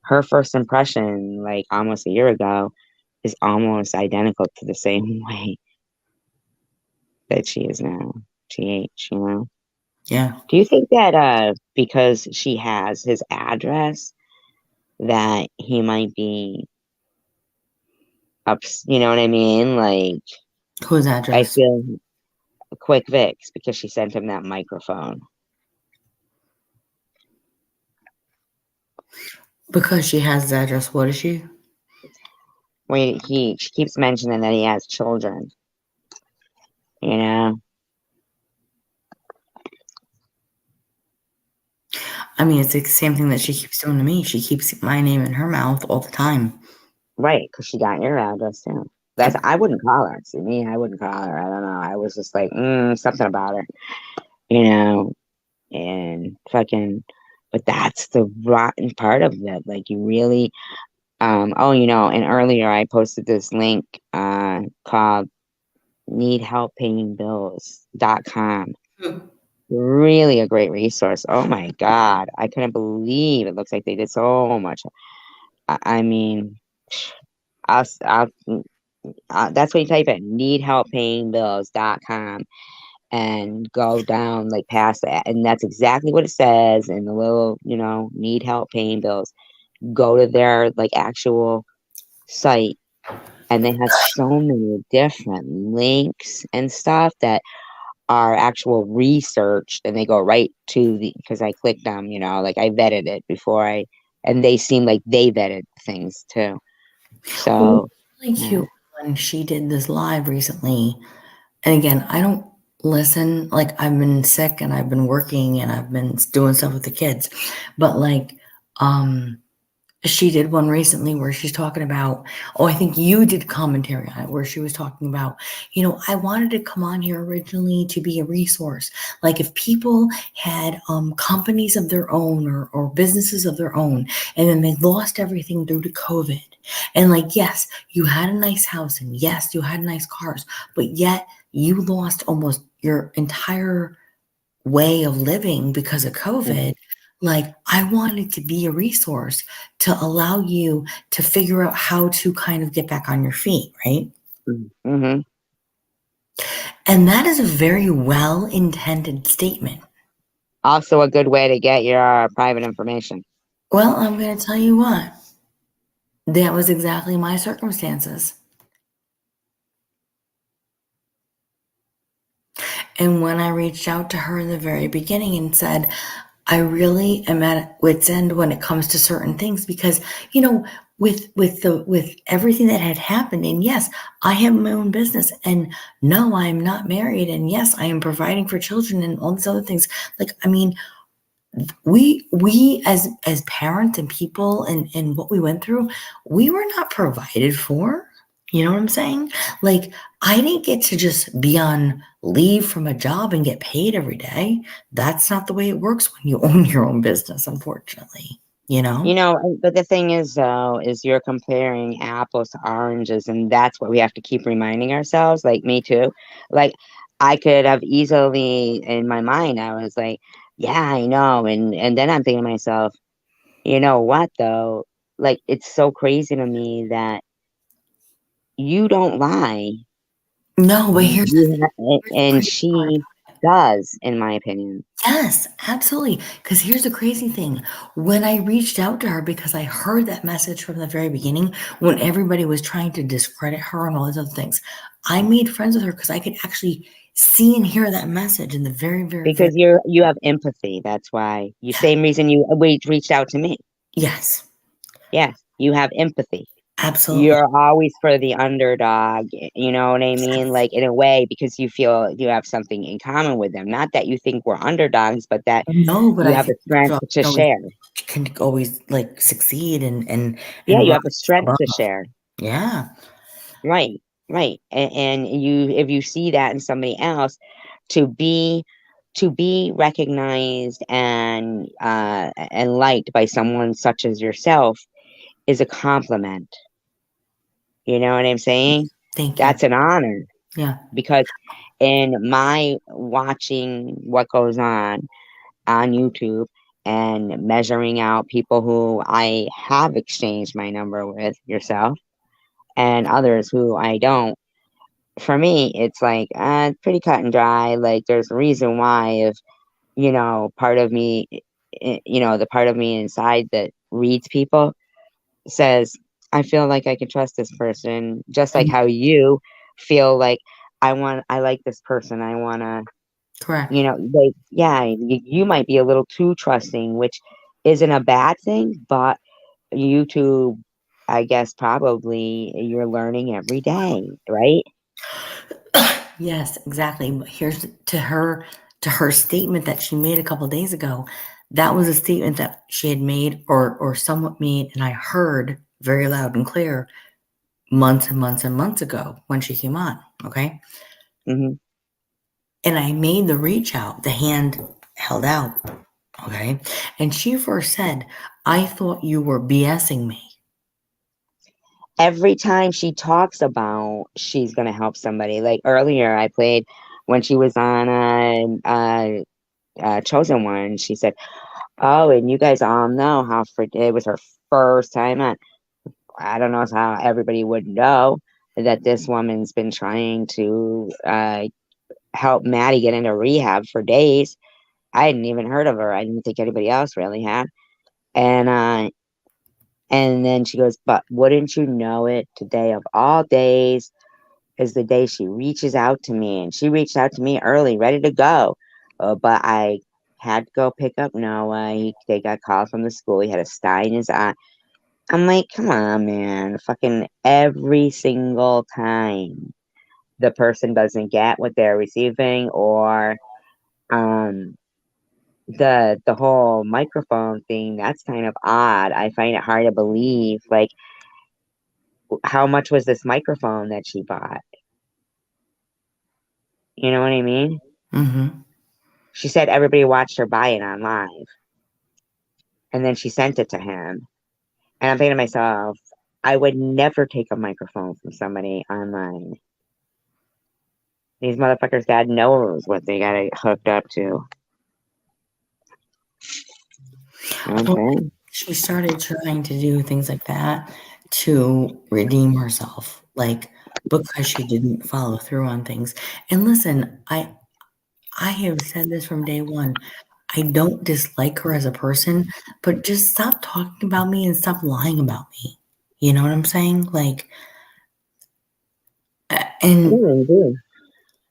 her first impression, like almost a year ago, is almost identical to the same way that she is now. TH, Yeah. Do you think that because she has his address, that he might be up? You know what I mean? Like, Whose address? I feel Quick Vic's, because she sent him that microphone. Because she has the address. What is she? Well, she keeps mentioning that he has children. You know, I mean, it's the same thing that she keeps doing to me. She keeps my name in her mouth all the time. right? Because she got your address too. I wouldn't call her. See me, I wouldn't call her. I don't know. I was just like, something about her, you know, and fucking. But that's the rotten part of it. Like you really, oh, and earlier I posted this link called needhelppayingbills.com. Really a great resource. Oh my God. I couldn't believe it looks like they did so much. I mean, I'll, I'll, that's what you type in needhelppayingbills.com and go down like past that. And that's exactly what it says in the little, need help paying bills. Go to their like actual site and they have so many different links and stuff that are actual research, and they go right to because I clicked them, like I vetted it before and they seem like they vetted things too. So Really cute when she did this live recently. And again, I don't listen. Like I've been sick and I've been working and I've been doing stuff with the kids. But like, she did one recently where she's talking about, I think you did commentary on it, where she was talking about, I wanted to come on here originally to be a resource. Like if people had companies of their own or businesses of their own, and then they lost everything due to COVID. And like, yes, you had a nice house and yes, you had nice cars, but yet you lost almost your entire way of living because of COVID. Like I wanted to be a resource to allow you to figure out how to kind of get back on your feet, right? Mm-hmm. And that is a very well-intended statement. Also a good way to get your private information. Well, I'm going to tell you what. That was exactly my circumstances. And when I reached out to her in the very beginning and said, I really am at wit's end when it comes to certain things because, with everything that had happened, and yes, I have my own business, and no, I am not married, and yes, I am providing for children and all these other things. Like, I mean, we as parents and people and what we went through, we were not provided for. You know what I'm saying? Like, I didn't get to just be on leave from a job and get paid every day. That's not the way it works when you own your own business, unfortunately. But the thing is, though, is you're comparing apples to oranges, and that's what we have to keep reminding ourselves. Like me too. Like I could have easily, in my mind, I was like, yeah, I know. And then I'm thinking to myself, you know what, though? Like, it's so crazy to me that you don't lie. No, but here's and she does, in my opinion. Yes, absolutely. Because here's the crazy thing. When I reached out to her, because I heard that message from the very beginning, when everybody was trying to discredit her and all these other things, I made friends with her because I could actually see and hear that message in the very, very because you have empathy. That's why same reason you reached out to me. Yes. Yes, you have empathy. Absolutely. You're always for the underdog, you know what I mean? Yes. Like in a way, because you feel you have something in common with them. Not that you think we're underdogs, but that no, but you I have the strength to share. Can always like succeed and yeah, you have the strength to share. Yeah. Right. And you, if you see that in somebody else, to be recognized and liked by someone such as yourself is a compliment. You know what I'm saying? Thank you. That's an honor. Yeah. Because in my watching what goes on YouTube and measuring out people who I have exchanged my number with, yourself, and others who I don't, for me, it's like pretty cut and dry. Like there's a reason why, if part of me, the part of me inside that reads people says, I feel like I can trust this person, just like how you feel like I like this person. I want to, correct. You might be a little too trusting, which isn't a bad thing, but YouTube, I guess probably you're learning every day, right? Yes, exactly. But here's to her statement that she made a couple days ago. That was a statement that she had made or somewhat made, and I heard very loud and clear months and months and months ago when she came on. Okay. Hmm. And I made the reach out, the hand held out. Okay. And she first said, I thought you were BSing me. Every time she talks about she's going to help somebody, like earlier I played when she was on Chosen One, she said, oh, and you guys all know how it was her first time on. I don't know how everybody would know that this woman's been trying to help Maddie get into rehab for days. I hadn't even heard of her. I didn't think anybody else really had. And then she goes, but wouldn't you know it, today of all days is the day she reaches out to me. And she reached out to me early, ready to go. But I had to go pick up Noah. They got called from the school. He had a sty in his eye. I'm like, come on, man. Fucking every single time the person doesn't get what they're receiving, or um the whole microphone thing, that's kind of odd. I find it hard to believe. Like, how much was this microphone that she bought? You know what I mean? Mm-hmm. She said everybody watched her buy it on live, and then she sent it to him. And I'm thinking to myself, I would never take a microphone from somebody online. These motherfuckers, God knows what they got it hooked up to. Okay. She started trying to do things like that to redeem herself, like because she didn't follow through on things. And listen, I have said this from day one. I don't dislike her as a person, but just stop talking about me and stop lying about me. You know what I'm saying? Like, and I do.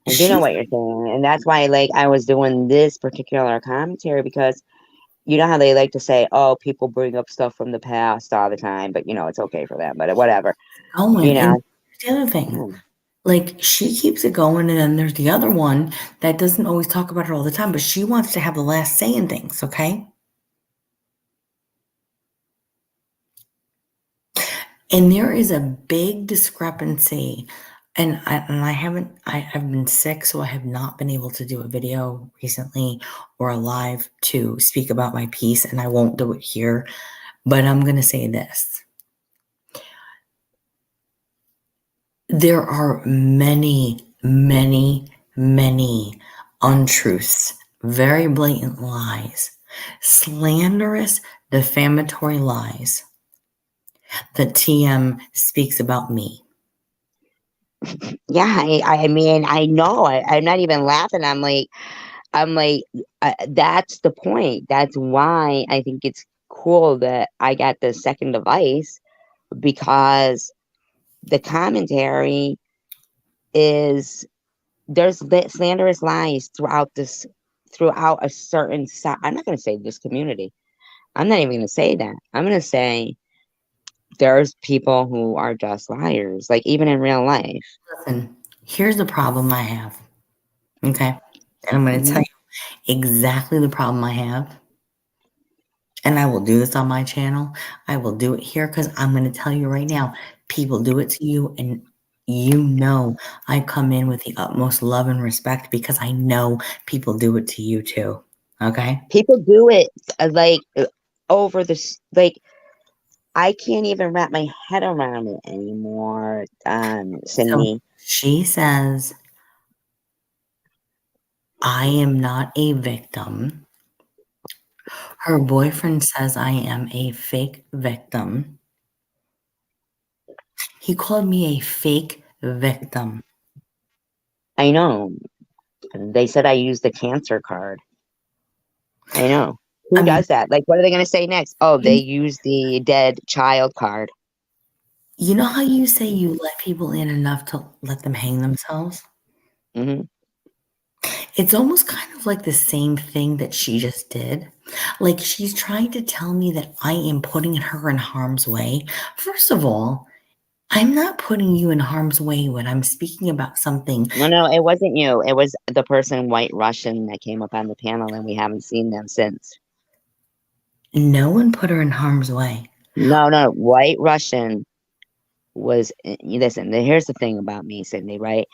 I do know she, what you're saying. And that's why, like, I was doing this particular commentary because you know how they like to say, oh, people bring up stuff from the past all the time, but, it's okay for them, but whatever, you going, and know. the other thing, Mm. like she keeps it going, and then there's the other one that doesn't always talk about it all the time, but she wants to have the last say in things, okay? And there is a big discrepancy. And I've been sick, so I have not been able to do a video recently or a live to speak about my piece, and I won't do it here. But I'm going to say this. There are many, many, many untruths, very blatant lies, slanderous, defamatory lies that TM speaks about me. Yeah, I mean, I know. I'm not even laughing. I'm like, that's the point. That's why I think it's cool that I got the second device, because the commentary is there's slanderous lies throughout a certain I'm not going to say this community. I'm not even going to say that. I'm going to say there's people who are just liars, like even in real life. Listen, here's the problem I have. Okay. And I'm going to tell you exactly the problem I have. And I will do this on my channel. I will do it here because I'm going to tell you right now, people do it to you. And I come in with the utmost love and respect because I know people do it to you too. Okay. People do it like over this, like I can't even wrap my head around it anymore, So Cindy. she says, I am not a victim. Her boyfriend says I am a fake victim. He called me a fake victim. I know. They said I used the cancer card. I know. Who I mean, does that? Like, what are they going to say next? Oh, they use the dead child card. you know how you say you let people in enough to let them hang themselves? Hmm. It's almost kind of like the same thing that she just did. Like she's trying to tell me that I am putting her in harm's way. First of all, I'm not putting you in harm's way when I'm speaking about something. Well, no, it wasn't you. It was the person, White Russian, that came up on the panel, and we haven't seen them since. No one put her in harm's way. No, White Russian was, listen, here's the thing about me, Sydney, right?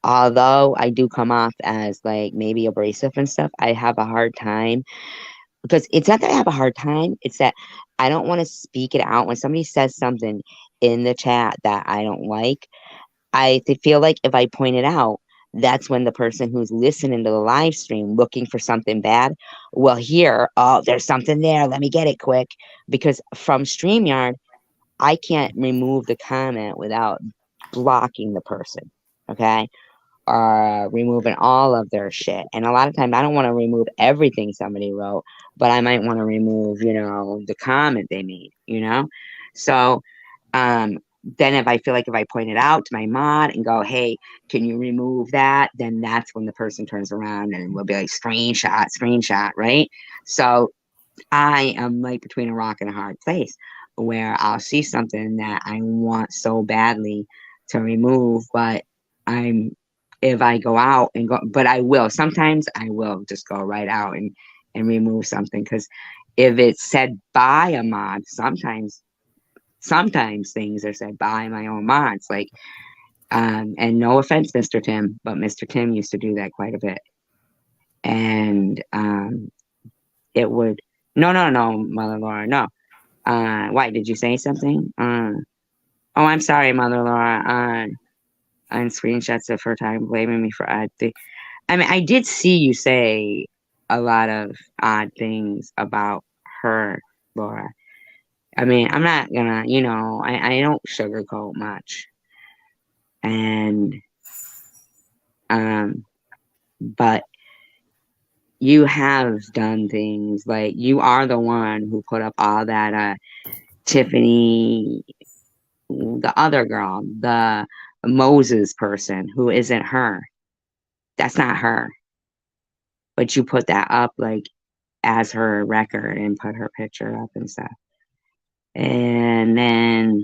Although I do come off as like maybe abrasive and stuff, I have a hard time, because it's not that I have a hard time, it's that I don't want to speak it out. When somebody says something in the chat that I don't like, feel like if I point it out, that's when the person who's listening to the live stream looking for something bad will hear, oh, there's something there. Let me get it quick. Because from StreamYard, I can't remove the comment without blocking the person. Okay. Or removing all of their shit. And a lot of times I don't want to remove everything somebody wrote, but I might want to remove, the comment they made, So, then if I feel like if I point it out to my mod and go, hey, can you remove that? Then that's when the person turns around and will be like, screenshot, right? So I am like between a rock and a hard place where I'll see something that I want so badly to remove, but if I go out and go, but sometimes I will just go right out and remove something. Because if it's said by a mod, sometimes things are said by my own mods, like, and no offense, Mr. Tim, but Mr. Tim used to do that quite a bit. And it would, no, Mother Laura, no. Why, did you say something? Oh, I'm sorry, Mother Laura. And screenshots of her time blaming me for odd things. I mean, I did see you say a lot of odd things about her, Laura. I mean, I'm not gonna, I don't sugarcoat much. And, but you have done things, like, you are the one who put up all that, Tiffany, the other girl, the Moses person who isn't her. That's not her. But you put that up, like, as her record and put her picture up and stuff. And then,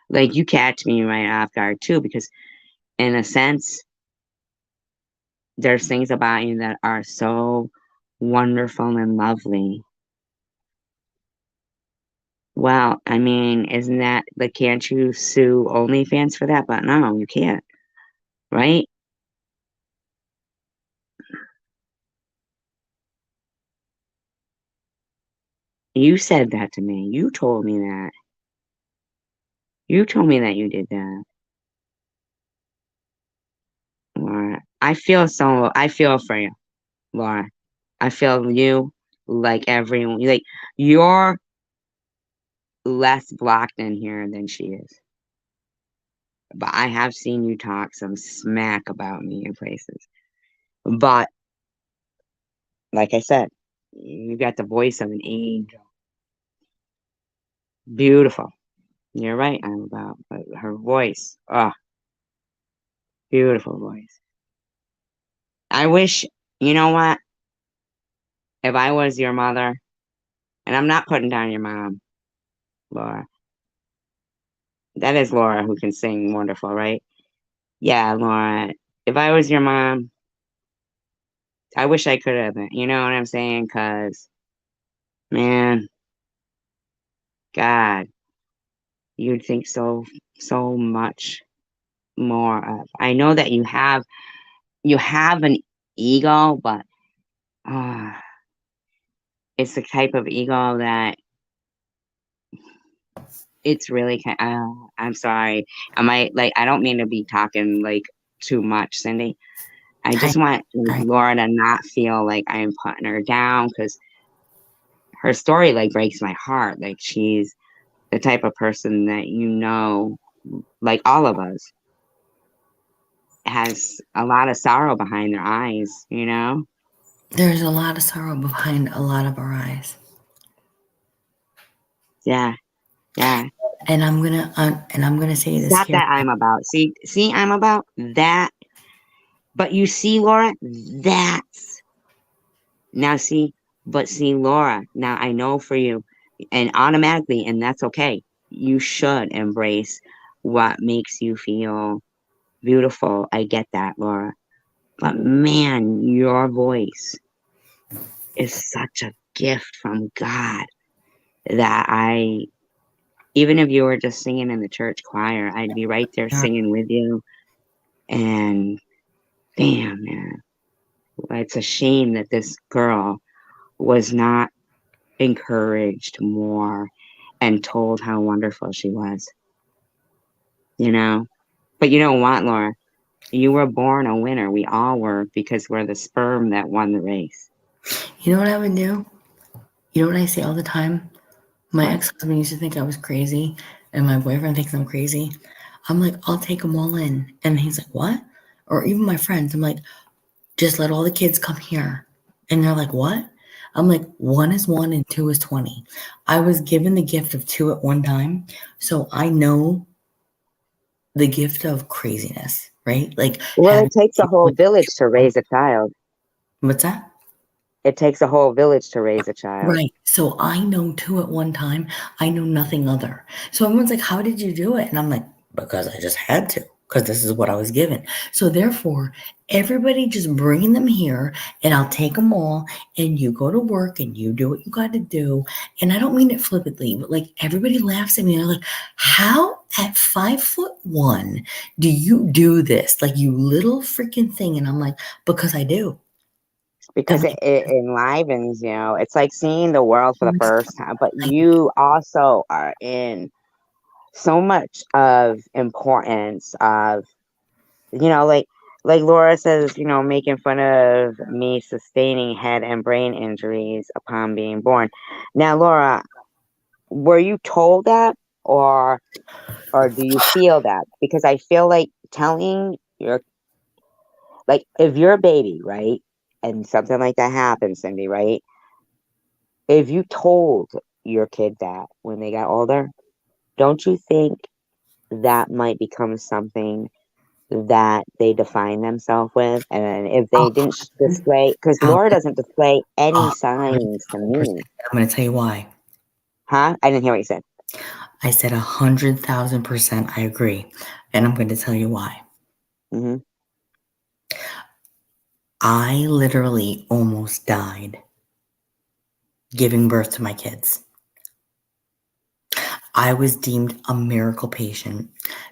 like, you catch me right off guard too, because in a sense, there's things about you that are so wonderful and lovely. Well, I mean, isn't that, like, can't you sue OnlyFans for that? But no, you can't, right? You said that to me. You told me that. You told me that you did that. Laura, I feel for you, Laura. I feel you, like everyone, like, you're less blocked in here than she is. But I have seen you talk some smack about me in places. But like I said, you got the voice of an angel. Beautiful. You're right, I'm about her voice. Oh, beautiful voice. I wish, you know what? If I was your mother, and I'm not putting down your mom, Laura. That is Laura who can sing wonderful, right? Yeah, Laura. If I was your mom, I wish I could have been. You know what I'm saying? Because, man, God, you'd think so much more of. I know that you have an ego, but it's the type of ego that it's really I'm sorry. I don't mean to be talking like too much, Cindy. I just want Laura to not feel like I'm putting her down, because her story, like, breaks my heart. Like, she's the type of person that, like all of us, has a lot of sorrow behind their eyes, There's a lot of sorrow behind a lot of our eyes. Yeah. And I'm gonna say this. Not that I'm about. See, I'm about that. But you see, Laura, now see, But see, Laura, now I know for you, and automatically, and that's okay, you should embrace what makes you feel beautiful. I get that, Laura. But man, your voice is such a gift from God that even if you were just singing in the church choir, I'd be right there Yeah. singing with you. And damn, man, it's a shame that this girl was not encouraged more and told how wonderful she was, you know? But you know what, Laura? You were born a winner. We all were, because we're the sperm that won the race. You know what I would do? You know what I say all the time? My What? ex-husband used to think I was crazy, and my boyfriend thinks I'm crazy. I'm like, I'll take them all in. And he's like, what? Or even my friends, I'm like, just let all the kids come here. And they're like, what? I'm like, 1 is 1 and 2 is 20. I was given the gift of 2 at one time. So I know the gift of craziness, right? Like, Well, it takes a whole village to raise a child. what's that? It takes a whole village to raise a child. Right. So I know 2 at one time. I know nothing other. So everyone's like, how did you do it? And I'm like, because I just had to, because this is what I was given. So therefore, everybody just bring them here and I'll take them all and you go to work and you do what you got to do. And I don't mean it flippantly, but like everybody laughs at me. They're like, how at 5'1" do you do this? Like you little freaking thing. And I'm like, because I do. Because it enlivens, it's like seeing the world for the first time. But you also are in so much of importance of, like Laura says, making fun of me sustaining head and brain injuries upon being born. Now, Laura, were you told that, or do you feel that? Because I feel like telling if you're a baby, right, and something like that happens, Cindy, right? If you told your kid that when they got older, don't you think that might become something that they define themselves with? And if they didn't display, because Laura doesn't display any signs to me. I'm going to tell you why. Huh? I didn't hear what you said. I said 100,000% I agree. And I'm going to tell you why. Mm-hmm. I literally almost died giving birth to my kids. I was deemed a miracle patient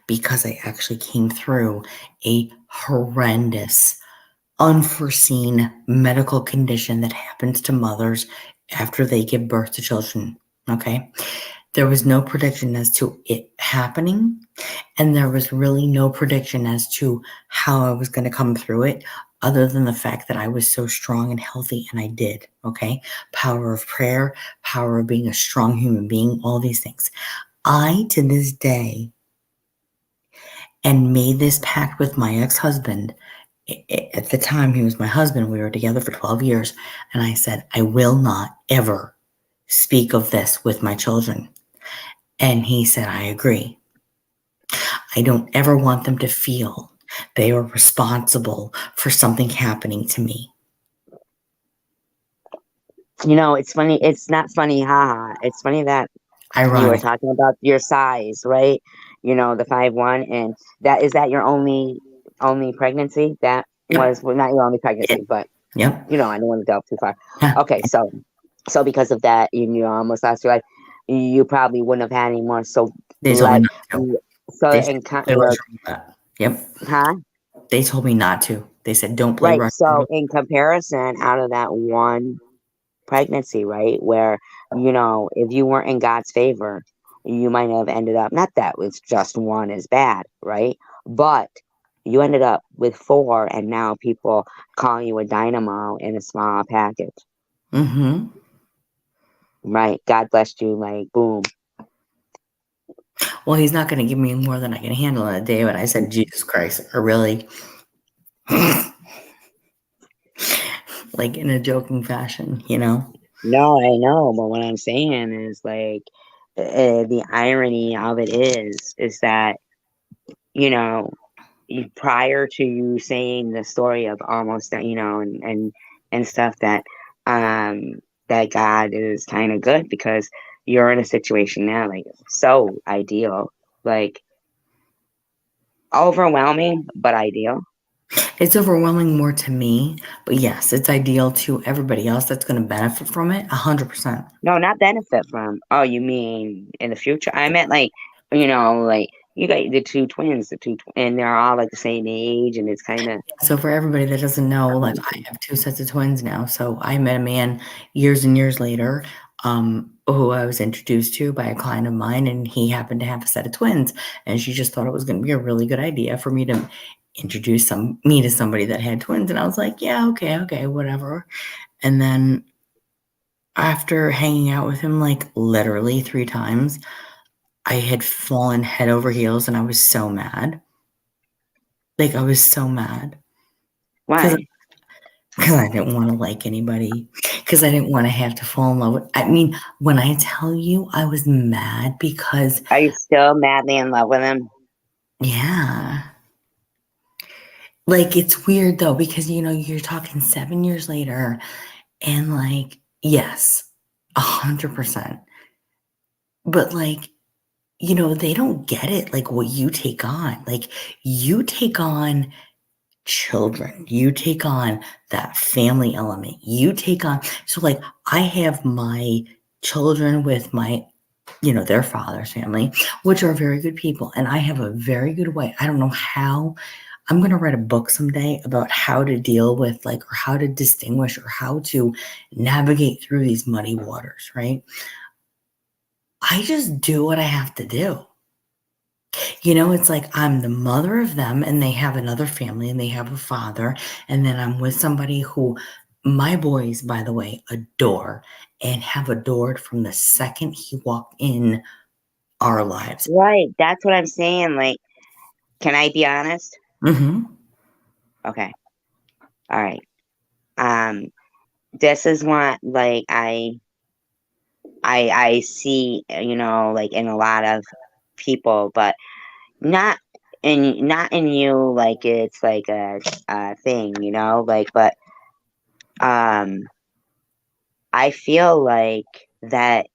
because I actually came through a horrendous, unforeseen medical condition that happens to mothers after they give birth to children. Okay. There was no prediction as to it happening, and there was really no prediction as to how I was going to come through it, other than the fact that I was so strong and healthy, and I did, okay? Power of prayer, power of being a strong human being, all these things. I, to this day, and made this pact with my ex-husband. At the time, he was my husband. We were together for 12 years, and I said, I will not ever speak of this with my children. And he said, I agree. I don't ever want them to feel they are responsible for something happening to me. It's funny. It's not funny, haha. It's funny that you were Ironic. talking about your size, right? The 5'1", and is that your only pregnancy? That was, well, not your only pregnancy, but Yep. I don't want to delve too far. Yeah. Okay, so because of that, you almost lost your life. You probably wouldn't have had any more. So They told me like, not to. so They in said, play Russian. Yep. huh? They told me not to. They said, don't play Right. Russian. So in comparison, out of that one pregnancy, right, where if you weren't in God's favor, you might have ended up, not that it's just one is bad, right, but you ended up with 4, and now people call you a dynamo in a small package. Mm-hmm. Right. God blessed you, like, boom. Well, he's not going to give me more than I can handle in a day. But I said, Jesus Christ, or really? Like in a joking fashion, No, I know, but what I'm saying is, like, the irony of it is that prior to you saying the story of almost, and stuff, that that God is kind of good because you're in a situation now, like so ideal, like overwhelming, but ideal. It's overwhelming more to me, but yes, it's ideal to everybody else that's going to benefit from it 100%. No, not benefit from. Oh, you mean in the future? I meant like, like you got the two twins, and they're all like the same age, and it's kind of So for everybody that doesn't know, like I have 2 sets of twins now. So I met a man years and years later, who I was introduced to by a client of mine, and he happened to have a set of twins, and she just thought it was going to be a really good idea for me to introduce me to somebody that had twins, and I was like, yeah, okay, whatever. And then after hanging out with him like literally 3 times, I had fallen head over heels, and I was so mad. Like I was so mad. why? Because I didn't want to like anybody. Because I didn't want to have to fall in love with. I mean, when I tell you I was mad because, Are you still madly in love with him? yeah. Like, it's weird though, because, you're talking 7 years later and like, yes, 100%. But like, they don't get it. Like what you take on. Like, you take on children, you take on that family element, you take on, so like I have my children with my their father's family, which are very good people, and I have a very good way. I don't know how. I'm going to write a book someday about how to deal with like, or how to distinguish, or how to navigate through these muddy waters, right? I just do what I have to do. It's like I'm the mother of them, and they have another family, and they have a father, and then I'm with somebody who my boys, by the way, adore and have adored from the second he walked in our lives. Right. That's what I'm saying. Like, can I be honest? Mm-hmm. Okay. All right. This is what like I see, like in a lot of people, but not in you, like it's like a thing, like, but I feel like that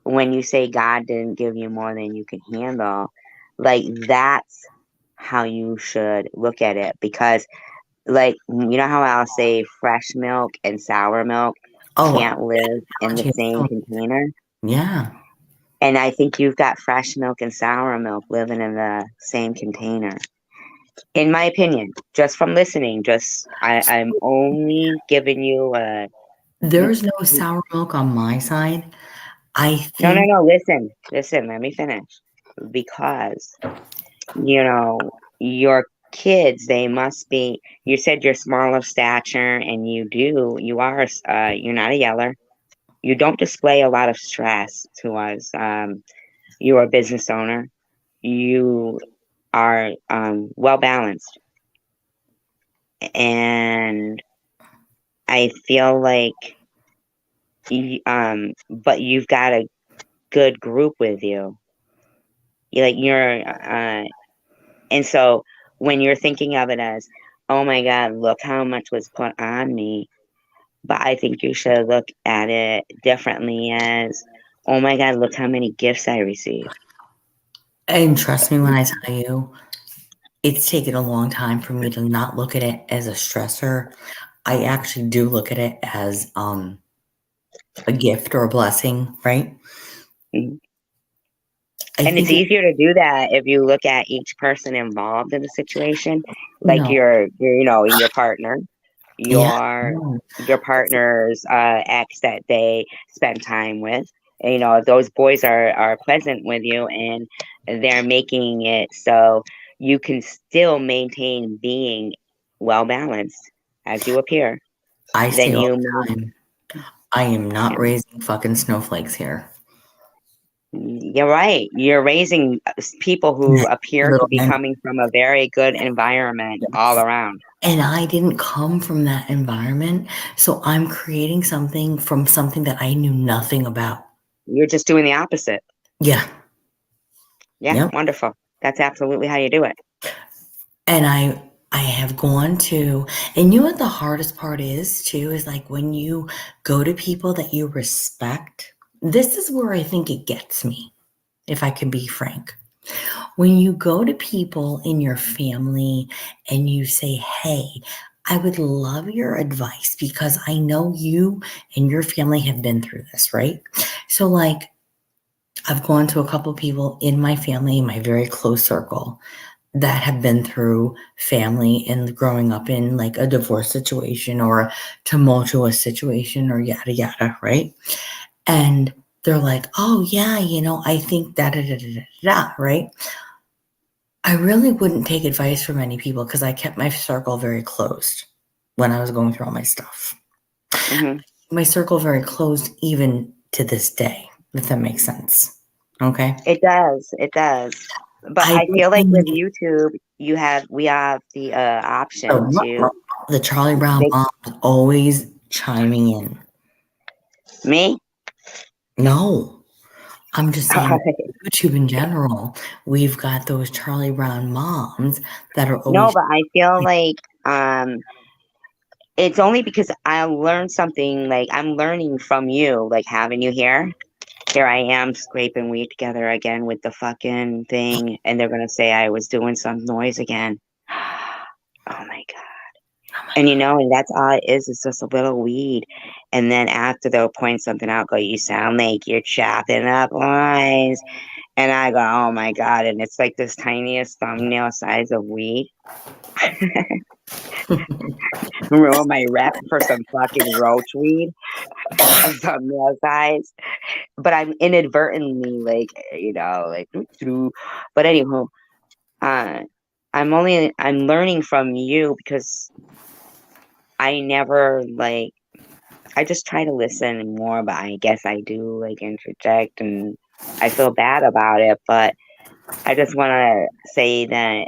when you say God didn't give you more than you can handle, like that's how you should look at it, because like how I'll say fresh milk and sour milk can't live in the same container. Yeah. And I think you've got fresh milk and sour milk living in the same container. In my opinion, just from listening, I'm only giving you a. There's no sour milk on my side. I think. No. Listen. Let me finish. Because your kids, they must be. You said you're small of stature, and you are. You're not a yeller. You don't display a lot of stress to us. You're a business owner. You are well balanced, and I feel like but you've got a good group with you. And so when you're thinking of it as, oh my God, look how much was put on me, but I think you should look at it differently as, oh my God, look how many gifts I received. And trust me when I tell you, it's taken a long time for me to not look at it as a stressor. I actually do look at it as a gift or a blessing, right? Mm-hmm. And it's easier to do that if you look at each person involved in the situation, like your partner, your partner's ex that they spend time with. And, if those boys are pleasant with you and they're making it so you can still maintain being well balanced as you appear. I say all the time, I am not raising fucking snowflakes here. You're right. You're raising people who appear to be coming from a very good environment all around. And I didn't come from that environment. So I'm creating something from something that I knew nothing about. You're just doing the opposite. Yeah. Yeah. Yep. Wonderful. That's absolutely how you do it. And I I have gone to, and you know what the hardest part is too, is like when you go to people that you respect, this is where I think it gets me, if I can be frank. When you go to people in your family and you say, hey, I would love your advice because I know you and your family have been through this, right? So, like, I've gone to a couple of people in my family, my very close circle, that have been through family and growing up in like a divorce situation or a tumultuous situation or yada yada, right? And they're like, oh yeah, I think da da da da da da, right? I really wouldn't take advice from many people because I kept my circle very closed when I was going through all my stuff. Hmm. My circle very closed even to this day, if that makes sense. Okay. It does. It does. But I I feel like with the, YouTube, we have the option to the Charlie Brown they, mom is always chiming in. me. No, I'm just saying YouTube in general, we've got those Charlie Brown moms that are No, always but I feel like um it's only because I learned something, like I'm learning from you, like having you here. Here I am scraping weed together again with the fucking thing, and they're gonna say I was doing some noise again. Oh my god. And and that's all it is. It's just a little weed. And then after they'll point something out, go, you sound like you're chopping up lines. And I go, oh my god. And it's like this tiniest thumbnail size of weed. Ruin my rep for some fucking roach weed of thumbnail size. But I'm inadvertently like, like, but anywho, uh, I'm learning from you because I never like, I just try to listen more, but I guess I do like interject and I feel bad about it. But I just want to say that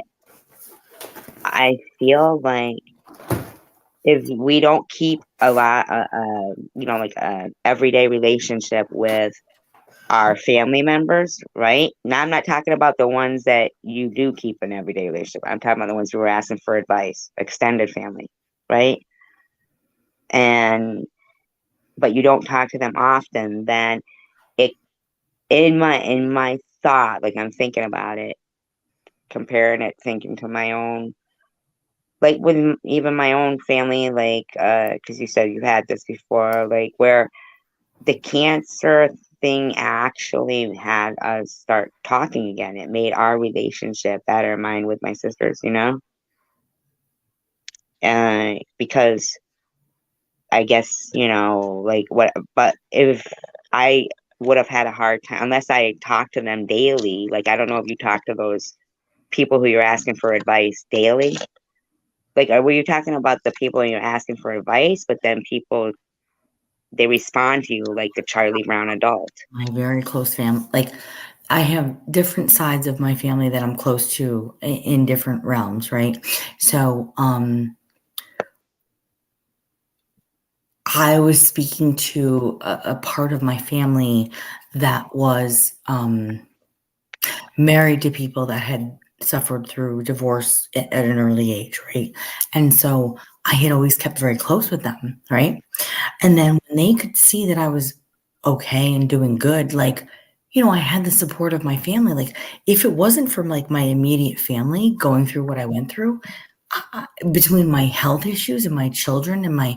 I feel like if we don't keep a lot, like a everyday relationship with our family members, right? Now, I'm not talking about the ones that you do keep an everyday relationship. I'm talking about the ones who are asking for advice, extended family, right? And but you don't talk to them often, then it in my thought, like I'm thinking about it, comparing it, thinking to my own, like with even my own family, like because you said you had this before, like where the cancer thing actually had us start talking again. It made our relationship better, mine with my sisters, because I guess, like what, but if I would have had a hard time, unless I talked to them daily, like I don't know if you talk to those people who you're asking for advice daily. Like, were you talking about the people you're asking for advice, but then people, they respond to you like the Charlie Brown adult? my very close family. Like, I have different sides of my family that I'm close to in different realms, right? So, I was speaking to a part of my family that was married to people that had suffered through divorce at an early age, right? And so I had always kept very close with them, right? And then when they could see that I was okay and doing good, like, I had the support of my family. Like, if it wasn't from like my immediate family going through what I went through, between my health issues and my children and my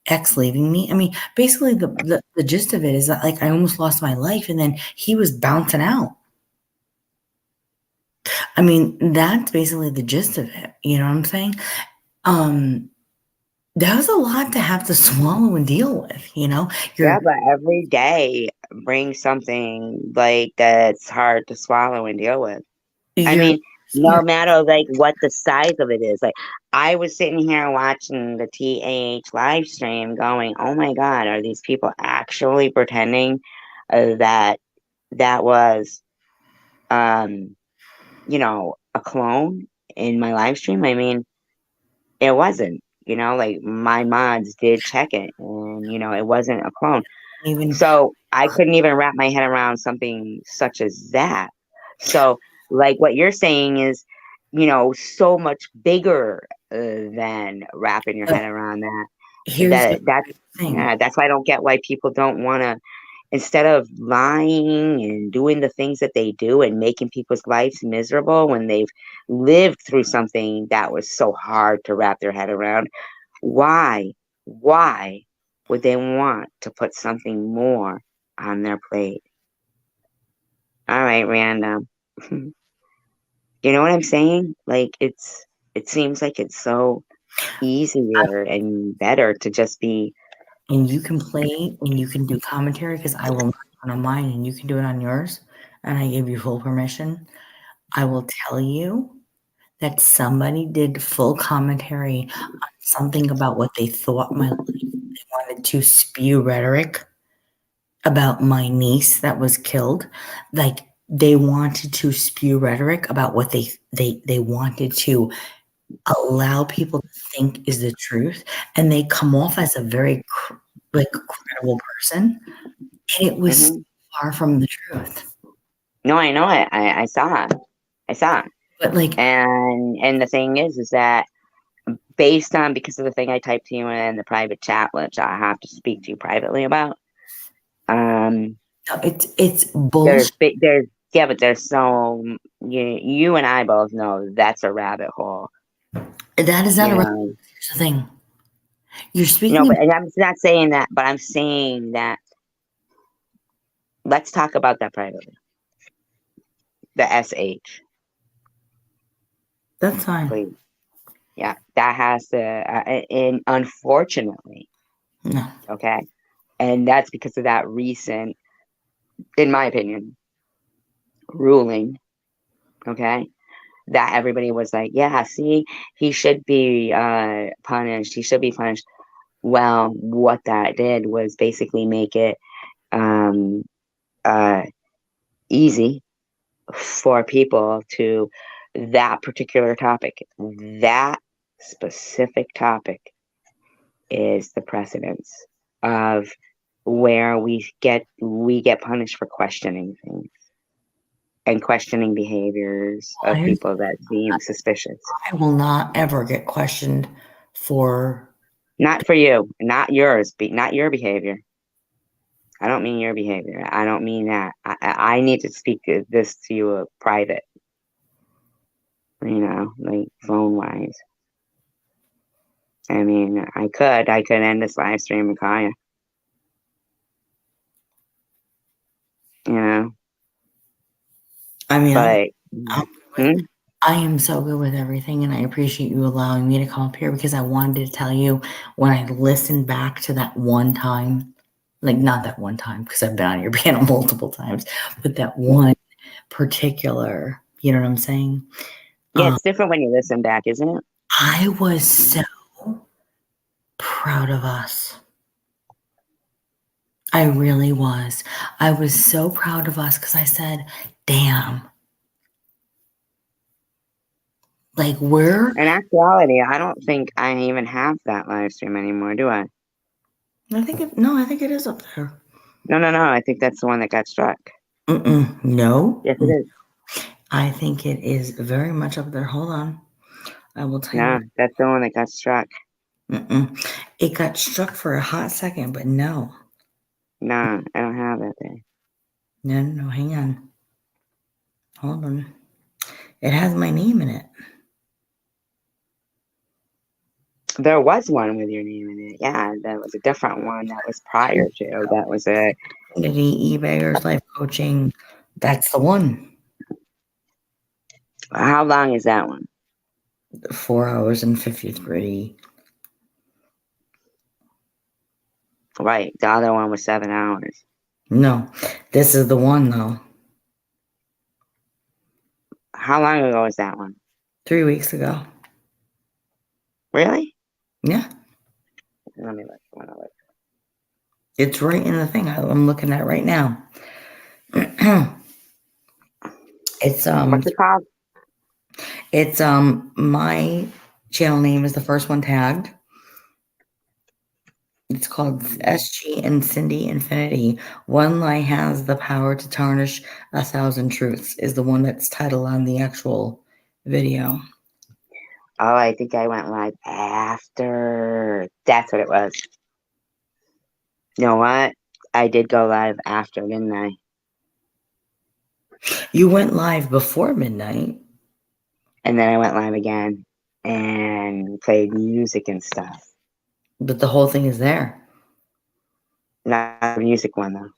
ex leaving me, I mean, basically the gist of it is that like I almost lost my life, and then he was bouncing out. I mean, that's basically the gist of it. You know what I'm saying? Um, that was a lot to have to swallow and deal with, Yeah, You're but every day brings something like that's hard to swallow and deal with. I you're mean, no you're matter like what the size of it is. Like I was sitting here watching the TAH live stream going, oh my God, are these people actually pretending that that was, um, a clone in my live stream? I mean, it wasn't, like my mods did check it and, it wasn't a clone. even So I couldn't even wrap my head around something such as that. So, like what you're saying is, so much bigger than wrapping your head around that. Here's the thing. That's why I don't get why people don't want to, instead of lying and doing the things that they do and making people's lives miserable when they've lived through something that was so hard to wrap their head around, why would they want to put something more on their plate? All right, random. You know what I'm saying? Like, it seems like it's so easier and better to just be. And you can play and you can do commentary because I will not do it on mine and you can do it on yours. And I give you full permission. I will tell you that somebody did full commentary on something about what they thought my life. They wanted to spew rhetoric about my niece that was killed. Like, they wanted to spew rhetoric about what they wanted to allow people to think is the truth, and they come off as a very credible person, and it was far from the truth. No, I know it. I saw it. But like, and the thing is that based on, because of the thing I typed to you in the private chat, which I have to speak to you privately about. It's bullshit. But there's so you and I both know that's a rabbit hole. That is not a rabbit hole. Here's the thing. You're speaking. No, but I'm not saying that. But I'm saying that. Let's talk about that privately. The SH. That's fine. Please. Yeah, that has to. And unfortunately, no. Okay, and that's because of that recent, in my opinion, ruling. Okay, that everybody was like, yeah, see, he should be punished. He should be punished. Well, what that did was basically make it easy for people to that particular topic. That specific topic is the precedence of where we get punished for questioning things and questioning behaviors of people that seem suspicious. I will not ever get questioned for. Not for you, not yours, not your behavior. I don't mean your behavior. I don't mean that. I need to speak this to you private. Like phone wise. I mean, I could end this live stream and call you. I mean, but I am so good with everything, and I appreciate you allowing me to come up here because I wanted to tell you when I listened back to that one time, like not that one time because I've been on your panel multiple times, but that one particular, you know what I'm saying? Yeah, it's different when you listen back, isn't it? I was so proud of us. I really was. I was so proud of us because I said, damn. Like, in actuality, I don't think I even have that live stream anymore, do I? I think it is up there. No. I think that's the one that got struck. No. Yes, it is. I think it is very much up there. Hold on. I will tell you. No, that's the one that got struck. It got struck for a hot second, but no. No, I don't have that there. No, hang on. Hold on. It has my name in it. There was one with your name in it. Yeah, that was a different one. That was prior to. That was a eBayers Life Coaching. That's the one. How long is that one? 4 hours and 53. Right. The other one was 7 hours. No, this is the one though. How long ago was that one? 3 weeks ago. Really? Yeah. Let me look. It's right in the thing I'm looking at right now. It's What's it called? It's my channel name is the first one tagged. It's called SG and Cindy Infinity. One lie has the power to tarnish 1,000 truths is the one that's titled on the actual video. Oh, I think I went live after. That's what it was. You know what? I did go live after, didn't I? You went live before midnight. And then I went live again and played music and stuff. But the whole thing is there. Not the music one, though.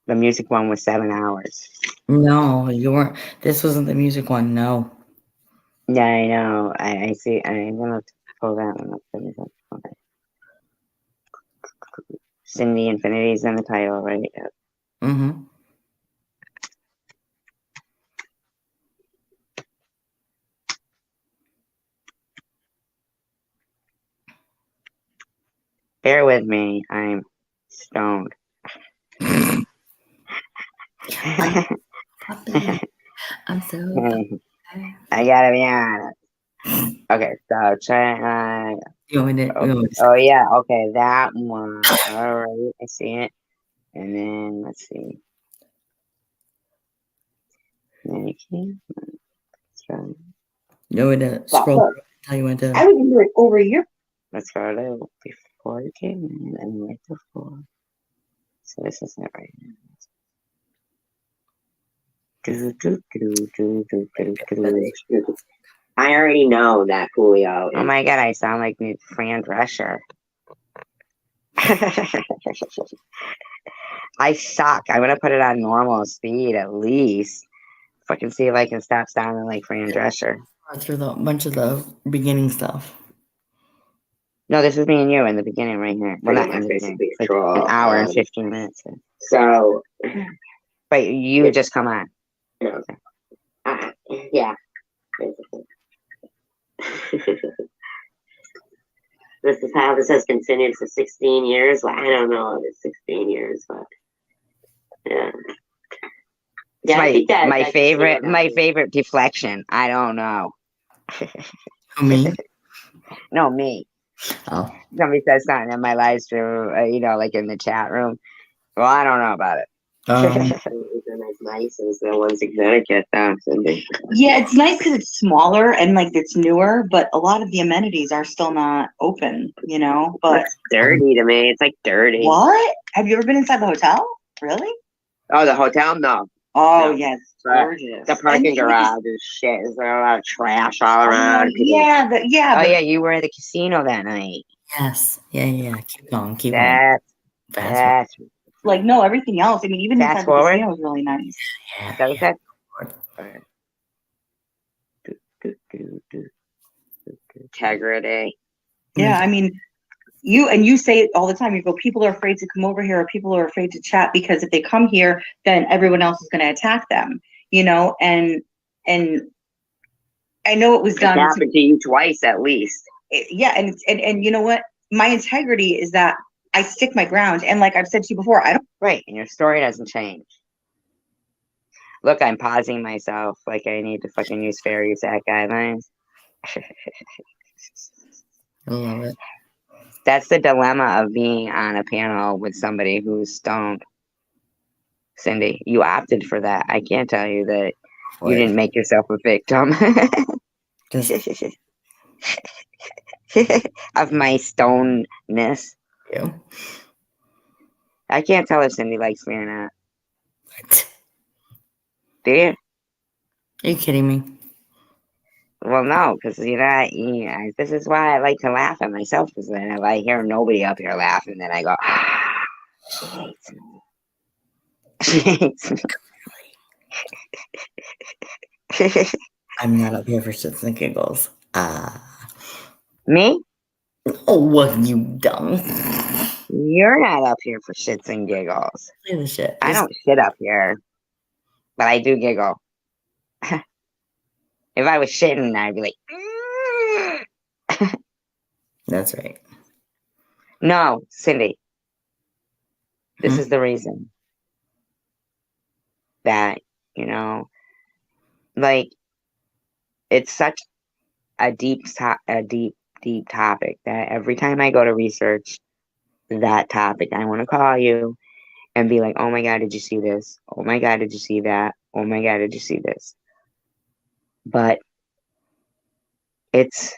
The music one was 7 hours. No, you weren't. This wasn't the music one. No. Yeah, I know. I see. I'm going to pull that one up. Okay. Cindy Infinity's in the title, right? Mm-hmm. Bear with me. I'm stoned. I'm so. I gotta be honest. Okay, so try. You want me to? You want me to Oh yeah, okay, that one. All right, I see it. And then let's see. Then you can. You want me to scroll? Tell you when to. I would do it over here. Let's go to before you came in and right before. So this isn't right now. I already know that Julio Oh is. my god, I sound like new Fran Drescher. I suck. I'm gonna put it on normal speed at least. Fucking see if I can stop sounding like Fran Drescher. Through the bunch of the beginning stuff. No, this is me and you in the beginning right here. Well, not in the beginning. Basically a Like troll. an hour and 15 minutes. So, But you just come on. yeah, basically. This is how this has continued for 16 years. Well, I don't know if it's 16 years, but yeah. Yeah, I think that my that's favorite true. my favorite deflection. I don't know. Me? No, me. Oh. Somebody says something in my live stream, like in the chat room. Well, I don't know about it. It's nice. It was the ones in Connecticut, Cindy. Yeah, it's nice because it's smaller and like it's newer, but a lot of the amenities are still not open, but It's dirty to me. It's like dirty. what? Have you ever been inside the hotel? Really? Oh, the hotel? No. Oh, No. yes, But gorgeous. the parking And garage is shit. There's a lot of trash all around. People- yeah, Oh but yeah, you were at the casino that night. Yes. Yeah. Keep going. Keep going. That's Fast. that's like no, everything else. I mean, even Fast inside forward. the casino is really nice. Yeah. that was yeah. that. Integrity. Yeah, I mean, you say it all the time. You go, people are afraid to come over here, or people are afraid to chat because if they come here, then everyone else is going to attack them. And I know it was It's done. happened to you twice at least. Yeah, and you know what? My integrity is that I stick my ground, and like I've said to you before, I don't. Right, and your story doesn't change. Look, I'm pausing myself like I need to fucking use fair use act guidelines. I love it. That's the dilemma of being on a panel with somebody who's stoned. Cindy, you opted for that. I can't tell you that you didn't make yourself a victim Just of my stonedness. you. I can't tell if Cindy likes me or not. Do you? Are you kidding me? Well, no, because this is why I like to laugh at myself. Because then if I hear nobody up here laughing, then I go, she hates me. She hates me. I'm not up here for shits and giggles. Me? Oh, what you dumb. You're not up here for shits and giggles. Play the shit. I don't shit up here, but I do giggle. If I was shitting, I'd be like, That's right. no, Cindy. This is the reason that, like, it's such a deep topic that every time I go to research that topic, I want to call you and be like, oh my God, did you see this? Oh my God, did you see that? Oh my God, did you see this? But it's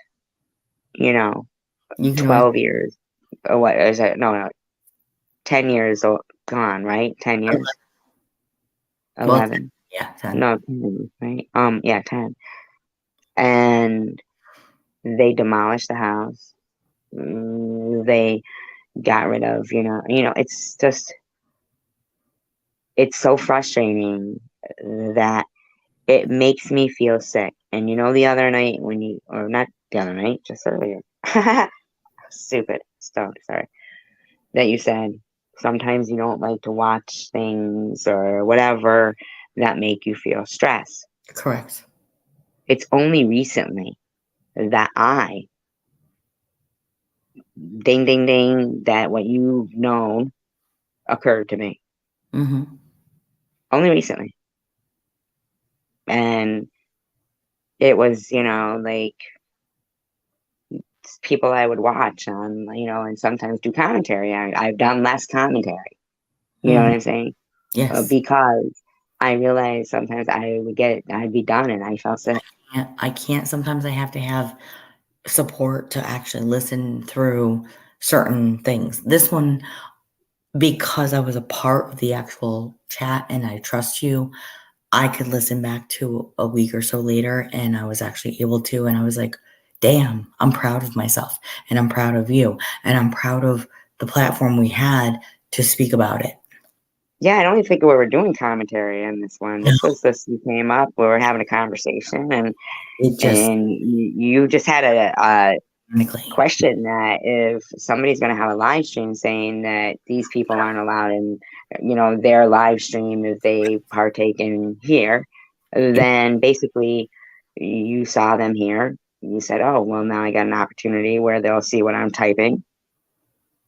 you know, You can 12 years, or what is it? No, 10 years gone, right? 10 years, well, 11. yeah, 10. No, 10, right? Yeah, 10. And they demolished the house. They got rid of, it's just, it's so frustrating that it makes me feel sick. And the other night or not the other night, just earlier, stupid, sorry, that you said sometimes you don't like to watch things or whatever that make you feel stress. Correct. It's only recently that ding, ding, ding, that what you've known occurred to me. Mm-hmm. Only recently. And it was, like people I would watch on, and sometimes do commentary. I've done less commentary. You know what I'm saying? Yes. Because I realized sometimes I'd be done and I felt sick. I can't. Sometimes I have to have support to actually listen through certain things. This one, because I was a part of the actual chat and I trust you, I could listen back to a week or so later and I was actually able to. And I was like, damn, I'm proud of myself and I'm proud of you. And I'm proud of the platform we had to speak about it. Yeah, I don't even think we were doing commentary in this one. This was just, you came up, we were having a conversation, and you just had a question that if somebody's going to have a live stream saying that these people aren't allowed in, their live stream if they partake in here, then basically you saw them here. You said, oh, well, now I got an opportunity where they'll see what I'm typing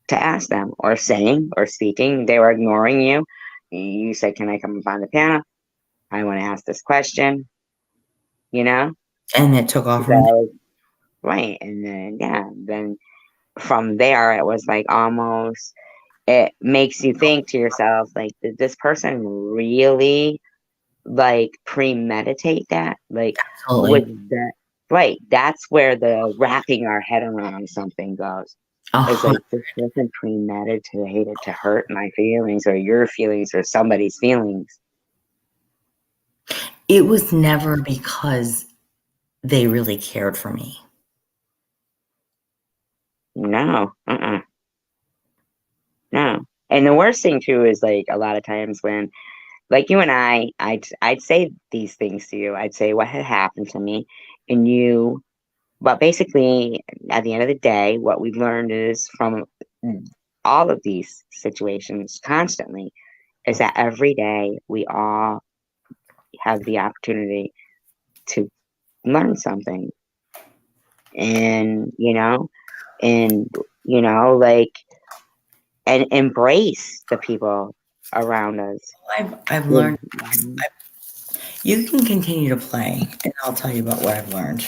to ask them or saying or speaking. They were ignoring you. You said, can I come up on the panel? I want to ask this question, And it took off. Right. And then from there, it was like almost, it makes you think to yourself, like, did this person really like premeditate that? Like, was that right? That's where the wrapping our head around something goes. It's like, this wasn't premeditated to hurt my feelings or your feelings or somebody's feelings. It was never because they really cared for me. No. No. And the worst thing too is like a lot of times when, like you and I'd say these things to you. I'd say what had happened to me, and but basically at the end of the day, what we've learned is from all of these situations constantly is that every day we all have the opportunity to learn something. And, like, and embrace the people around us. I've learned. You can continue to play, and I'll tell you about what I've learned.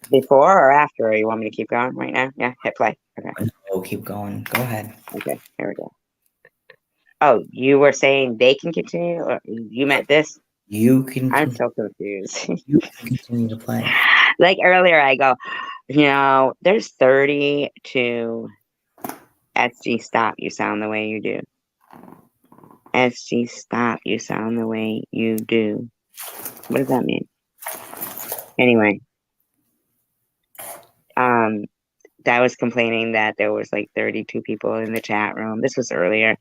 Before or after? Or you want me to keep going right now? Yeah, hit play. Okay. No, keep going. Go ahead. Okay, here we go. Oh, you were saying they can continue? Or you meant this? You can. I'm so confused. You can continue to play. Like earlier, I go, there's 32 SG stop, you sound the way you do. SG stop, you sound the way you do. What does that mean? Anyway, that was complaining that there was like 32 people in the chat room. This was earlier,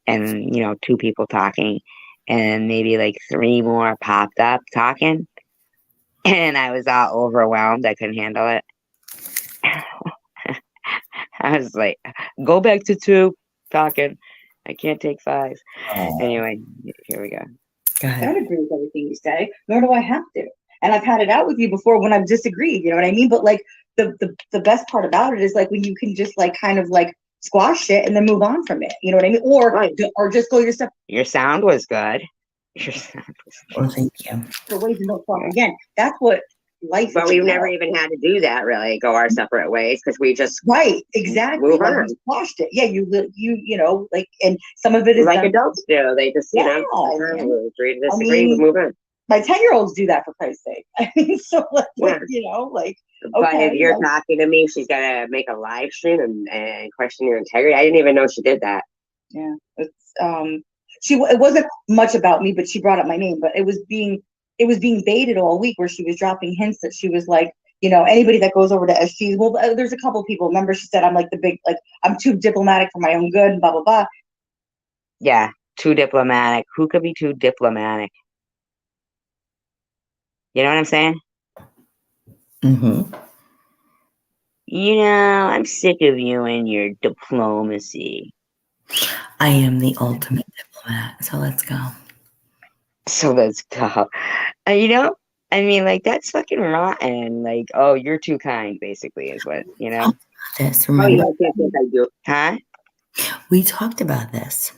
and 2 people talking, and maybe like 3 more popped up talking, and I was all overwhelmed. I couldn't handle it. I was like, go back to 2 talking. I can't take 5. Anyway, here we go. Go ahead. I don't agree with everything you say, nor do I have to. And I've had it out with you before when I've disagreed, you know what I mean? But like the best part about it is like when you can just like kind of like squash it and then move on from it. You know what I mean? Or just go your step. Your sound was good. Well, thank you. For ways and don't talk again. That's what life. But we've never even had to do that, really, go our separate ways, because we just exactly move like on. you squashed it. Yeah, you like, and some of it is like done. adults do. They just Yeah, agree to disagree, we move on. My 10-year-olds do that, for Christ's sake. I mean, so like, Yeah. you know, like, But okay, if you're like, talking to me, she's gonna make a live stream and question your integrity. I didn't even know she did that. yeah, it's it wasn't much about me, but she brought up my name. But it was being baited all week, where she was dropping hints that she was like, you know, anybody that goes over to SG's. Well, there's a couple people. Remember, she said I'm like the big, like I'm too diplomatic for my own good, and blah blah blah. Yeah, too diplomatic. Who could be too diplomatic? You know what I'm saying? Mm-hmm. You know, I'm sick of you and your diplomacy. I am the ultimate diplomat, so let's go. So let's go. You know, I mean, like, that's fucking rotten. Like, oh, you're too kind, basically, is what, you know? This, Oh remember, yes, I do. Huh? we talked about this.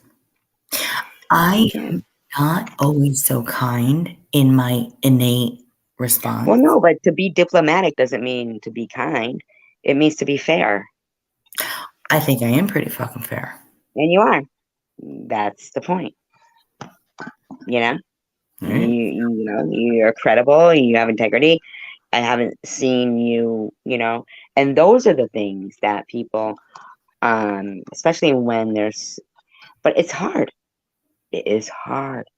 I am not always so kind in my innate response. Well, no, but to be diplomatic doesn't mean to be kind. It means to be fair. I think I am pretty fucking fair. And you are. That's the point. You know? Right? You know, you're credible, you have integrity. I haven't seen you, you know, and those are the things that people, especially when but it's hard. It is hard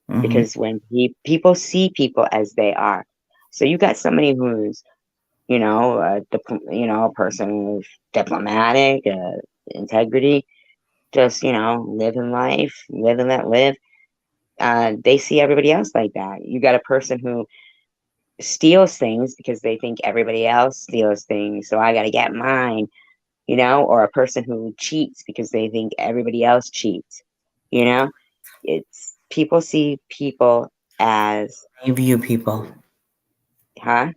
Mhm. because when people see people as they are, so you got somebody who's, you know, a person who's diplomatic, integrity, just, you know, living life, live and let live. They see everybody else like that. You got a person who steals things because they think everybody else steals things, so I got to get mine, you know, or a person who cheats because they think everybody else cheats, you know. It's people see people as, They view people. huh?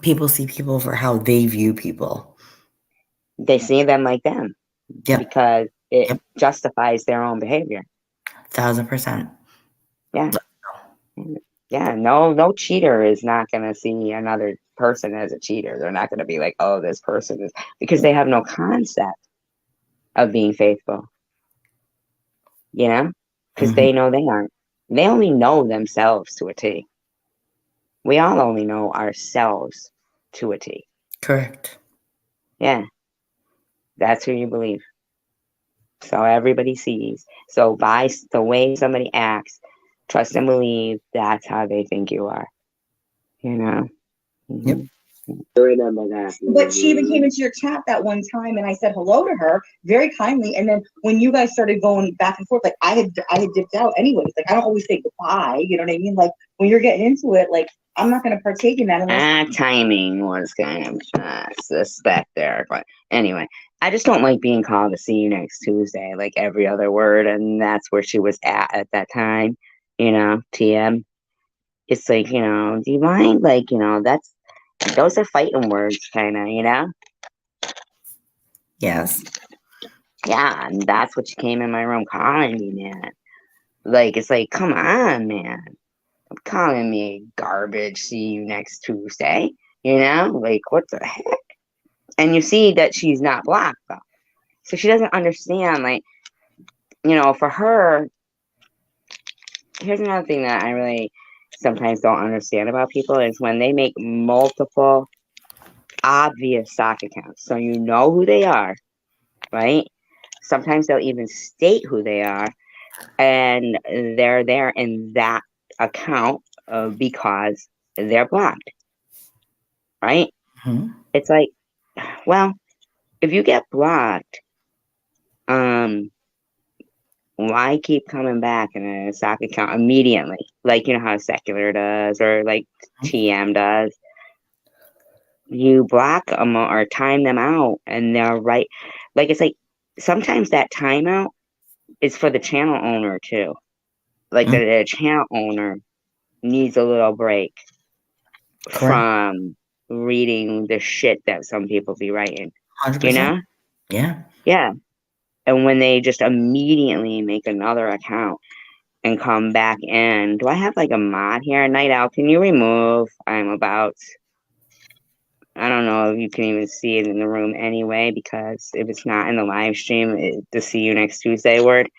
People see people for how they view people. They see them like them Yep. because it Yep. justifies their own behavior. 1000%. Yeah. Yeah, no cheater is not going to see another person as a cheater. They're not going to be like, oh, this person is, because they have no concept of being faithful, you know, because they know they aren't. They only know themselves to a T. We all only know ourselves to a T. Correct. Yeah, that's who you believe. So everybody sees. So by the way somebody acts, trust and believe that's how they think you are. You know? Yep. I remember that. But she even came into your chat that one time, and I said hello to her very kindly. And then when you guys started going back and forth, like I had dipped out anyways. Like I don't always say goodbye. You know what I mean? Like when you're getting into it, like I'm not going to partake in that unless. Timing was kind of suspect there. But anyway, I just don't like being called to see you next Tuesday, like every other word. And that's where she was at that time, you know, TM. It's like, you know, do you mind? Like, you know, those are fighting words, kind of, you know? Yes. Yeah, and that's what you came in my room calling me, man. Like, it's like, come on, man. Calling me garbage, see you next Tuesday, you know? Like, what the heck? And you see that she's not black, though. So she doesn't understand, like, you know, for her, here's another thing that I really sometimes don't understand about people is when they make multiple obvious stock accounts. So you know who they are, right? Sometimes they'll even state who they are, and they're there in that account because they're blocked, right? Mhm. It's like, well, if you get blocked, why keep coming back in a stock account immediately? Like, you know how Secular does or like TM does. You block them or time them out and they're right. Like, it's like sometimes that timeout is for the channel owner too. Like the channel owner needs a little break Correct. from reading the shit that some people be writing. 100%. You know? Yeah. Yeah. And when they just immediately make another account and come back in, do I have like a mod here? Night Owl, can you remove I don't know if you can even see it in the room anyway, because if it's not in the live stream, the see you next Tuesday word,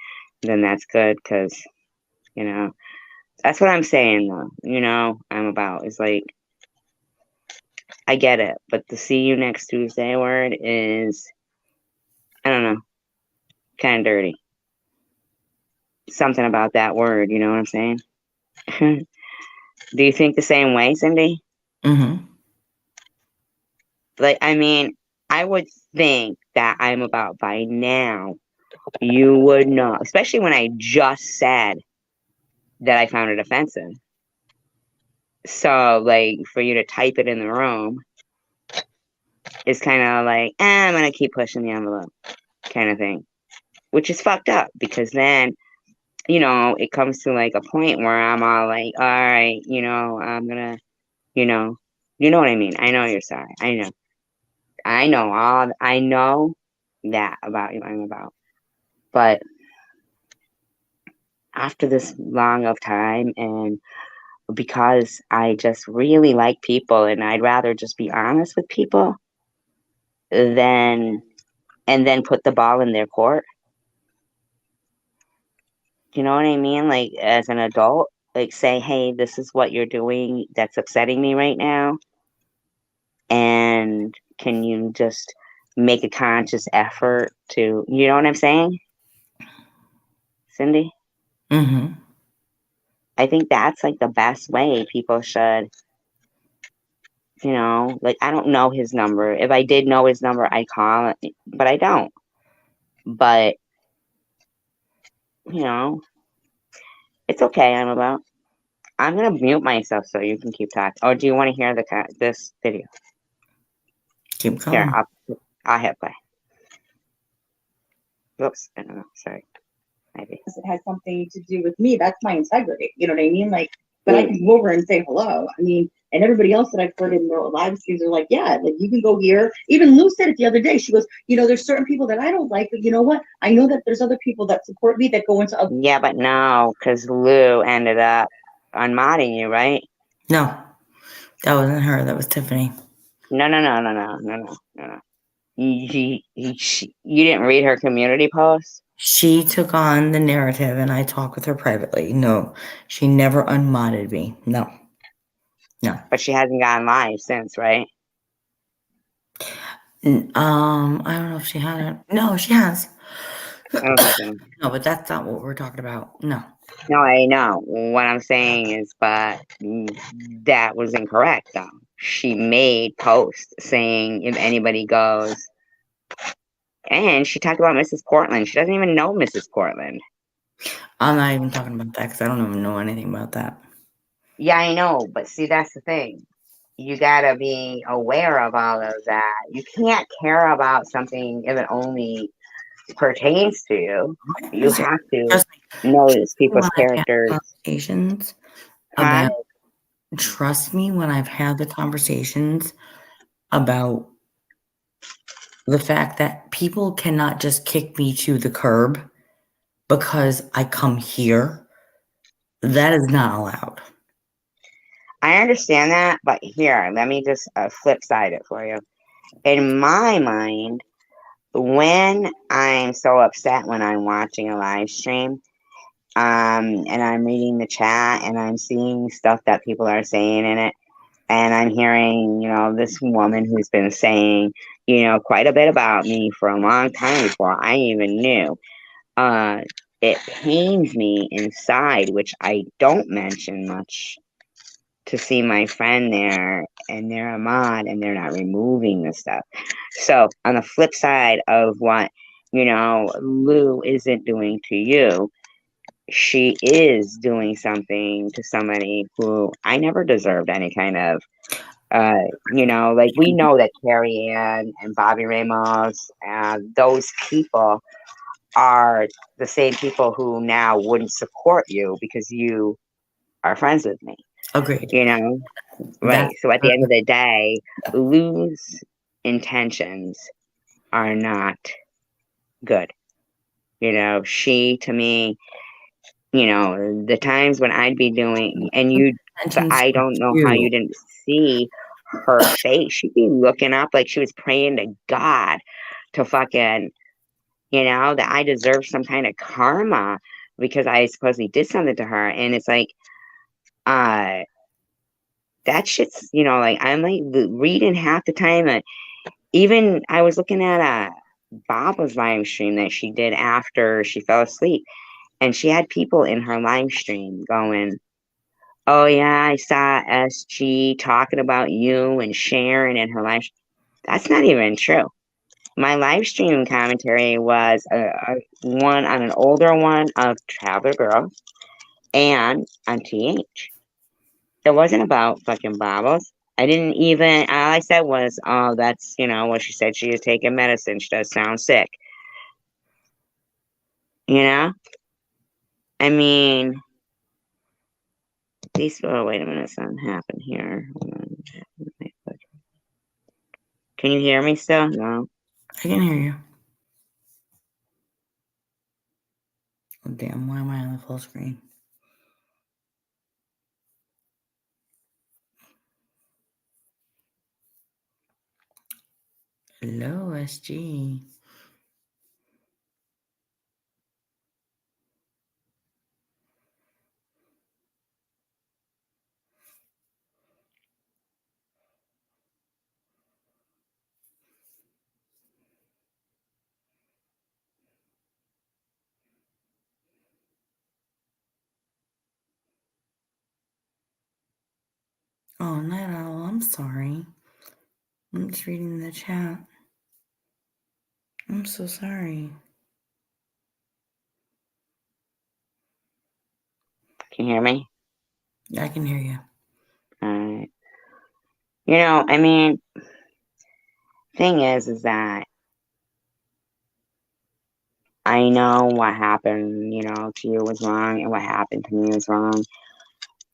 then that's good because, you know, That's what I'm saying, though. You know, I'm about is like, I get it, but the see you next Tuesday word is, I don't know, kind of dirty. Something about that word, you know what I'm saying? Do you think the same way, Cindy? Mm-hmm. Like, I mean, I would think that I'm about by now, you would know, especially when I just said that I found it offensive. So, like, for you to type it in the room is kind of like, I'm going to keep pushing the envelope kind of thing, which is fucked up because then, you know, it comes to like a point where I'm all like, all right, you know, I'm going to, you know what I mean? I know you're sorry. I know that about you. I'm about. But after this long of time, and because I just really like people and I'd rather just be honest with people than and then put the ball in their court. You know what I mean? Like as an adult, like say, hey, this is what you're doing that's upsetting me right now. And can you just make a conscious effort to, you know what I'm saying? Cindy? Mm-hmm. I think that's like the best way people should, you know, like I don't know his number. If I did know his number, I'd call it, but I don't. But, you know, it's okay. I'm gonna mute myself so you can keep talking. Or do you want to hear this video? Keep Here, going. I'll hit play. Oops, I don't know. Sorry. Maybe. It has something to do with me. That's my integrity. You know what I mean? Like, but I can go over and say hello. I mean, and everybody else that I've heard in their live streams are like, yeah, like you can go here. Even Lou said it the other day. She goes, you know, there's certain people that I don't like, but you know what? I know that there's other people that support me that go into other. Yeah, but no, because Lou ended up unmodding you, right? No, that wasn't her. That was Tiffany. No. You didn't read her community post? She took on the narrative and I talked with her privately. No, she never unmodded me. No. But she hasn't gone live since, right? I don't know if she had it. No, she has. I don't think so. No, but that's not what we're talking about. No. No, I know. What I'm saying is, but that was incorrect, though. She made posts saying if anybody goes, and she talked about Mrs. Portland. She doesn't even know Mrs. Portland. I'm not even talking about that because I don't even know anything about that. Yeah, I know, but see, that's the thing. You gotta be aware of all of that. You can't care about something if it only pertains to you. You have to notice people's characters. Conversations Huh? about, trust me when I've had the conversations about the fact that people cannot just kick me to the curb because I come here. That is not allowed. I understand that, but here, let me just flip side it for you. In my mind, when I'm so upset when I'm watching a live stream, and I'm reading the chat and I'm seeing stuff that people are saying in it, and I'm hearing, you know, this woman who's been saying, you know, quite a bit about me for a long time before I even knew. It pains me inside, which I don't mention much, to see my friend there and they're a mod and they're not removing the stuff. So on the flip side of what, you know, Lou isn't doing to you, she is doing something to somebody who I never deserved any kind of, you know, like we know that Carrie Ann and Bobby Ramos and those people are the same people who now wouldn't support you because you are friends with me. Agreed. You know, right? So at the end of the day, Lou's intentions are not good. You know, she to me, you know, the times when I'd be doing, and you, I don't know how you didn't see her face. She'd be looking up like she was praying to God to fucking, you know, that I deserve some kind of karma because I supposedly did something to her. And it's like, that shit's, you know, like I'm like reading half the time. And even I was looking at Baba's live stream that she did after she fell asleep, and she had people in her live stream going, "Oh yeah, I saw SG talking about you and Sharon in her live." That's not even true. My live stream commentary was one on an older one of Traveler Girl and on TH. It wasn't about fucking Bobbles. I didn't even, all I said was, oh, that's, you know, what she said. She is taking medicine. She does sound sick. You know? I mean, these, oh, wait a minute, something happened here. Hold on. Can you hear me still? No. I can hear you. Oh, damn, why am I on the full screen? Hello, SG. Oh, Night Owl, I'm sorry. I'm just reading the chat. I'm so sorry. Can you hear me? I can hear you. Alright. You know, I mean, thing is that I know what happened, you know, to you was wrong, and what happened to me was wrong.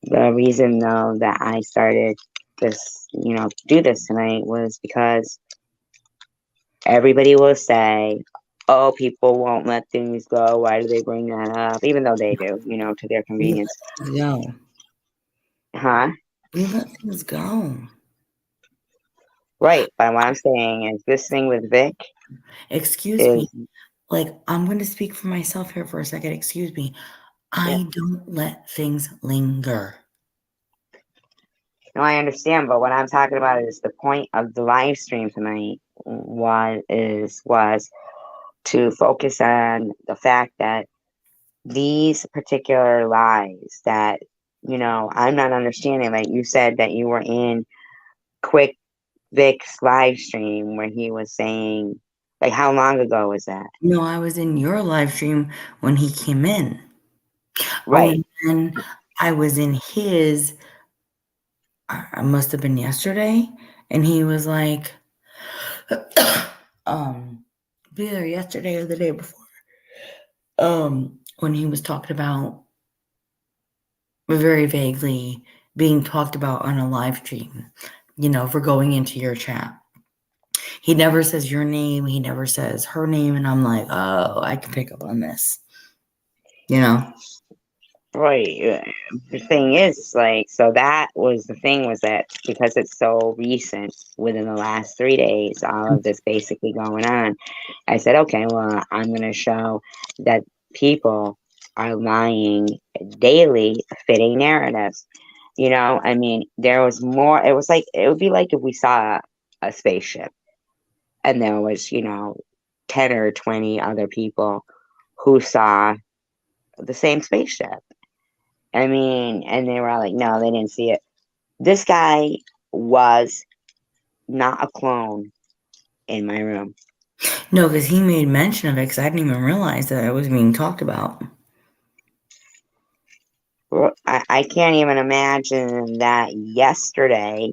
The reason, though, that I started this, you know, do this tonight was because everybody will say, oh, people won't let things go. Why do they bring that up? Even though they do, you know, to their We let convenience. things go. Huh? We let things go. Right. But what I'm saying is this thing with Vic Excuse is, me. Like, I'm going to speak for myself here for a second. Excuse me. yeah. I don't let things linger. No, I understand, but what I'm talking about is the point of the live stream tonight was to focus on the fact that these particular lies that, you know, I'm not understanding. Like you said that you were in Quick Vic's live stream where he was saying, like, how long ago was that? No, I was in your live stream when he came in. Right. Oh, and then I was in his, I must have been yesterday, and he was like, either yesterday or the day before, when he was talking about very vaguely being talked about on a live stream, you know, for going into your chat. He never says your name, he never says her name, and I'm like, oh, I can pick up on this, you know? Right. The thing is, like, so that was the thing was that because it's so recent within the last 3 days, all of this basically going on, I said, okay, well, I'm going to show that people are lying daily, fitting narratives. You know, I mean, there was more, it was like, it would be like if we saw a spaceship and there was, you know, 10 or 20 other people who saw the same spaceship. I mean, and they were all like, no, they didn't see it. This guy was not a clone in my room. No, because he made mention of it, because I didn't even realize that it was being talked about. I can't even imagine that yesterday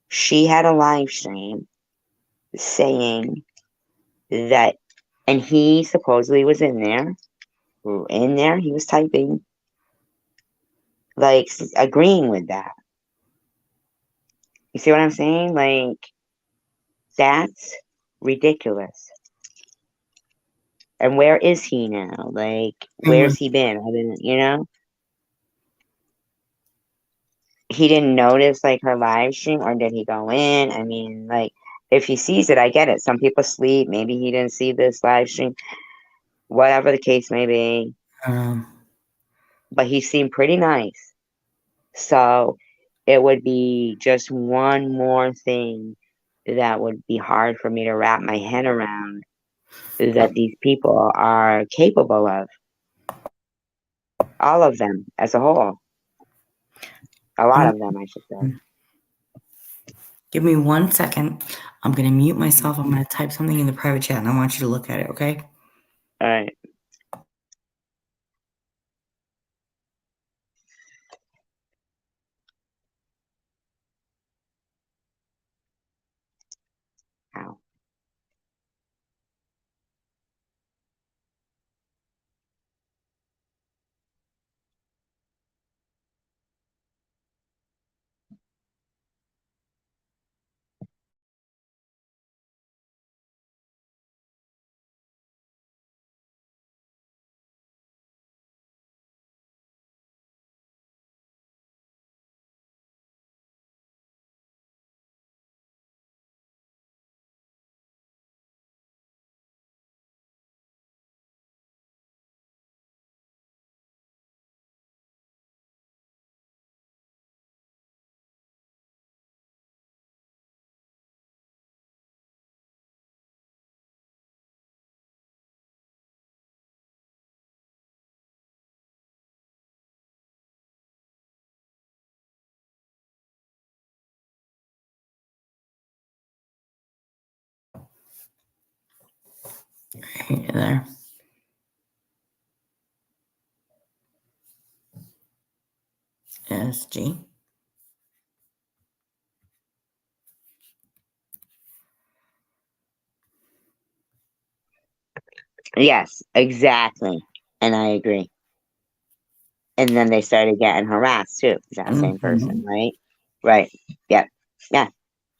she had a live stream saying that, and he supposedly was in there. He was typing, like, agreeing with that. You see what I'm saying? Like, that's ridiculous. And where is he now? Like, where's he been? I didn't, you know? He didn't notice, like, her live stream, or did he go in? I mean, like, if he sees it, I get it. Some people sleep. Maybe he didn't see this live stream. Whatever the case may be. But he seemed pretty nice. So it would be just one more thing that would be hard for me to wrap my head around that these people are capable of. All of them as a whole. A lot of them, I should say. Give me 1 second. I'm going to mute myself. I'm going to type something in the private chat and I want you to look at it, okay? All right. Ow. Right there. SG. Yes, exactly. And I agree. And then they started getting harassed too. Is that the same person, right? Right. Yep. Yeah.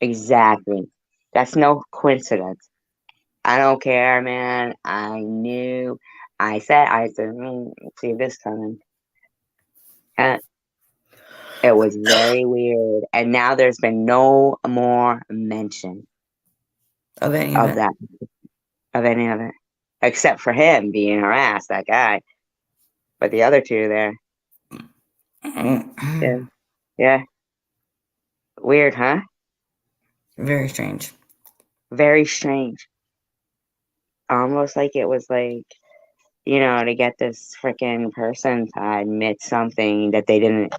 Exactly. That's no coincidence. I don't care, man. I knew. I said, see this coming. And it was very weird. And now there's been no more mention Of any of of it. that, of any of it, except for him being harassed, that guy. But the other two there, yeah, yeah, weird, huh? Very strange. Very strange. Almost like it was like, to get this freaking person to admit something that they didn't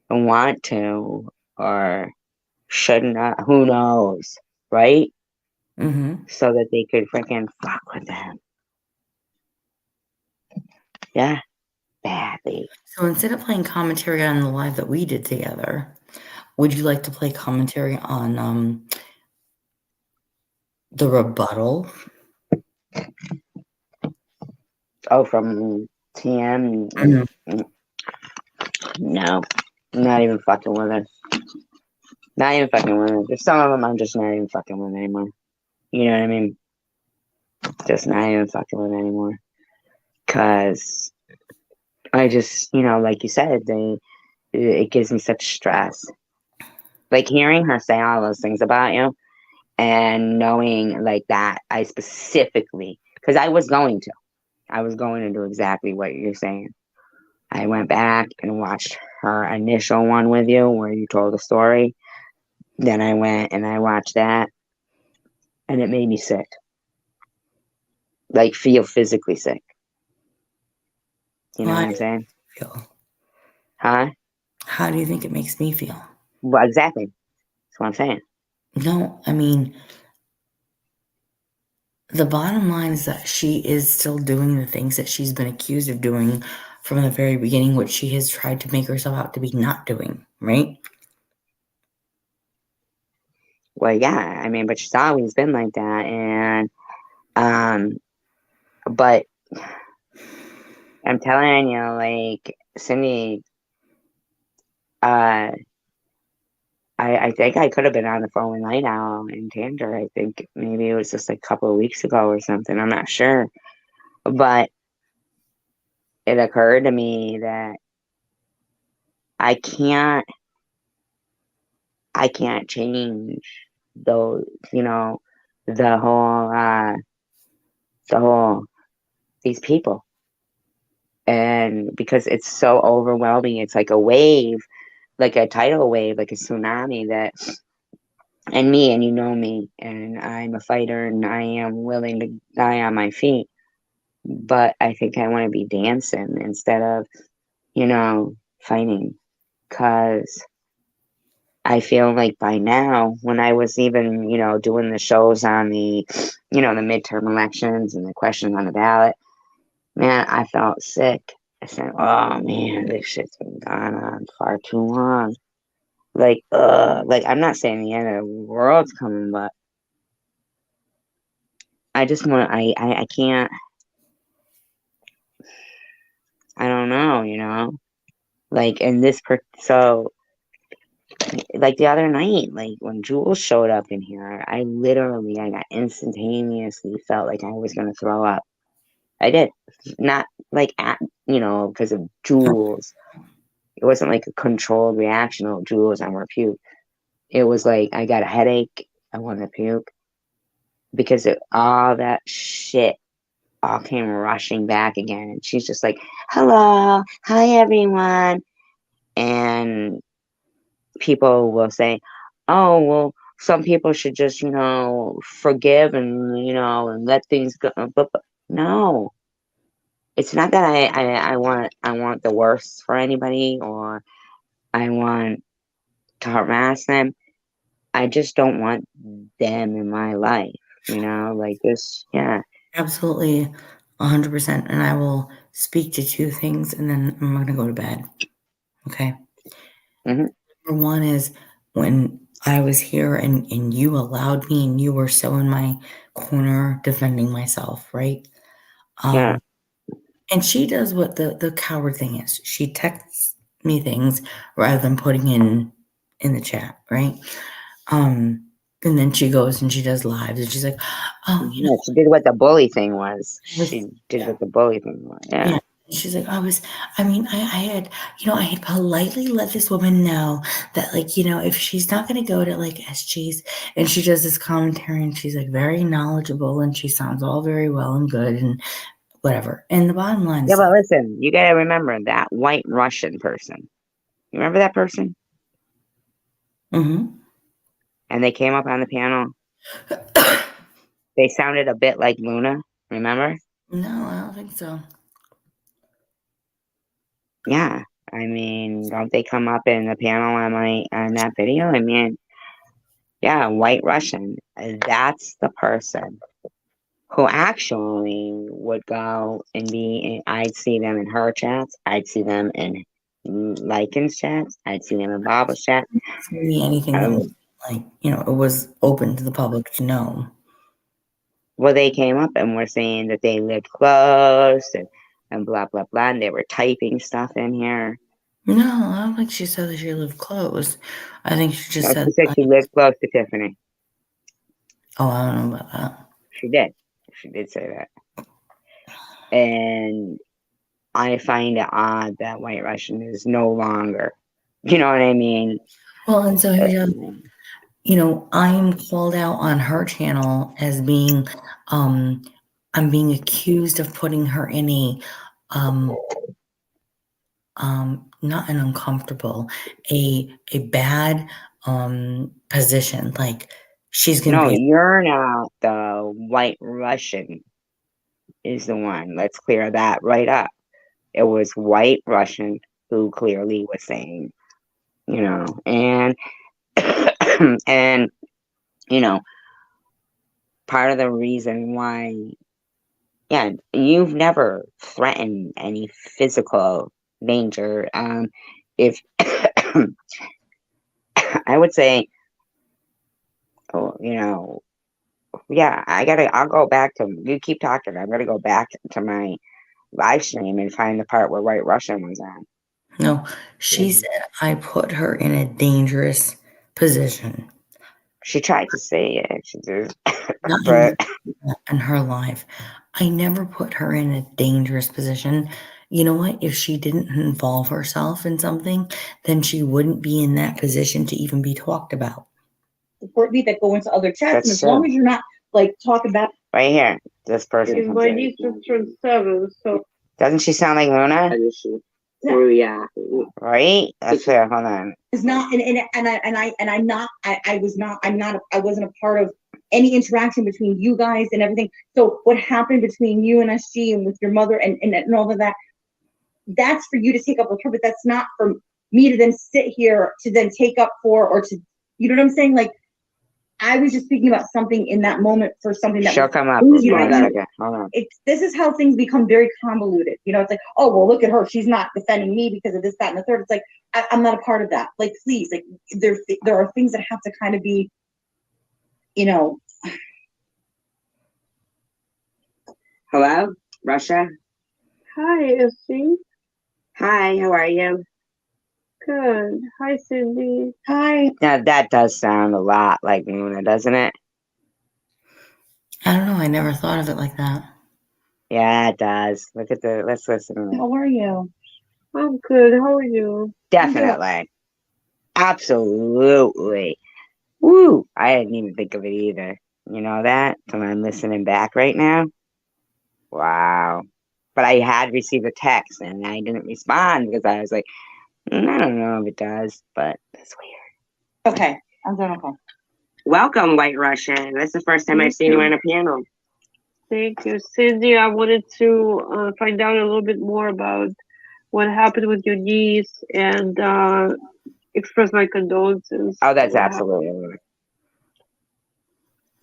want to or should not, who knows, right? Mm-hmm. So that they could freaking fuck with them. Yeah, badly. So instead of playing commentary on the live that we did together, would you like to play commentary on the rebuttal? Oh, from TM? Mm-hmm. No, I'm not even fucking with her. Not even fucking with her. There's some of them I'm just not even fucking with anymore. You know what I mean? Just not even fucking with anymore. Cause I just, like you said, it gives me such stress. Like hearing her say all those things about you and knowing like that I specifically, because I was going to do exactly what you're saying. I went back and watched her initial one with you where you told the story. Then I went and I watched that and it made me sick. Like feel physically sick. You know what I'm saying? Feel. Huh? How do you think it makes me feel? Well, exactly. That's what I'm saying. No, I mean, the bottom line is that she is still doing the things that she's been accused of doing from the very beginning, which she has tried to make herself out to be not doing, right? Well, yeah, I mean, but she's always been like that. And, but I'm telling you, like, Cindy, I think I could have been on the phone with Night Owl and Tander. I think maybe it was just like a couple of weeks ago or something. I'm not sure. But it occurred to me that I can't change those, the whole, the whole, these people. And because it's so overwhelming, it's like a wave like a tidal wave, like a tsunami that, and me, and you know me, and I'm a fighter and I am willing to die on my feet. But I think I want to be dancing instead of, fighting. Because I feel like by now, when I was even, doing the shows on the, the midterm elections and the questions on the ballot, man, I felt sick. I said, oh man, this shit's been going on far too long. Like, I'm not saying the end of the world's coming, but I just want, I can't, I don't know, like, in this, so, like the other night, like when Jules showed up in here, I got instantaneously felt like I was going to throw up. I did. Not like because of Jules. It wasn't like a controlled reaction of Jules, I want to puke. It was like I got a headache, I want to puke. Because all that shit all came rushing back again. And she's just like, hello, hi everyone. And people will say, oh, well, some people should just, forgive and, and let things go. But no, it's not that I want the worst for anybody or I want to harass them. I just don't want them in my life, like this. Yeah. Absolutely, 100%. And I will speak to two things and then I'm going to go to bed. Okay. Mhm. Number one is when I was here and you allowed me and you were so in my corner defending myself, right? Yeah. And she does what the coward thing is. She texts me things rather than putting in the chat, right? And then she goes and she does lives and she's like, oh, Yeah, she did what the bully thing was. She did yeah. what the bully thing was. Yeah. Yeah. She's like, I had politely let this woman know that, like, if she's not going to go to like SG's, and she does this commentary and she's like very knowledgeable and she sounds all very well and good and whatever. And the bottom line Yeah, is, but listen, you gotta remember that white Russian person. You remember that person? mm-hmm. And they came up on the panel. They sounded a bit like Luna, remember? No, I don't think so. Yeah. I mean, don't they come up in the panel on that video? I mean, yeah, white Russian. That's the person who actually would go and I'd see them in her chats. I'd see them in Lycan's chats. I'd see them in Bob's chat. Me anything that was like, it was open to the public to know. Well, they came up and were saying that they lived close and blah, blah, blah. And they were typing stuff in here. No, I don't think she said that she lived close. I think she just said, she said she lived close to Tiffany. Oh, I don't know about that. She did. She did say that. And I find it odd that White Russian is no longer. You know what I mean? Well, and so I'm called out on her channel as being, I'm being accused of putting her in a, not an uncomfortable, a bad, position. Like she's gonna No, be. you're not. The White Russian is the one. Let's clear that right up. It was White Russian who clearly was saying, and and part of the reason why, yeah, you've never threatened any physical danger. If I would say, yeah, I'll go back to, you keep talking. I'm going to go back to my live stream and find the part where White Russian was on. No, she said I put her in a dangerous position. She tried to say it. She did. But in her life, I never put her in a dangerous position. You know what? If she didn't involve herself in something, then she wouldn't be in that position to even be talked about. Support me that go into other chats, That's and as long as you're not like talking about right here, this person. So Doesn't she sound like Luna? through, yeah. right? That's fair. Hold on. It's not, I wasn't a part of any interaction between you guys and everything. So what happened between you and SG and with your mother and all of that, that's for you to take up with her, but that's not for me to then sit here to then take up for, or to, you know what I'm saying? Like, I was just speaking about something in that moment for something that She'll come up. you know, One second. Hold on. this is how things become very convoluted. You know, it's like, oh, well, look at her. She's not defending me because of this, that, and the third. It's like, I'm not a part of that. Like, please, like, there are things that have to kind of be, you know. Hello, Russia. Hi, SG. Hi, how are you? Good. Hi, Cindy. Hi. Now that does sound a lot like Luna, doesn't it? I don't know. I never thought of it like that. Yeah, it does. Let's listen to it. How are you? I'm good. How are you? Definitely. Absolutely. Woo! I didn't even think of it either. You know that? So I'm listening back right now. Wow. But I had received a text and I didn't respond because I was like, I don't know if it does, but that's weird. Okay. I'm doing okay. Welcome, White Russian. That's the first time I've seen you on a panel. Thank you, Cindy. I wanted to find out a little bit more about what happened with your niece and express my condolences. Oh, that's What absolutely right.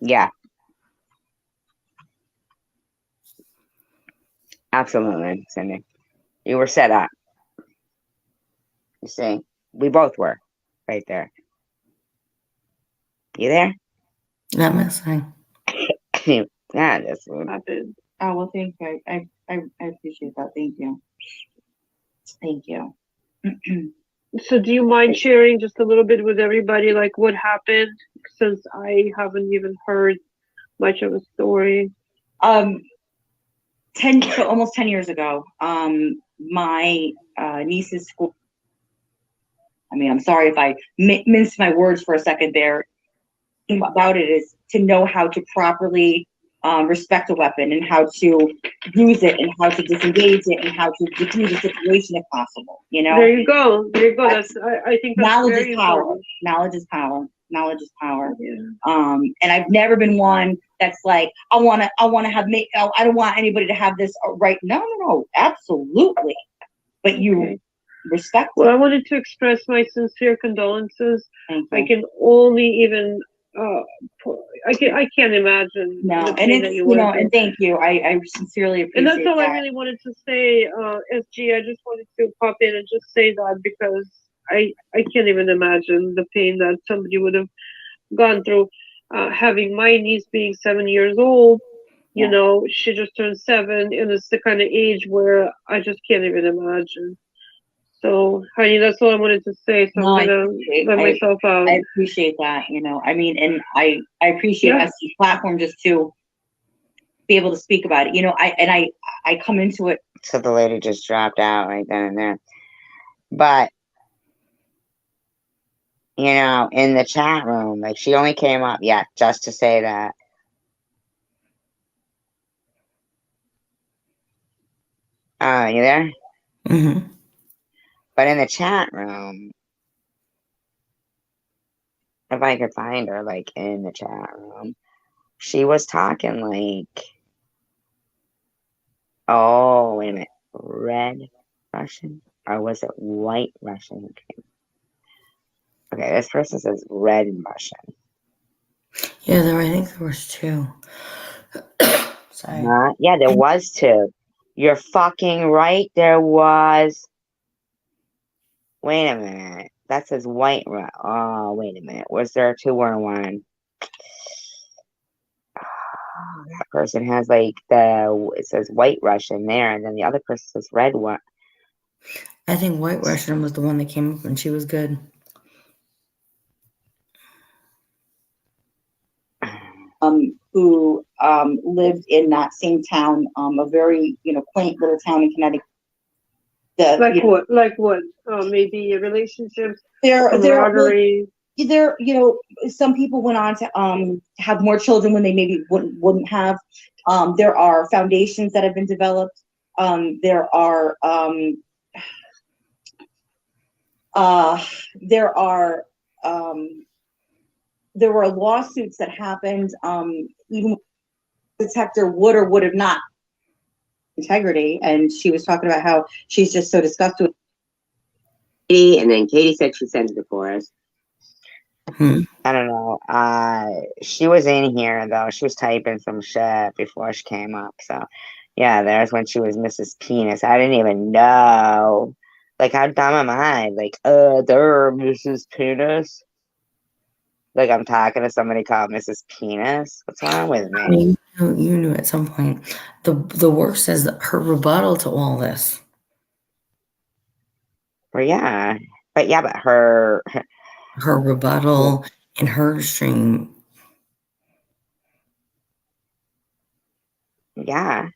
Yeah. Absolutely, Cindy. You were set up. You see, we both were right there. You there? Not missing. Yeah, that's happened? Oh, well, thank you. I appreciate that. Thank you. Thank you. So do you mind sharing just a little bit with everybody, like what happened? Since I haven't even heard much of a story. 10 so almost 10 years ago, my niece's school, I mean, I'm sorry if I minced my words for a second there. The thing about it is to know how to properly respect a weapon and how to use it and how to disengage it and how to defuse the situation if possible, you know? There you go. There you go. I think that's knowledge very is power. important. Knowledge is power. Knowledge is power. Yeah. And I've never been one that's like, I don't want anybody to have this right. No, absolutely. But you respect Well, it. I wanted to express my sincere condolences. Thank you. I can only even I can't imagine. No, the and pain it's, that you went know, through. and thank you. I sincerely appreciate And that's all that. I really wanted to say, SG. I just wanted to pop in and just say that because I can't even imagine the pain that somebody would have gone through. Having my niece being 7 years old, you know, she just turned 7, and it's the kind of age where I just can't even imagine. So, honey, that's all I wanted to say. So No, I'm gonna let myself out. I appreciate that, you know. I mean, and I appreciate SG's platform just to be able to speak about it. You know, I come into it. So the lady just dropped out right then and there. But you know, in the chat room, like she only came up just to say that. You there? Mm-hmm. But in the chat room, if I could find her, like in the chat room, she was talking like, oh, wait a minute, red Russian? Or was it white Russian? Okay, this person says red Russian. Yeah, I think there was 2. Sorry. Yeah, there was 2. You're fucking right. There was. Wait a minute. That says white. Oh, wait a minute. Was there a 2 or 1? Oh, that person has like it says white Russian there, and then the other person says red one. I think White Russian was the one that came up and she was good. Who lived in that same town, a very, you know, quaint little town in Connecticut. Like what? Maybe relationships. Camaraderie. There, you know, some people went on to have more children when they maybe wouldn't have. There are foundations that have been developed. There are there are there were lawsuits that happened, even detector would or would have not integrity, and she was talking about how she's just so disgusted with Katie, and then Katie said she sent it to Forrest. I don't know. She was in here though. She was typing some shit before she came up. So yeah, there's when she was Mrs. Penis. I didn't even know. Like, how dumb am I? Like, there, Mrs. Penis. Like, I'm talking to somebody called Mrs. Penis. What's wrong with I me? mean, you knew at some point. The worst is her rebuttal to all this. Well, yeah, but her rebuttal in her stream. Yeah,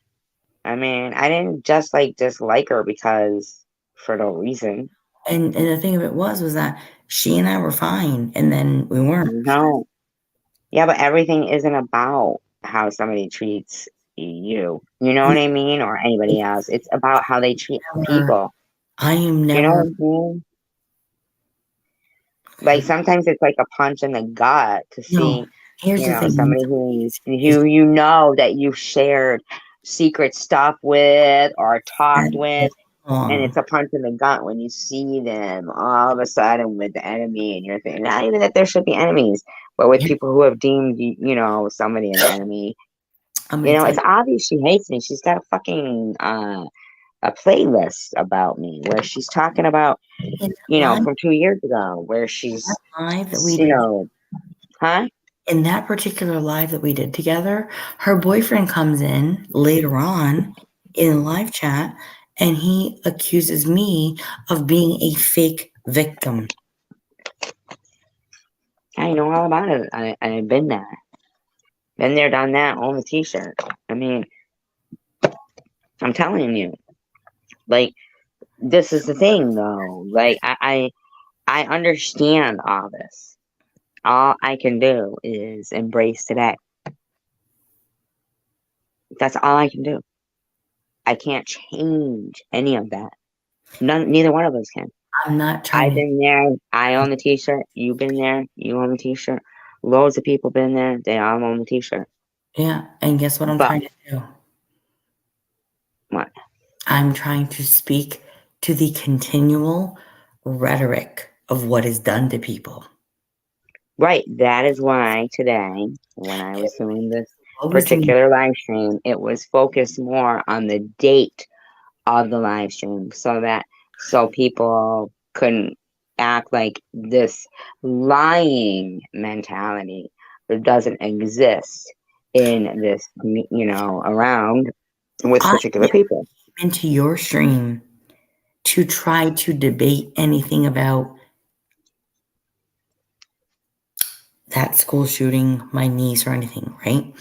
I mean, I didn't just like dislike her because for no reason. And the thing of it was that she and I were fine, and then we weren't. No. Yeah, but everything isn't about how somebody treats you. You know what I mean? Or anybody else. It's about how they treat people. I am You know what never. I'm saying? Like, sometimes it's like a punch in the gut to see, Here's you the know, thing. somebody who you know that you've shared secret stuff with or talked with, and it's a punch in the gut when you see them all of a sudden with the enemy, and you're thinking, not even that there should be enemies, but with people who have deemed you know, somebody an enemy. You know, it's obvious she hates me. She's got a fucking a playlist about me where she's talking about, you know, from 2 years ago, where she's, live that we you know, in that particular live that we did together, her boyfriend comes in later on in a live chat, and he accuses me of being a fake victim. I know all about it. I've been there. Been there, done that, on the t-shirt. I mean, I'm telling you. Like, this is the thing though. Like, I understand all this. All I can do is embrace today. That's all I can do. I can't change any of that. Neither one of us can. I'm not trying. I've been there. I own the t-shirt. You've been there. You own the t-shirt. Loads of people been there. They all own the t-shirt. Yeah, and guess what I'm trying to do? What? I'm trying to speak to the continual rhetoric of what is done to people. Right. That is why today, when I was doing this particular live stream, it was focused more on the date of the live stream so people couldn't act like this lying mentality doesn't exist in this, you know, around with particular people. Into your stream to try to debate anything about that school shooting, my niece, or anything, right?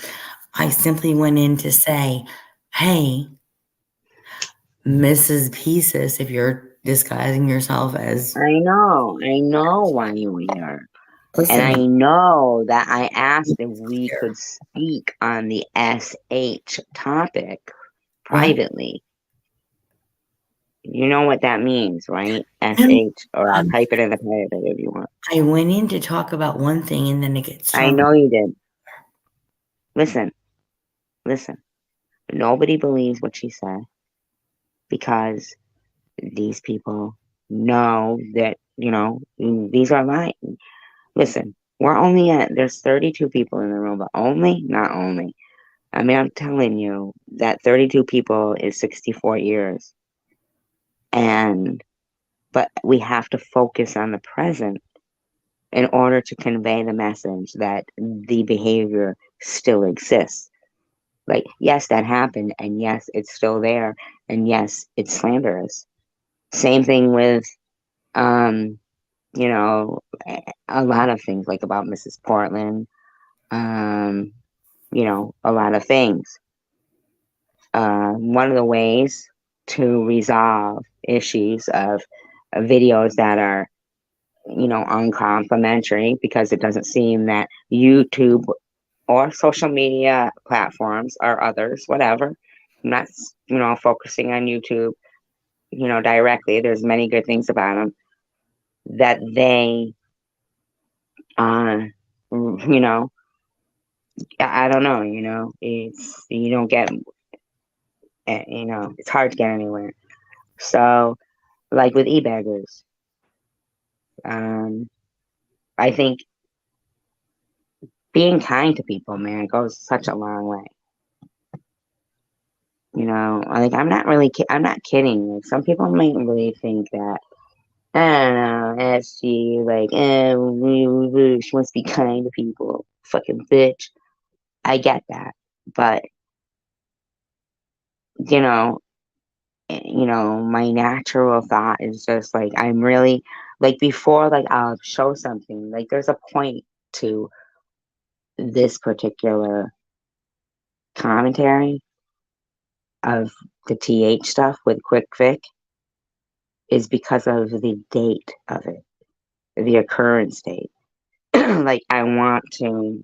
I simply went in to say, hey, Mrs. Pieces, if you're disguising yourself as... I know why you were here. Listen, and I know that I asked if we could speak on the SH topic privately. You know what that means, right? SH, or I'll type it in the private if you want. I went in to talk about one thing and then it gets... I know you did. Listen. Nobody believes what she said because these people know that, you know, these are lies. Listen, there's 32 people in the room, but not only. I mean, I'm telling you that 32 people is 64 years. But we have to focus on the present in order to convey the message that the behavior still exists. Like, yes, that happened, and yes, it's still there, and yes, it's slanderous. Same thing with, you know, a lot of things, like about Mrs. Portland, you know, a lot of things. One of the ways to resolve issues of videos that are, you know, uncomplimentary, because it doesn't seem that YouTube or social media platforms or others, whatever. I'm not, you know, focusing on YouTube, you know, directly. There's many good things about them. that they, you know, I don't know, you know, it's, you don't get, you know, it's hard to get anywhere. So, like with e-baggers, I think being kind to people, man, goes such a long way. You know, like I'm not really, I'm not kidding. Like some people might really think that, I don't know, SG, like, she wants to be kind to people. Fucking bitch. I get that. But, you know, my natural thought is just like, I'm really, like, before, like, I'll show something, like, there's a point to this particular commentary of the TH stuff with Quick Vic is because of the date of it, the occurrence date. Like, I want to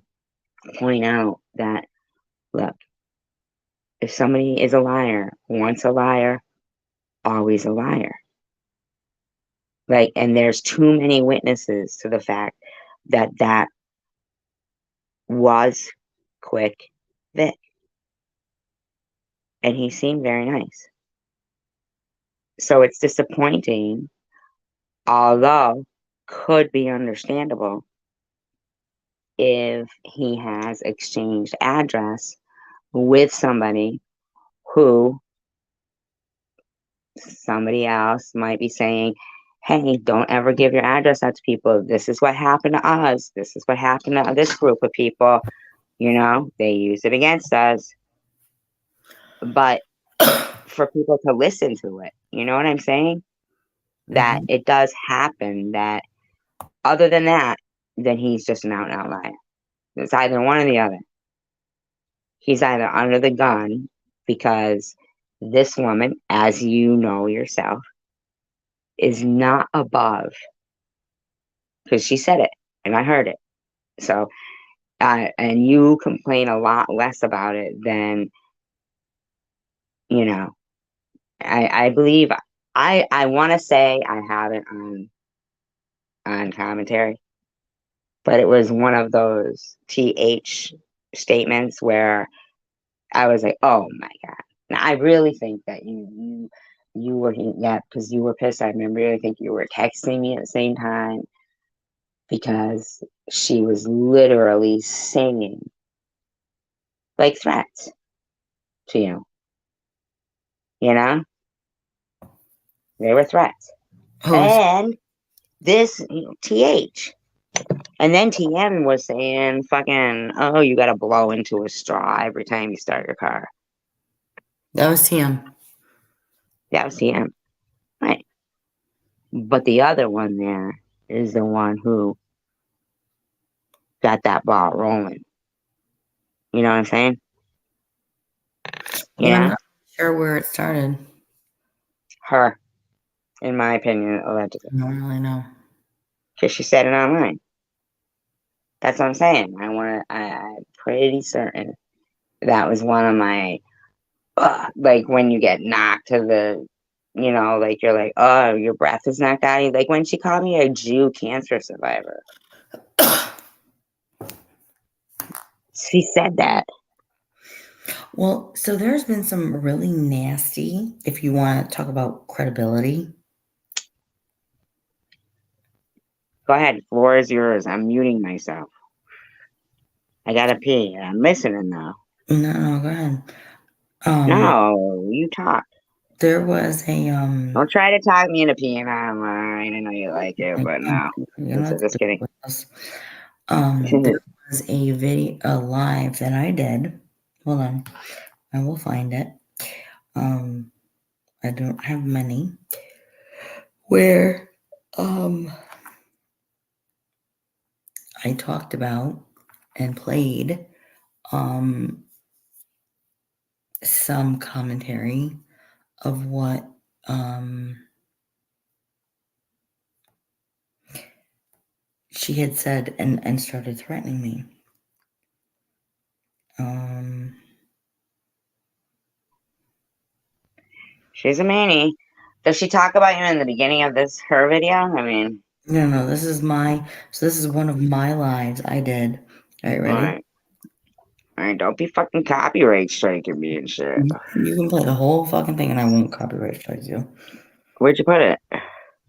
point out that, look, if somebody is a liar, once a liar, always a liar. Like, and there's too many witnesses to the fact that that was Quick Vic. And he seemed very nice. So it's disappointing, although could be understandable if he has exchanged address with somebody who somebody else might be saying, hey, don't ever give your address out to people. This is what happened to us. This is what happened to this group of people. You know, they use it against us. But for people to listen to it, you know what I'm saying? That it does happen, that other than that, then he's just an out and out liar. It's either one or the other. He's either under the gun because this woman, as you know yourself, is not above, because she said it and I heard it. So, and you complain a lot less about it than, you know, I believe, I want to say I have it on commentary, but it was one of those TH statements where I was like, oh my God. Now, I really think that you were, yeah, because you were pissed. I remember, I think you were texting me at the same time because she was literally singing like threats to you. You know? They were threats. And this, TH. And then TM was saying, fucking, oh, you got to blow into a straw every time you start your car. That was TM. That was TM. Right. But the other one there is the one who got that ball rolling. You know what I'm saying? Yeah, I'm not sure where it started. Her, in my opinion, allegedly. I don't really know. Because she said it online. That's what I'm saying. I'm pretty certain that was one of my, like when you get knocked to the, you know, like you're like, oh, your breath is not dying. Like when she called me a Jew cancer survivor. She said that. Well, so there's been some really nasty, if you want to talk about credibility. Go ahead. Floor is yours. I'm muting myself. I gotta pee. I'm listening now. No, go ahead. No, you talk. There was a Don't try to talk me into peeing online. I know you like it, but no. Just kidding. There was a video, a live that I did. Hold on, I will find it. I don't have many. Where I talked about and played some commentary of what she had said and started threatening me. She's a manie. Does she talk about you in the beginning of her video? I mean, No, this is this is one of my lives I did. All right, ready? Alright. Alright, don't be fucking copyright striking me and shit. You can play the whole fucking thing and I won't copyright strike you. Where'd you put it?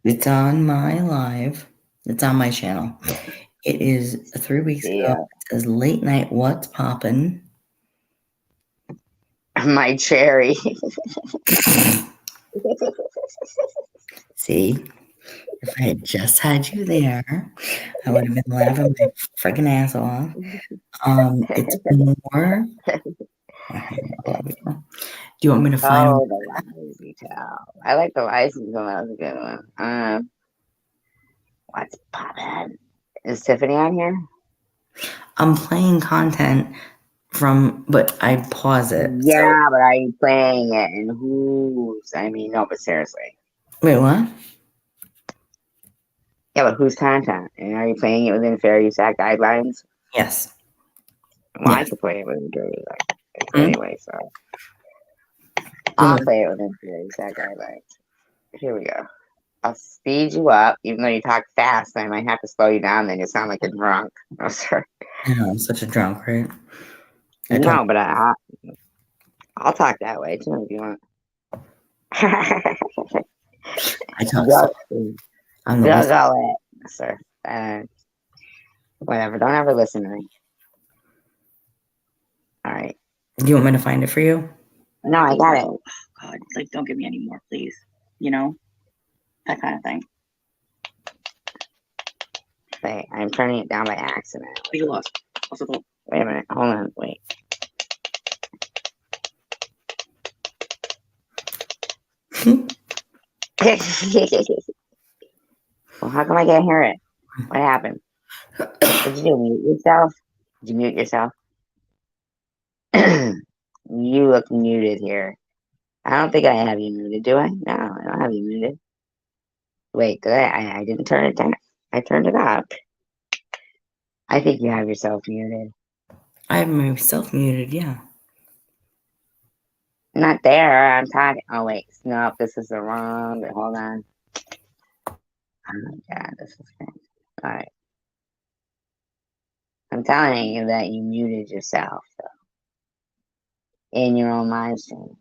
It's on my live. It's on my channel. It is 3 weeks ago. Yeah. It says late night what's poppin'. My cherry. See? If I had just had you there, I would have been laughing my freaking ass off. It's more. Do you want me to find? Oh, the lazy towel. I like the license one. That was a good one. What's poppin'? Is Tiffany on here? I'm playing content but I pause it. Yeah, but are you playing it? And who's? I mean, no, but seriously. Wait, what? Yeah, but whose content? And are you playing it within Fair Use Act guidelines? Yes. Well, I Yes. could play it within Fair Use Act Hmm? anyway, so I'll play it within Fair Use Act guidelines. Here we go. I'll speed you up, even though you talk fast. I might have to slow you down. Then you sound like a drunk. Oh, sorry. I know, I'm such a drunk, right? No, but I'll talk that way too if you want. I talk so. I'm the worst. Go it, sir. Whatever. Don't ever listen to me. All right. Do you want me to find it for you? No, I got it. God, like, don't give me any more, please. You know, that kind of thing. Wait, I'm turning it down by accident. Oh, you lost. Also, Wait a minute. Hold on. Wait. Well, how come I can't hear it? What happened? Did you do? Mute yourself? Did you mute yourself? You look muted here. I don't think I have you muted, do I? No, I don't have you muted. Wait, did I didn't turn it down. I turned it up. I think you have yourself muted. I have myself muted, yeah. Not there. I'm talking. Oh, wait. No, this is the wrong. Wait, hold on. Oh, my God. This is crazy. All right. I'm telling you that you muted yourself so, in your own live stream.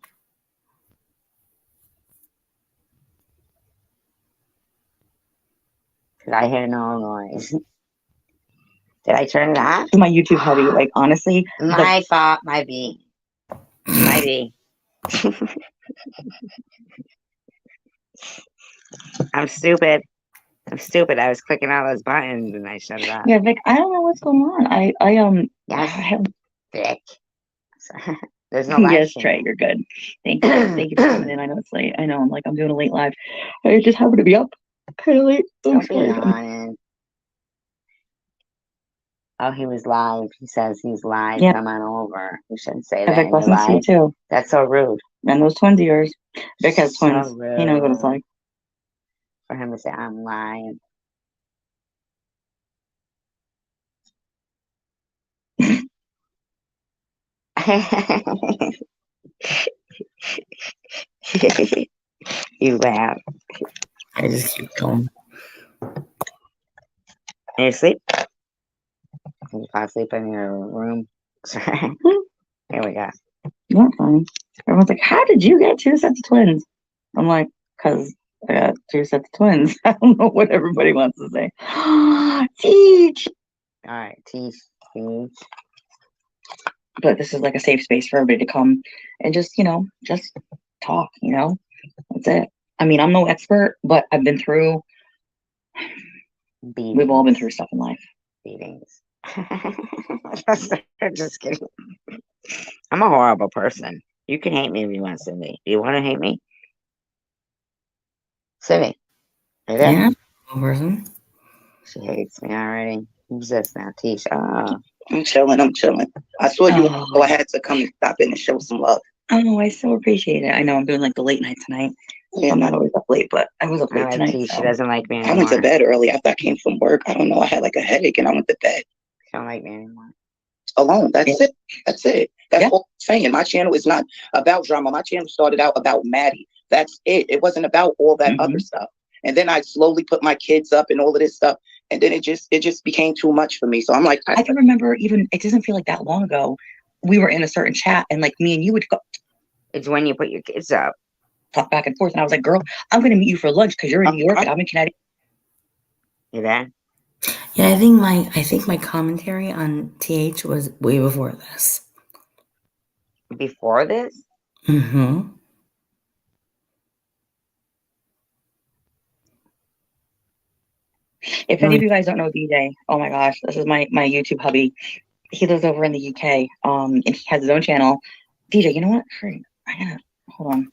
Because I hear no noise. Did I turn it off? my YouTube heavy, like, honestly. My fault. Might be. Might be. I'm stupid. I'm stupid. I was clicking all those buttons and I shut it off. Yeah, Vic, I don't know what's going on. Yes, Vic. There's no live Yes, stream. Trey, you're good. Thank you. Thank you for coming in. I know it's late. I know I'm doing a late live. I just happened to be up kind of late. I'm Don't be sorry. lying. Oh, he was live. He says he's live. Yeah. Come on over. You shouldn't say I that. Vic, in your lessons to you live. too. That's so rude. And those twins of yours. Vic has So twins. He knows what it's rude. like. For him to say I'm lying. You laugh. I just keep going. Can you sleep? Can you fall asleep in your room? Here we go. Not fine. Everyone's like, how did you get 2 sets of twins? I'm like, because I got 2 sets of twins. I don't know what everybody wants to say. Teach! All right, teach. But this is like a safe space for everybody to come and just talk, That's it. I mean, I'm no expert, but I've been through, we've all been through stuff in life. Beatings. Just kidding. I'm a horrible person. You can hate me if you want, Cindy. Do you want to hate me? Cindy. Are you there? Yeah, one person. She hates me already. Who's this now? Tisha. Oh. I'm chilling. I saw you, so I had to come and stop in and show some love. Oh, I so appreciate it. I know I'm doing like the late night tonight. Yeah. I'm not always up late, but I was up I late like tonight. Tisha. So. She doesn't like me I anymore. went to bed early after I came from work. I don't know. I had like a headache and I went to bed She don't like me anymore. alone. That's it. That's Yeah. all I'm saying. My channel is not about drama. My channel started out about Maddie. That's it. It wasn't about all that other stuff. And then I slowly put my kids up and all of this stuff. And then it just became too much for me. So I'm like, I can remember even, it doesn't feel like that long ago, we were in a certain chat and like me and you would go It's when you put your kids up. talk back and forth. And I was like, girl, I'm going to meet you for lunch because you're in New York and I'm in Connecticut. You there? Yeah, I think my commentary on TH was way before this. Before this? Mm-hmm. If any of you guys don't know DJ, oh my gosh, this is my YouTube hubby. He lives over in the UK. And he has his own channel. DJ, you know what? I gotta hold on.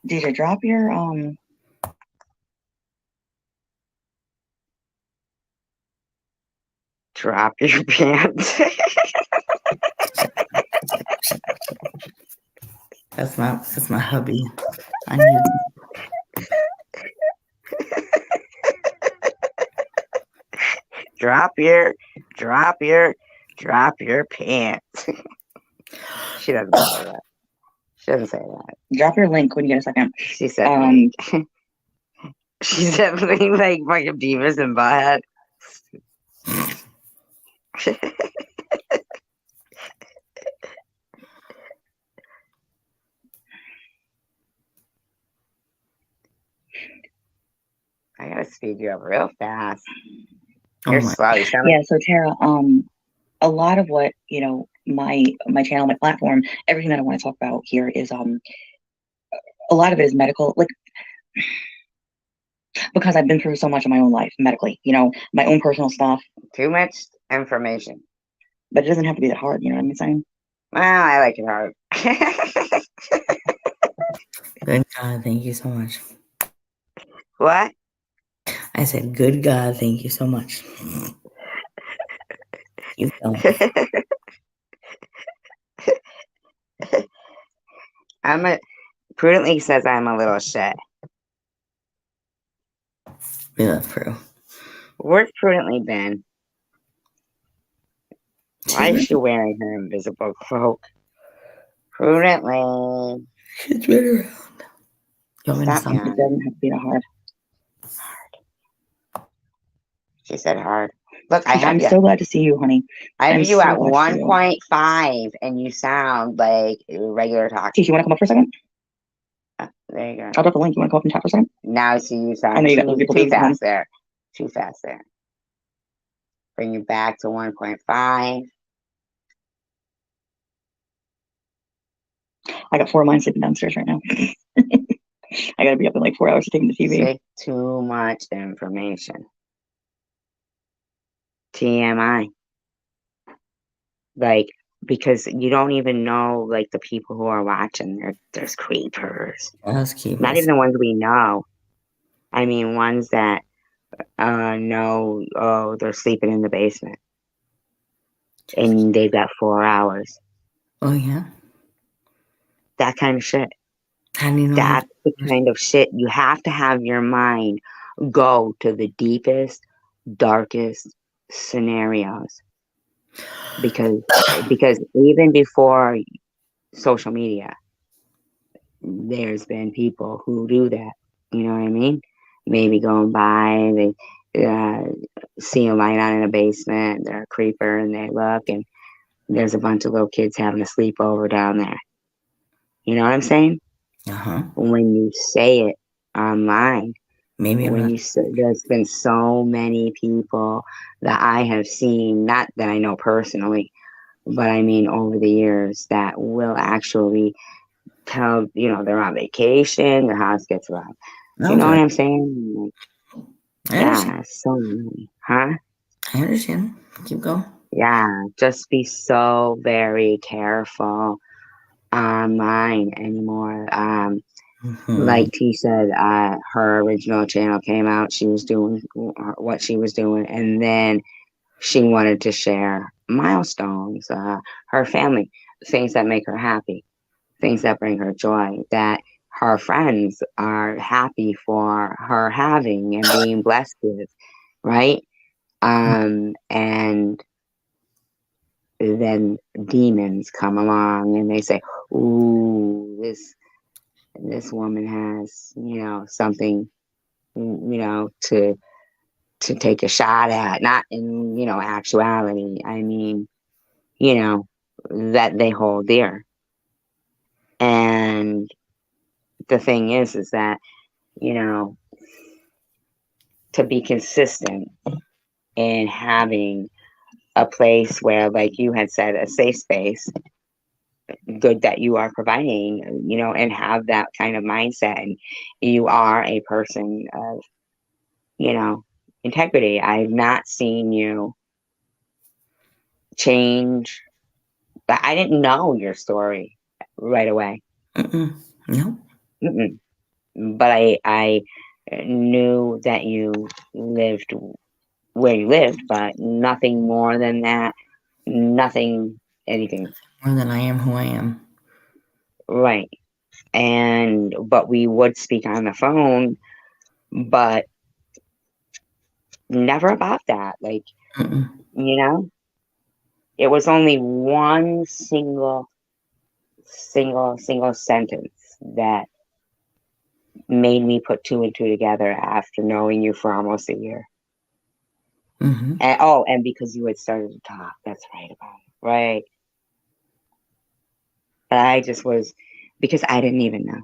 DJ, drop your Drop your pants. That's my hubby. I need drop your pants. She doesn't say that. She doesn't say that. drop your link when you get a second. She said she said something like fucking Beavis and Butthead. I gotta speed you up real fast. You're slow. You sound Yeah, so Tara, a lot of what, you know, my channel, my platform, everything that I want to talk about here is a lot of it is medical, like because I've been through so much in my own life medically, you know, my own personal stuff. too much information. But it doesn't have to be that hard, you know what I'm saying? Well, I like it hard. Good God, thank you so much. What? I said, good God, thank you so much. Keep going. Prudently says I'm a little shit. Yeah, Prue. Where's Prudently been? Why is she wearing her invisible cloak? Prudently. She's been around. You want me to Stop stop? me It on it. doesn't have to be that hard. She said hard. Look, I have I'm you. so glad to see you, honey. I have I'm you so at glad to see you. 1.5, and you sound like regular talk. Tish, you want to come up for a second? There you go. I'll drop the link. You want to come up and chat for a second? Now see you I sound know you got other people too doing it at home. fast there. Too fast there. Bring you back to 1.5. I got 4 of mine sleeping downstairs right now. I gotta be up in like 4 hours to take them to TV. See? Too much information. TMI. Like, because you don't even know, like, the people who are watching. There's creepers. Let's keep Not it. even the ones we know. I mean, ones that know, oh, they're sleeping in the basement. And they've got 4 hours. Oh, yeah? That kind of shit. How do you know that? That's the kind of shit you have to have your mind go to the deepest, darkest scenarios. Because even before social media, there's been people who do that. You know what I mean? Maybe going by, they see a light on in a basement, they're a creeper, and they look, and there's a bunch of little kids having a sleepover down there. You know what I'm saying? Uh-huh. When you say it online, Maybe I'm when not. you say, there's been so many people that I have seen, not that I know personally, but I mean over the years, that will actually tell, you know, they're on vacation, their house gets robbed. You know what I'm saying? Like, I understand. yeah, so many. Huh? I understand. Keep going. Yeah, just be so very careful online anymore. Like T said, her original channel came out. She was doing what she was doing, and then she wanted to share milestones, her family, things that make her happy, things that bring her joy, that her friends are happy for her having and being blessed with, right? And then demons come along and they say, "Ooh, this woman has, you know, something to take a shot at, not in, actuality. I mean, that they hold dear. And the thing is that, to be consistent in having a place where, like you had said, a safe space, good that you are providing, and have that kind of mindset. And you are a person of, integrity. I've not seen you change, but I didn't know your story right away. No. But I knew that you lived where you lived, but nothing more than that. Nothing, anything. More than I am who I am. Right. But we would speak on the phone, but never about that. Like, it was only one single sentence that made me put two and two together after knowing you for almost a year. And because you had started to talk, that's right about it. Right. But I just was, because I didn't even know.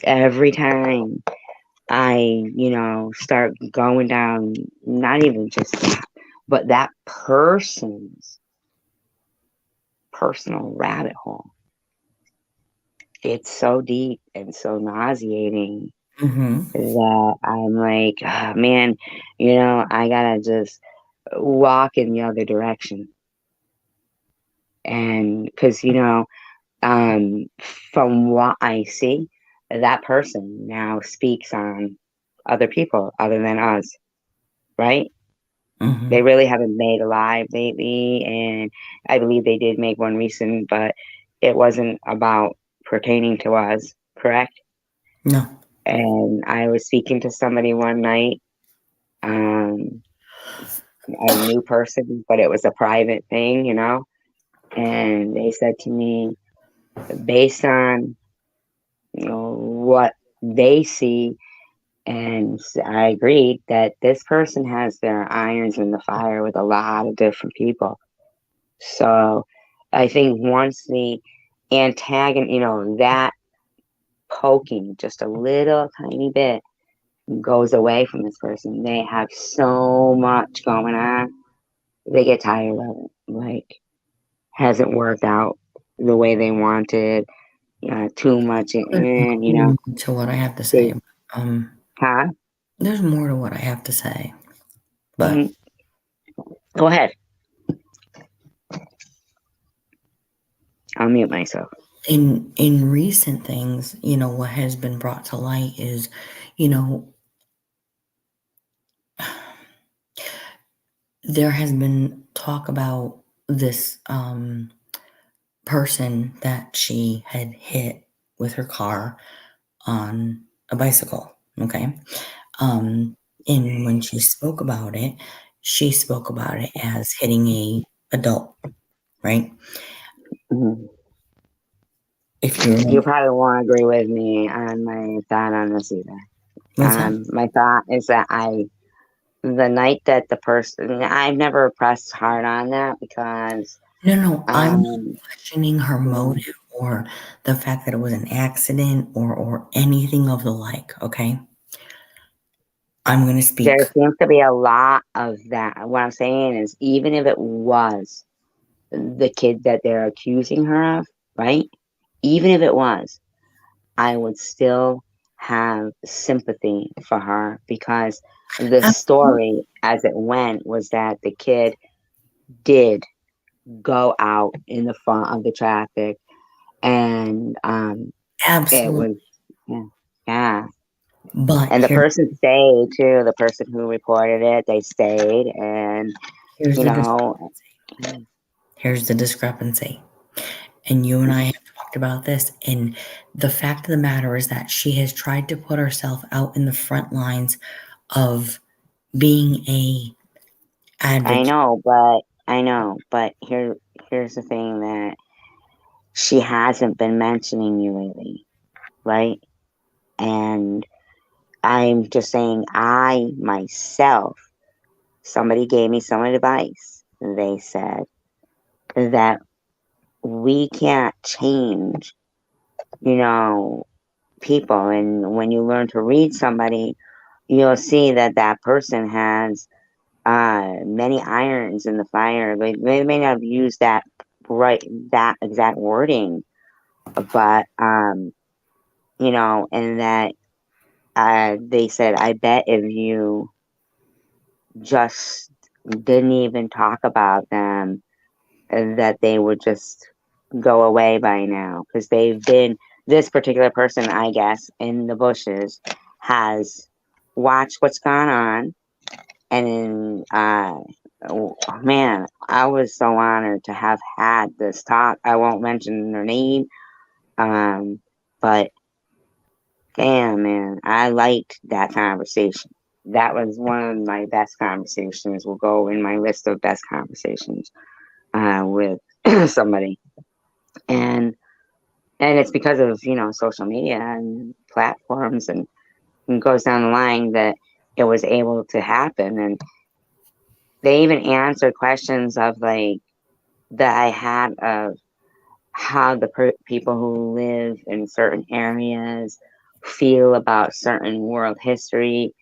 Every time I, start going down, not even just that, but that person's personal rabbit hole, it's so deep and so nauseating that I'm like, oh, man, I gotta just walk in the other direction. And because, from what I see, that person now speaks on other people other than us, right? They really haven't made a live lately, and I believe they did make one recent, but it wasn't about pertaining to us, correct? No. And I was speaking to somebody one night, a new person, but it was a private thing, and they said to me, based on, what they see, and I agreed that this person has their irons in the fire with a lot of different people. So I think once the antagonist, that poking just a little tiny bit goes away from this person, they have so much going on, they get tired of it. Like, hasn't worked out the way they wanted, too much, to what I have to say. Huh? There's more to what I have to say, but go ahead. I'll mute myself. In recent things, what has been brought to light is, there has been talk about this person that she had hit with her car on a bicycle. Okay. And when she spoke about it as hitting a adult, right? If you probably won't agree with me on my thought on this either. My thought is that the night that the person, I've never pressed hard on that because no, I'm not questioning her motive or the fact that it was an accident or anything of the like. Okay. I'm going to speak. There seems to be a lot of that. What I'm saying is, even if it was the kid that they're accusing her of, right? Even if it was, I would still have sympathy for her because the story as it went was that the kid did go out in the front of the traffic and absolutely. It was, yeah. But the person stayed too. The person who reported it, they stayed, and here's the discrepancy. And you and I have talked about this. And the fact of the matter is that she has tried to put herself out in the front lines of being a advocate. I know, but here's the thing that she hasn't been mentioning you lately. right? And I'm just saying, I myself, somebody gave me some advice. They said that we can't change, people. And when you learn to read somebody, you'll see that that person has many irons in the fire. They may not have used that exact wording, but and that they said, I bet if you just didn't even talk about them, that they would just go away by now, because this particular person, I guess, in the bushes has watched what's gone on. And man, I was so honored to have had this talk. I won't mention her name, but damn, man, I liked that conversation. That was one of my best conversations. Will go in my list of best conversations with somebody, and it's because of social media and platforms, and goes down the line that it was able to happen. And they even answered questions of like that I had of how the people who live in certain areas feel about certain world history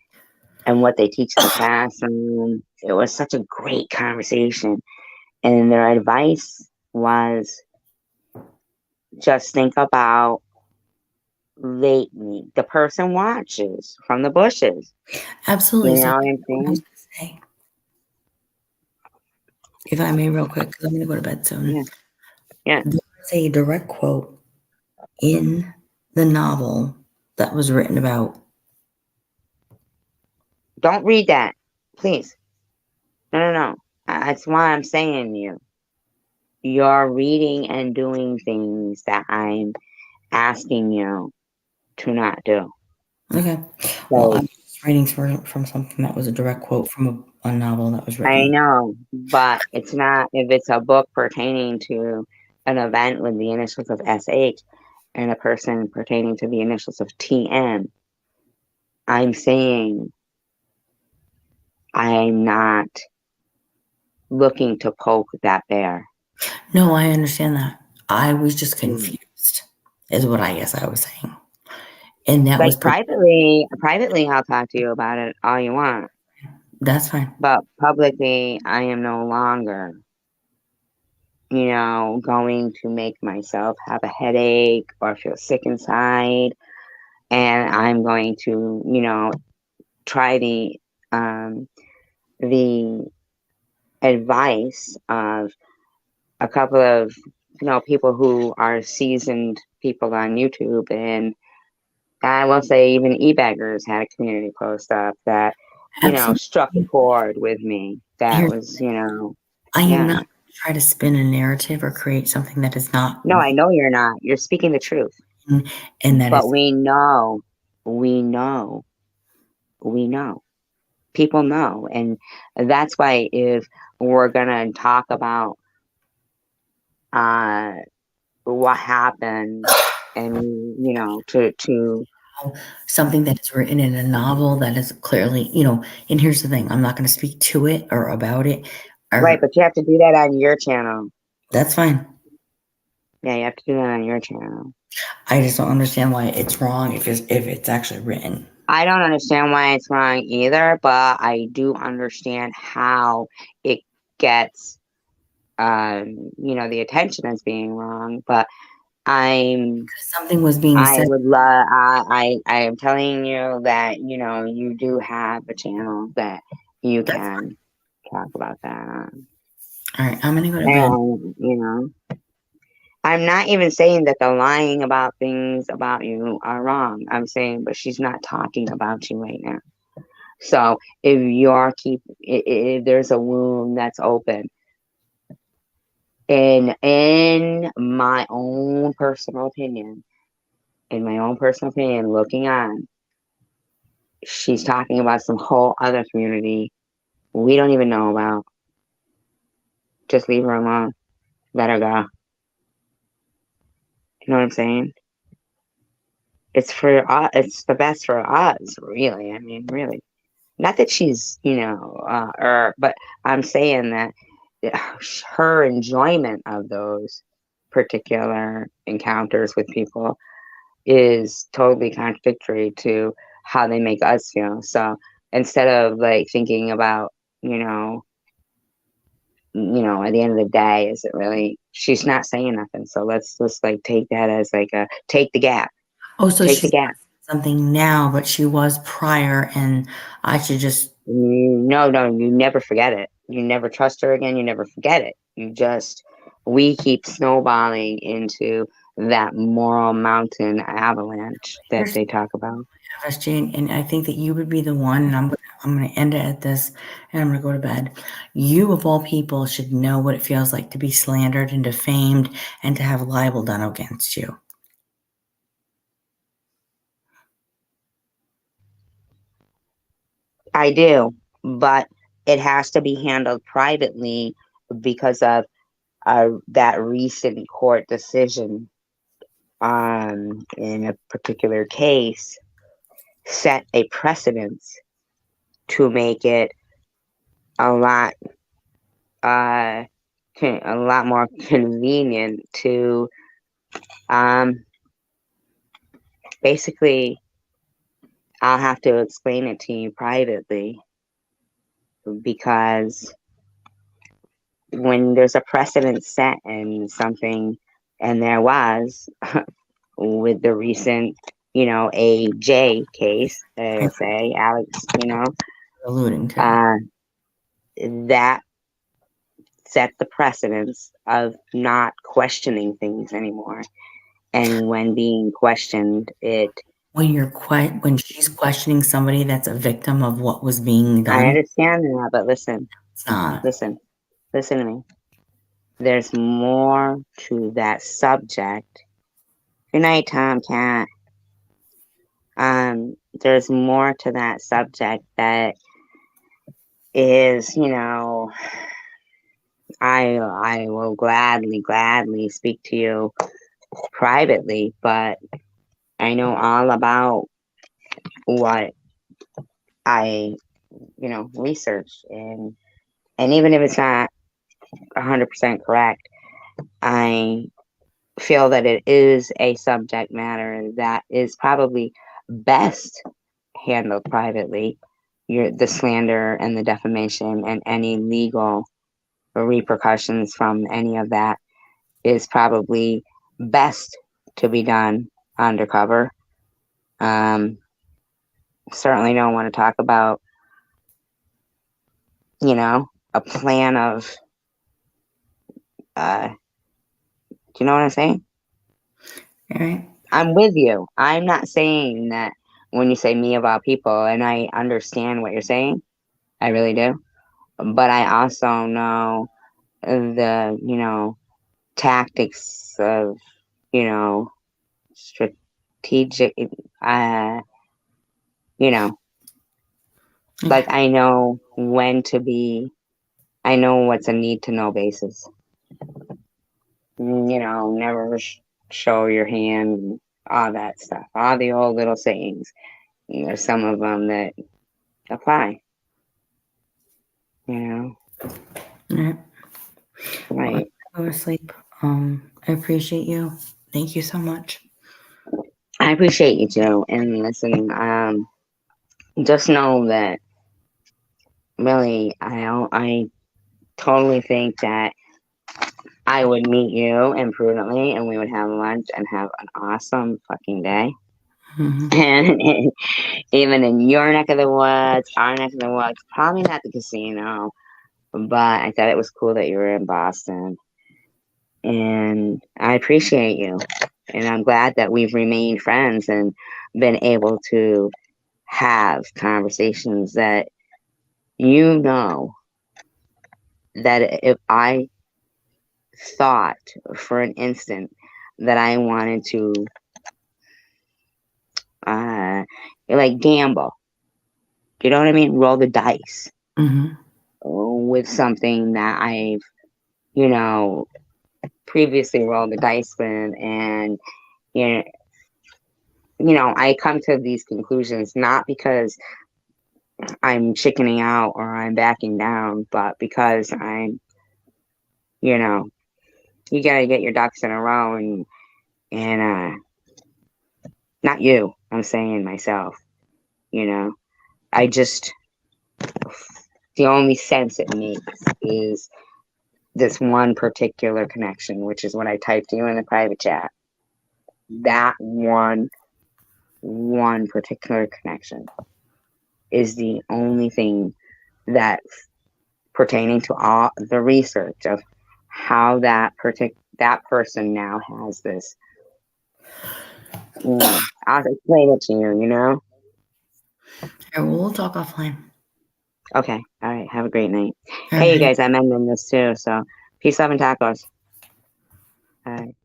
and what they teach in the classroom. It was such a great conversation. And their advice was just think about lately. The person watches from the bushes. Absolutely. You So know what I'm I was saying? gonna say, if I may, real quick, because I'm gonna go to bed soon. Yeah. There was a direct quote in the novel that was written about. Don't read that, please. No. That's why I'm saying you're reading and doing things that I'm asking you to not do. Okay. Well, I So was just reading from something that was a direct quote from a novel that was I written. know, but it's not. If it's a book pertaining to an event with the initials of SH and a person pertaining to the initials of TM, I'm saying I'm not looking to poke that bear. No, I understand that. I was just Mm. confused, is what I guess I was saying. And that was Like privately, I'll talk to you about it all you want. That's fine. But publicly, I am no longer, going to make myself have a headache or feel sick inside. And I'm going to, try the advice of a couple of, people who are seasoned people on YouTube. And I will say even e-beggars had a community post up that, Absolutely. struck a chord with me. That Here's was, I am yeah. not try to spin a narrative or create something that is not. No, I know you're not. You're speaking the truth. And that But is we know. People know. And that's why if we're gonna talk about what happened and to something that is written in a novel that is clearly, and here's the thing, I'm not going to speak to it or about it. right, but you have to do that on your channel. That's fine. Yeah, you have to do that on your channel. I just don't understand why it's wrong if it's actually written. I don't understand why it's wrong either, but I do understand how it gets the attention as being wrong. But something was being said. I am telling you that you do have a channel that you can talk about that on. All right, I'm gonna go to bed. And I'm not even saying that the lying about things about you are wrong. I'm saying, but she's not talking about you right now. So if there's a wound that's open, in my own personal opinion, looking on, she's talking about some whole other community we don't even know about. Just leave her alone. Let her go. You know what I'm saying? it's for us, it's the best for us, really. I mean, really. Not that she's, but I'm saying that her enjoyment of those particular encounters with people is totally contradictory to how they make us feel. So instead of like thinking about, at the end of the day, is it really, she's not saying nothing. So let's just like take that as like take the gap. Oh, so Take the she's gap. something now, but she was prior, and I should just. No, you never forget it. You never trust her again. You never forget it. We keep snowballing into that moral mountain avalanche that they talk about. Jane, and I think that you would be the one, and I'm gonna end it at this, and I'm gonna go to bed. You of all people should know what it feels like to be slandered and defamed and to have libel done against you. I do, but it has to be handled privately because of that recent court decision in a particular case set a precedence to make it a lot more convenient to basically, I'll have to explain it to you privately, because when there's a precedent set in something, and there was with the recent, AJ case, say Alex, alluding to that set the precedence of not questioning things anymore. And when being questioned, when she's questioning somebody that's a victim of what was being done. I understand that, but listen, it's not. Listen to me. There's more to that subject. Good night, Tomcat. There's more to that subject that is, I will gladly speak to you privately, but I know all about what I, research, and even if it's not 100% correct, I feel that it is a subject matter that is probably best handled privately. The slander and the defamation and any legal repercussions from any of that is probably best to be done undercover. Certainly don't want to talk about, a plan of, do you know what I'm saying? All right. I'm with you. I'm not saying that when you say me of all people, and I understand what you're saying, I really do. But I also know the, tactics of, strategic, like I know when to be, I know what's a need to know basis. Never show your hand, all that stuff, all the old little sayings. There's some of them that apply. Right. Right. Go to sleep. I appreciate you. Thank you so much. I appreciate you, Joe. And listen, just know that really, I totally think that I would meet you imprudently, and we would have lunch and have an awesome fucking day. Mm-hmm. And even in your neck of the woods, our neck of the woods, probably not the casino, but I thought it was cool that you were in Boston. And I appreciate you. And I'm glad that we've remained friends and been able to have conversations that, that if I thought for an instant that I wanted to like gamble, you know what I mean? Roll the dice with something that I've, previously rolled the dice with, and I come to these conclusions not because I'm chickening out or I'm backing down, but because I'm, you got to get your ducks in a row and not you, I'm saying myself, I just, the only sense it makes is this one particular connection, which is what I typed to you in the private chat. That one particular connection is the only thing that pertaining to all the research of how that person now has this. I'll explain it to you, Okay, we'll talk offline. Okay. All right. Have a great night. All Hey, you right. guys, I'm ending this too. So peace, love, and tacos. All right.